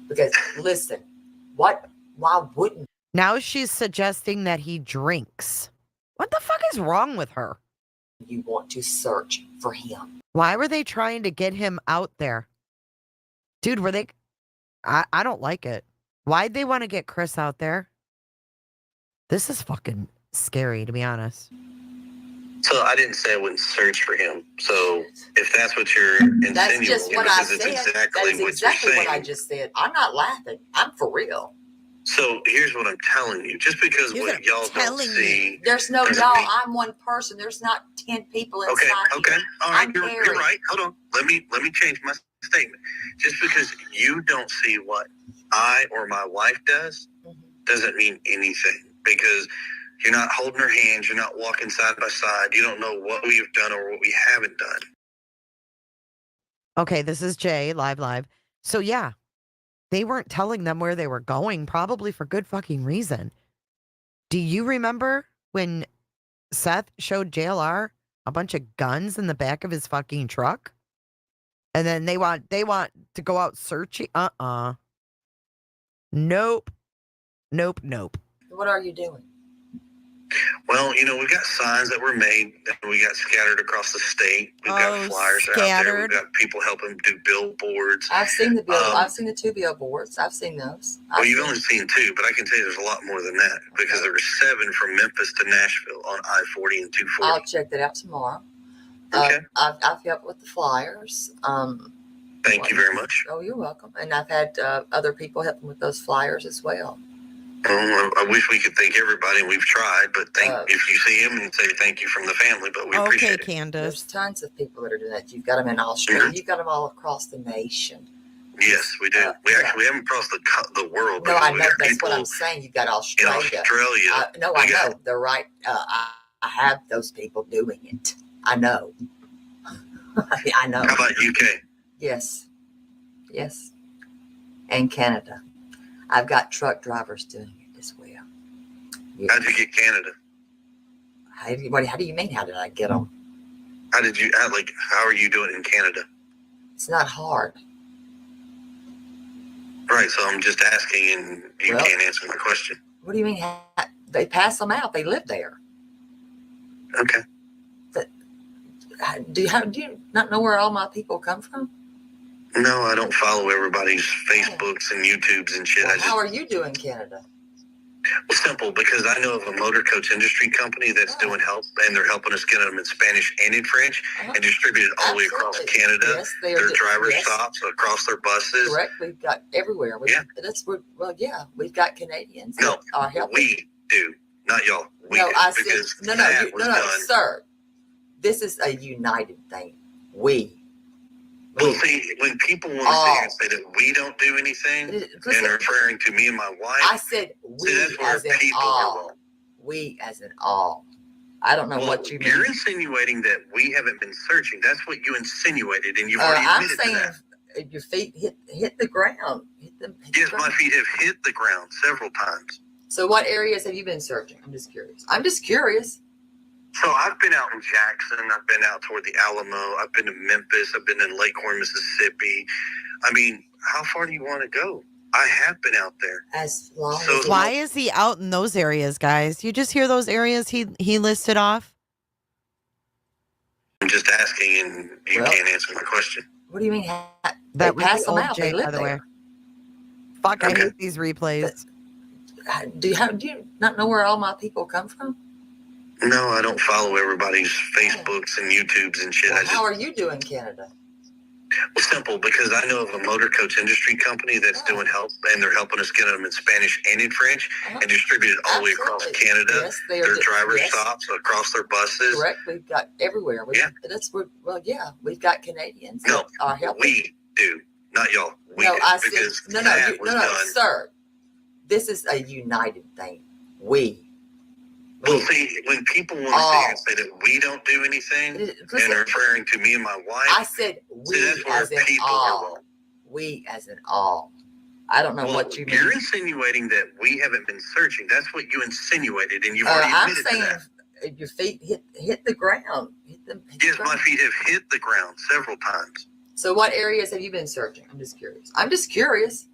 Because listen, why wouldn't Now she's suggesting that he drinks. What the fuck is wrong with her? you want to search for him? Why were they trying to get him out there? Dude, were they... I don't like it. Why'd they want to get Chris out there? This is fucking scary, to be honest. So I didn't say I wouldn't search for him. So if that's what you're insinuating, That's just what I because said. it's exactly That is what exactly you're what I saying. just said. I'm not laughing. I'm for real. So here's what I'm telling you. Just because what y'all don't see. There's no doesn't y'all. mean- I'm one person. There's not 10 people inside. Okay. here. All right. I'm You're Terry. right. Hold on. Let me change my statement. Just because you don't see what I or my wife does doesn't mean anything, because you're not holding her hands. You're not walking side by side. You don't know what we've done or what we haven't done. Okay, this is Jay, live. So yeah, they weren't telling them where they were going, probably for good fucking reason. Do you remember when Seth showed JLR a bunch of guns in the back of his fucking truck? And then they want to go out searching? Nope. What are you doing? Well, we've got signs that were made that we got scattered across the state. We've got flyers out there. scattered. We've got people helping do billboards. I've seen the bill. I've seen the 2 billboards. I've seen those. Well, you've only seen 2, but I can tell you there's a lot more than that, because there were 7 from Memphis to Nashville on I-40 and 240. I'll check that out tomorrow. Okay. I've helped with the flyers. Thank you very much. Oh, you're welcome. And I've had other people helping with those flyers as well. I wish we could thank everybody, and we've tried, but if you see them and say thank you from the family, but we appreciate it. Candace. There's tons of people that are doing that. You've got them in Australia. You've got them all across the nation. Yes, we do. We haven't crossed the world. No, I We know. got That's people what I'm saying. You've got in Australia. Australia. No, I know. They're right. I have those people doing it. I know. I know. How about UK? Yes. And Canada. I've got truck drivers doing it as well. Yes. How'd you get Canada? How do you mean? How did I get them? How are you doing in Canada? It's not hard. Right, so I'm just asking, and you can't answer my question. What do you mean? They pass them out. They live there. Okay. Do you not know where all my people come from? No, I don't follow everybody's Facebooks and YouTubes and shit. Well, how are you doing, Canada? Well, simple, because I know of a motor coach industry company that's doing help, and they're helping us get them in Spanish and in French, and distributed all the way across Canada. Yes, they are. Their driver stops across their buses. Correct. We've got everywhere. We've got Canadians. No, that are helping. we do, not y'all. we No, did, I said, because no, that was done. sir. This is a united thing. We. Well, see, when people want to sit here and say that we don't do anything, and referring to me and my wife, I said we see, that's where as in people are all. wrong. We as in all. I don't know what you mean. You're insinuating that we haven't been searching. That's what you insinuated, and you've already I'm admitted to that. saying your feet hit the ground. Yes, my feet have hit the ground several times. So what areas have you been searching? I'm just curious. So I've been out in Jackson. I've been out toward the Alamo. I've been to Memphis. I've been in Lakehorn, Mississippi. I mean, how far do you want to go? I have been out there. As long as Why is he out in those areas, guys? You just hear those areas he listed off? I'm just asking, and you can't answer my question. What do you mean? That was pass the them old out. Jay, They live by the way. there. Fuck, I hate these replays. Do you not know where all my people come from? No, I don't follow everybody's Facebooks and YouTubes and shit. Well, how are you doing, Canada? Well, simple, because I know of a motor coach industry company that's doing help, and they're helping us get them in Spanish and in French, and distributed all the way across Canada. Yes, they are their driver stops across their buses. Correct. We've got everywhere. That's where. Well, yeah, we've got Canadians. No, that are helping. we do, not y'all. We No, do, I said because no, that was done. sir. This is a united thing. We. Well, see, when people want to sit here and say that we don't do anything, and referring to me and my wife, I said we that's where as in people all. are wrong. We as in all. I don't know what you mean. You're insinuating that we haven't been searching. That's what you insinuated, and you've already admitted to that. I'm saying your feet hit the ground. Yes, my feet have hit the ground several times. So what areas have you been searching? I'm just curious.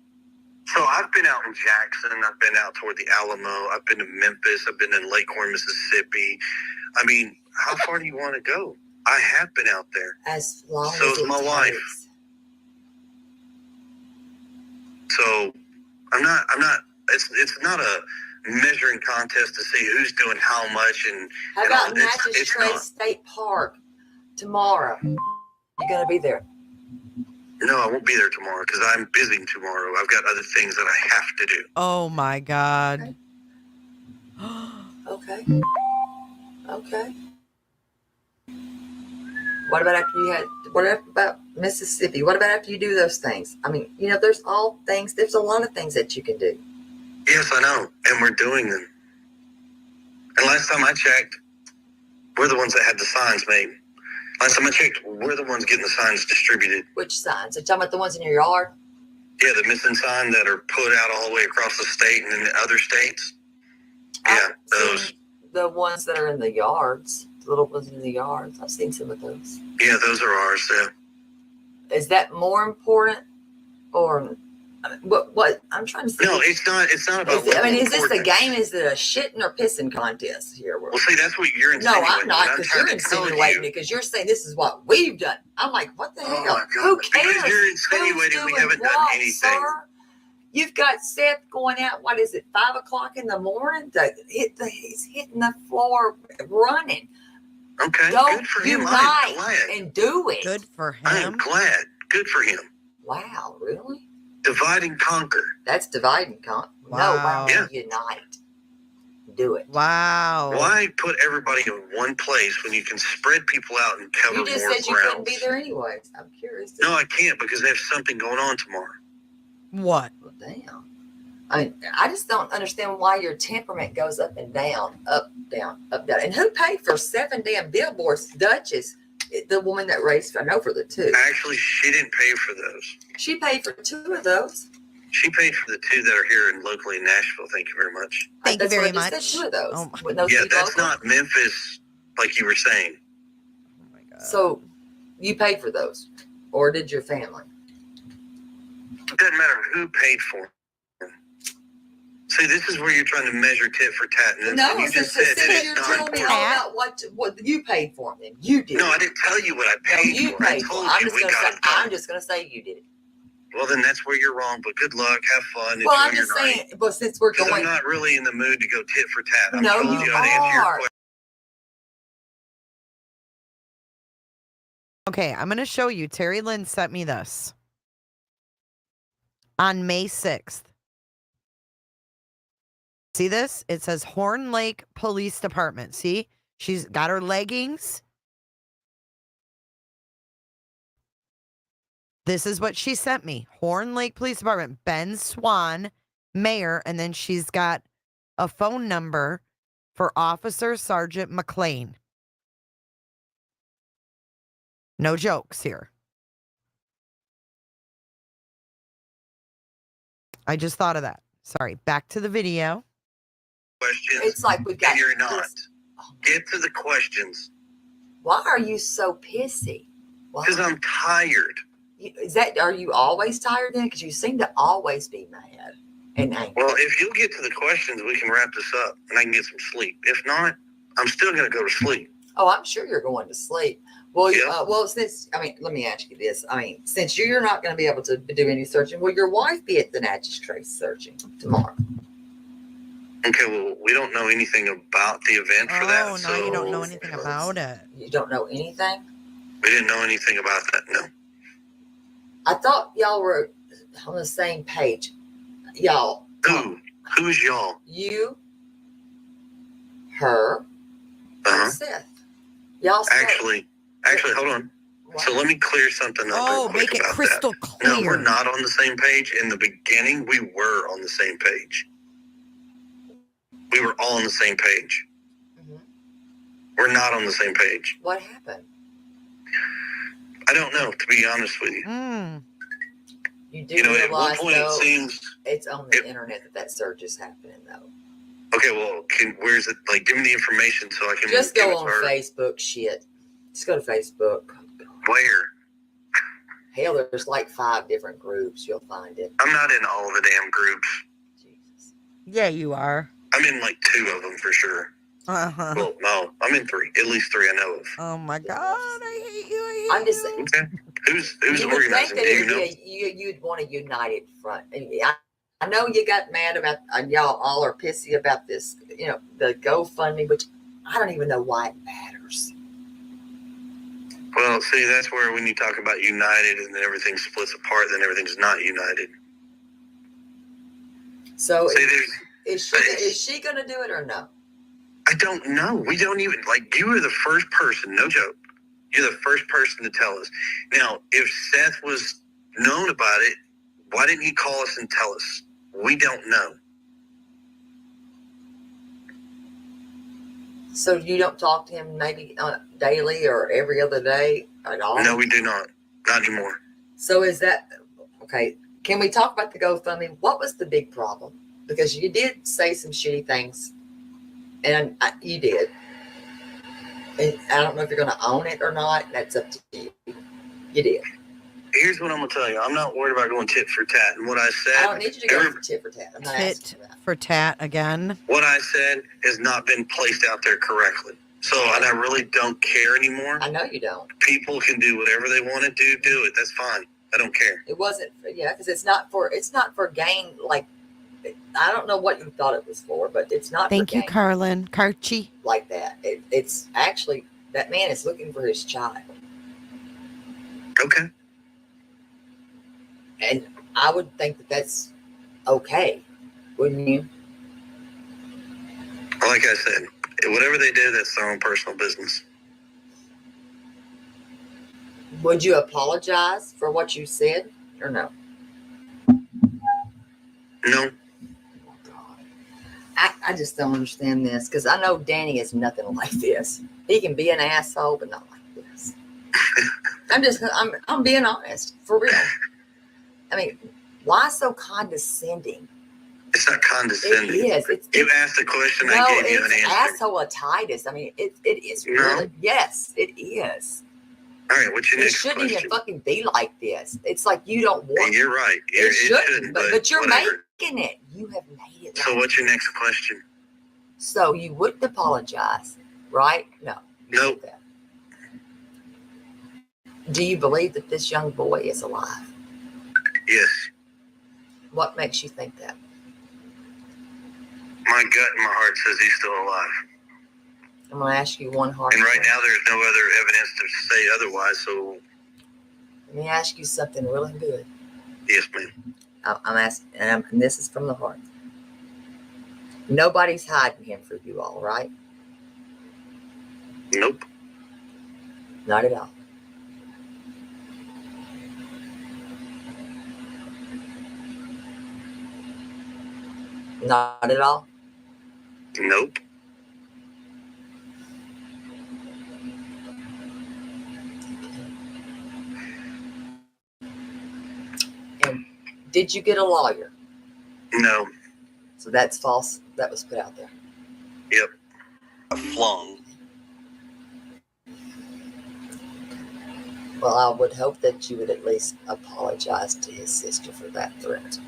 So I've been out in Jackson. I've been out toward the Alamo. I've been to Memphis. I've been in Lakehorn, Mississippi. I mean, how far do you want to go? I have been out there. As long so as is my wife. So I'm not. It's not a measuring contest to see who's doing how much and. How about Natchez Trace State Park tomorrow? You're gonna be there. No, I won't be there tomorrow because I'm busy tomorrow. I've got other things that I have to do. Oh my God. Okay. Okay. What about after you had? What about Mississippi? What about after you do those things? I mean, there's all things. There's a lot of things that you can do. Yes, I know, and we're doing them. And last time I checked, we're the ones that had the signs made. Last time I checked, we're the ones getting the signs distributed. Which signs? Are you talking about the ones in your yard? Yeah, the missing sign that are put out all the way across the state and in the other states. Yeah, those. The ones that are in the yards, the little ones in the yards. I've seen some of those. Yeah, those are ours. Yeah. Is that more important, or what? I'm trying to see. No, it's not. It's not about. Is this a game? Is it a shitting or pissing contest here? Well, see, that's what you're insinuating. No, I'm not, because you're insinuating it, because you're saying this is what we've done. I'm like, what the hell? Oh my God. Who cares? Because you're insinuating we haven't done anything. Sir? You've got Seth going out. What is it? 5 o'clock in the morning. He's hitting the floor running. Okay, Don't good for him. unite I'm glad. and do it. Good for him. I am glad. Good for him. Wow, really? Divide and conquer. That's divide and conquer. Wow. No, why don't you unite? Do it. Wow. Why put everybody in one place when you can spread people out and cover more grounds? You just said you couldn't be there anyways. I'm curious. No, I can't, because there's something going on tomorrow. What? Well, damn. I just don't understand why your temperament goes up and down, up, down, up, down. And who paid for 7 damn billboards? Duchess, the woman that raised, I know, for the 2. Actually, she didn't pay for those. She paid for 2 of those. She paid for the 2 that are here in locally in Nashville. Thank you very much. Thank you very much. Said 2 of those. Oh yeah, that's not Memphis, like you were saying. Oh my God. So you paid for those, or did your family? It doesn't matter who paid for them. See, this is where you're trying to measure tit for tat. And No, you just said that you're it's not telling me important. all about what you paid for them. You did. No, I didn't tell you what I paid you for. I paid for told them. you we got it done. I'm just going to say you did it. Well, then that's where you're wrong. But good luck. Have fun. Well, I'm enjoy just your night. saying, but since we're 'Cause going. I'm not really in the mood to go tit for tat. I No, told you I'd answer your are. question. Okay, I'm going to show you. Terry Lynn sent me this on May 6th. See this? It says Horn Lake Police Department. See? She's got her leggings. This is what she sent me. Horn Lake Police Department, Ben Swan, mayor, and then she's got a phone number for Officer Sergeant McLean. No jokes here. I just thought of that. Sorry. Back to the video. Questions. It's like we got. And you're not. Get to the questions. Why are you so pissy? Because I'm tired. Are you always tired then? Because you seem to always be mad and angry. Well, if you'll get to the questions, we can wrap this up and I can get some sleep. If not, I'm still going to go to sleep. Oh, I'm sure you're going to sleep. Well, Yeah. Let me ask you this. Since you're not going to be able to do any searching, will your wife be at the magistrate searching tomorrow? Okay, well, we don't know anything about the event for that. Oh, no, you don't know anything about it. You don't know anything? We didn't know anything about that, no. I thought y'all were on the same page. Y'all. Who is y'all? You, her, and Seth. Y'all Actually, hold on. What? So let me clear something up. Oh, make it crystal clear. No, we're not on the same page. In the beginning, we were on the same page. We were all on the same page. Mm-hmm. We're not on the same page. What happened? I don't know, to be honest with you. You do realize, at one point it seems it's on the internet that search is happening, though. Okay, well, where's it? Like, give me the information so I can just go on Facebook. Shit, just go to Facebook. Where? Hell, there's like 5 different groups. You'll find it. I'm not in all the damn groups. Jesus. Yeah, you are. I'm in like 2 of them for sure. Uh-huh. Well, no, I'm in 3. At least 3 I know of. Oh my God, I hate you. I'm just saying. Okay. Who's organizing? Do you know? You'd want a united front. I know you got mad about y'all all are pissy about this. The GoFundMe, which I don't even know why it matters. Well, see, that's where when you talk about united and then everything splits apart, then everything's not united. So see, is she going to do it or no? I don't know. We don't even, you are the first person, no joke. You're the first person to tell us. Now, if Seth was known about it, why didn't he call us and tell us? We don't know. So you don't talk to him maybe daily or every other day at all? No, we do not. Not anymore. So is that, okay, can we talk about the GoFundMe? What was the big problem? Because you did say some shitty things, and you did. And I don't know if you're going to own it or not. That's up to you. You did. Here's what I'm going to tell you. I'm not worried about going tit for tat. And what I said... I don't need you to go tit for tat. I'm not asking for that. For tat again. What I said has not been placed out there correctly. So and I really don't care anymore. I know you don't. People can do whatever they want to do it. That's fine. I don't care. It wasn't, because it's not for gain. I don't know what you thought it was for, but it's not. Thank for you, gain. Carlin. Carchi. Like that. It's actually, that man is looking for his child. Okay. And I would think that that's okay, wouldn't you? Like I said, whatever they do, that's their own personal business. Would you apologize for what you said or no? No. I just don't understand this, because I know Danny is nothing like this. He can be an asshole, but not like this. I'm being honest, for real. I mean, why so condescending? It's not condescending. It is. You asked a question, I gave you an answer. Asshole-itis. I mean, it is No. really. Yes, it is. All right, what's your It next shouldn't question? even fucking be like this. It's like you don't want. You're right. It shouldn't, but you're whatever. making it. You have made it. So what's your next question? So you wouldn't apologize, right? No. Nope. Do you believe that this young boy is alive? Yes. What makes you think that? My gut and my heart says he's still alive. I'm going to ask you one hard And right question. now there's no other evidence to say otherwise, so Let me ask you something really good. yes, ma'am. I'm asking, and this is from the heart. Nobody's hiding him for you all, right? Nope. Not at all. Not at all. Nope. And did you get a lawyer? No. So that's false. That was put out there. Yep. Flung. Well, I would hope that you would at least apologize to his sister for that threat.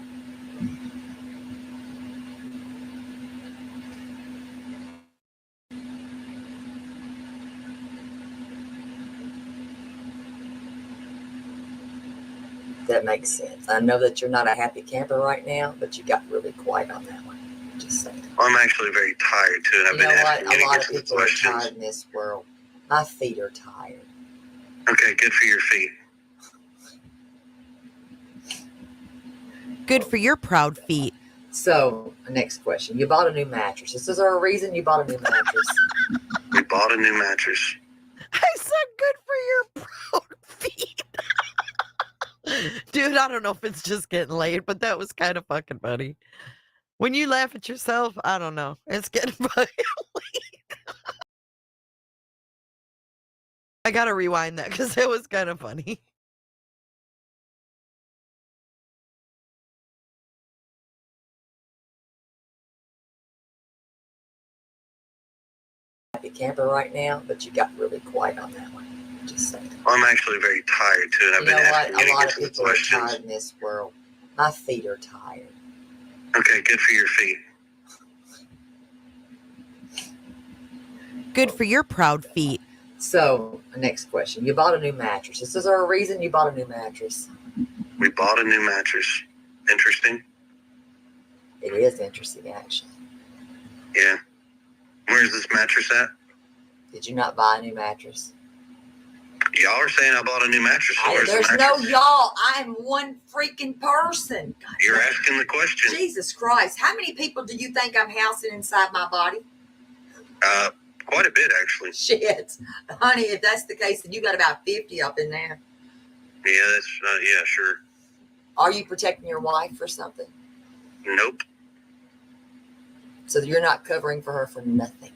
That makes sense. I know that you're not a happy camper right now, but you got really quiet on that one. Just saying. I'm actually very tired too. You know what? A lot of people are tired in this world. My feet are tired. Okay, good for your feet. Good for your proud feet. So, next question. You bought a new mattress. Is there a reason you bought a new mattress? We bought a new mattress. I said good for your proud feet. Dude, I don't know if it's just getting late, but that was kind of fucking funny. When you laugh at yourself, I don't know. It's getting fucking late. I gotta rewind that because it was kind of funny. Happy camper right now, but you got really quiet on that one. Just saying. I'm actually very tired too. You know what? A lot of people are tired in this world. My feet are tired. Okay, good for your feet. Good for your proud feet. So, next question. You bought a new mattress. Is there a reason you bought a new mattress? We bought a new mattress. Interesting. It is interesting, actually. Yeah. Where's this mattress at? Did you not buy a new mattress? Y'all are saying I bought a new mattress. So where's There's the no mattress? y'all. I am one freaking person. God, You're asking the question. Jesus Christ. How many people do you think I'm housing inside my body? Quite a bit, actually. Shit. Honey, if that's the case, then you got about 50 up in there. Yeah, that's, yeah, sure. Are you protecting your wife or something? Nope. So you're not covering for her for nothing?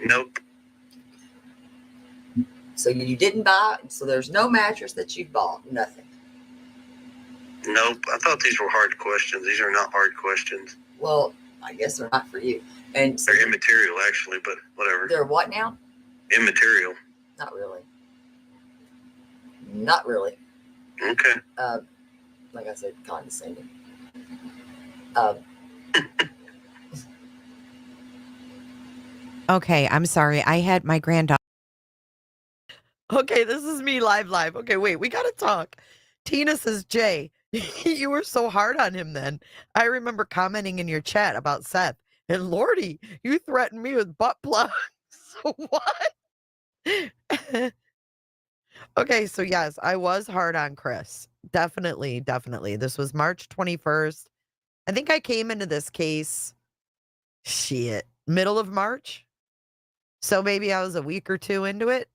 Nope. So you didn't buy, so there's no mattress that you bought, nothing. Nope. I thought these were hard questions. These are not hard questions. Well, I guess they're not for you. And so they're immaterial, actually, but whatever. They're what now? Immaterial. Not really. Not really. Okay. Like I said, condescending. Okay, I'm sorry. I had my granddaughter. Okay, this is me live. Okay, wait, we gotta talk. Tina says, Jay, you were so hard on him then. I remember commenting in your chat about Seth. And Lordy, you threatened me with butt plugs. What? Okay, so yes, I was hard on Chris. Definitely. This was March 21st. I think I came into this case, middle of March. So maybe I was a week or two into it.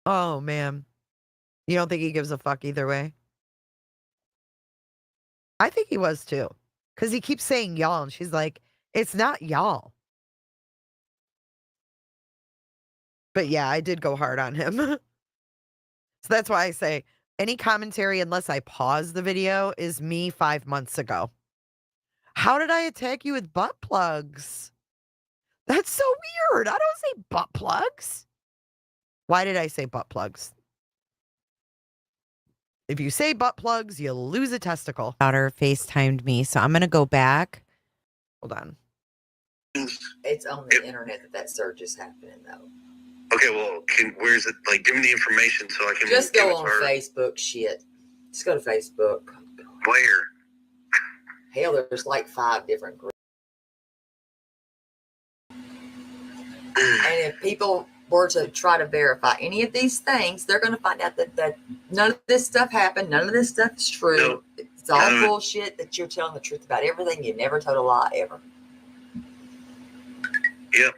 Oh, man. You don't think he gives a fuck either way? I think he was too. Because he keeps saying y'all, and she's like, it's not y'all. But yeah, I did go hard on him. So that's why I say any commentary, unless I pause the video, is me 5 months ago. How did I attack you with butt plugs? That's so weird. I don't say butt plugs. Why did I say butt plugs? If you say butt plugs, you lose a testicle. Daughter FaceTimed me, so I'm going to go back. Hold on. It's on the internet that search is happening, though. Okay, well, where's it? Like, give me the information so I can just give go it on to her. Facebook. Shit, just go to Facebook. Where? Hell, there's like 5 different groups. And if people were to try to verify any of these things, they're going to find out that none of this stuff happened. None of this stuff is true. No. It's all bullshit that you're telling the truth about everything. You never told a lie ever. Yep.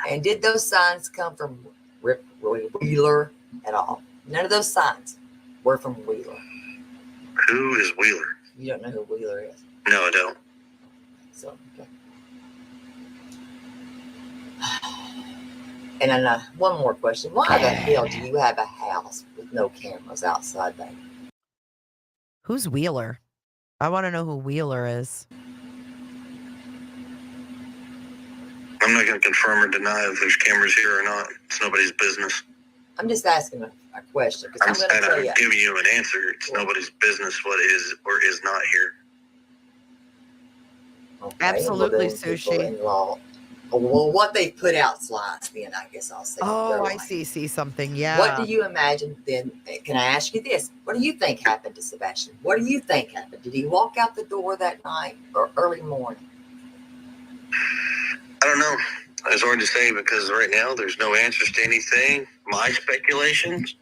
And did those signs come from Rip Wheeler at all? None of those signs were from Wheeler. Who is Wheeler? You don't know who Wheeler is? No, I don't. So, okay. And then one more question. Why the hell do you have a house with no cameras outside, baby? Who's Wheeler? I want to know who Wheeler is. I'm not going to confirm or deny if there's cameras here or not. It's nobody's business. I'm just asking a question because I'm going to tell you. I'm giving you an answer. It's nobody's business what is or is not here. Okay, Absolutely, Sushi. Well, what they put out slides, then I guess I'll say. Oh, I see something. Yeah. What do you imagine then? Can I ask you this? What do you think happened to Sebastian? What do you think happened? Did he walk out the door that night or early morning? I don't know. It's hard to say because right now there's no answers to anything. My speculations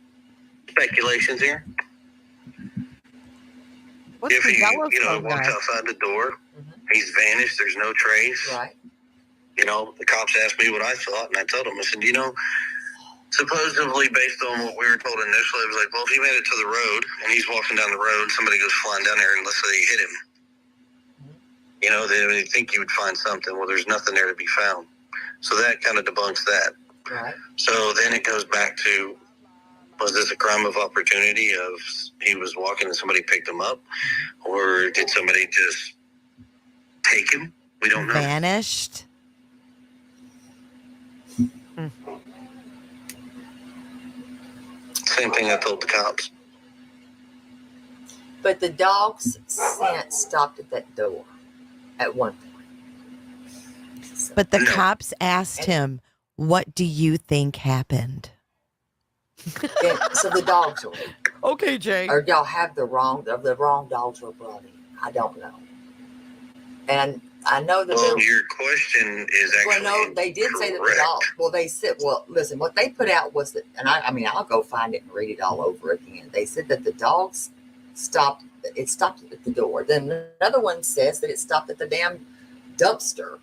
here. What's if the he, yellowstone walks guy? outside the door, he's vanished. There's no trace. Right. The cops asked me what I thought, and I told them, I said, supposedly based on what we were told initially, it was like, well, if he made it to the road and he's walking down the road, somebody goes flying down there and let's say he hit him. They think you would find something. Well, there's nothing there to be found. So that kind of debunks that. Right. So then it goes back to, was this a crime of opportunity of he was walking and somebody picked him up? Or did somebody just take him? We don't know. Vanished? Same thing I told the cops. But the dog's scent stopped at that door at one point. But the cops asked him, what do you think happened? So the dogs were. Okay, Jay. Or y'all have the wrong dogs were brought in. I don't know. And I know that. Well, your question is actually. Well, no, they did say that the dog. Well, they said. Well, listen. What they put out was that, and I mean, I'll go find it and read it all over again. They said that the dogs stopped. It stopped at the door. Then another one says that it stopped at the damn dumpster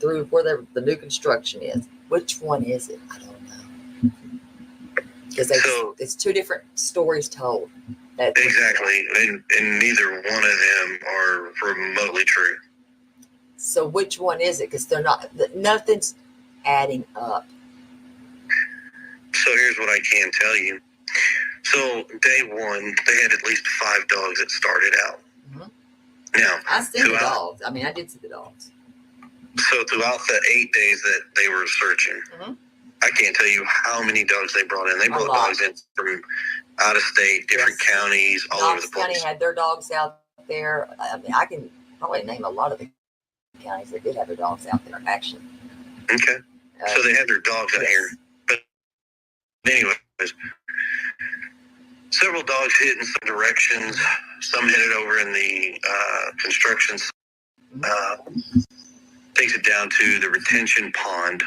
through where the new construction is. Which one is it? I don't know. Because it's two different stories told. Exactly, and neither one of them are remotely true. So which one is it? Because they're not. Nothing's adding up. So here's what I can tell you. So day one, they had at least 5 dogs that started out. Now I see the dogs. I mean, I did see the dogs. So throughout the 8 days that they were searching, I can't tell you how many dogs they brought in. They brought dogs in from out of state, different counties, all over the place. County had their dogs out there. I mean, I can probably name a lot of the counties that did have their dogs out there, actually. Okay. So they had their dogs out here. But anyways, several dogs hit in some directions. Some headed over in the construction. Takes it down to the retention pond,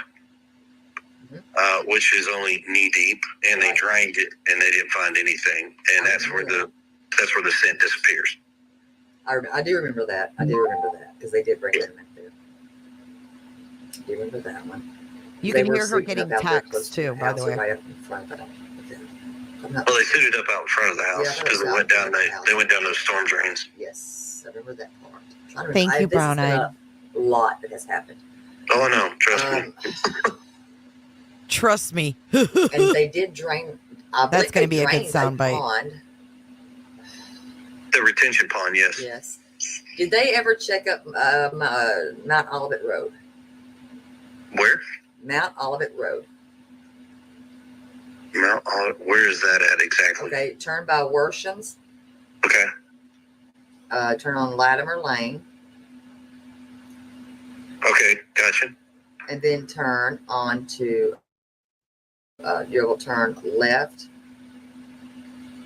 which is only knee deep, and they drained it, and they didn't find anything, and that's where the scent disappears. I do remember that. Because they did bring them in there. I do remember that one. You can hear her getting texts too, by the way. Right up in front of them. Well, they suited up out in front of the house because they went down those storm drains. Yes, I remember that part. Thank you, Brown Eyed. A lot that has happened. Oh no, trust me. Trust me. And they did drain. That's going to be a good soundbite. The retention pond, yes. Yes. Did they ever check up Mount Olivet Road? Where? Mount Olivet Road. Mount Olivet. Where is that at exactly? Okay, turn by Worshams. Okay. Turn on Latimer Lane. Okay, gotcha. And then turn on to, you will turn left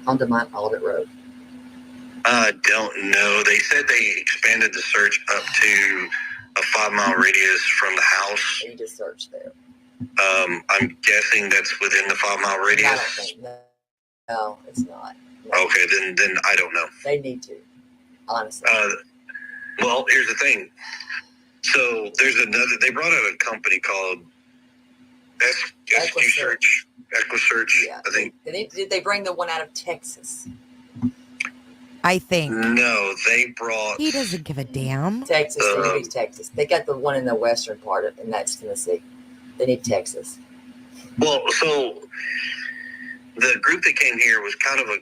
onto Mount Olivet Road. I don't know. They said they expanded the search up to a 5-mile radius from the house. You just search there. I'm guessing that's within the 5-mile radius. I don't think, no, it's not. No. Okay, then I don't know. They need to. honestly. Well, here's the thing. So there's another. They brought out a company called EquiSearch. Yeah. I think. Did they bring the one out of Texas? I think. No, they brought. He doesn't give a damn. Texas. They need Texas. They got the one in the western part of, and that's Tennessee. They need Texas. Well, so the group that came here was kind of a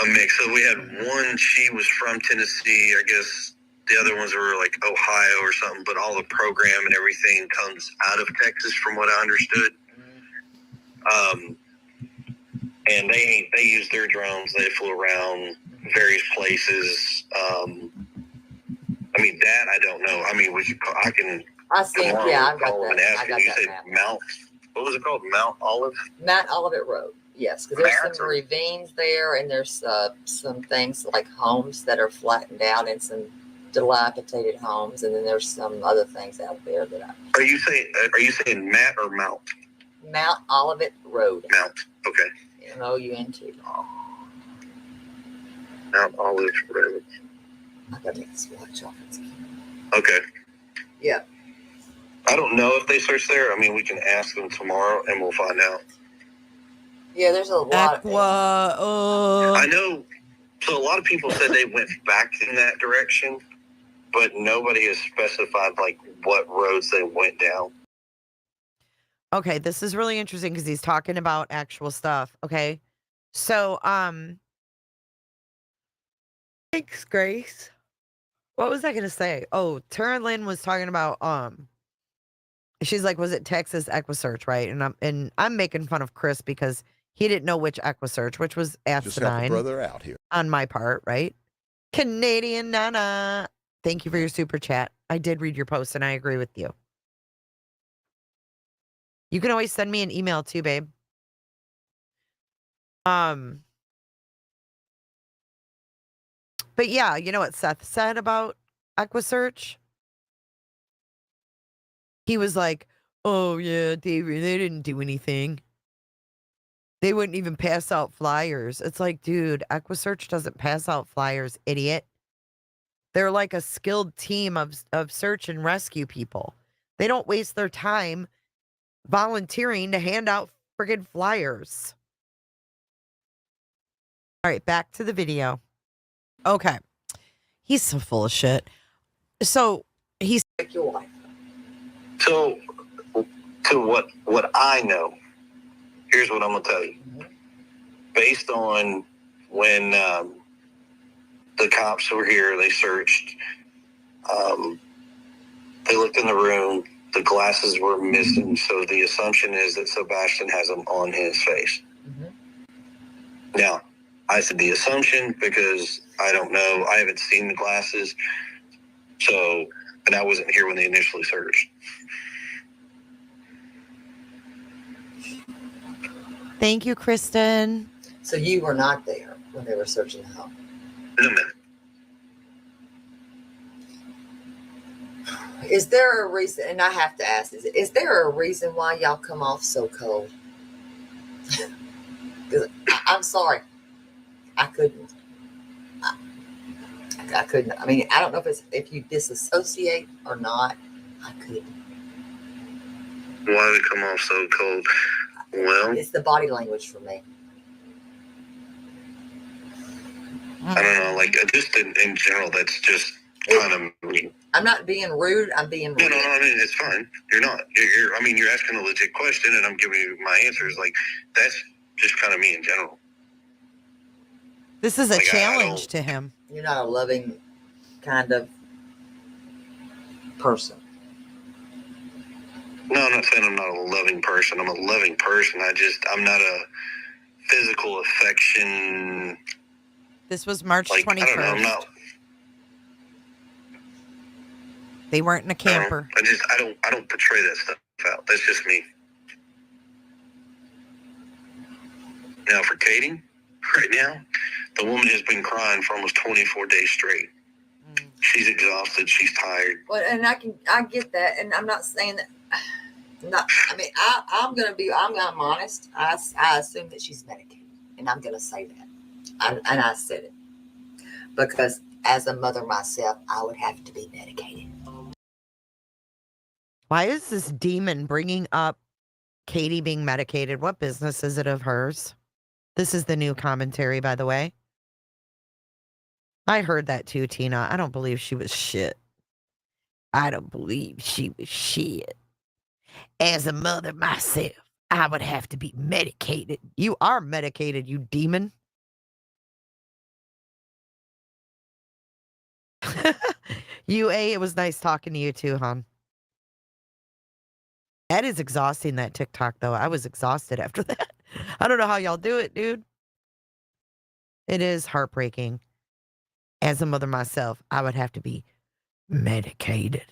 mix. So we had one. She was from Tennessee. I guess the other ones were like Ohio or something. But all the program and everything comes out of Texas, from what I understood. And they used their drones. They flew around various places. I mean, that I don't know. I mean, I can. I think, yeah, I've got that. I got you that said map. Mount. What was it called? Mount Olive. Mount Olivet Road. Yes, because there's some ravines there, and there's some things like homes that are flattened out, and some dilapidated homes, and then there's some other things out there that Are you saying Matt or Mount? Mount Olivet Road. Mount. Okay. MOUNT. Mount Olive Road. I gotta take this watch off. Okay. Yeah. I don't know if they search there. I mean, we can ask them tomorrow, and we'll find out. Yeah, there's a lot of I know. So a lot of people said they went back in that direction, but nobody has specified like what roads they went down. Okay, this is really interesting because he's talking about actual stuff. Okay. So, thanks, Grace. What was I gonna say? Oh, Tara Lynn was talking about she's like, was it Texas EquiSearch, right? And I'm making fun of Chris because he didn't know which EquiSearch, which was Just help a asinine brother out here. on my part, right? Canadian Nana. Thank you for your super chat. I did read your post and I agree with you. You can always send me an email too, babe. But yeah, you know what Seth said about EquiSearch? He was like, oh yeah, they didn't do anything. They wouldn't even pass out flyers. It's like, dude, EquiSearch doesn't pass out flyers, idiot. They're like a skilled team of search and rescue people. They don't waste their time volunteering to hand out friggin' flyers. All right, back to the video. Okay. He's so full of shit. So he's your wife. So to what I know, here's what I'm gonna tell you. Based on when the cops were here, they searched. They looked in the room. The glasses were missing, so the assumption is that Sebastian has them on his face. Now, I said the assumption because I don't know. I haven't seen the glasses, and I wasn't here when they initially searched. Thank you, Kristen. So you were not there when they were searching the home? No, ma'am. Is there a reason, and I have to ask, is there a reason why y'all come off so cold? I'm sorry. I couldn't. I couldn't. I mean, I don't know if you disassociate or not. I couldn't. Why we come off so cold? Well, it's the body language for me. I don't know. Like, just in general, that's just kind of mean. I'm not being rude. I'm being rude. No, I mean, it's fine. You're not. You're asking a legit question, and I'm giving you my answers. Like, that's just kind of me in general. This is a challenge to him. You're not a loving kind of person. No, I'm not saying I'm not a loving person. I'm a loving person. I'm not a physical affection. This was March 21st. I don't know. I'm not. They weren't in a camper. I don't portray that stuff out. That's just me. Now for Katie, right now, the woman has been crying for almost 24 days straight. She's exhausted. She's tired. Well, and I get that, and I'm not saying that. I'm honest. I assume that she's medicated, and I'm gonna say that, and I said it because as a mother myself, I would have to be medicated. Why is this demon bringing up Katie being medicated? What business is it of hers? This is the new commentary, by the way. I heard that too, Tina. I don't believe she was shit. I don't believe she was shit. As a mother myself, I would have to be medicated. You are medicated, you demon. UA, it was nice talking to you too, hon. That is exhausting, that TikTok, though. I was exhausted after that. I don't know how y'all do it, dude. It is heartbreaking. As a mother myself, I would have to be medicated.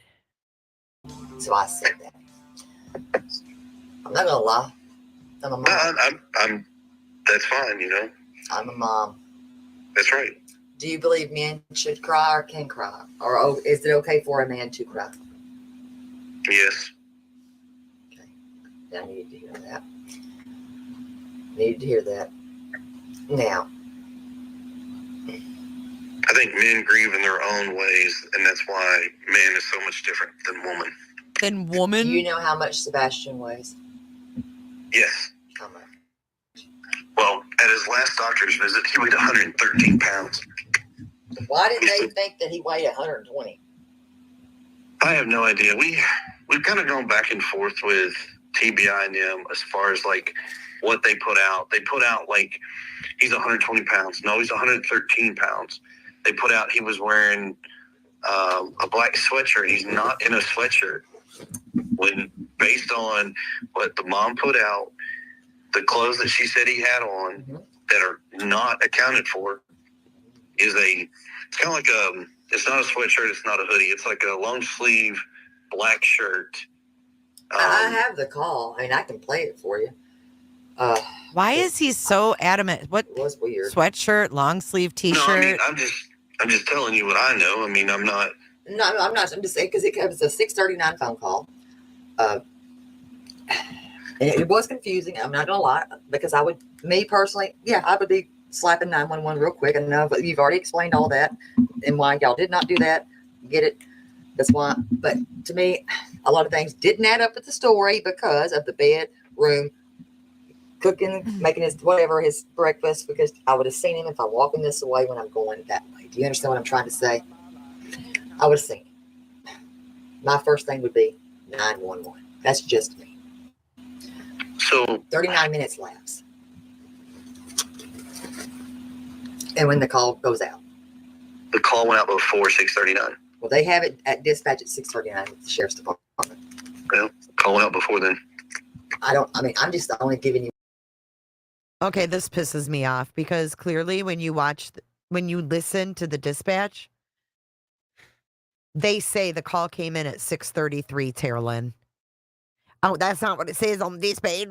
So I said that. I'm not gonna lie. I'm a mom. I'm that's fine, you know. I'm a mom. That's right. Do you believe men should cry or can cry? Or is it okay for a man to cry? Yes. I needed to hear that. Needed to hear that. Now, I think men grieve in their own ways, and that's why man is so much different than woman. Than woman? Do you know how much Sebastian weighs? Yes. How much? Well, at his last doctor's visit, he weighed 113 pounds. Why did they think that he weighed 120? I have no idea. We've kind of gone back and forth with TBI and them as far as like what they put out. They put out like he's 120 pounds. No, he's 113 pounds. They put out he was wearing a black sweatshirt. He's not in a sweatshirt. When based on what the mom put out, the clothes that she said he had on that are not accounted for is it's kind of like it's not a sweatshirt, it's not a hoodie. It's like a long sleeve black shirt. I have the call. I mean, I can play it for you. Why is he so adamant? What? It was weird. Sweatshirt, long sleeve T-shirt. No, I mean, I'm just telling you what I know. I mean, I'm not. No, I'm not. I'm just saying because it was a 6:39 phone call. It was confusing. I'm not gonna lie because me personally, I would be slapping 911 real quick. I know, but you've already explained all that and why y'all did not do that. Get it? That's why. But to me, a lot of things didn't add up with the story because of the bedroom cooking, making his breakfast. Because I would have seen him if I'm walking this way when I'm going that way. Do you understand what I'm trying to say? I would have seen him. My first thing would be 911. That's just me. So 39 minutes lapse. And when the call goes out. The call went out before 6:39. Well, they have it at dispatch at 6:39 with the sheriff's department. Well, call went out before then. I'm just only giving you. Okay, this pisses me off because clearly when you listen to the dispatch, they say the call came in at 6:33, Terralyn. Oh, that's not what it says on dispatch.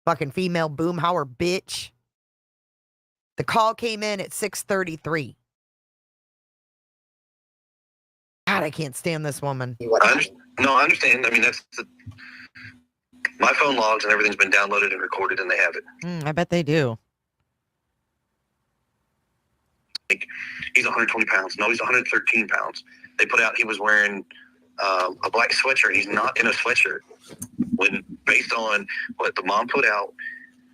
Fucking female boomhauer bitch. The call came in at 6:33. God, I can't stand this woman. I understand. I mean, my phone logs and everything's been downloaded and recorded, and they have it. I bet they do. Like, he's 120 pounds. No, he's 113 pounds. They put out he was wearing a black sweatshirt. He's not in a sweatshirt. When based on what the mom put out,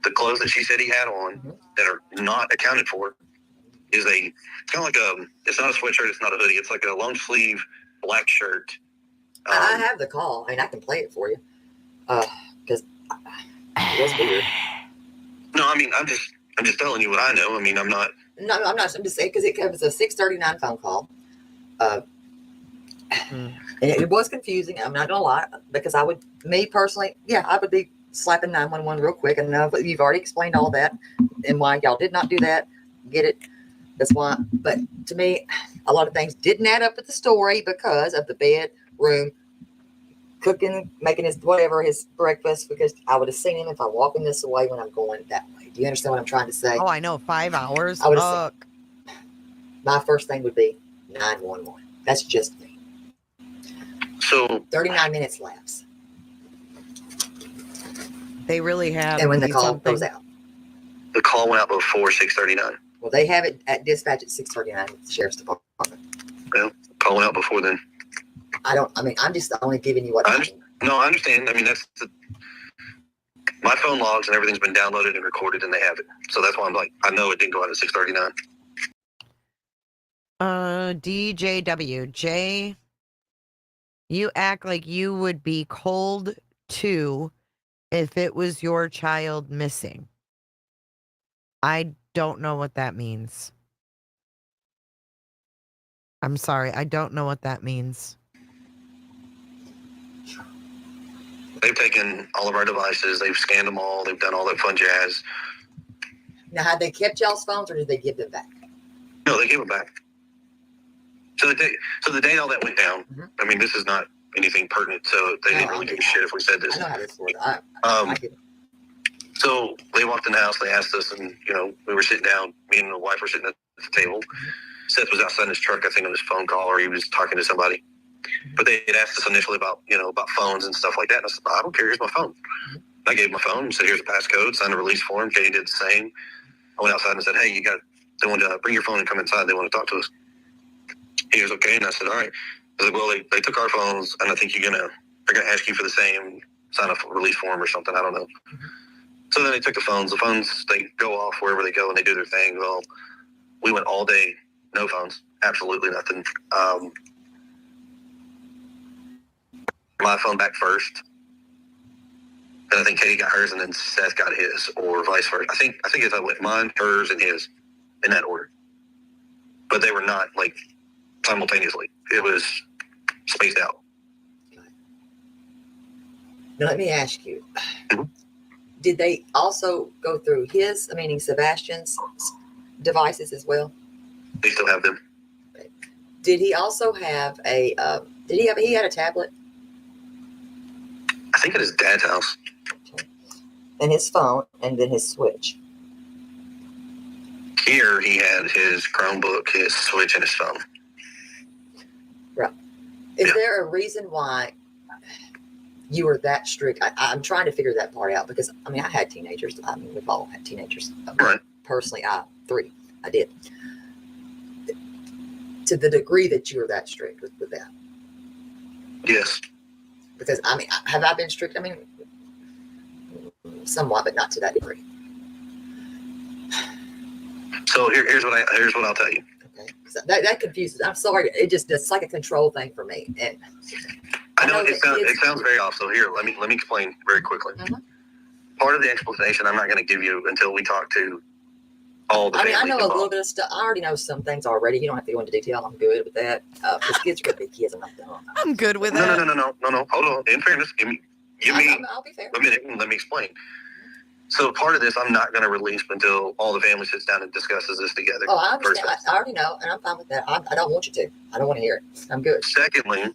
the clothes that she said he had on that are not accounted for is it's kind of like it's not a sweatshirt, it's not a hoodie. It's like a long sleeve black shirt. I have the call. I mean, I can play it for you. Because it was weird. No, I mean, I'm just telling you what I know. I mean, I'm not. No, I'm not. I'm just saying because it was a 6:39 phone call. And it was confusing. I'm not gonna lie because me personally, I would be slapping 911 real quick. I know, but you've already explained all that and why y'all did not do that. Get it? That's why. But to me, a lot of things didn't add up with the story because of the bedroom cooking, making his breakfast. Because I would have seen him if I'm walking this way when I'm going that way. Do you understand what I'm trying to say? Oh, I know. 5 hours. I would have seen. My first thing would be 911. That's just me. So 39 minutes lapse. They really have. And when the call goes out. The call went out before 6:39. Well, they have it at dispatch at 6:39 with the sheriff's department. Well, call out before then. I'm just only giving you what I mean. No, I understand. I mean, my phone logs and everything's been downloaded and recorded, and they have it. So that's why I'm like, I know it didn't go out at 6:39. DJW. Jay, you act like you would be cold too if it was your child missing. I don't know what that means. I'm sorry, I don't know what that means. They've taken all of our devices. They've scanned them all. They've done all that fun jazz. Now, had they kept y'all's phones, or did they give them back? No, they gave them back. So the day all that went down, I mean, this is not anything pertinent, so they didn't really give a shit if we said this. I know how this works. So they walked in the house, they asked us, and, we were sitting down, me and the wife were sitting at the table. Seth was outside in his truck, I think, on his phone call, or he was talking to somebody. But they had asked us initially about phones and stuff like that. And I said, I don't care, here's my phone. I gave him my phone and said, here's a passcode, signed a release form. Katie did the same. I went outside and said, hey, they want to bring your phone and come inside. They want to talk to us. He was okay, and I said, all right. I said, well, they took our phones, and I think they're gonna ask you for the same, sign a release form or something. I don't know. So then they took the phones. The phones, they go off wherever they go, and they do their thing. Well, we went all day, no phones, absolutely nothing. My phone back first. And I think Katie got hers, and then Seth got his, or vice versa. I think it's I went mine, hers, and his, in that order. But they were not like simultaneously. It was spaced out. Now let me ask you: did they also go through his, meaning Sebastian's devices as well? They still have them. Okay. Did he also have a? He had a tablet? I think at his dad's house. Okay. And his phone, and then his Switch. Here he had his Chromebook, his Switch, and his phone. Right. Is there a reason why you were that strict? I'm trying to figure that part out because I had teenagers. We've all had teenagers. Right. Personally, 3. I did. To the degree that you were that strict with that. Yes. Because have I been strict? Somewhat, but not to that degree. So here's what I'll tell you. Okay. That confuses. I'm sorry. It's like a control thing for me. And I know it sounds very off. So here, let me explain very quickly. Part of the explanation I'm not going to give you until we talk to all the. I know a little bit of stuff. I already know some things already. You don't have to go into detail. I'm good with that. Because kids are going to be kids. I'm good with that. No. Hold on. In fairness, give me I'll be fair. a minute and let me explain. So part of this I'm not going to release until all the family sits down and discusses this together. Oh, I understand. I already know, and I'm fine with that. I don't want you to. I don't want to hear it. I'm good. Secondly,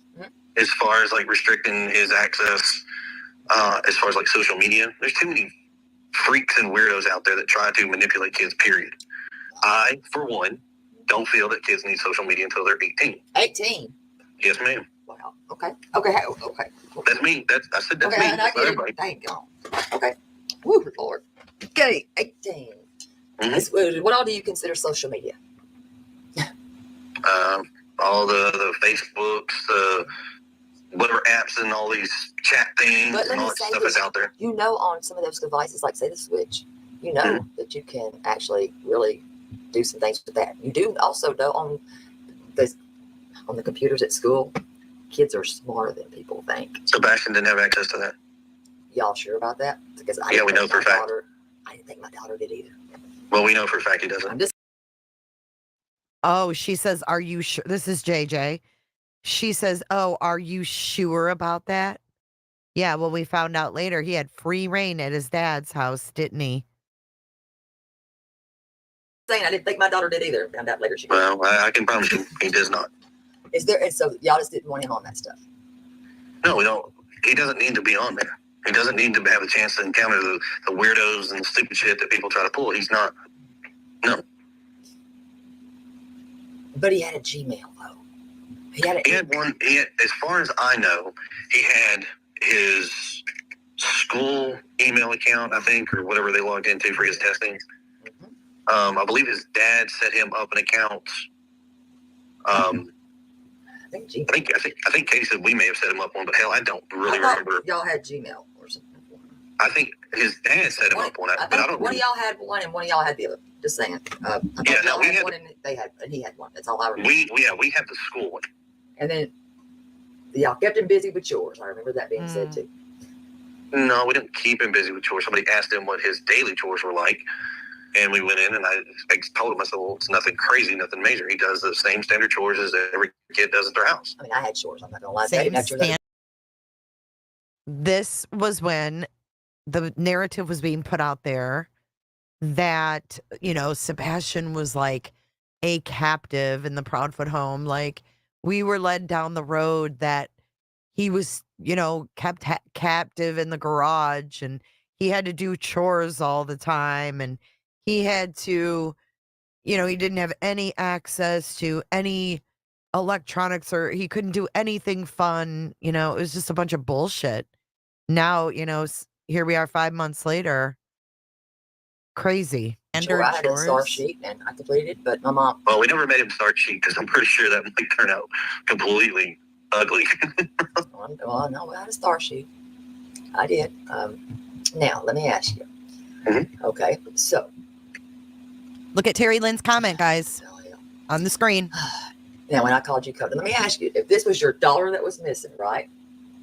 as far as restricting his access, as far as social media, there's too many freaks and weirdos out there that try to manipulate kids, period. I, for one, don't feel that kids need social media until they're 18. 18? Yes, ma'am. Wow. Okay. That's me. I said that's me. I get it. Thank God. Okay. Woo, Lord. Okay, 18. What all do you consider social media? All the Facebooks, the whatever apps and all these chat things and all that stuff is out there. On some of those devices, like say the Switch, that you can actually really do some things with that. You do also know on the computers at school, kids are smarter than people think. Sebastian didn't have access to that. Y'all sure about that? Because we know for a fact. I didn't think my daughter did either. Well, we know for a fact he doesn't. Oh, she says, are you sure? This is JJ. She says, oh, are you sure about that? Yeah, well, we found out later he had free reign at his dad's house, didn't he? I didn't think my daughter did either. Found out later she did. Well, I can promise you he does not. And so y'all just didn't want him on that stuff? No, we don't. He doesn't need to be on there. He doesn't need to have a chance to encounter the weirdos and the stupid shit that people try to pull. He's not. No. But he had a Gmail, though. He had one. As far as I know, he had his school email account, I think, or whatever they logged into for his testing. I believe his dad set him up an account. I think Katie said we may have set him up one, but hell, I don't really remember. Y'all had Gmail or something. I think his dad set him up one, but I don't. One of y'all had one, and one of y'all had the other. Just saying. Y'all had one, and he had one. That's all I remember. We had the school one. And then y'all kept him busy with chores. I remember that being said too. No, we didn't keep him busy with chores. Somebody asked him what his daily chores were like, and we went in, and I told him, I said, well, it's nothing crazy, nothing major. He does the same standard chores as every kid does at their house. I mean, I had chores. I'm not gonna lie. This was when the narrative was being put out there that, you know, Sebastian was like a captive in the Proudfoot home. Like, we were led down the road that he was, you know, kept captive in the garage, and he had to do chores all the time, and he had to, you know, he didn't have any access to any electronics, or he couldn't do anything fun. You know, it was just a bunch of bullshit. Now, you know, here we are 5 months later. Crazy. Sure, I had a star sheet and I completed it, but my mom. Well, we never made him start sheet because I'm pretty sure that might turn out completely ugly. Well, no, I had a star sheet. I did. Now, let me ask you. Okay, so. Look at Terry Lynn's comment, guys, on the screen. Now, when I called you Cody, let me ask you, if this was your daughter that was missing, right?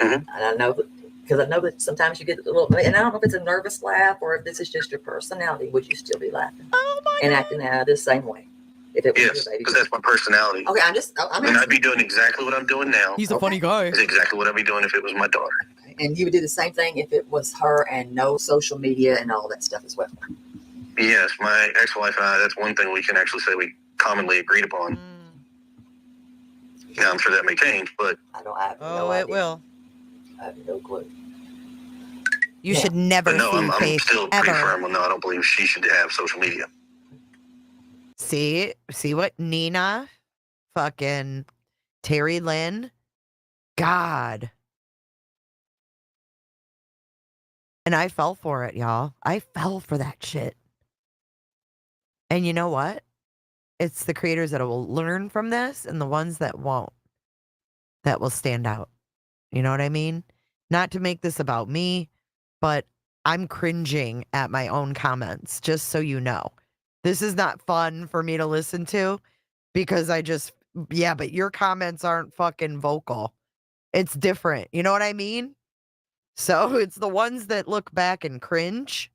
And I know because I know that sometimes you get a little, and I don't know if it's a nervous laugh or if this is just your personality, would you still be laughing? Oh my and acting out the same way? If it was yes, because that's my personality. Okay, I'd be doing exactly what I'm doing now. He's a funny guy. It's exactly what I'd be doing if it was my daughter. And you would do the same thing if it was her and no social media and all that stuff as well. Yes, my ex-wife and I, that's one thing we can actually say we commonly agreed upon. Now, I'm sure that may change, but... I have no idea. It will. I have no clue. You should never no, see I'm Faith still pretty ever. firm on no, I don't believe she should have social media. See what Nina, fucking Terry Lynn, God. And I fell for it, y'all. I fell for that shit. And you know what? It's the creators that will learn from this and the ones that won't, that will stand out. You know what I mean? Not to make this about me, but I'm cringing at my own comments, just so you know. This is not fun for me to listen to because but your comments aren't fucking vocal. It's different. You know what I mean? So it's the ones that look back and cringe,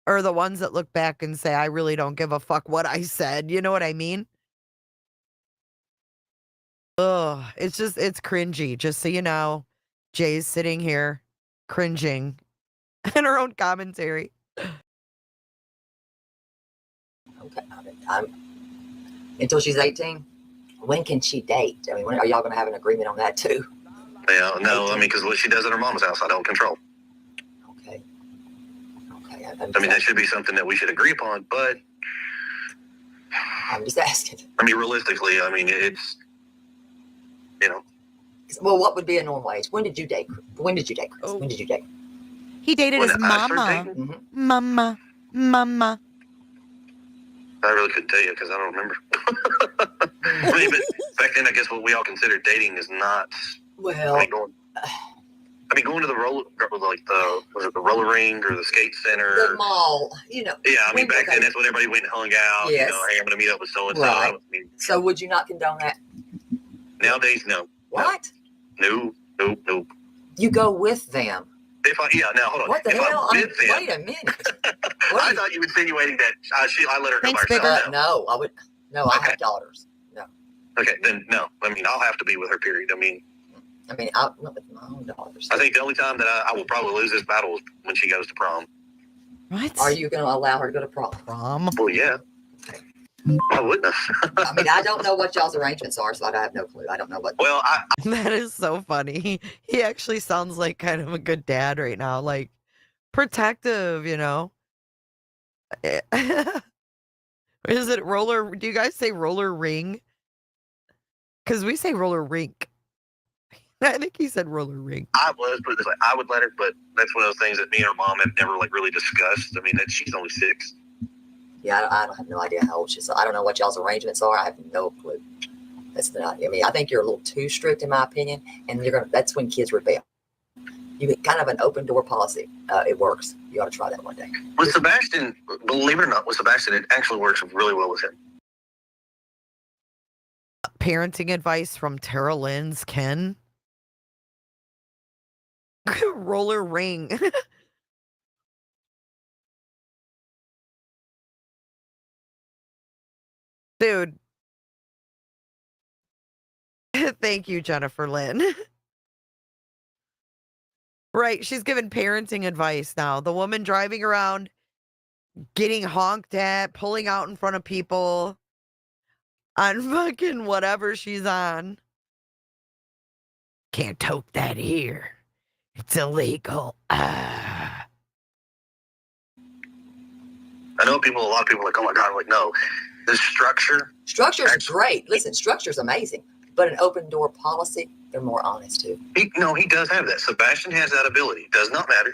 or the ones that look back and say, I really don't give a fuck what I said. You know what I mean? Ugh, it's cringy. Just so you know, Jay's sitting here cringing in her own commentary. Okay, until she's 18. When can she date? I mean, when are y'all going to have an agreement on that too? Yeah, no, I mean, because what she does at her mom's house, I don't control. Okay. I mean, that should be something that we should agree upon, but I'm just asking. I mean, realistically, I mean, it's, you know. Well, what would be a normal age? When did you date? When did you date, Chris? When did you date? He dated his mama. Mama. I really couldn't tell you because I don't remember. I mean, but back then, I guess what we all considered dating is not. Well, I mean, going to the the roller rink or the skate center, the mall, you know. Yeah, I mean, back then that's when everybody went and hung out. Yes. You know, hey, I'm going to meet up with so and so. Right. So, would you not condone that? Nowadays, no. What? No. You go with them. Now hold on. What the hell? Wait a minute. I thought you were insinuating that I let her go by Thanks, herself. No, I would. No, I have daughters. No. Okay, then no. I mean, I'll have to be with her. Period. I mean, I went with my own daughters. I think the only time that I will probably lose this battle is when she goes to prom. What? Are you going to allow her to go to prom? Well, yeah. I wouldn't have. I mean, I don't know what y'all's arrangements are, so I have no clue. I don't know what. Well, that is so funny. He actually sounds like kind of a good dad right now, like protective, you know. Is it roller? Do you guys say roller ring? Because we say roller rink. I think he said roller rink. I would let her, but that's one of those things that me and her mom have never really discussed. I mean, that she's only 6. Yeah, I don't have no idea how old she is. So I don't know what y'all's arrangements are. I have no clue. That's not. I mean, I think you're a little too strict, in my opinion, and that's when kids rebel. You get kind of an open door policy. It works. You ought to try that one day. With Sebastian, believe it or not, with Sebastian, it actually works really well with him. Parenting advice from Tara Lynn's Ken. Roller ring. Dude. Thank you, Jennifer Lynn. Right, she's giving parenting advice now. The woman driving around, getting honked at, pulling out in front of people on fucking whatever she's on. Can't tote that here. It's illegal. I know a lot of people are like, oh my God, I'm like, no. The structure. Structure's great. Listen, structure's amazing. But an open door policy, they're more honest too. He does have that. Sebastian has that ability. Does not matter.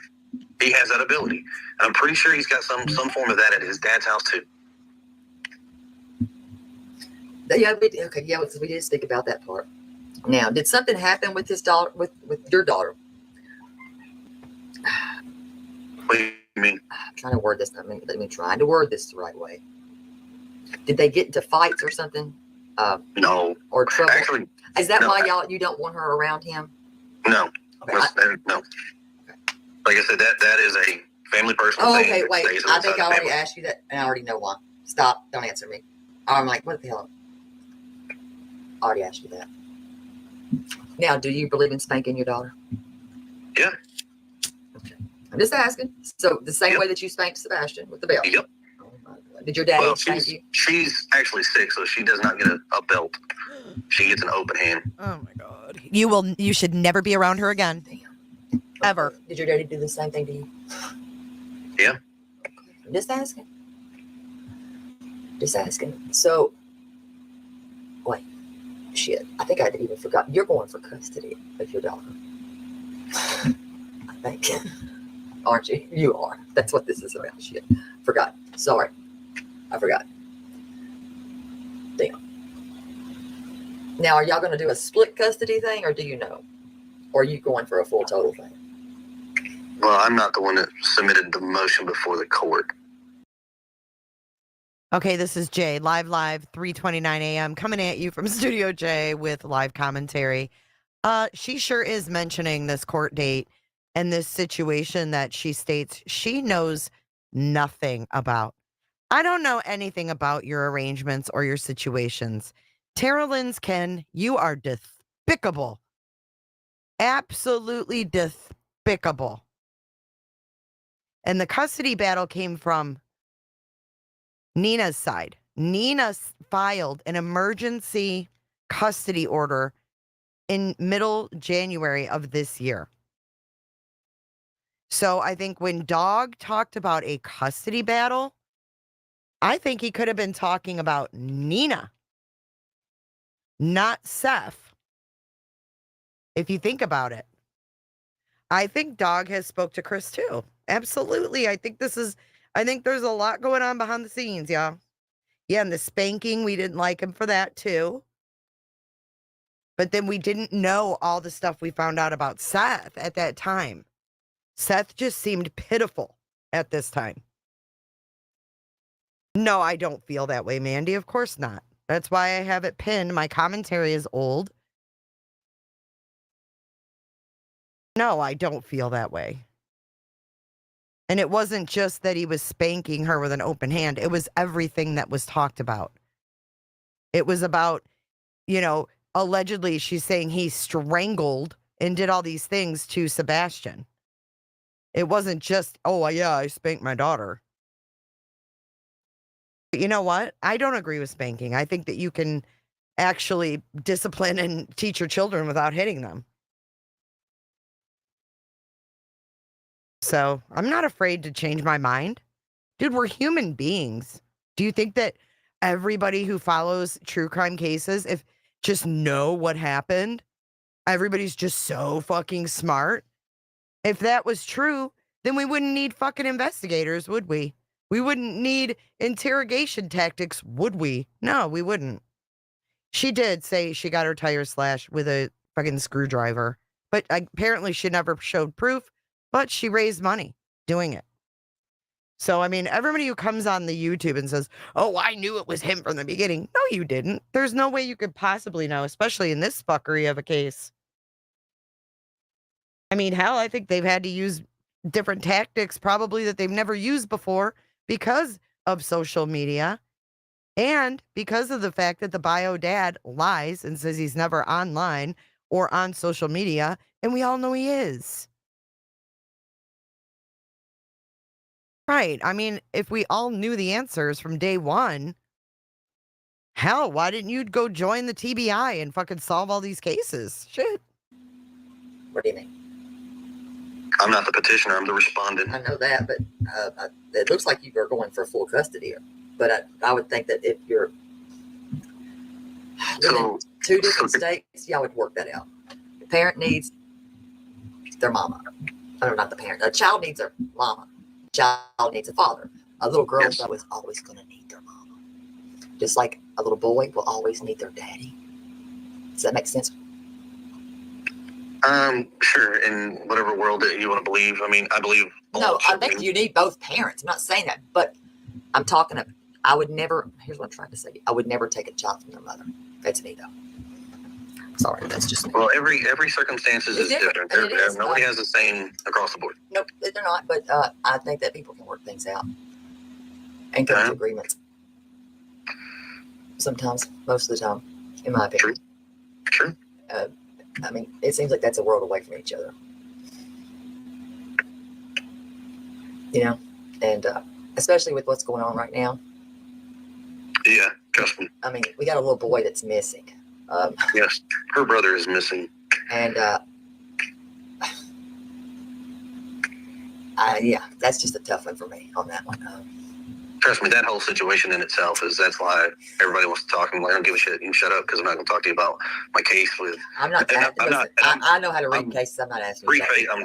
He has that ability. And I'm pretty sure he's got some form of that at his dad's house too. Yeah, we did speak about that part. Now, did something happen with his daughter, with your daughter? What do you mean? I'm trying to word this. Trying to word this the right way. Did they get into fights or something? No. Or trouble? Actually, is that no. why you don't want her around him? No. Okay, no. Like I said, that is a family personal thing. Okay, wait. I think I already asked you that, and I already know why. Stop. Don't answer me. I'm like, what the hell? I already asked you that. Now, do you believe in spanking your daughter? Yeah. Okay. I'm just asking. So the same way that you spanked Sebastian with the belt? Yep. Did your dad spank you? She's actually 6, so she does not get a belt. She gets an open hand. Oh my God. You should never be around her again. Damn. Ever. Did your daddy do the same thing to you? Yeah. I'm just asking. So, wait. Shit. I think I even forgot. You're going for custody of your daughter. I think. Aren't you? You are. That's what this is about. Shit. Forgot. Sorry. I forgot. Damn. Now, are y'all going to do a split custody thing, or do you know? Or are you going for a full total thing? Well, I'm not the one that submitted the motion before the court. Okay, this is Jay, live, 3:29 a.m. coming at you from Studio J with live commentary. She sure is mentioning this court date and this situation that she states she knows nothing about. I don't know anything about your arrangements or your situations. Tara Lynn's Ken, you are despicable. Absolutely despicable. And the custody battle came from Nina's side. Nina filed an emergency custody order in middle January of this year. So I think when Dog talked about a custody battle, I think he could have been talking about Nina, not Seth. If you think about it, I think Dog has spoke to Chris too. Absolutely. I think there's a lot going on behind the scenes, y'all. Yeah, and the spanking, we didn't like him for that too. But then we didn't know all the stuff we found out about Seth at that time. Seth just seemed pitiful at this time. No, I don't feel that way, Mandy. Of course not. That's why I have it pinned. My commentary is old. No, I don't feel that way. And it wasn't just that he was spanking her with an open hand. It was everything that was talked about. It was about, allegedly she's saying he strangled and did all these things to Sebastian. It wasn't just, oh, yeah, I spanked my daughter. But you know what? I don't agree with spanking. I think that you can actually discipline and teach your children without hitting them. So I'm not afraid to change my mind. Dude, we're human beings. Do you think that everybody who follows true crime cases, if just know what happened, everybody's just so fucking smart? If that was true, then we wouldn't need fucking investigators, would we? We wouldn't need interrogation tactics, would we? No, we wouldn't. She did say she got her tires slashed with a fucking screwdriver, but apparently she never showed proof, but she raised money doing it. So, I mean, everybody who comes on the YouTube and says, oh, I knew it was him from the beginning. No, you didn't. There's no way you could possibly know, especially in this fuckery of a case. I mean, hell, I think they've had to use different tactics probably that they've never used before because of social media and because of the fact that the bio dad lies and says he's never online or on social media, and we all know he is. Right. I mean, if we all knew the answers from day one, hell, why didn't you go join the TBI and fucking solve all these cases? Shit. What do you mean? I'm not the petitioner. I'm the respondent. I know that, but it looks like you are going for full custody here. But I would think that if you're in two different states, y'all would work that out. The parent needs their mama. Or not the parent. A child needs their mama. A child needs a father. A little girl though is always going to need their mama. Just like a little boy will always need their daddy. Does that make sense? Sure. In whatever world that you want to believe. I mean, I believe. No, I think you need both parents. I'm not saying that, but I'm talking of. I would never. Here's what I'm trying to say. I would never take a child from their mother. That's me, though. Sorry, that's just me. Well, every circumstance is different. Nobody has the same across the board. Nope, they're not. But I think that people can work things out and come to agreements. Sometimes, most of the time, in my opinion. True. I mean, it seems like that's a world away from each other. You know, and especially with what's going on right now. Yeah, trust me. I mean, we got a little boy that's missing. Yes, her brother is missing. And yeah, that's just a tough one for me on that one. Trust me, that whole situation in itself that's why everybody wants to talk. I'm like, I don't give a shit. You can shut up because I'm not going to talk to you about my case with. I'm not. I know how to read cases. I'm not asking you. I'm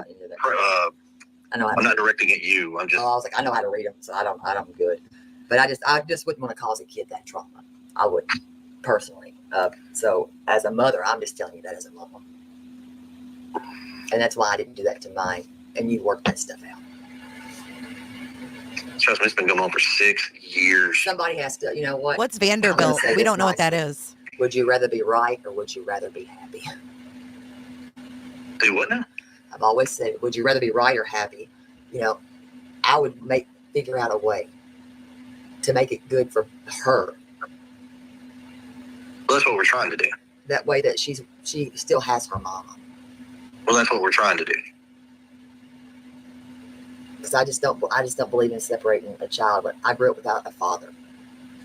not directing at you. I'm just. I was like, I know how to read them, so I'm good. But I just wouldn't want to cause a kid that trauma. I wouldn't personally. So as a mother, I'm just telling you that as a mom, and that's why I didn't do that to mine. And you work that stuff out. Trust me, it's been going on for 6 years. Somebody has to, you know what? What's Vanderbilt? We don't know what that is. Would you rather be right or would you rather be happy? Do what now? I've always said, would you rather be right or happy? You know, I would figure out a way to make it good for her. Well, that's what we're trying to do. That way that she still has her mama. Well, that's what we're trying to do. Because I just don't believe in separating a child. But I grew up without a father,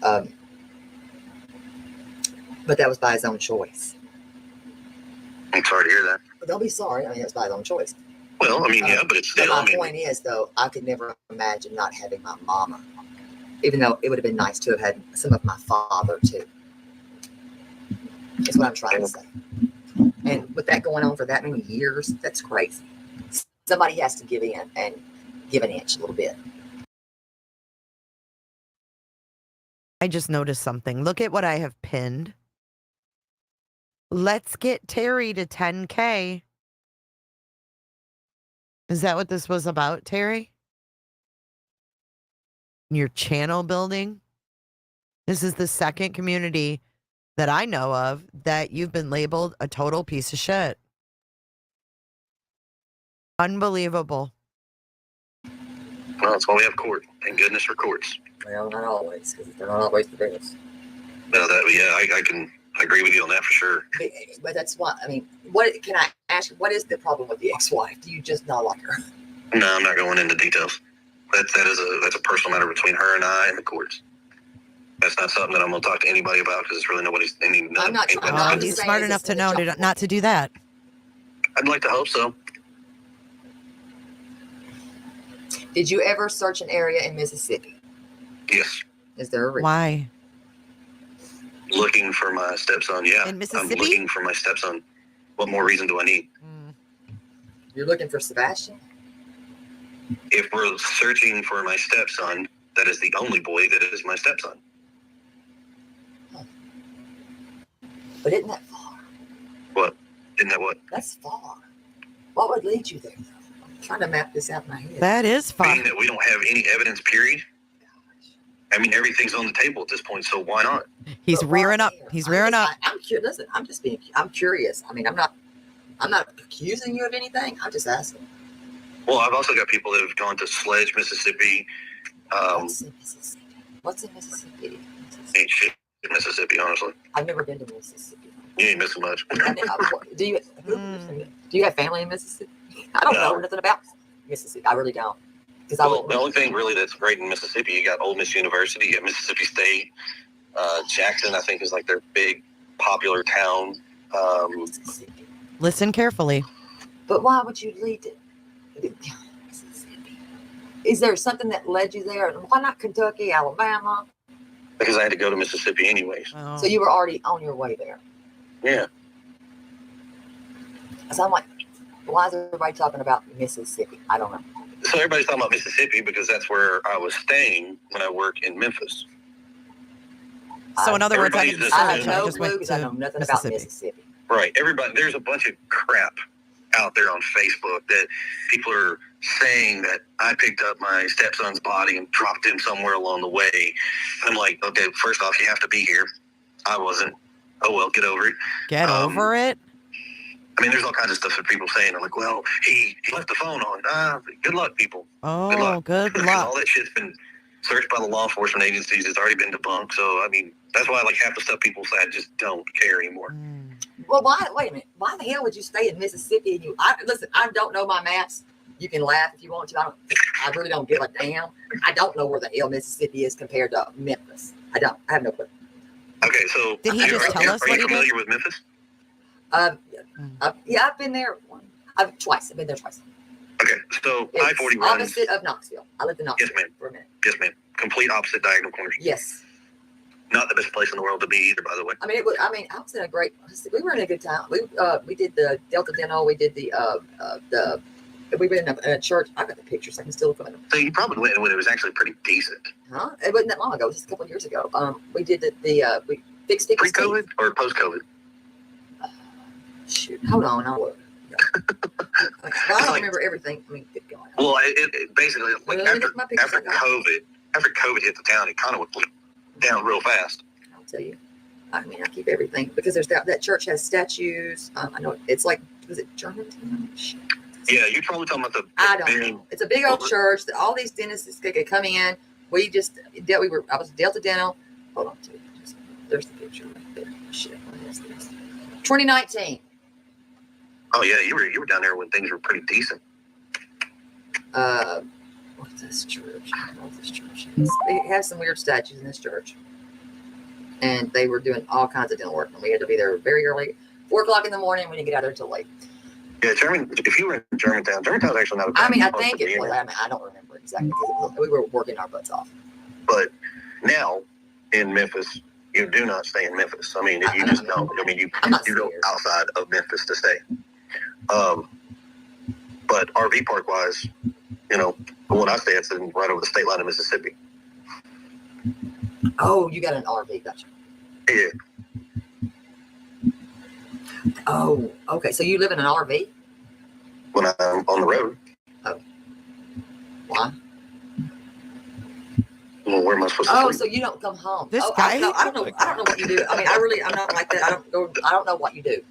but that was by his own choice. I'm sorry to hear that. But don't be sorry. I mean, it was by his own choice. Well, I mean, yeah, but it's still. But my point is, though, I could never imagine not having my mama, even though it would have been nice to have had some of my father too. That's what I'm trying to say. And with that going on for that many years, that's crazy. Somebody has to give in and give an inch a little bit. I just noticed something. Look at what I have pinned. Let's get Terry to 10K. Is that what this was about, Terry? Your channel building? This is the second community that I know of that you've been labeled a total piece of shit. Unbelievable. Well, that's why we have court. Thank goodness for courts. Well, not always, because they're not always the best. No, I can agree with you on that for sure. But that's why, I mean, what can I ask you? What is the problem with the ex-wife? Do you just not like her? No, I'm not going into details. That's a personal matter between her and I and the courts. That's not something that I'm going to talk to anybody about because it's really nobody's. I'm not he's smart enough to know not to do that. I'd like to hope so. Did you ever search an area in Mississippi? Yes. Is there a reason? Why? Looking for my stepson, yeah. In Mississippi? I'm looking for my stepson. What more reason do I need? You're looking for Sebastian? If we're searching for my stepson, that is the only boy that is my stepson. But isn't that far? What? Isn't that what? That's far. What would lead you there, though? I'm trying to map this out in my head. That is fine. Being that we don't have any evidence, period. I mean, everything's on the table at this point, so why not? He's rearing up. He's rearing up. I'm curious. Listen, I'm curious. I mean, I'm not accusing you of anything. I'm just asking. Well, I've also got people that have gone to Sledge, Mississippi. What's in Mississippi? Ain't shit in Mississippi, honestly. I've never been to Mississippi. You ain't missing much. Do you have family in Mississippi? I don't know nothing about Mississippi. I really don't. The only thing really that's great in Mississippi, you got Ole Miss University, you got Mississippi State. Jackson, I think, is like their big popular town. Listen carefully. But why would you lead it? Mississippi? Is there something that led you there? Why not Kentucky, Alabama? Because I had to go to Mississippi anyways. Oh. So you were already on your way there. Yeah. So I'm like, why is everybody talking about Mississippi? I don't know. So everybody's talking about Mississippi because that's where I was staying when I work in Memphis. So in other words, I have no clue because I know nothing about Mississippi. Right. There's a bunch of crap out there on Facebook that people are saying that I picked up my stepson's body and dropped him somewhere along the way. And I'm like, okay, first off, you have to be here. I wasn't. Oh, well, get over it. Get over it? I mean, there's all kinds of stuff that people saying. I'm like, well, he left the phone on. Good luck, people. Oh, good luck. All that shit's been searched by the law enforcement agencies. It's already been debunked. So, I mean, that's why like half the stuff people say I just don't care anymore. Well, wait a minute. Why the hell would you stay in Mississippi? And listen, I don't know my maps. You can laugh if you want to. I really don't give a damn. I don't know where the hell Mississippi is compared to Memphis. I have no clue. Okay, so did he just tell us what he did? Are you familiar with Memphis? Yeah, I've been there twice. I've been there twice. Okay, so I-40 runs opposite of Knoxville. I lived in Knoxville for a minute. Yes, ma'am. Complete opposite diagonal corners. Yes. Not the best place in the world to be either, by the way. I mean, I was in a great. We were in a good time. We did the Delta Dental. We did we were in a church. I got the pictures. I can still look at them. So you probably went when it was actually pretty decent. Huh? It wasn't that long ago. It was just a couple of years ago. We did we fixed it. Pre-COVID or post-COVID? Shoot, hold on. I look. I don't remember everything. I mean, get going. Well, it basically like after COVID hit the town, it kind of went down real fast. I'll tell you. I mean, I keep everything because there's that church has statues. I know it's like, was it Germantown? Yeah, you're probably talking about I don't know. It's a big old church that all these dentists could come in. I was Delta Dental. Hold on, there's the picture right there. Shit, what is this? 2019. Oh yeah, you were down there when things were pretty decent. What's this church? I don't know what this church is. They have some weird statues in this church, and they were doing all kinds of dental work, and we had to be there very early, 4:00 in the morning. We didn't get out there till late. Yeah, if you were in Germantown's actually not a bad I mean, I think it was. I mean, I don't remember exactly because we were working our butts off. But now in Memphis, you do not stay in Memphis. I mean, you just don't. I mean, you go outside of Memphis to stay. But RV park wise, the one I stay at's right over the state line of Mississippi. Oh, you got an RV, gotcha. Yeah. Oh, okay. So you live in an RV? When I'm on the road. Oh. Why? Well, where am I supposed to sleep? So you don't come home. This guy? I don't know what you do. I mean, I'm not like that. I don't know what you do.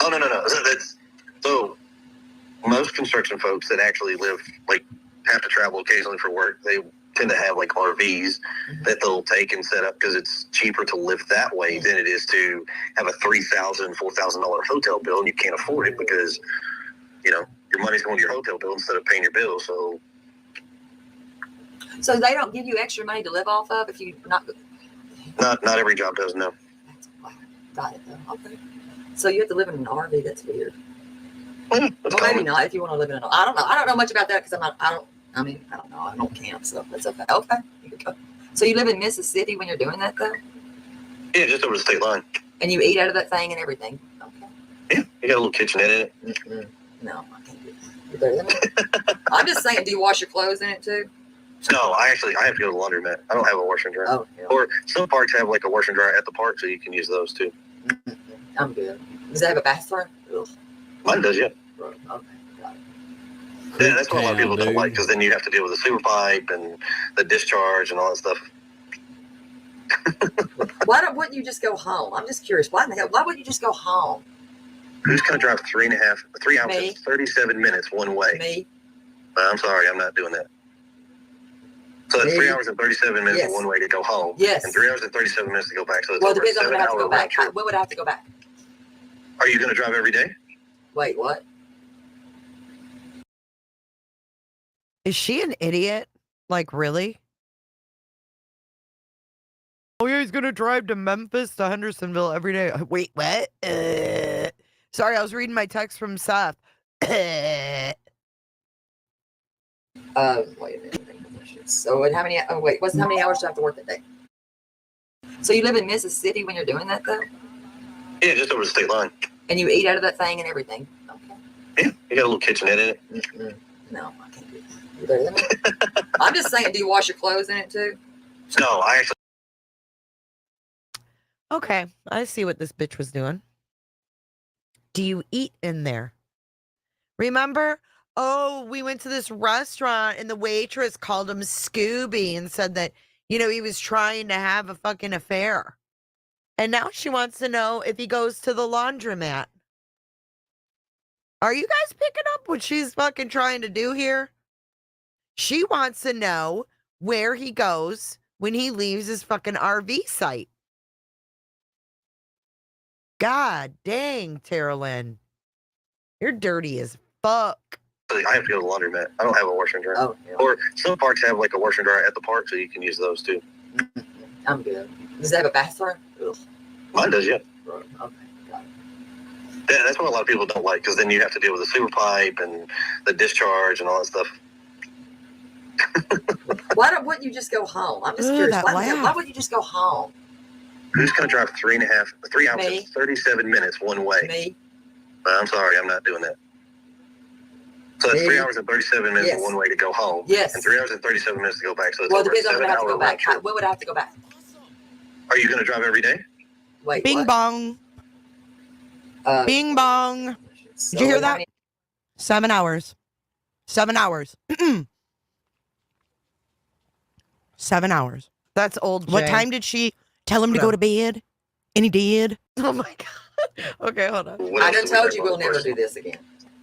Oh, no. So most construction folks that actually have to travel occasionally for work, they tend to have like RVs that they'll take and set up because it's cheaper to live that way than it is to have a $3,000, $4,000 hotel bill and you can't afford it because, your money's going to your hotel bill instead of paying your bill. So they don't give you extra money to live off of if you not every job does, no. Got it though. Okay. So you have to live in an RV. That's weird. Well, maybe not if you want to live in an RV. I don't know. I don't know much about that because I don't know. I don't camp, so that's okay. Okay. You can go. So you live in Mississippi when you're doing that though? Yeah, just over the state line. And you eat out of that thing and everything. Okay. Yeah, you got a little kitchenette in it. Mm-hmm. No, I can't do that. You're better than me. I'm just saying, do you wash your clothes in it too? No, I have to go to the laundromat. I don't have a washer and dryer. Oh, yeah. Or some parks have like a washer and dryer at the park, so you can use those too. I'm good. Does it have a bathroom? Ugh. Mine does, yeah. Okay. Got it. Yeah, that's what a lot of people Town, don't like, dude. because then you have to deal with the sewer pipe and the discharge and all that stuff. Wouldn't you just go home? I'm just curious. Why in the hell? Why wouldn't you just go home? Who's going to drive 3 hours Me. and 37 minutes one way? Me. I'm sorry, I'm not doing that. So that's Me. 3 hours and 37 minutes Yes. one way to go home. Yes. And 3 hours and 37 minutes to go back. So it's Well, it over a depends on when I have to 7-hour go back. round trip. When would I have to go back? Are you going to drive every day? Wait, what? Is she an idiot? Like, really? Oh, yeah, he's gonna drive to Memphis to Hendersonville every day. Wait, what? Sorry, I was reading my text from Seth. Wait a minute. So, and how many? Oh, wait. How many hours do I have to work that day? So you live in Mississippi when you're doing that, though, Yeah, just over the state line. and you eat out of that thing and everything. Okay. Yeah, you got a little kitchenette in it. No, I can't do that. You better than me. I'm just saying, do you wash your clothes in it too? No, I actually. Okay, I see what this bitch was doing. Do you eat in there? Remember? Oh, we went to this restaurant and the waitress called him Scooby and said that, he was trying to have a fucking affair. And now she wants to know if he goes to the laundromat. Are you guys picking up what she's fucking trying to do here? She wants to know where he goes when he leaves his fucking RV site. God dang, Terri. You're dirty as fuck. I have to go to the laundromat. I don't have a washer and dryer. Oh, yeah. Or some parks have like a washer and dryer at the park, so you can use those too. I'm good. Does it have a bathroom? Ugh. Mine does, yeah. Okay. Got it. Yeah, that's what a lot of people don't like, because then you have to deal with the sewer pipe and the discharge and all that stuff. Wouldn't you just go home? I'm just Ooh, curious. that Why laugh. wouldn't you just go home? Who's going to drive 3 hours Me. and 37 minutes one way? Me. I'm sorry, I'm not doing that. So that's Me. 3 hours and 37 minutes Yes. one way to go home. Yes. And 3 hours and 37 minutes to go back. So it's Well, it over a depends on when I have to 7-hour go back. round trip. When would I have to go back? Are you going to drive every day? Wait, Bing what? bong. Bing bong. So Did you hear how that? many- 7 hours. 7 hours. 7 hours. That's old. What Jay. time did she tell him to go to bed? And he did. Oh my God. Okay, hold on. I done told you we'll never do this again.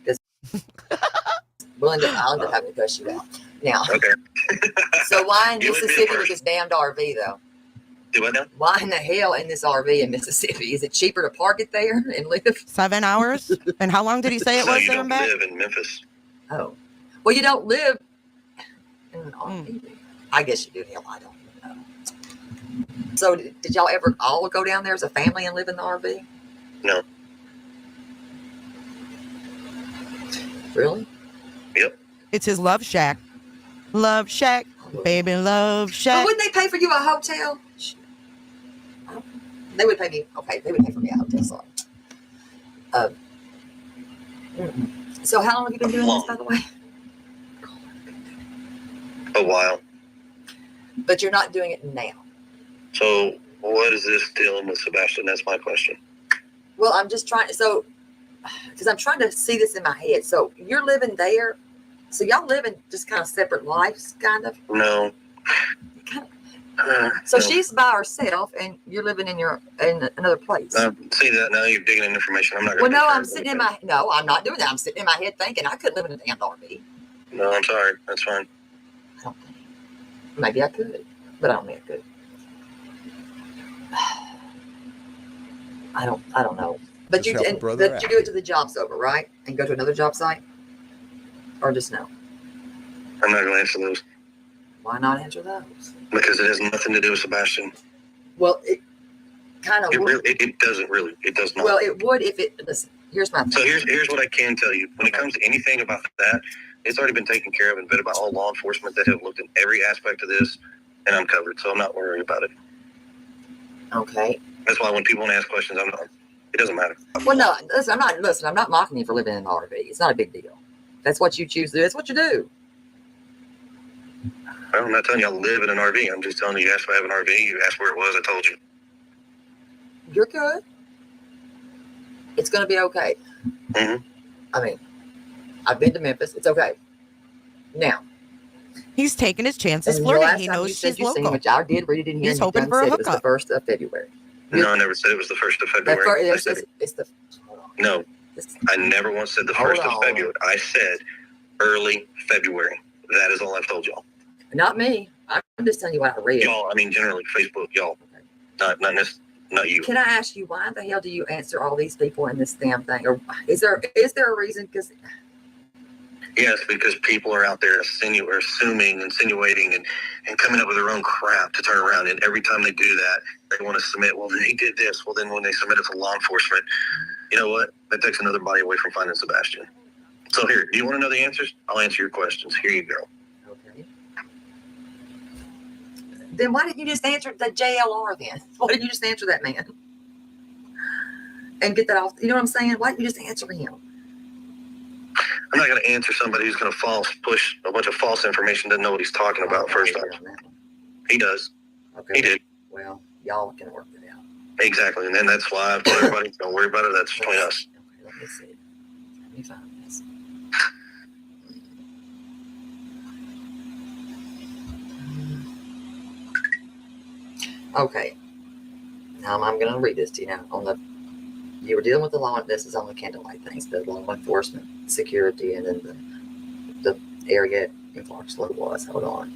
Because I'll end up having to cuss you out. Now, Okay. so why in You would be Mississippi first. with this damned RV, though? Do what now? Why in the hell in this RV in Mississippi? Is it cheaper to park it there and live? 7 hours? And how long did he say it No, was you there don't and back? live in Memphis. Oh. Well, you don't live in an RV. I guess you do. Hell, I don't know. So did y'all ever all go down there as a family and live in the RV? No. Really? Yep. It's his love shack. Love shack. Baby love But shack. wouldn't they pay for you a hotel? They would pay me. Okay, they would pay for me a hotel. Sorry. So how long have you been doing this, by the way? A while. But you're not doing it now. So what is this dealing with Sebastian? That's my question. Well, I'm just trying. So, because I'm trying to see this in my head. So you're living there. So y'all live in just kind of separate lives, kind of. No. So No. she's by herself, and you're living in another place. See that now? You're digging in information. I'm not Well, going to. no, I'm sitting in my. No, I'm not doing that. I'm sitting in my head thinking I could live in a damn RV. No, I'm sorry. That's fine. Maybe I could, but I don't think I could. I don't know. But Just you help a and, brother but you out. do it till the job's over, right? And go to another job site, or just no? I'm not going to answer those Why not answer those? because it has nothing to do with Sebastian. Well, it kind of It would. really, it doesn't really. It does not. Well, it would if it. Listen, here's my. So here's what I can tell you. When it comes to anything about that, it's already been taken care of and vetted by all law enforcement that have looked at every aspect of this, and I'm covered. So I'm not worried about it. Okay. That's why when people want to ask questions, I'm not. It doesn't matter. Well, no, listen. I'm not mocking you for living in an RV. It's not a big deal. That's what you choose to do. That's what you do. Well, I'm not telling you I live in an RV. I'm just telling you asked if I have an RV. You asked where it was. I told you. You're good. It's going to be okay. Mm-hmm. I mean, I've been to Memphis. It's okay. Now. He's taking his chances And flirting. the last He time knows you said she's you seen, local. which I did read it in here. He's and hoping for a said it was the hookup. 1st of February. No, I never said it was the 1st of February. No, I never once said the 1st of February. I said early February. That is all I've told y'all. Not me. I'm just telling you what I read. Y'all, I mean generally Facebook, y'all. Not you. Can I ask you, why the hell do you answer all these people in this damn thing? Or is there a reason? Because yes, because people are out there assuming, insinuating, and coming up with their own crap to turn around. And every time they do that, they want to submit, well, they did this. Well, then when they submit it to law enforcement, you know what? That takes another body away from finding Sebastian. So here, do you want to know the answers? I'll answer your questions. Here you go. okay. Then why didn't you just answer the JLR then? Why didn't you just answer that man? And get that off? You know what I'm saying? Why didn't you just answer him? I'm not going to answer somebody who's going to push a bunch of false information, doesn't know what he's talking about first off. He does. Okay. He did. Well, y'all can work it out. Exactly. And then that's why I've told everybody, don't worry about it. That's between us. Okay, let me see. Let me find this. Okay. Now I'm going to read this to you now. You were dealing with the law. This is on the candlelight things, the law enforcement, security, and then the area in Clarksville was. Hold on.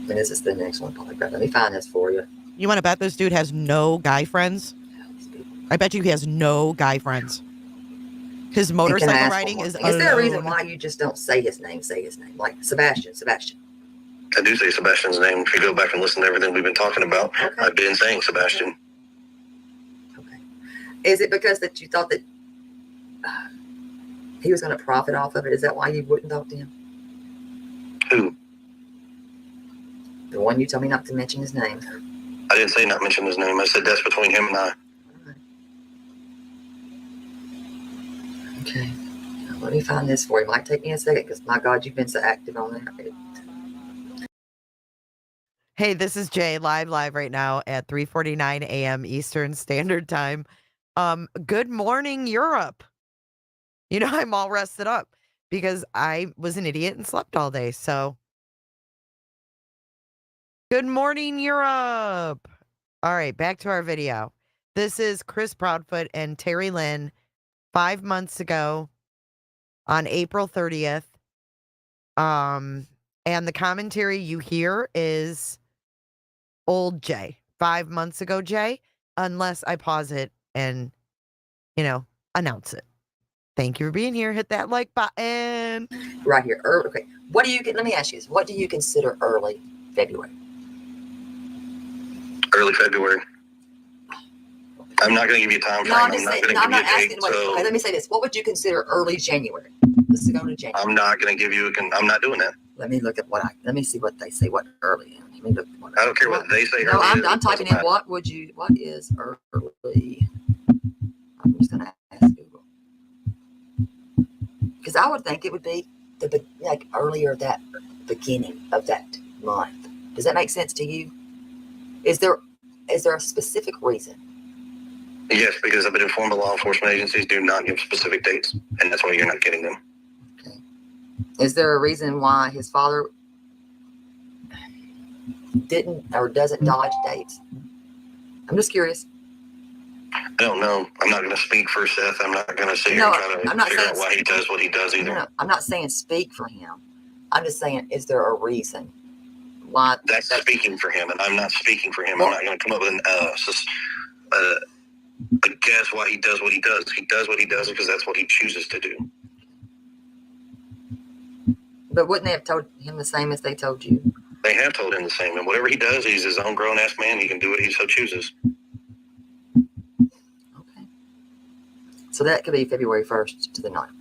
And this is the next one, polygraph. Let me find this for you. You want to bet this dude has no guy friends? I bet you he has no guy friends. His motorcycle riding is alone. Is there a reason why you just don't say his name? Say his name. Like Sebastian. I do say Sebastian's name. If you go back and listen to everything we've been talking about, okay. I've been saying Sebastian. Okay. Is it because that you thought that he was going to profit off of it? Is that why you wouldn't talk to him? Who? The one you told me not to mention his name. I didn't say not mention his name. I said that's between him and I. Okay. Now, let me find this for you. It might take me a second because, my God, you've been so active on there. Hey, this is Jay live right now at 3:49 a.m. Eastern Standard Time. Good morning, Europe. You know, I'm all rested up because I was an idiot and slept all day. So, good morning, Europe. All right, back to our video. This is Chris Proudfoot and Terry Lynn 5 months ago on April 30th. And the commentary you hear is old Jay, 5 months ago, Jay, unless I pause it and, announce it. Thank you for being here. Hit that like button. Right here. Okay. Let me ask you this. What do you consider early February? Early February. I'm not going to give you a time frame. I'm not asking. Okay, let me say this. What would you consider early January? Let's go to January. I'm not going to give you I'm not doing that. Let me look at let me see what they say, what early. Let me look at I don't care what they say. No, I'm typing in what is early? I'm just going to ask Google. Because I would think it would be earlier that beginning of that month. Does that make sense to you? Is there a specific reason? Yes, because I've been informed by law enforcement agencies do not give specific dates, and that's why you're not getting them. Okay. Is there a reason why his father didn't or doesn't dodge dates? I'm just curious. I don't know. I'm not going to speak for Seth. I'm not going to sit here and try to figure out why he does what he does either. No, I'm not saying speak for him. I'm just saying, is there a reason why? That's speaking for him, and I'm not speaking for him. Well, I'm not going to come up with a guess why he does what he does. He does what he does because that's what he chooses to do. But wouldn't they have told him the same as they told you? They have told him the same, and whatever he does, he's his own grown-ass man. He can do what he so chooses. Okay. So that could be February 1st to the 9th.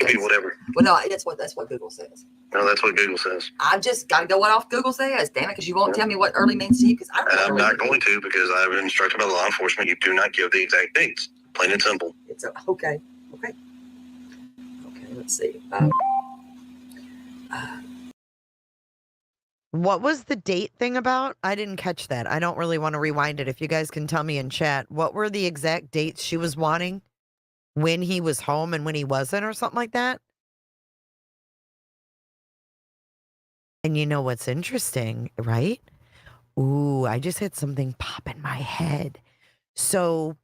Could be whatever. Well, no, that's what Google says. No, that's what Google says. I've just got to go off Google says, damn it, because you won't tell me what early means to you. Because I'm not going to, because I've been instructed by law enforcement. You do not give the exact dates. Plain and simple. It's okay. Okay. Let's see. What was the date thing about? I didn't catch that. I don't really want to rewind it. If you guys can tell me in chat, what were the exact dates she was wanting? When he was home and when he wasn't, or something like that? And you know what's interesting, right? Ooh, I just had something pop in my head. So,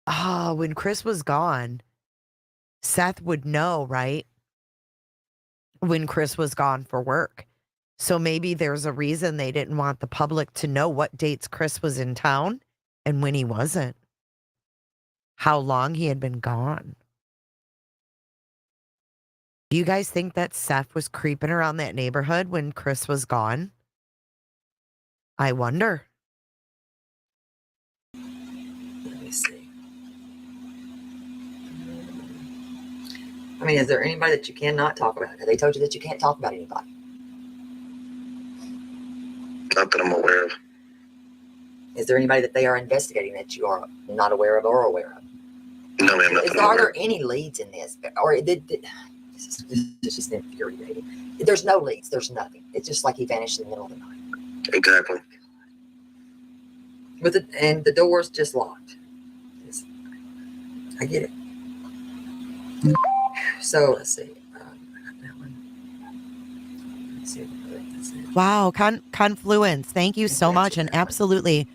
when Chris was gone, Seth would know, right? When Chris was gone for work. So maybe there's a reason they didn't want the public to know what dates Chris was in town and when he wasn't. How long he had been gone. Do you guys think that Seth was creeping around that neighborhood when Chris was gone? I wonder. Let me see. I mean, is there anybody that you cannot talk about? Have they told you that you can't talk about anybody? Not that I'm aware of. Is there anybody that they are investigating that you are not aware of or aware of? No, ma'am, nothing. Are there any leads in this? Or this is just infuriating. There's no leads. There's nothing. It's just like he vanished in the middle of the night. Exactly. And the door's just locked. I get it. So let's see. I got that one. Let's see. That's it. Wow, Confluence. Thank you so much. And absolutely.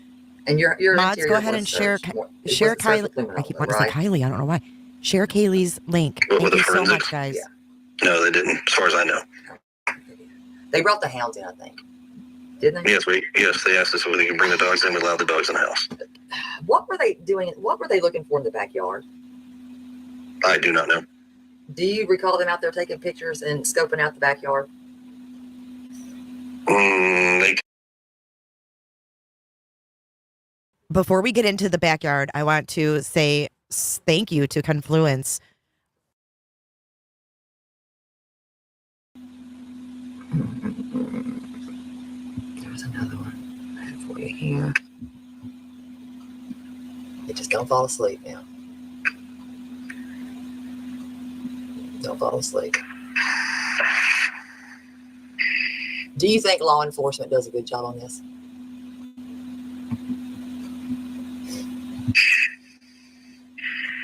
And your mods, go ahead and share Kylie. I keep wanting to say Kylie. I don't know why. Share Kaylee's link. Thank you so much, guys. Yeah. No, they didn't, as far as I know. They brought the hounds in, I think. Didn't they? Yes, they asked us if we could bring the dogs in. We allowed the dogs in the house. What were they doing? What were they looking for in the backyard? I do not know. Do you recall them out there taking pictures and scoping out the backyard? Before we get into the backyard, I want to say thank you to Confluence. There's another one I have for you here. You just don't fall asleep now. Don't fall asleep. Do you think law enforcement does a good job on this?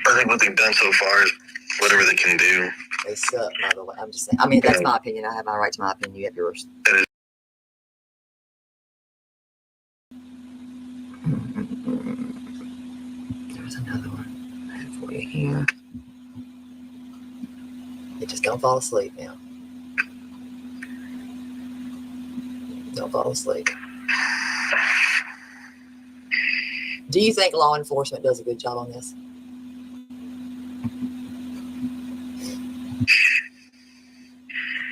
I think what they've done so far is whatever they can do. They suck, by the way. I'm just saying. I mean, that's my opinion. I have my right to my opinion. You have yours. There's another one I have for you here. You just don't fall asleep now. Don't fall asleep. Do you think law enforcement does a good job on this?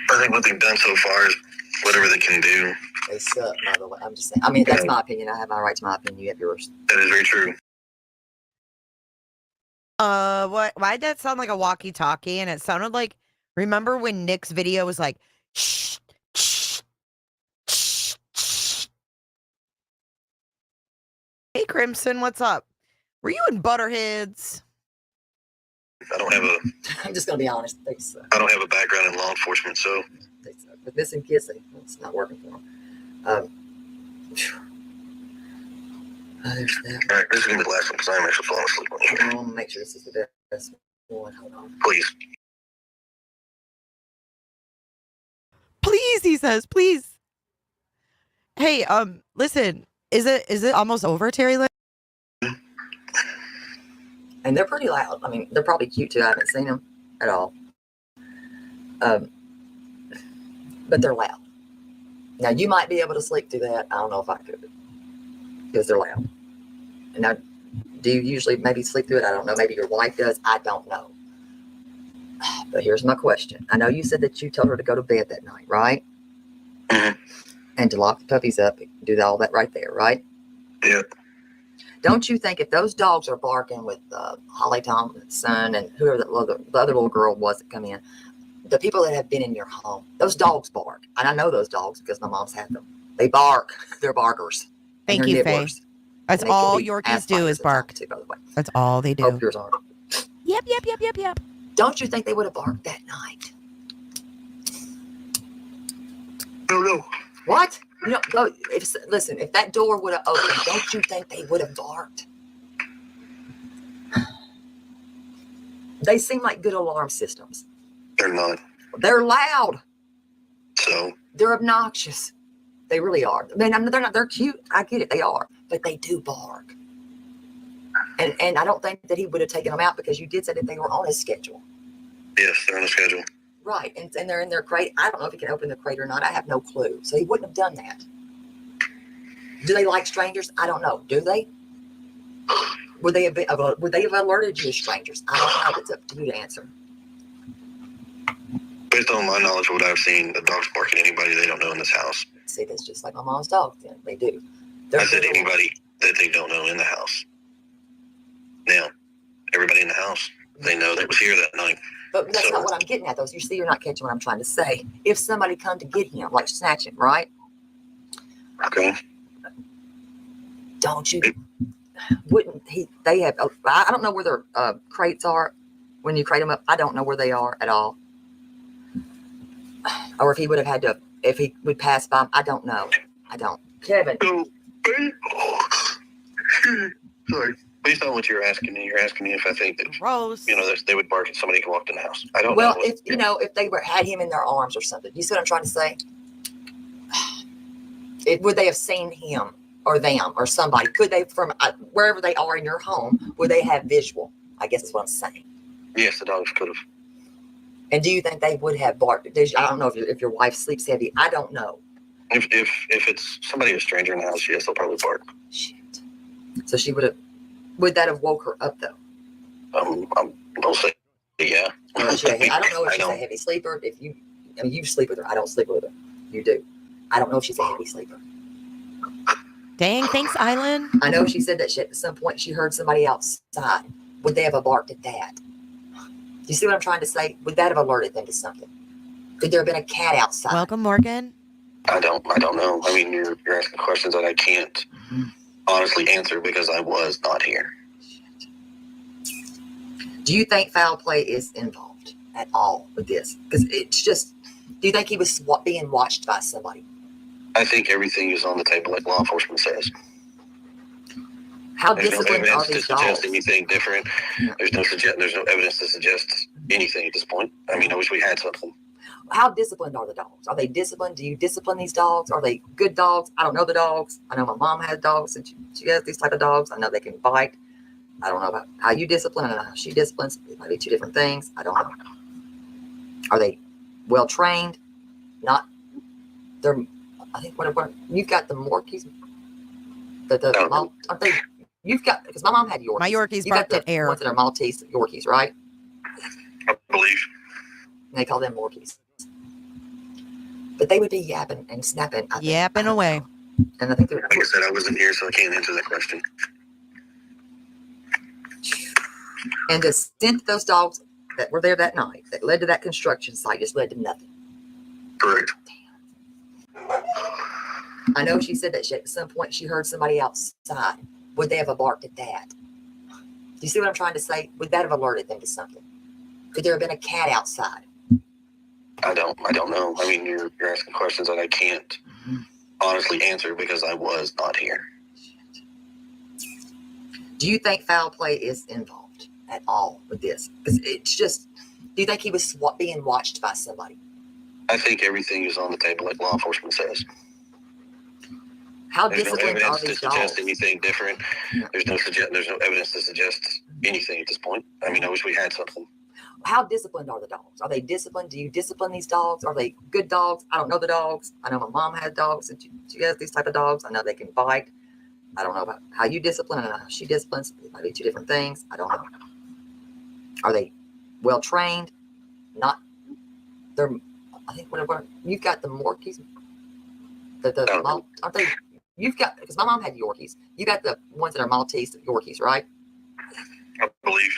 I think what they've done so far is whatever they can do. They suck, by the way. I'm just saying. I mean, that's my opinion. I have my right to my opinion. You have yours. That is very true. Why'd that sound like a walkie-talkie? And it sounded like, remember when Nick's video was like, shh, shh, shh, shh. Hey, Crimson, what's up? Were you in Butterheads? I don't have a. I'm just gonna be honest. They suck. I don't have a background in law enforcement, so. They suck. With missing kids, it's not working for them. There's that. All right, this is gonna be the last one because I'm actually falling asleep on you. I want to make sure this is the best one. Hold on. Please. Please, he says, please. Hey, listen, is it almost over, Terry Lynn? And they're pretty loud. I mean, they're probably cute too. I haven't seen them at all. But they're loud. Now, you might be able to sleep through that. I don't know if I could. Because they're loud. And now, do you usually maybe sleep through it? I don't know. Maybe your wife does. I don't know. But here's my question. I know you said that you told her to go to bed that night, right? Mm-hmm. And to lock the puppies up, do all that right there, right? Yeah. Don't you think if those dogs are barking with Holly Thompson and whoever the other little girl was that come in, the people that have been in your home, those dogs bark. And I know those dogs because my mom's had them. They bark. They're barkers. Thank you, Faye. That's all Yorkies do is bark. Too, by the way. That's all they do. Hope yours aren't. Yep. Don't you think they would have barked that night? know. What? You know, go, listen, if that door would have opened, don't you think they would have barked? They seem like good alarm systems. They're not. They're loud. So? They're obnoxious. They really are. I mean, they're not. They're cute. I get it. They are, but they do bark. And I don't think that he would have taken them out because you did say that they were on his schedule. Yes, they're on a schedule. Right, and they're in their crate. I don't know if he can open the crate or not. I have no clue. So he wouldn't have done that. Do they like strangers? I don't know. Do they? Would they have alerted you as strangers? I don't know. It's up to you to answer. Based on my knowledge of what I've seen, the dogs bark at anybody they don't know in this house. See, that's just like my mom's dog. Then they do. I said anybody that they don't know in the house. Now, everybody in the house, they know that was here that night. But that's not what I'm getting at, though. You see, you're not catching what I'm trying to say. If somebody come to get him, like snatch him, right? Okay. Don't you? Wouldn't he? They have. I don't know where their crates are when you crate them up. I don't know where they are at all. Or if he would have had to, if he would pass by. I don't know. I don't. Kevin. Sorry. Based on what you're asking me if I think that they would bark at somebody who walked in the house. I don't know. Well, if they had him in their arms or something, you see what I'm trying to say? Would they have seen him or them or somebody? Could they, from wherever they are in your home, would they have visual? I guess is what I'm saying. Yes, the dogs could have. And do you think they would have barked? I don't know if your wife sleeps heavy. I don't know. If it's somebody, a stranger in the house, yes, they'll probably bark. Shit. So she would have. Would that have woke her up though? I'll say yeah. I don't know if she's a heavy sleeper. You sleep with her. I don't sleep with her. You do. I don't know if she's a heavy sleeper. Dang, thanks, Island. I know she said that at some point she heard somebody outside. Would they have barked at that? Do you see what I'm trying to say? Would that have alerted them to something? Could there have been a cat outside? Welcome, Morgan. I don't know. I mean, you're asking questions that I can't honestly answer because I was not here. Do you think foul play is involved at all with this? Because it's just, do you think he was being watched by somebody? I think everything is on the table like law enforcement says. How There's disciplined no are evidence to these suggest dogs? anything different. There's no evidence to suggest anything at this point. I mean, I wish we had something. How disciplined are the dogs? Are they disciplined? Do you discipline these dogs? Are they good dogs? I don't know the dogs. I know my mom has dogs and she has these type of dogs. I know they can bite. I don't know about how you discipline and how she disciplines. It might be two different things. I don't know. Are they well trained? Not. They're. I think what you've got the Morkies. Aren't they? You've got, because my mom had Yorkies. My Yorkies you got barked the at air. ones that are Maltese Yorkies, right? I believe. And they call them Morkies. But they would be yapping and snapping. Yapping away. And I think they're. Like I said, I wasn't here, so I can't answer that question. And the scent of those dogs that were there that night, that led to that construction site, just led to nothing. Correct. I know she said that at some point she heard somebody outside. Would they have barked at that? Do you see what I'm trying to say? Would that have alerted them to something? Could there have been a cat outside? I don't know. I mean, you're asking questions that I can't honestly answer because I was not here. Do you think foul play is involved at all with this? Because it's just, do you think he was being watched by somebody? I think everything is on the table like law enforcement says. How There's no disciplined are evidence to these suggest dogs? anything different. There's no evidence to suggest anything at this point. I mean, I wish we had something. How disciplined are the dogs? Are they disciplined? Do you discipline these dogs? Are they good dogs? I don't know the dogs. I know my mom has dogs and she has these type of dogs. I know they can bite. I don't know about how you discipline and how she disciplines. It might be two different things. I don't know. Are they well trained? Not. They're. I think whatever you've got the Morkies. Aren't they? You've got, because my mom had Yorkies. You got the ones that are Maltese Yorkies, right? I believe.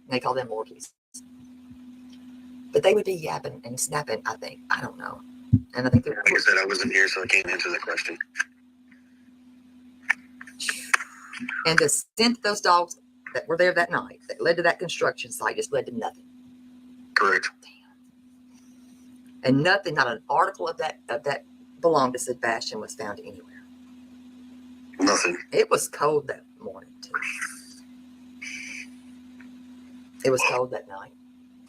And they call them Morkies. But they would be yapping and snapping, I think. I don't know. And I think they're. Like I said, I wasn't here, so I can't answer that question. And the scent of those dogs that were there that night, that led to that construction site, just led to nothing. Correct. And nothing, not an article of that belonged to Sebastian was found anywhere. Nothing. It was cold that morning too. It was cold that night.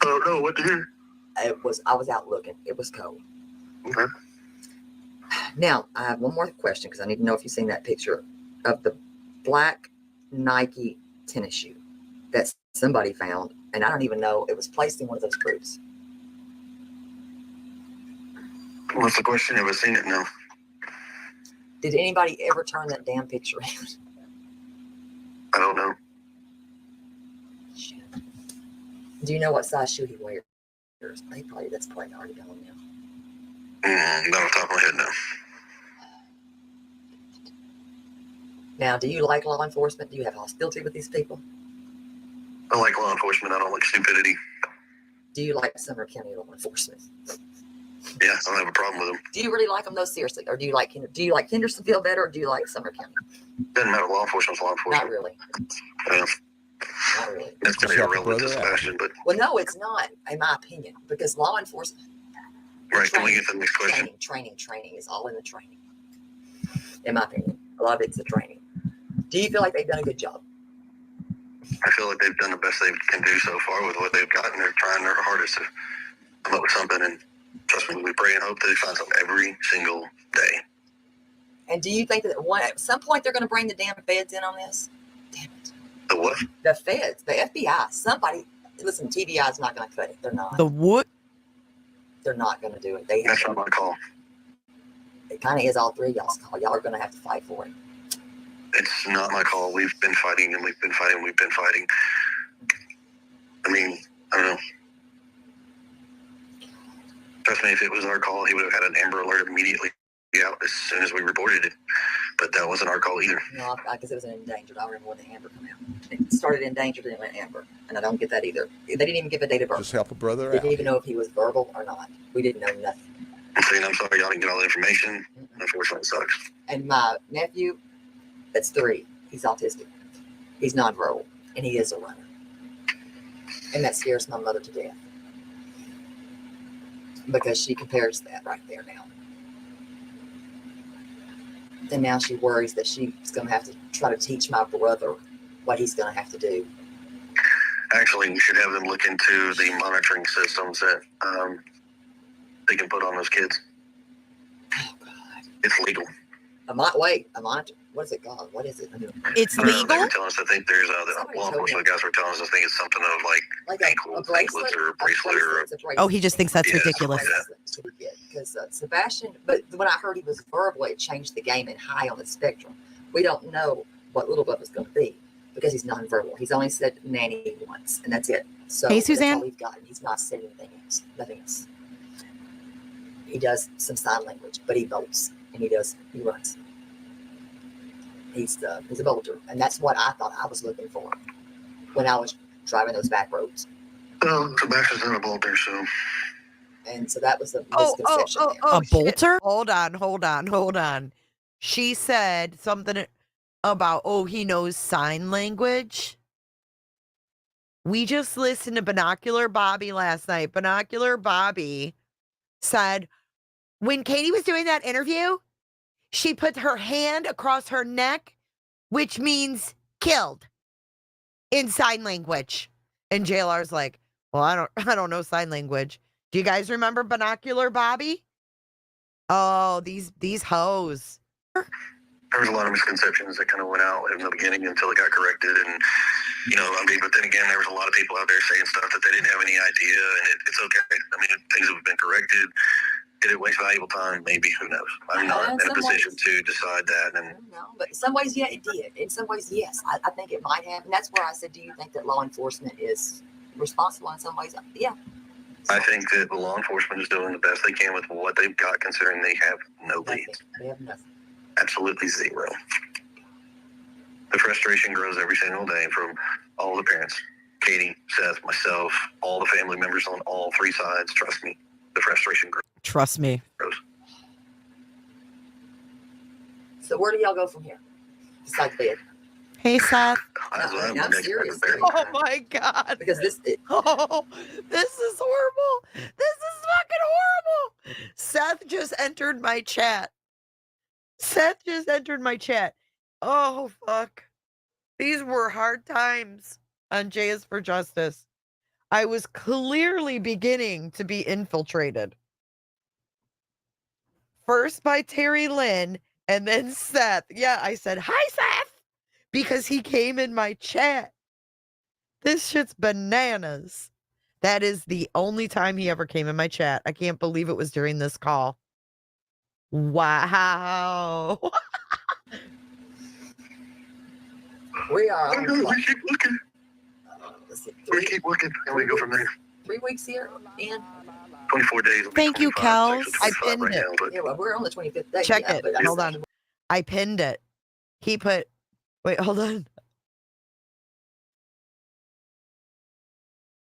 I don't know what to hear. I was out looking. It was cold. Okay. Now, I have one more question because I need to know if you've seen that picture of the black Nike tennis shoe that somebody found, and I don't even know, it was placed in one of those groups. What's the question? Have I seen it? No. Did anybody ever turn that damn picture in? I don't know. Shit. Do you know what size shoe he wears? That's probably already gone now. Not off the top of my head, no. Now, do you like law enforcement? Do you have hostility with these people? I like law enforcement. I don't like stupidity. Do you like Sumner County law enforcement? Yeah, I don't have a problem with them. Do you really like them though, seriously? Or do you like Hendersonville better, or do you like Sumner County? Doesn't matter. Law enforcement's law enforcement. Not really. Yeah. Not really. That's going to be irrelevant to Sebastian, but... Well, no, it's not, in my opinion, because law enforcement... Right, can we get to the next question? Training is all in the training. In my opinion. A lot of it's the training. Do you feel like they've done a good job? I feel like they've done the best they can do so far with what they've gotten. They're trying their hardest to come up with something, and trust me, we pray and hope that they find something every single day. And do you think that at some point they're going to bring the damn feds in on this? Damn it. The what? The feds, the FBI, somebody. Listen, TBI is not going to cut it. They're not. The what? They're not going to do it. That's not my call. It kind of is all three of y'all's call. Y'all are going to have to fight for it. It's not my call. We've been fighting and we've been fighting and we've been fighting. I mean, I don't know. Trust me, if it was our call, he would have had an Amber Alert immediately out as soon as we reported it. But that wasn't our call either. No, because it was an endangered. I remember when the Amber came out. It started endangered and it went Amber. And I don't get that either. They didn't even give a date of birth. Just help a brother Didn't out. even know if he was verbal or not. We didn't know nothing. I'm saying I'm sorry y'all didn't get all the information. Unfortunately, it sucks. And my nephew, that's 3. He's autistic. He's nonverbal. And he is a runner. And that scares my mother to death. Because she compares that right there now. And now she worries that she's going to have to try to teach my brother what he's going to have to do. Actually, we should have them look into the monitoring systems that they can put on those kids. Oh, God. It's legal. A monitor. What is it called? What is it? It's They legal? were telling us, I think there's the law enforcement guys were telling us, I think it's something of like ankle anklets or a bracelet or Oh, he just thinks that's Yeah, ridiculous. something like Because Sebastian, but when I heard he was verbal, it changed the game and high on the spectrum. We don't know what Little Bubba's going to be because he's nonverbal. He's only said nanny once, and that's it. So Hey, that's Suzanne. all we've gotten. He's not said anything else. Nothing else. He does some sign language, but he bolts and he runs. He's a bolter, and that's what I thought I was looking for when I was driving those back roads. Well, Sebastian's not a bolter, so. And so that was the misconception. A bolter? Hold on. She said something about, he knows sign language. We just listened to Binocular Bobby last night. Binocular Bobby said when Katie was doing that interview, she put her hand across her neck, which means killed in sign language. And JLR's like, well, I don't know sign language. Do you guys remember Binocular Bobby? Oh, these hoes. There was a lot of misconceptions that kind of went out in the beginning until it got corrected. And, but then again, there was a lot of people out there saying stuff that they didn't have any idea. And it's okay. I mean, things have been corrected. Did it waste valuable time? Maybe. Who knows? I'm not in a position to decide that. And no, but in some ways, yeah, it did. In some ways, yes. I think it might have. And that's where I said, do you think that law enforcement is responsible in some ways? Yeah. I think that the law enforcement is doing the best they can with what they've got, considering they have no leads. They have nothing. Absolutely zero. The frustration grows every single day from all the parents. Katie, Seth, myself, all the family members on all 3 sides. Trust me, the frustration grows. Trust me. So where do y'all go from here? Besides bed. Hey, Seth. I'm serious. Oh my God. Because this is horrible. This is fucking horrible. Seth just entered my chat. Seth just entered my chat. Oh, fuck. These were hard times on J is for Justice. I was clearly beginning to be infiltrated. First by Terry Lynn and then Seth. Yeah, I said, hi, Seth, because he came in my chat. This shit's bananas. That is the only time he ever came in my chat. I can't believe it was during this call. Wow. We are. We keep looking. We keep looking, and we go from there. 3 weeks here, and 24 days. Thank you, Kels. I pinned right it. now, but yeah, well, we're on the 25th day. Check yeah, it. but I'm Hold saying- on. I pinned it. He put, wait, hold on.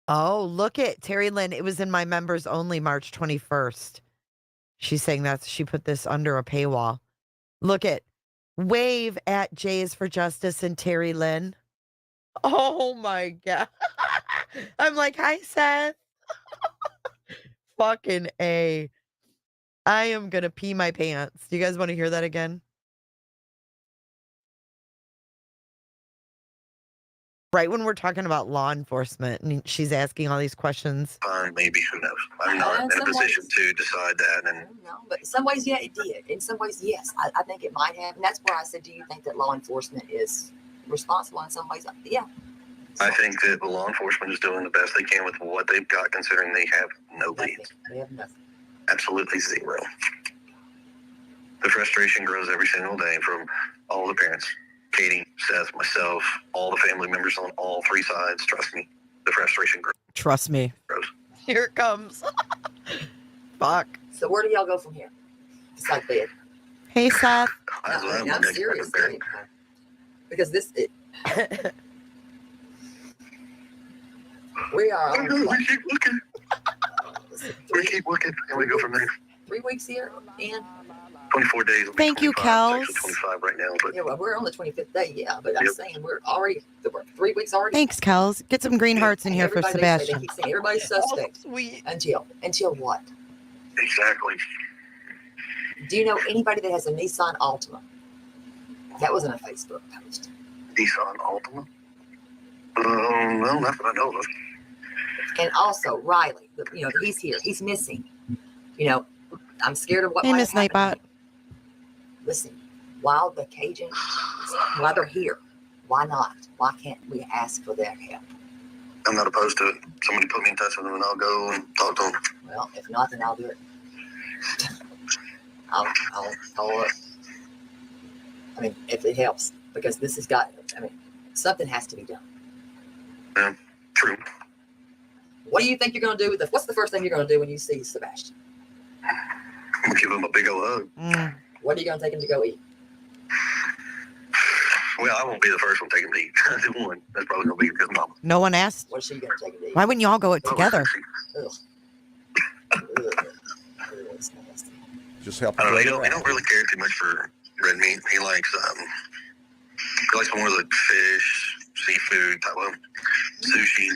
Oh, look at Terry Lynn. It was in my members only March 21st. She's saying that she put this under a paywall. Look at wave at J's for Justice and Terry Lynn. Oh my God. I'm like, hi, Seth. Fucking A. I am going to pee my pants. Do you guys want to hear that again? Right when we're talking about law enforcement and she's asking all these questions. fine, maybe, who knows? I'm not in a position to decide that. And No, but in some ways, yeah, it did. In some ways, yes, I think it might have. And that's where I said, do you think that law enforcement is responsible in some ways? Yeah. I think that the law enforcement is doing the best they can with what they've got, considering they have no leads. They have nothing. Absolutely zero. The frustration grows every single day from all the parents. Katie, Seth, myself, all the family members on all three sides. Trust me, the frustration grows. Trust me. Here it comes. Fuck. So where do y'all go from here? Besides bed. Hey, Seth. I'm serious. Because this... we are on we keep looking. We keep looking, and we go from there. 3 weeks here, and 24 days. Thank you, Kels. 25 right now, but yeah, well, we're on the 25th day, yeah. But I'm saying we're 3 weeks already. Thanks, Kels. Get some green hearts in here for Everybody, Sebastian. They keep saying everybody's suspect. Sweet. Until what? Exactly. Do you know anybody that has a Nissan Altima? That wasn't a Facebook post. Nissan Altima? Well, not that I know of. And also Riley, he's here. He's missing. I'm scared of what Hey, might Miss happen. Nightbot. Listen, while the Cajuns, while they're here, why not? Why can't we ask for their help? I'm not opposed to it. Somebody put me in touch with them, and I'll go and talk to them. Well, if not, then I'll do it. I'll call it. I mean, if it helps, because this has got. I mean, something has to be done. Yeah, true. What do you think you're going to do with this? What's the first thing you're going to do when you see Sebastian? I'm going to give him a big old hug. What are you going to take him to go eat? Well, I won't be the first one taking him to eat. The one. That's probably going to be his mama. No one asked. What is she going to take him to eat? Why wouldn't you all go it together? Ugh. It's nasty. Just help. I don't know. He don't really care too much for red meat. He likes more of the fish, seafood type of sushi,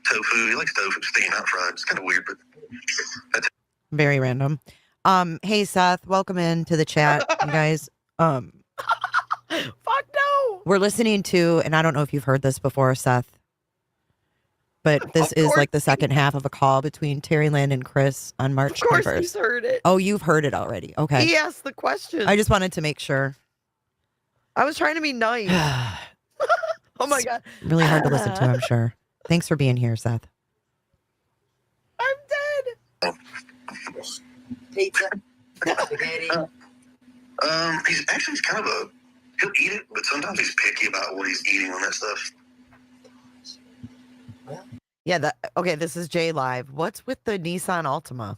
tofu. He likes tofu, steamed, not fried. It's kind of weird, but that's it. Very random. Hey, Seth, welcome into the chat, you guys. Fuck no. We're listening to, and I don't know if you've heard this before, Seth, but this is like the second half of a call between Terry Lynn and Chris on March 21st. Of course he's heard it. Oh, you've heard it already. Okay. He asked the question. I just wanted to make sure. I was trying to be nice. Oh my God. Really hard to listen to, I'm sure. Thanks for being here, Seth. I'm dead. Pizza, spaghetti. He's kind of he'll eat it, but sometimes he's picky about what he's eating on that stuff. Yeah, okay, this is J Live. What's with the Nissan Altima?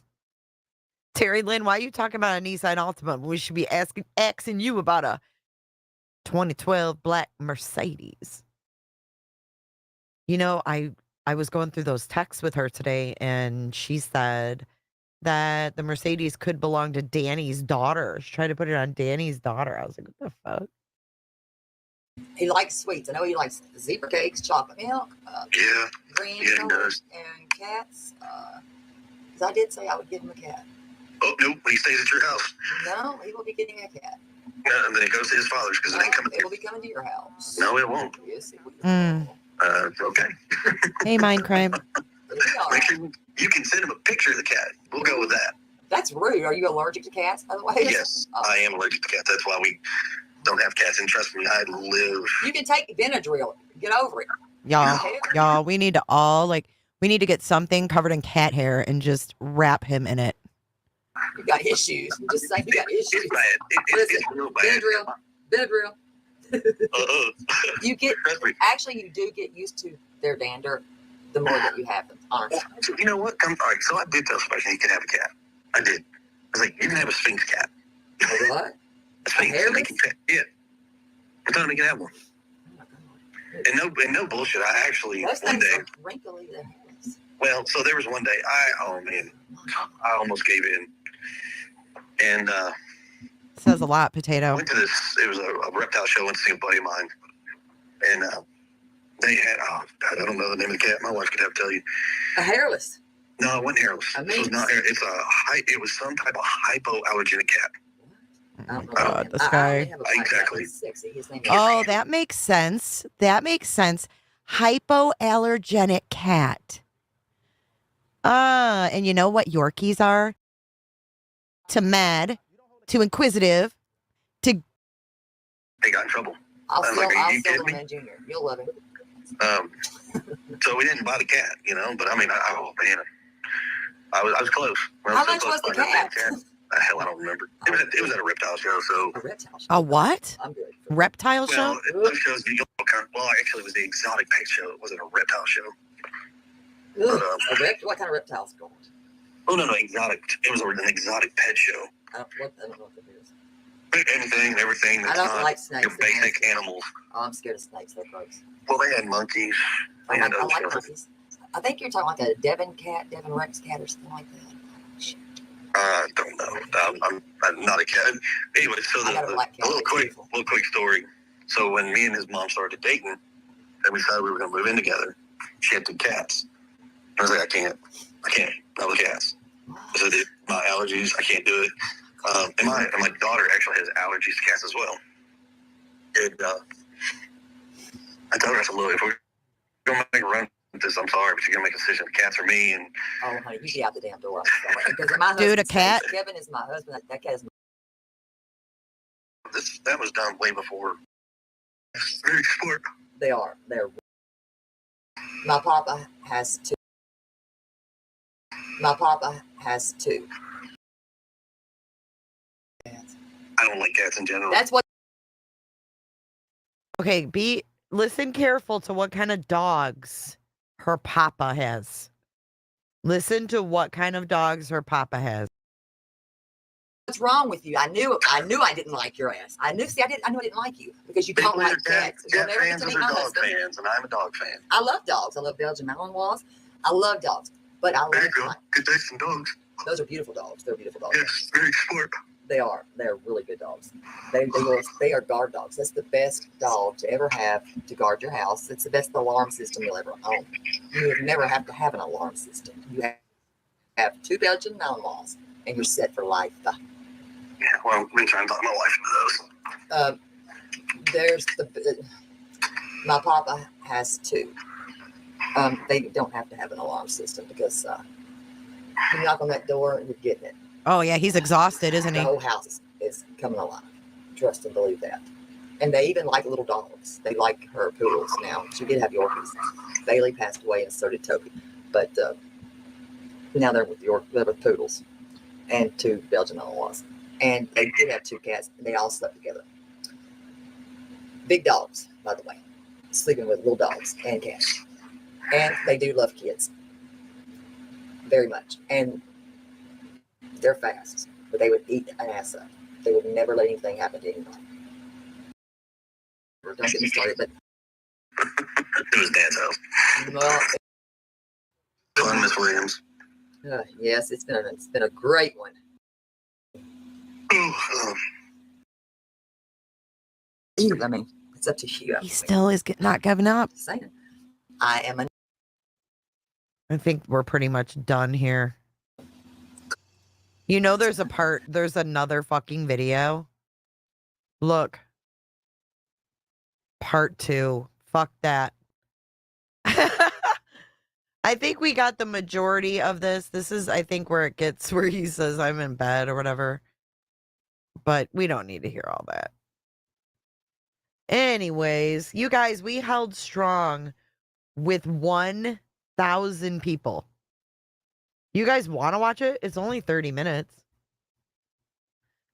Terry Lynn, why are you talking about a Nissan Altima? We should be asking you about a 2012 black Mercedes. I was going through those texts with her today, and she said that the Mercedes could belong to Danny's daughter. She tried to put it on Danny's daughter. I was like, what the fuck? He likes sweets. I know he likes zebra cakes, chocolate milk, green he does. and cats. Because I did say I would give him a cat. Oh, no, he stays at your house. No, he will be getting a cat. No, and then he goes to his father's because it ain't coming It will be coming to your house. No, it won't. Yes, it will. Okay. Hey, mind crime. Make sure you can send him a picture of the cat. We'll go with that. That's rude. Are you allergic to cats, by the way? Yes, I am allergic to cats. That's why we don't have cats. And trust me, I live. You can take Benadryl. Get over it. Y'all, we need to we need to get something covered in cat hair and just wrap him in it. You got issues. You just say you got issues. It's bad. It's real bad. Benadryl. You get, actually, you do get used to their dander the more that you have them, honestly. You know what? All right, so I did tell Sebastian he could have a cat. I did. I was like, you can have a Sphinx cat. What? A Sphinx. Yeah. I told him he could have one. And no bullshit. I actually, Those one things day, are wrinkly. They're hairless. well, so there was one day, I almost gave in. And Says a lot, Potato. went to this, it was a reptile show, went to see a buddy of mine. And they had, I don't know the name of the cat. My wife could have to tell you. A hairless. No, it wasn't hairless. It was not hair. It was some type of hypoallergenic cat. Oh, God, this guy. Exactly. Oh, that makes sense. That makes sense. Hypoallergenic cat. And you know what Yorkies are? To mad, to inquisitive, to... They got in trouble. I'll I was like, are you sell kidding them me? in Junior. You'll love him. So we didn't buy the cat, but I mean, oh man, I was close. How much was the cat? Hell, I don't remember. It was at a reptile show, so. A reptile show. A what? I'm good. Reptile show? Well, shows actually, it was the exotic pet show. It wasn't a reptile show. What kind of reptiles going? Oh no, exotic. It was an exotic pet show. I don't know what that is. Anything and everything. I don't like snakes. Your basic animals. Oh, I'm scared of snakes. They're gross. Well, they had monkeys. I like monkeys. I think you're talking like a Devon Rex cat or something like that. I don't know. I'm not a cat. Anyway, so a little quick story. So when me and his mom started dating, and we decided we were going to move in together, she had 2 cats. I was like, I can't. Not with cats. So my allergies, I can't do it. And my daughter actually has allergies to cats as well. And I told her, I said, look, if we're going to make a run with this, I'm sorry, but you're going to make a decision. The cats are me. And oh, honey, you get out the damn door. Because my Dude, a cat? Kevin is my husband. That cat is my... That was done way before. Very smart. They are. They're... My papa has 2. My papa has 2. I don't like cats in general. That's what... Okay, listen careful to what kind of dogs her papa has. Listen to what kind of dogs her papa has. What's wrong with you? I knew I didn't like your ass. I knew I didn't like you because you don't like cats. Cat fans are dog fans, and I'm a dog fan. I love dogs. I love Belgian Malinois. I love dogs, but I love good taste in dogs. Those are beautiful dogs. They're beautiful dogs. Yes, very smart. They are. They're really good dogs. They are guard dogs. That's the best dog to ever have to guard your house. It's the best alarm system you'll ever own. You would never have to have an alarm system. You have 2 Belgian Malinois, and you're set for life. Yeah, well, I've been trying to talk my wife into those. There's my papa has 2. They don't have to have an alarm system because you knock on that door and you're getting it. Oh, yeah, he's exhausted, isn't he? The whole house is coming alive. Trust and believe that. And they even like little dogs. They like her poodles now. She did have Yorkies. Bailey passed away and so did Toby. But now they're with poodles and 2 Belgian Malinois. And they did have 2 cats. And they all slept together. Big dogs, by the way. Sleeping with little dogs and cats. And they do love kids. Very much. And they're fast. But they would eat an ass up. They would never let anything happen to anybody. Don't get me started, but... It was Dad's house. Well, Miss Williams. Yes, it's been a great one. I mean, it's up to you. He still is not giving up. Saying, I am I think we're pretty much done here. You know, there's another fucking video. Look. Part 2. Fuck that. I think we got the majority of this. This is, I think, where it gets where he says I'm in bed or whatever. But we don't need to hear all that. Anyways, you guys, we held strong with 1,000 people. You guys want to watch it? It's only 30 minutes.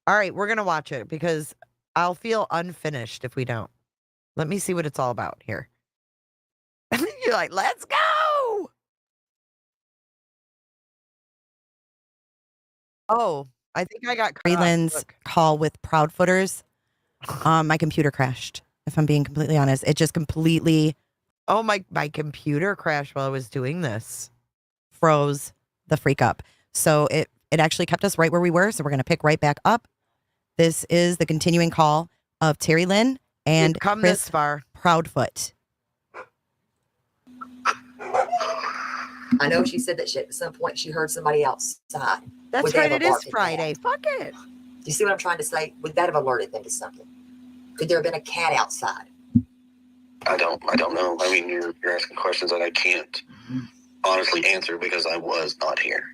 All right, we're going to watch it because I'll feel unfinished if we don't. Let me see what it's all about here. You're like, let's go. Oh, I think I got Lynn's call with Proudfooters. My computer crashed, if I'm being completely honest. It just completely... Oh, my computer crashed while I was doing this. Froze the freak up. So it actually kept us right where we were. So we're going to pick right back up. This is the continuing call of Terri Lynn and come Chris this far. Proudfoot. I know she said that at some point she heard somebody outside. That's right, it is Friday. Fuck it. Do you see what I'm trying to say? Would that have alerted them to something? Could there have been a cat outside? I don't know. I mean, you're asking questions that I can't honestly answer because I was not here.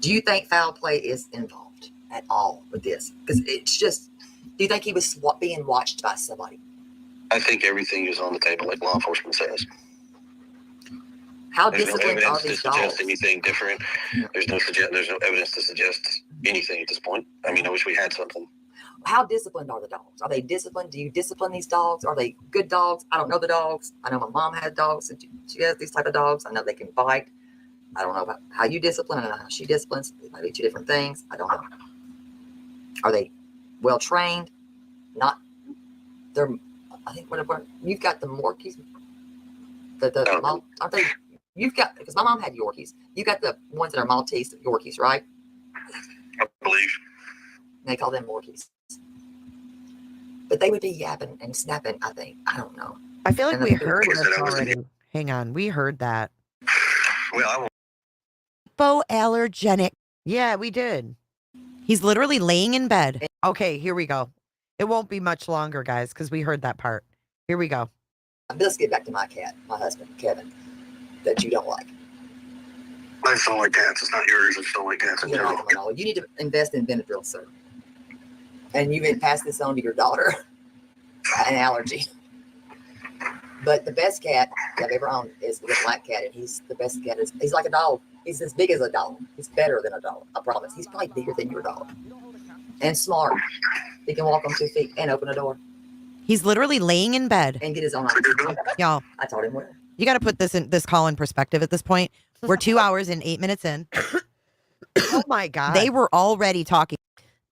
Do you think foul play is involved at all with this? Because it's just, do you think he was being watched by somebody? I think everything is on the table, like law enforcement says. How There's no disciplined are evidence to these suggest dogs? anything different. There's no evidence to suggest anything at this point. I mean, I wish we had something. How disciplined are the dogs? Are they disciplined? Do you discipline these dogs? Are they good dogs? I don't know the dogs. I know my mom had dogs, and she has these type of dogs. I know they can bite. I don't know about how you discipline. I don't know how she disciplines. It might be two different things. I don't know. Are they well trained? Not. They're. I think whatever. You've got the Morkies. Aren't they? You've got, because my mom had Yorkies. You got the ones that are Maltese Yorkies, right? I believe. They call them Morkies. But they would be yapping and snapping, I think. I don't know. I feel like we heard this already. Hang on, we heard that. Well, Hypoallergenic. Yeah, we did. He's literally laying in bed. Okay, here we go. It won't be much longer, guys, because we heard that part. Here we go. Let's get back to my cat, my husband, Kevin, that you don't like. I just don't like cats. It's not yours. I just don't like cats in general. You need to invest in Benadryl, sir. And you can pass this on to your daughter. An allergy. But the best cat I've ever owned is the black cat, and he's the best cat. He's like a dog. He's as big as a dog. He's better than a dog. I promise. He's probably bigger than your dog. And smart. He can walk on 2 feet and open a door. He's literally laying in bed. And get his own eyes. Y'all. I told him where. You got to put this call in perspective at this point. We're 2 hours and 8 minutes in. Oh my God. They were already talking.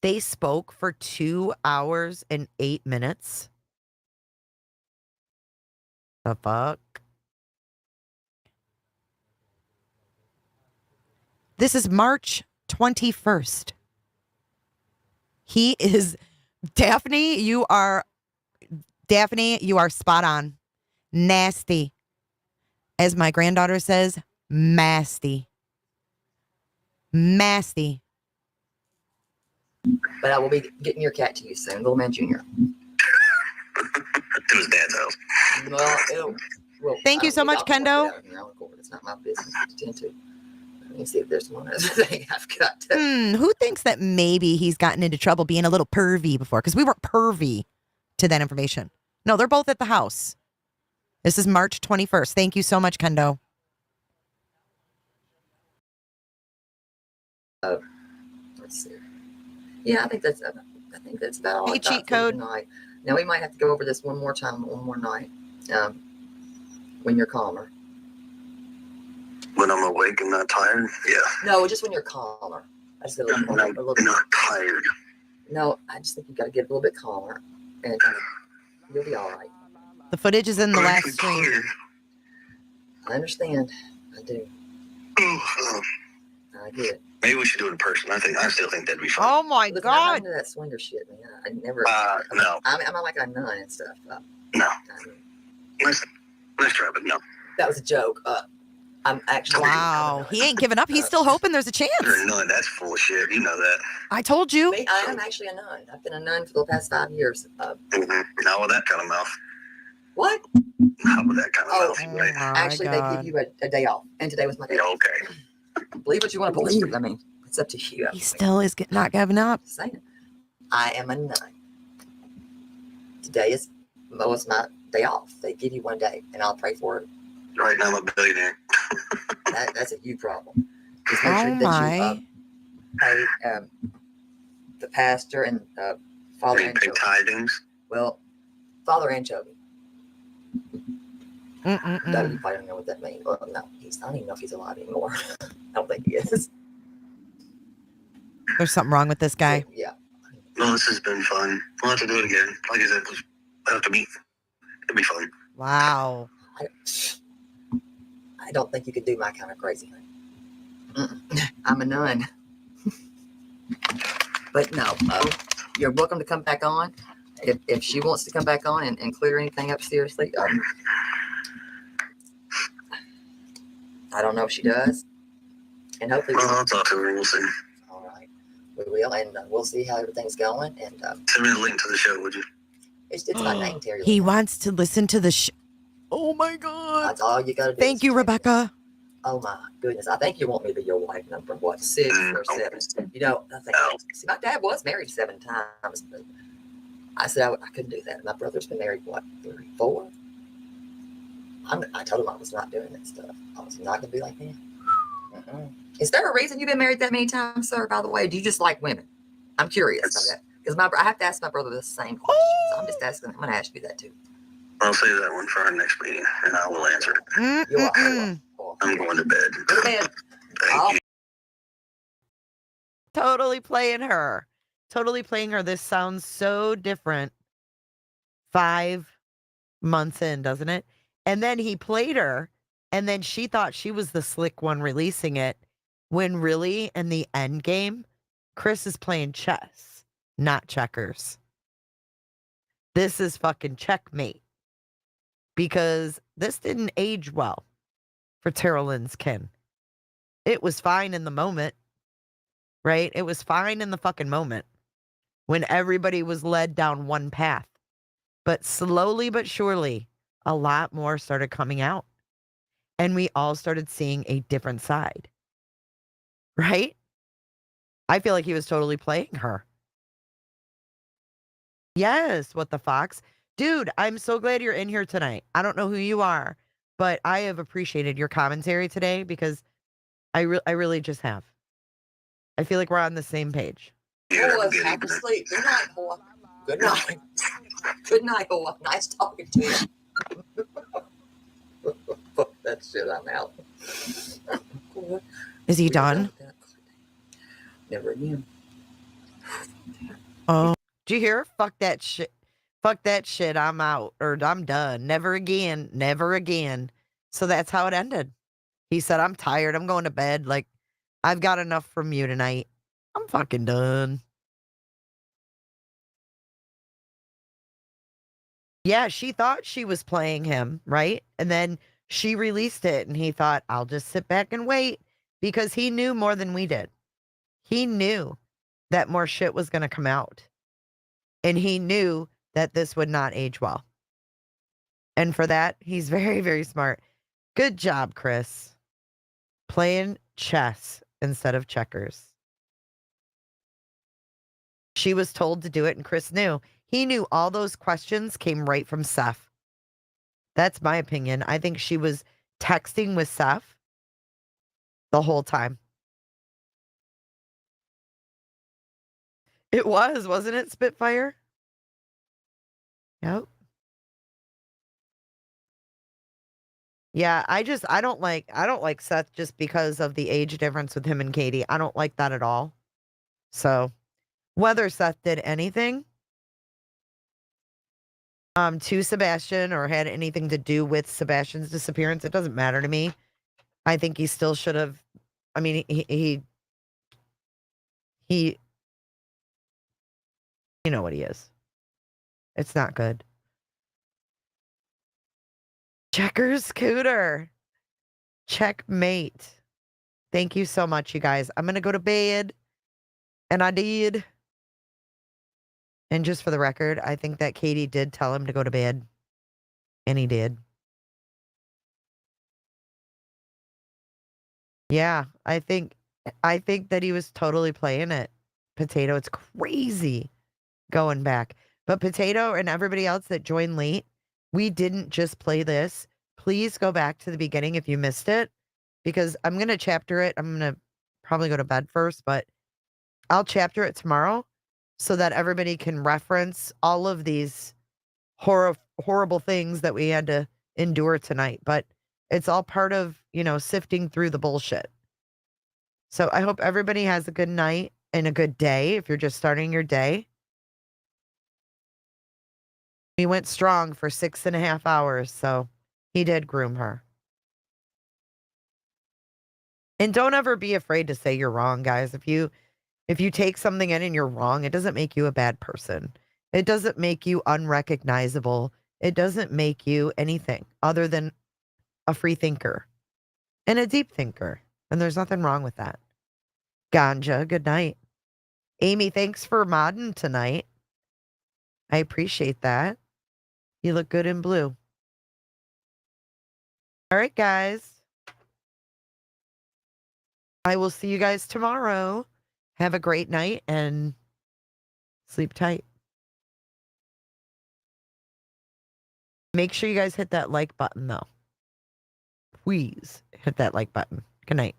They spoke for 2 hours and 8 minutes. The fuck? This is March 21st. He is Daphne, you are spot on. Nasty. As my granddaughter says, masty. Masty. But I will be getting your cat to you soon, little man Junior. To his dad's house. Well, thank you so much, Kendo. It's not my business to tend to. Let me see if there's one other thing I've got to. Who thinks that maybe he's gotten into trouble being a little pervy before? Because we weren't pervy to that information. No, they're both at the house. This is March 21st. Thank you so much, Kendo. Let's see. Yeah, I think that's about all. Hey, I got cheat for code. tonight. Now we might have to go over this one more time, one more night, when you're calmer. When I'm awake and not tired? Yeah. No, just when you're calmer. I just got a little not tired. No, I just think you got to get a little bit calmer, and you'll be all right. The footage is in the last stream. I understand. I do. I get it. Maybe we should do it in person. I still think that'd be fun. Oh my Listen, God. I'm into that swinger shit, man. I never. No. I'm like a nun and stuff. No. Nice try, but no. That was a joke. I'm actually. Wow. He ain't giving up. He's still hoping there's a chance. You're a nun. That's full of shit. You know that. I told you. Me, I am actually a nun. I've been a nun for the past 5 years. Not with that kind of mouth. What? Not with that kind of mouth. Right? Actually, they give you a day off, and today was my day. Okay. Believe what you want to believe. I mean, it's up to you. He still is not giving up. Saying it. I am a nun. Today was my day off. They give you one day, and I'll pray for it. Right now, I'm a billionaire. That's a you problem. Just make sure that you pay the pastor and Father Anchovy. Tithings. Well, Father Anchovy. No, Mm-mm-mm. you probably don't know what that means. Well, no, I don't even know if he's alive anymore. I don't think he is. There's something wrong with this guy. Yeah. No, this has been fun. We'll have to do it again. Like I said, we'll have to meet. It'll be fun. Wow. I don't think you could do my kind of crazy thing. I'm a nun. But no, you're welcome to come back on. If she wants to come back on and clear anything up seriously, I don't know if she does. And hopefully I'll talk to her. We'll see. All right. We will, and we'll see how everything's going. And send me a link to the show, would you? It's my name, Terry. He wants to listen to the show. Oh my God. That's all you got to do. Thank you, Rebecca. Oh my goodness. I think you want me to be your wife number, 6 or 7? You know, I think, see, my dad was married 7 times, but I said I couldn't do that. My brother's been married, 3, 4? I told him I was not doing that stuff. I was not going to be like him. Is there a reason you've been married that many times, sir, by the way? Do you just like women? I'm curious about that. Because I have to ask my brother the same question. So I'm just asking. I'm going to ask you that too. I'll save that one for our next meeting, and I will answer it. You are. I'm going to bed. Go to bed. Thank you. Totally playing her. Totally playing her. This sounds so different 5 months in, doesn't it? And then he played her, and then she thought she was the slick one releasing it, when really, in the end game, Chris is playing chess, not checkers. This is fucking checkmate. Because this didn't age well for Terri Lynn's kin. It was fine in the moment, right? It was fine in the fucking moment when everybody was led down one path. But slowly but surely, a lot more started coming out. And we all started seeing a different side. Right? I feel like he was totally playing her. Yes, what the fox? Dude, I'm so glad you're in here tonight. I don't know who you are, but I have appreciated your commentary today because I really just have. I feel like we're on the same page. Boy, have to sleep. Good night, boy. Good night. Good night, boy. Nice talking to you. Fuck that shit. I'm out. Is he done? Never again. Oh, did you hear? Fuck that shit. Fuck that shit. I'm out, or I'm done. Never again. Never again. So that's how it ended. He said, I'm tired. I'm going to bed. Like, I've got enough from you tonight. I'm fucking done. Yeah, she thought she was playing him, right? And then she released it, and he thought, I'll just sit back and wait, because he knew more than we did. He knew that more shit was going to come out. And he knew that this would not age well. And for that, he's very, very smart. Good job, Chris. Playing chess instead of checkers. She was told to do it, and Chris knew. He knew all those questions came right from Seth. That's my opinion. I think she was texting with Seth the whole time. It was, wasn't it, Spitfire? Yep. Yeah, I don't like Seth just because of the age difference with him and Katie. I don't like that at all. So, whether Seth did anything to Sebastian or had anything to do with Sebastian's disappearance, it doesn't matter to me. I think he still should have. I mean, he you know what he is. It's not good. Checkers Scooter. Checkmate. Thank you so much, you guys. I'm going to go to bed. And I did. And just for the record, I think that Katie did tell him to go to bed. And he did. Yeah, I think that he was totally playing it. Potato, it's crazy going back. But Potato and everybody else that joined late, we didn't just play this. Please go back to the beginning if you missed it, because I'm going to chapter it. I'm going to probably go to bed first, but I'll chapter it tomorrow so that everybody can reference all of these horrible things that we had to endure tonight. But it's all part of, sifting through the bullshit. So I hope everybody has a good night and a good day if you're just starting your day. We went strong for 6.5 hours, so he did groom her. And don't ever be afraid to say you're wrong, guys. If you take something in and you're wrong, it doesn't make you a bad person. It doesn't make you unrecognizable. It doesn't make you anything other than a free thinker and a deep thinker. And there's nothing wrong with that. Ganja, good night. Amy, thanks for modding tonight. I appreciate that. You look good in blue. All right, guys. I will see you guys tomorrow. Have a great night and sleep tight. Make sure you guys hit that like button, though. Please hit that like button. Good night.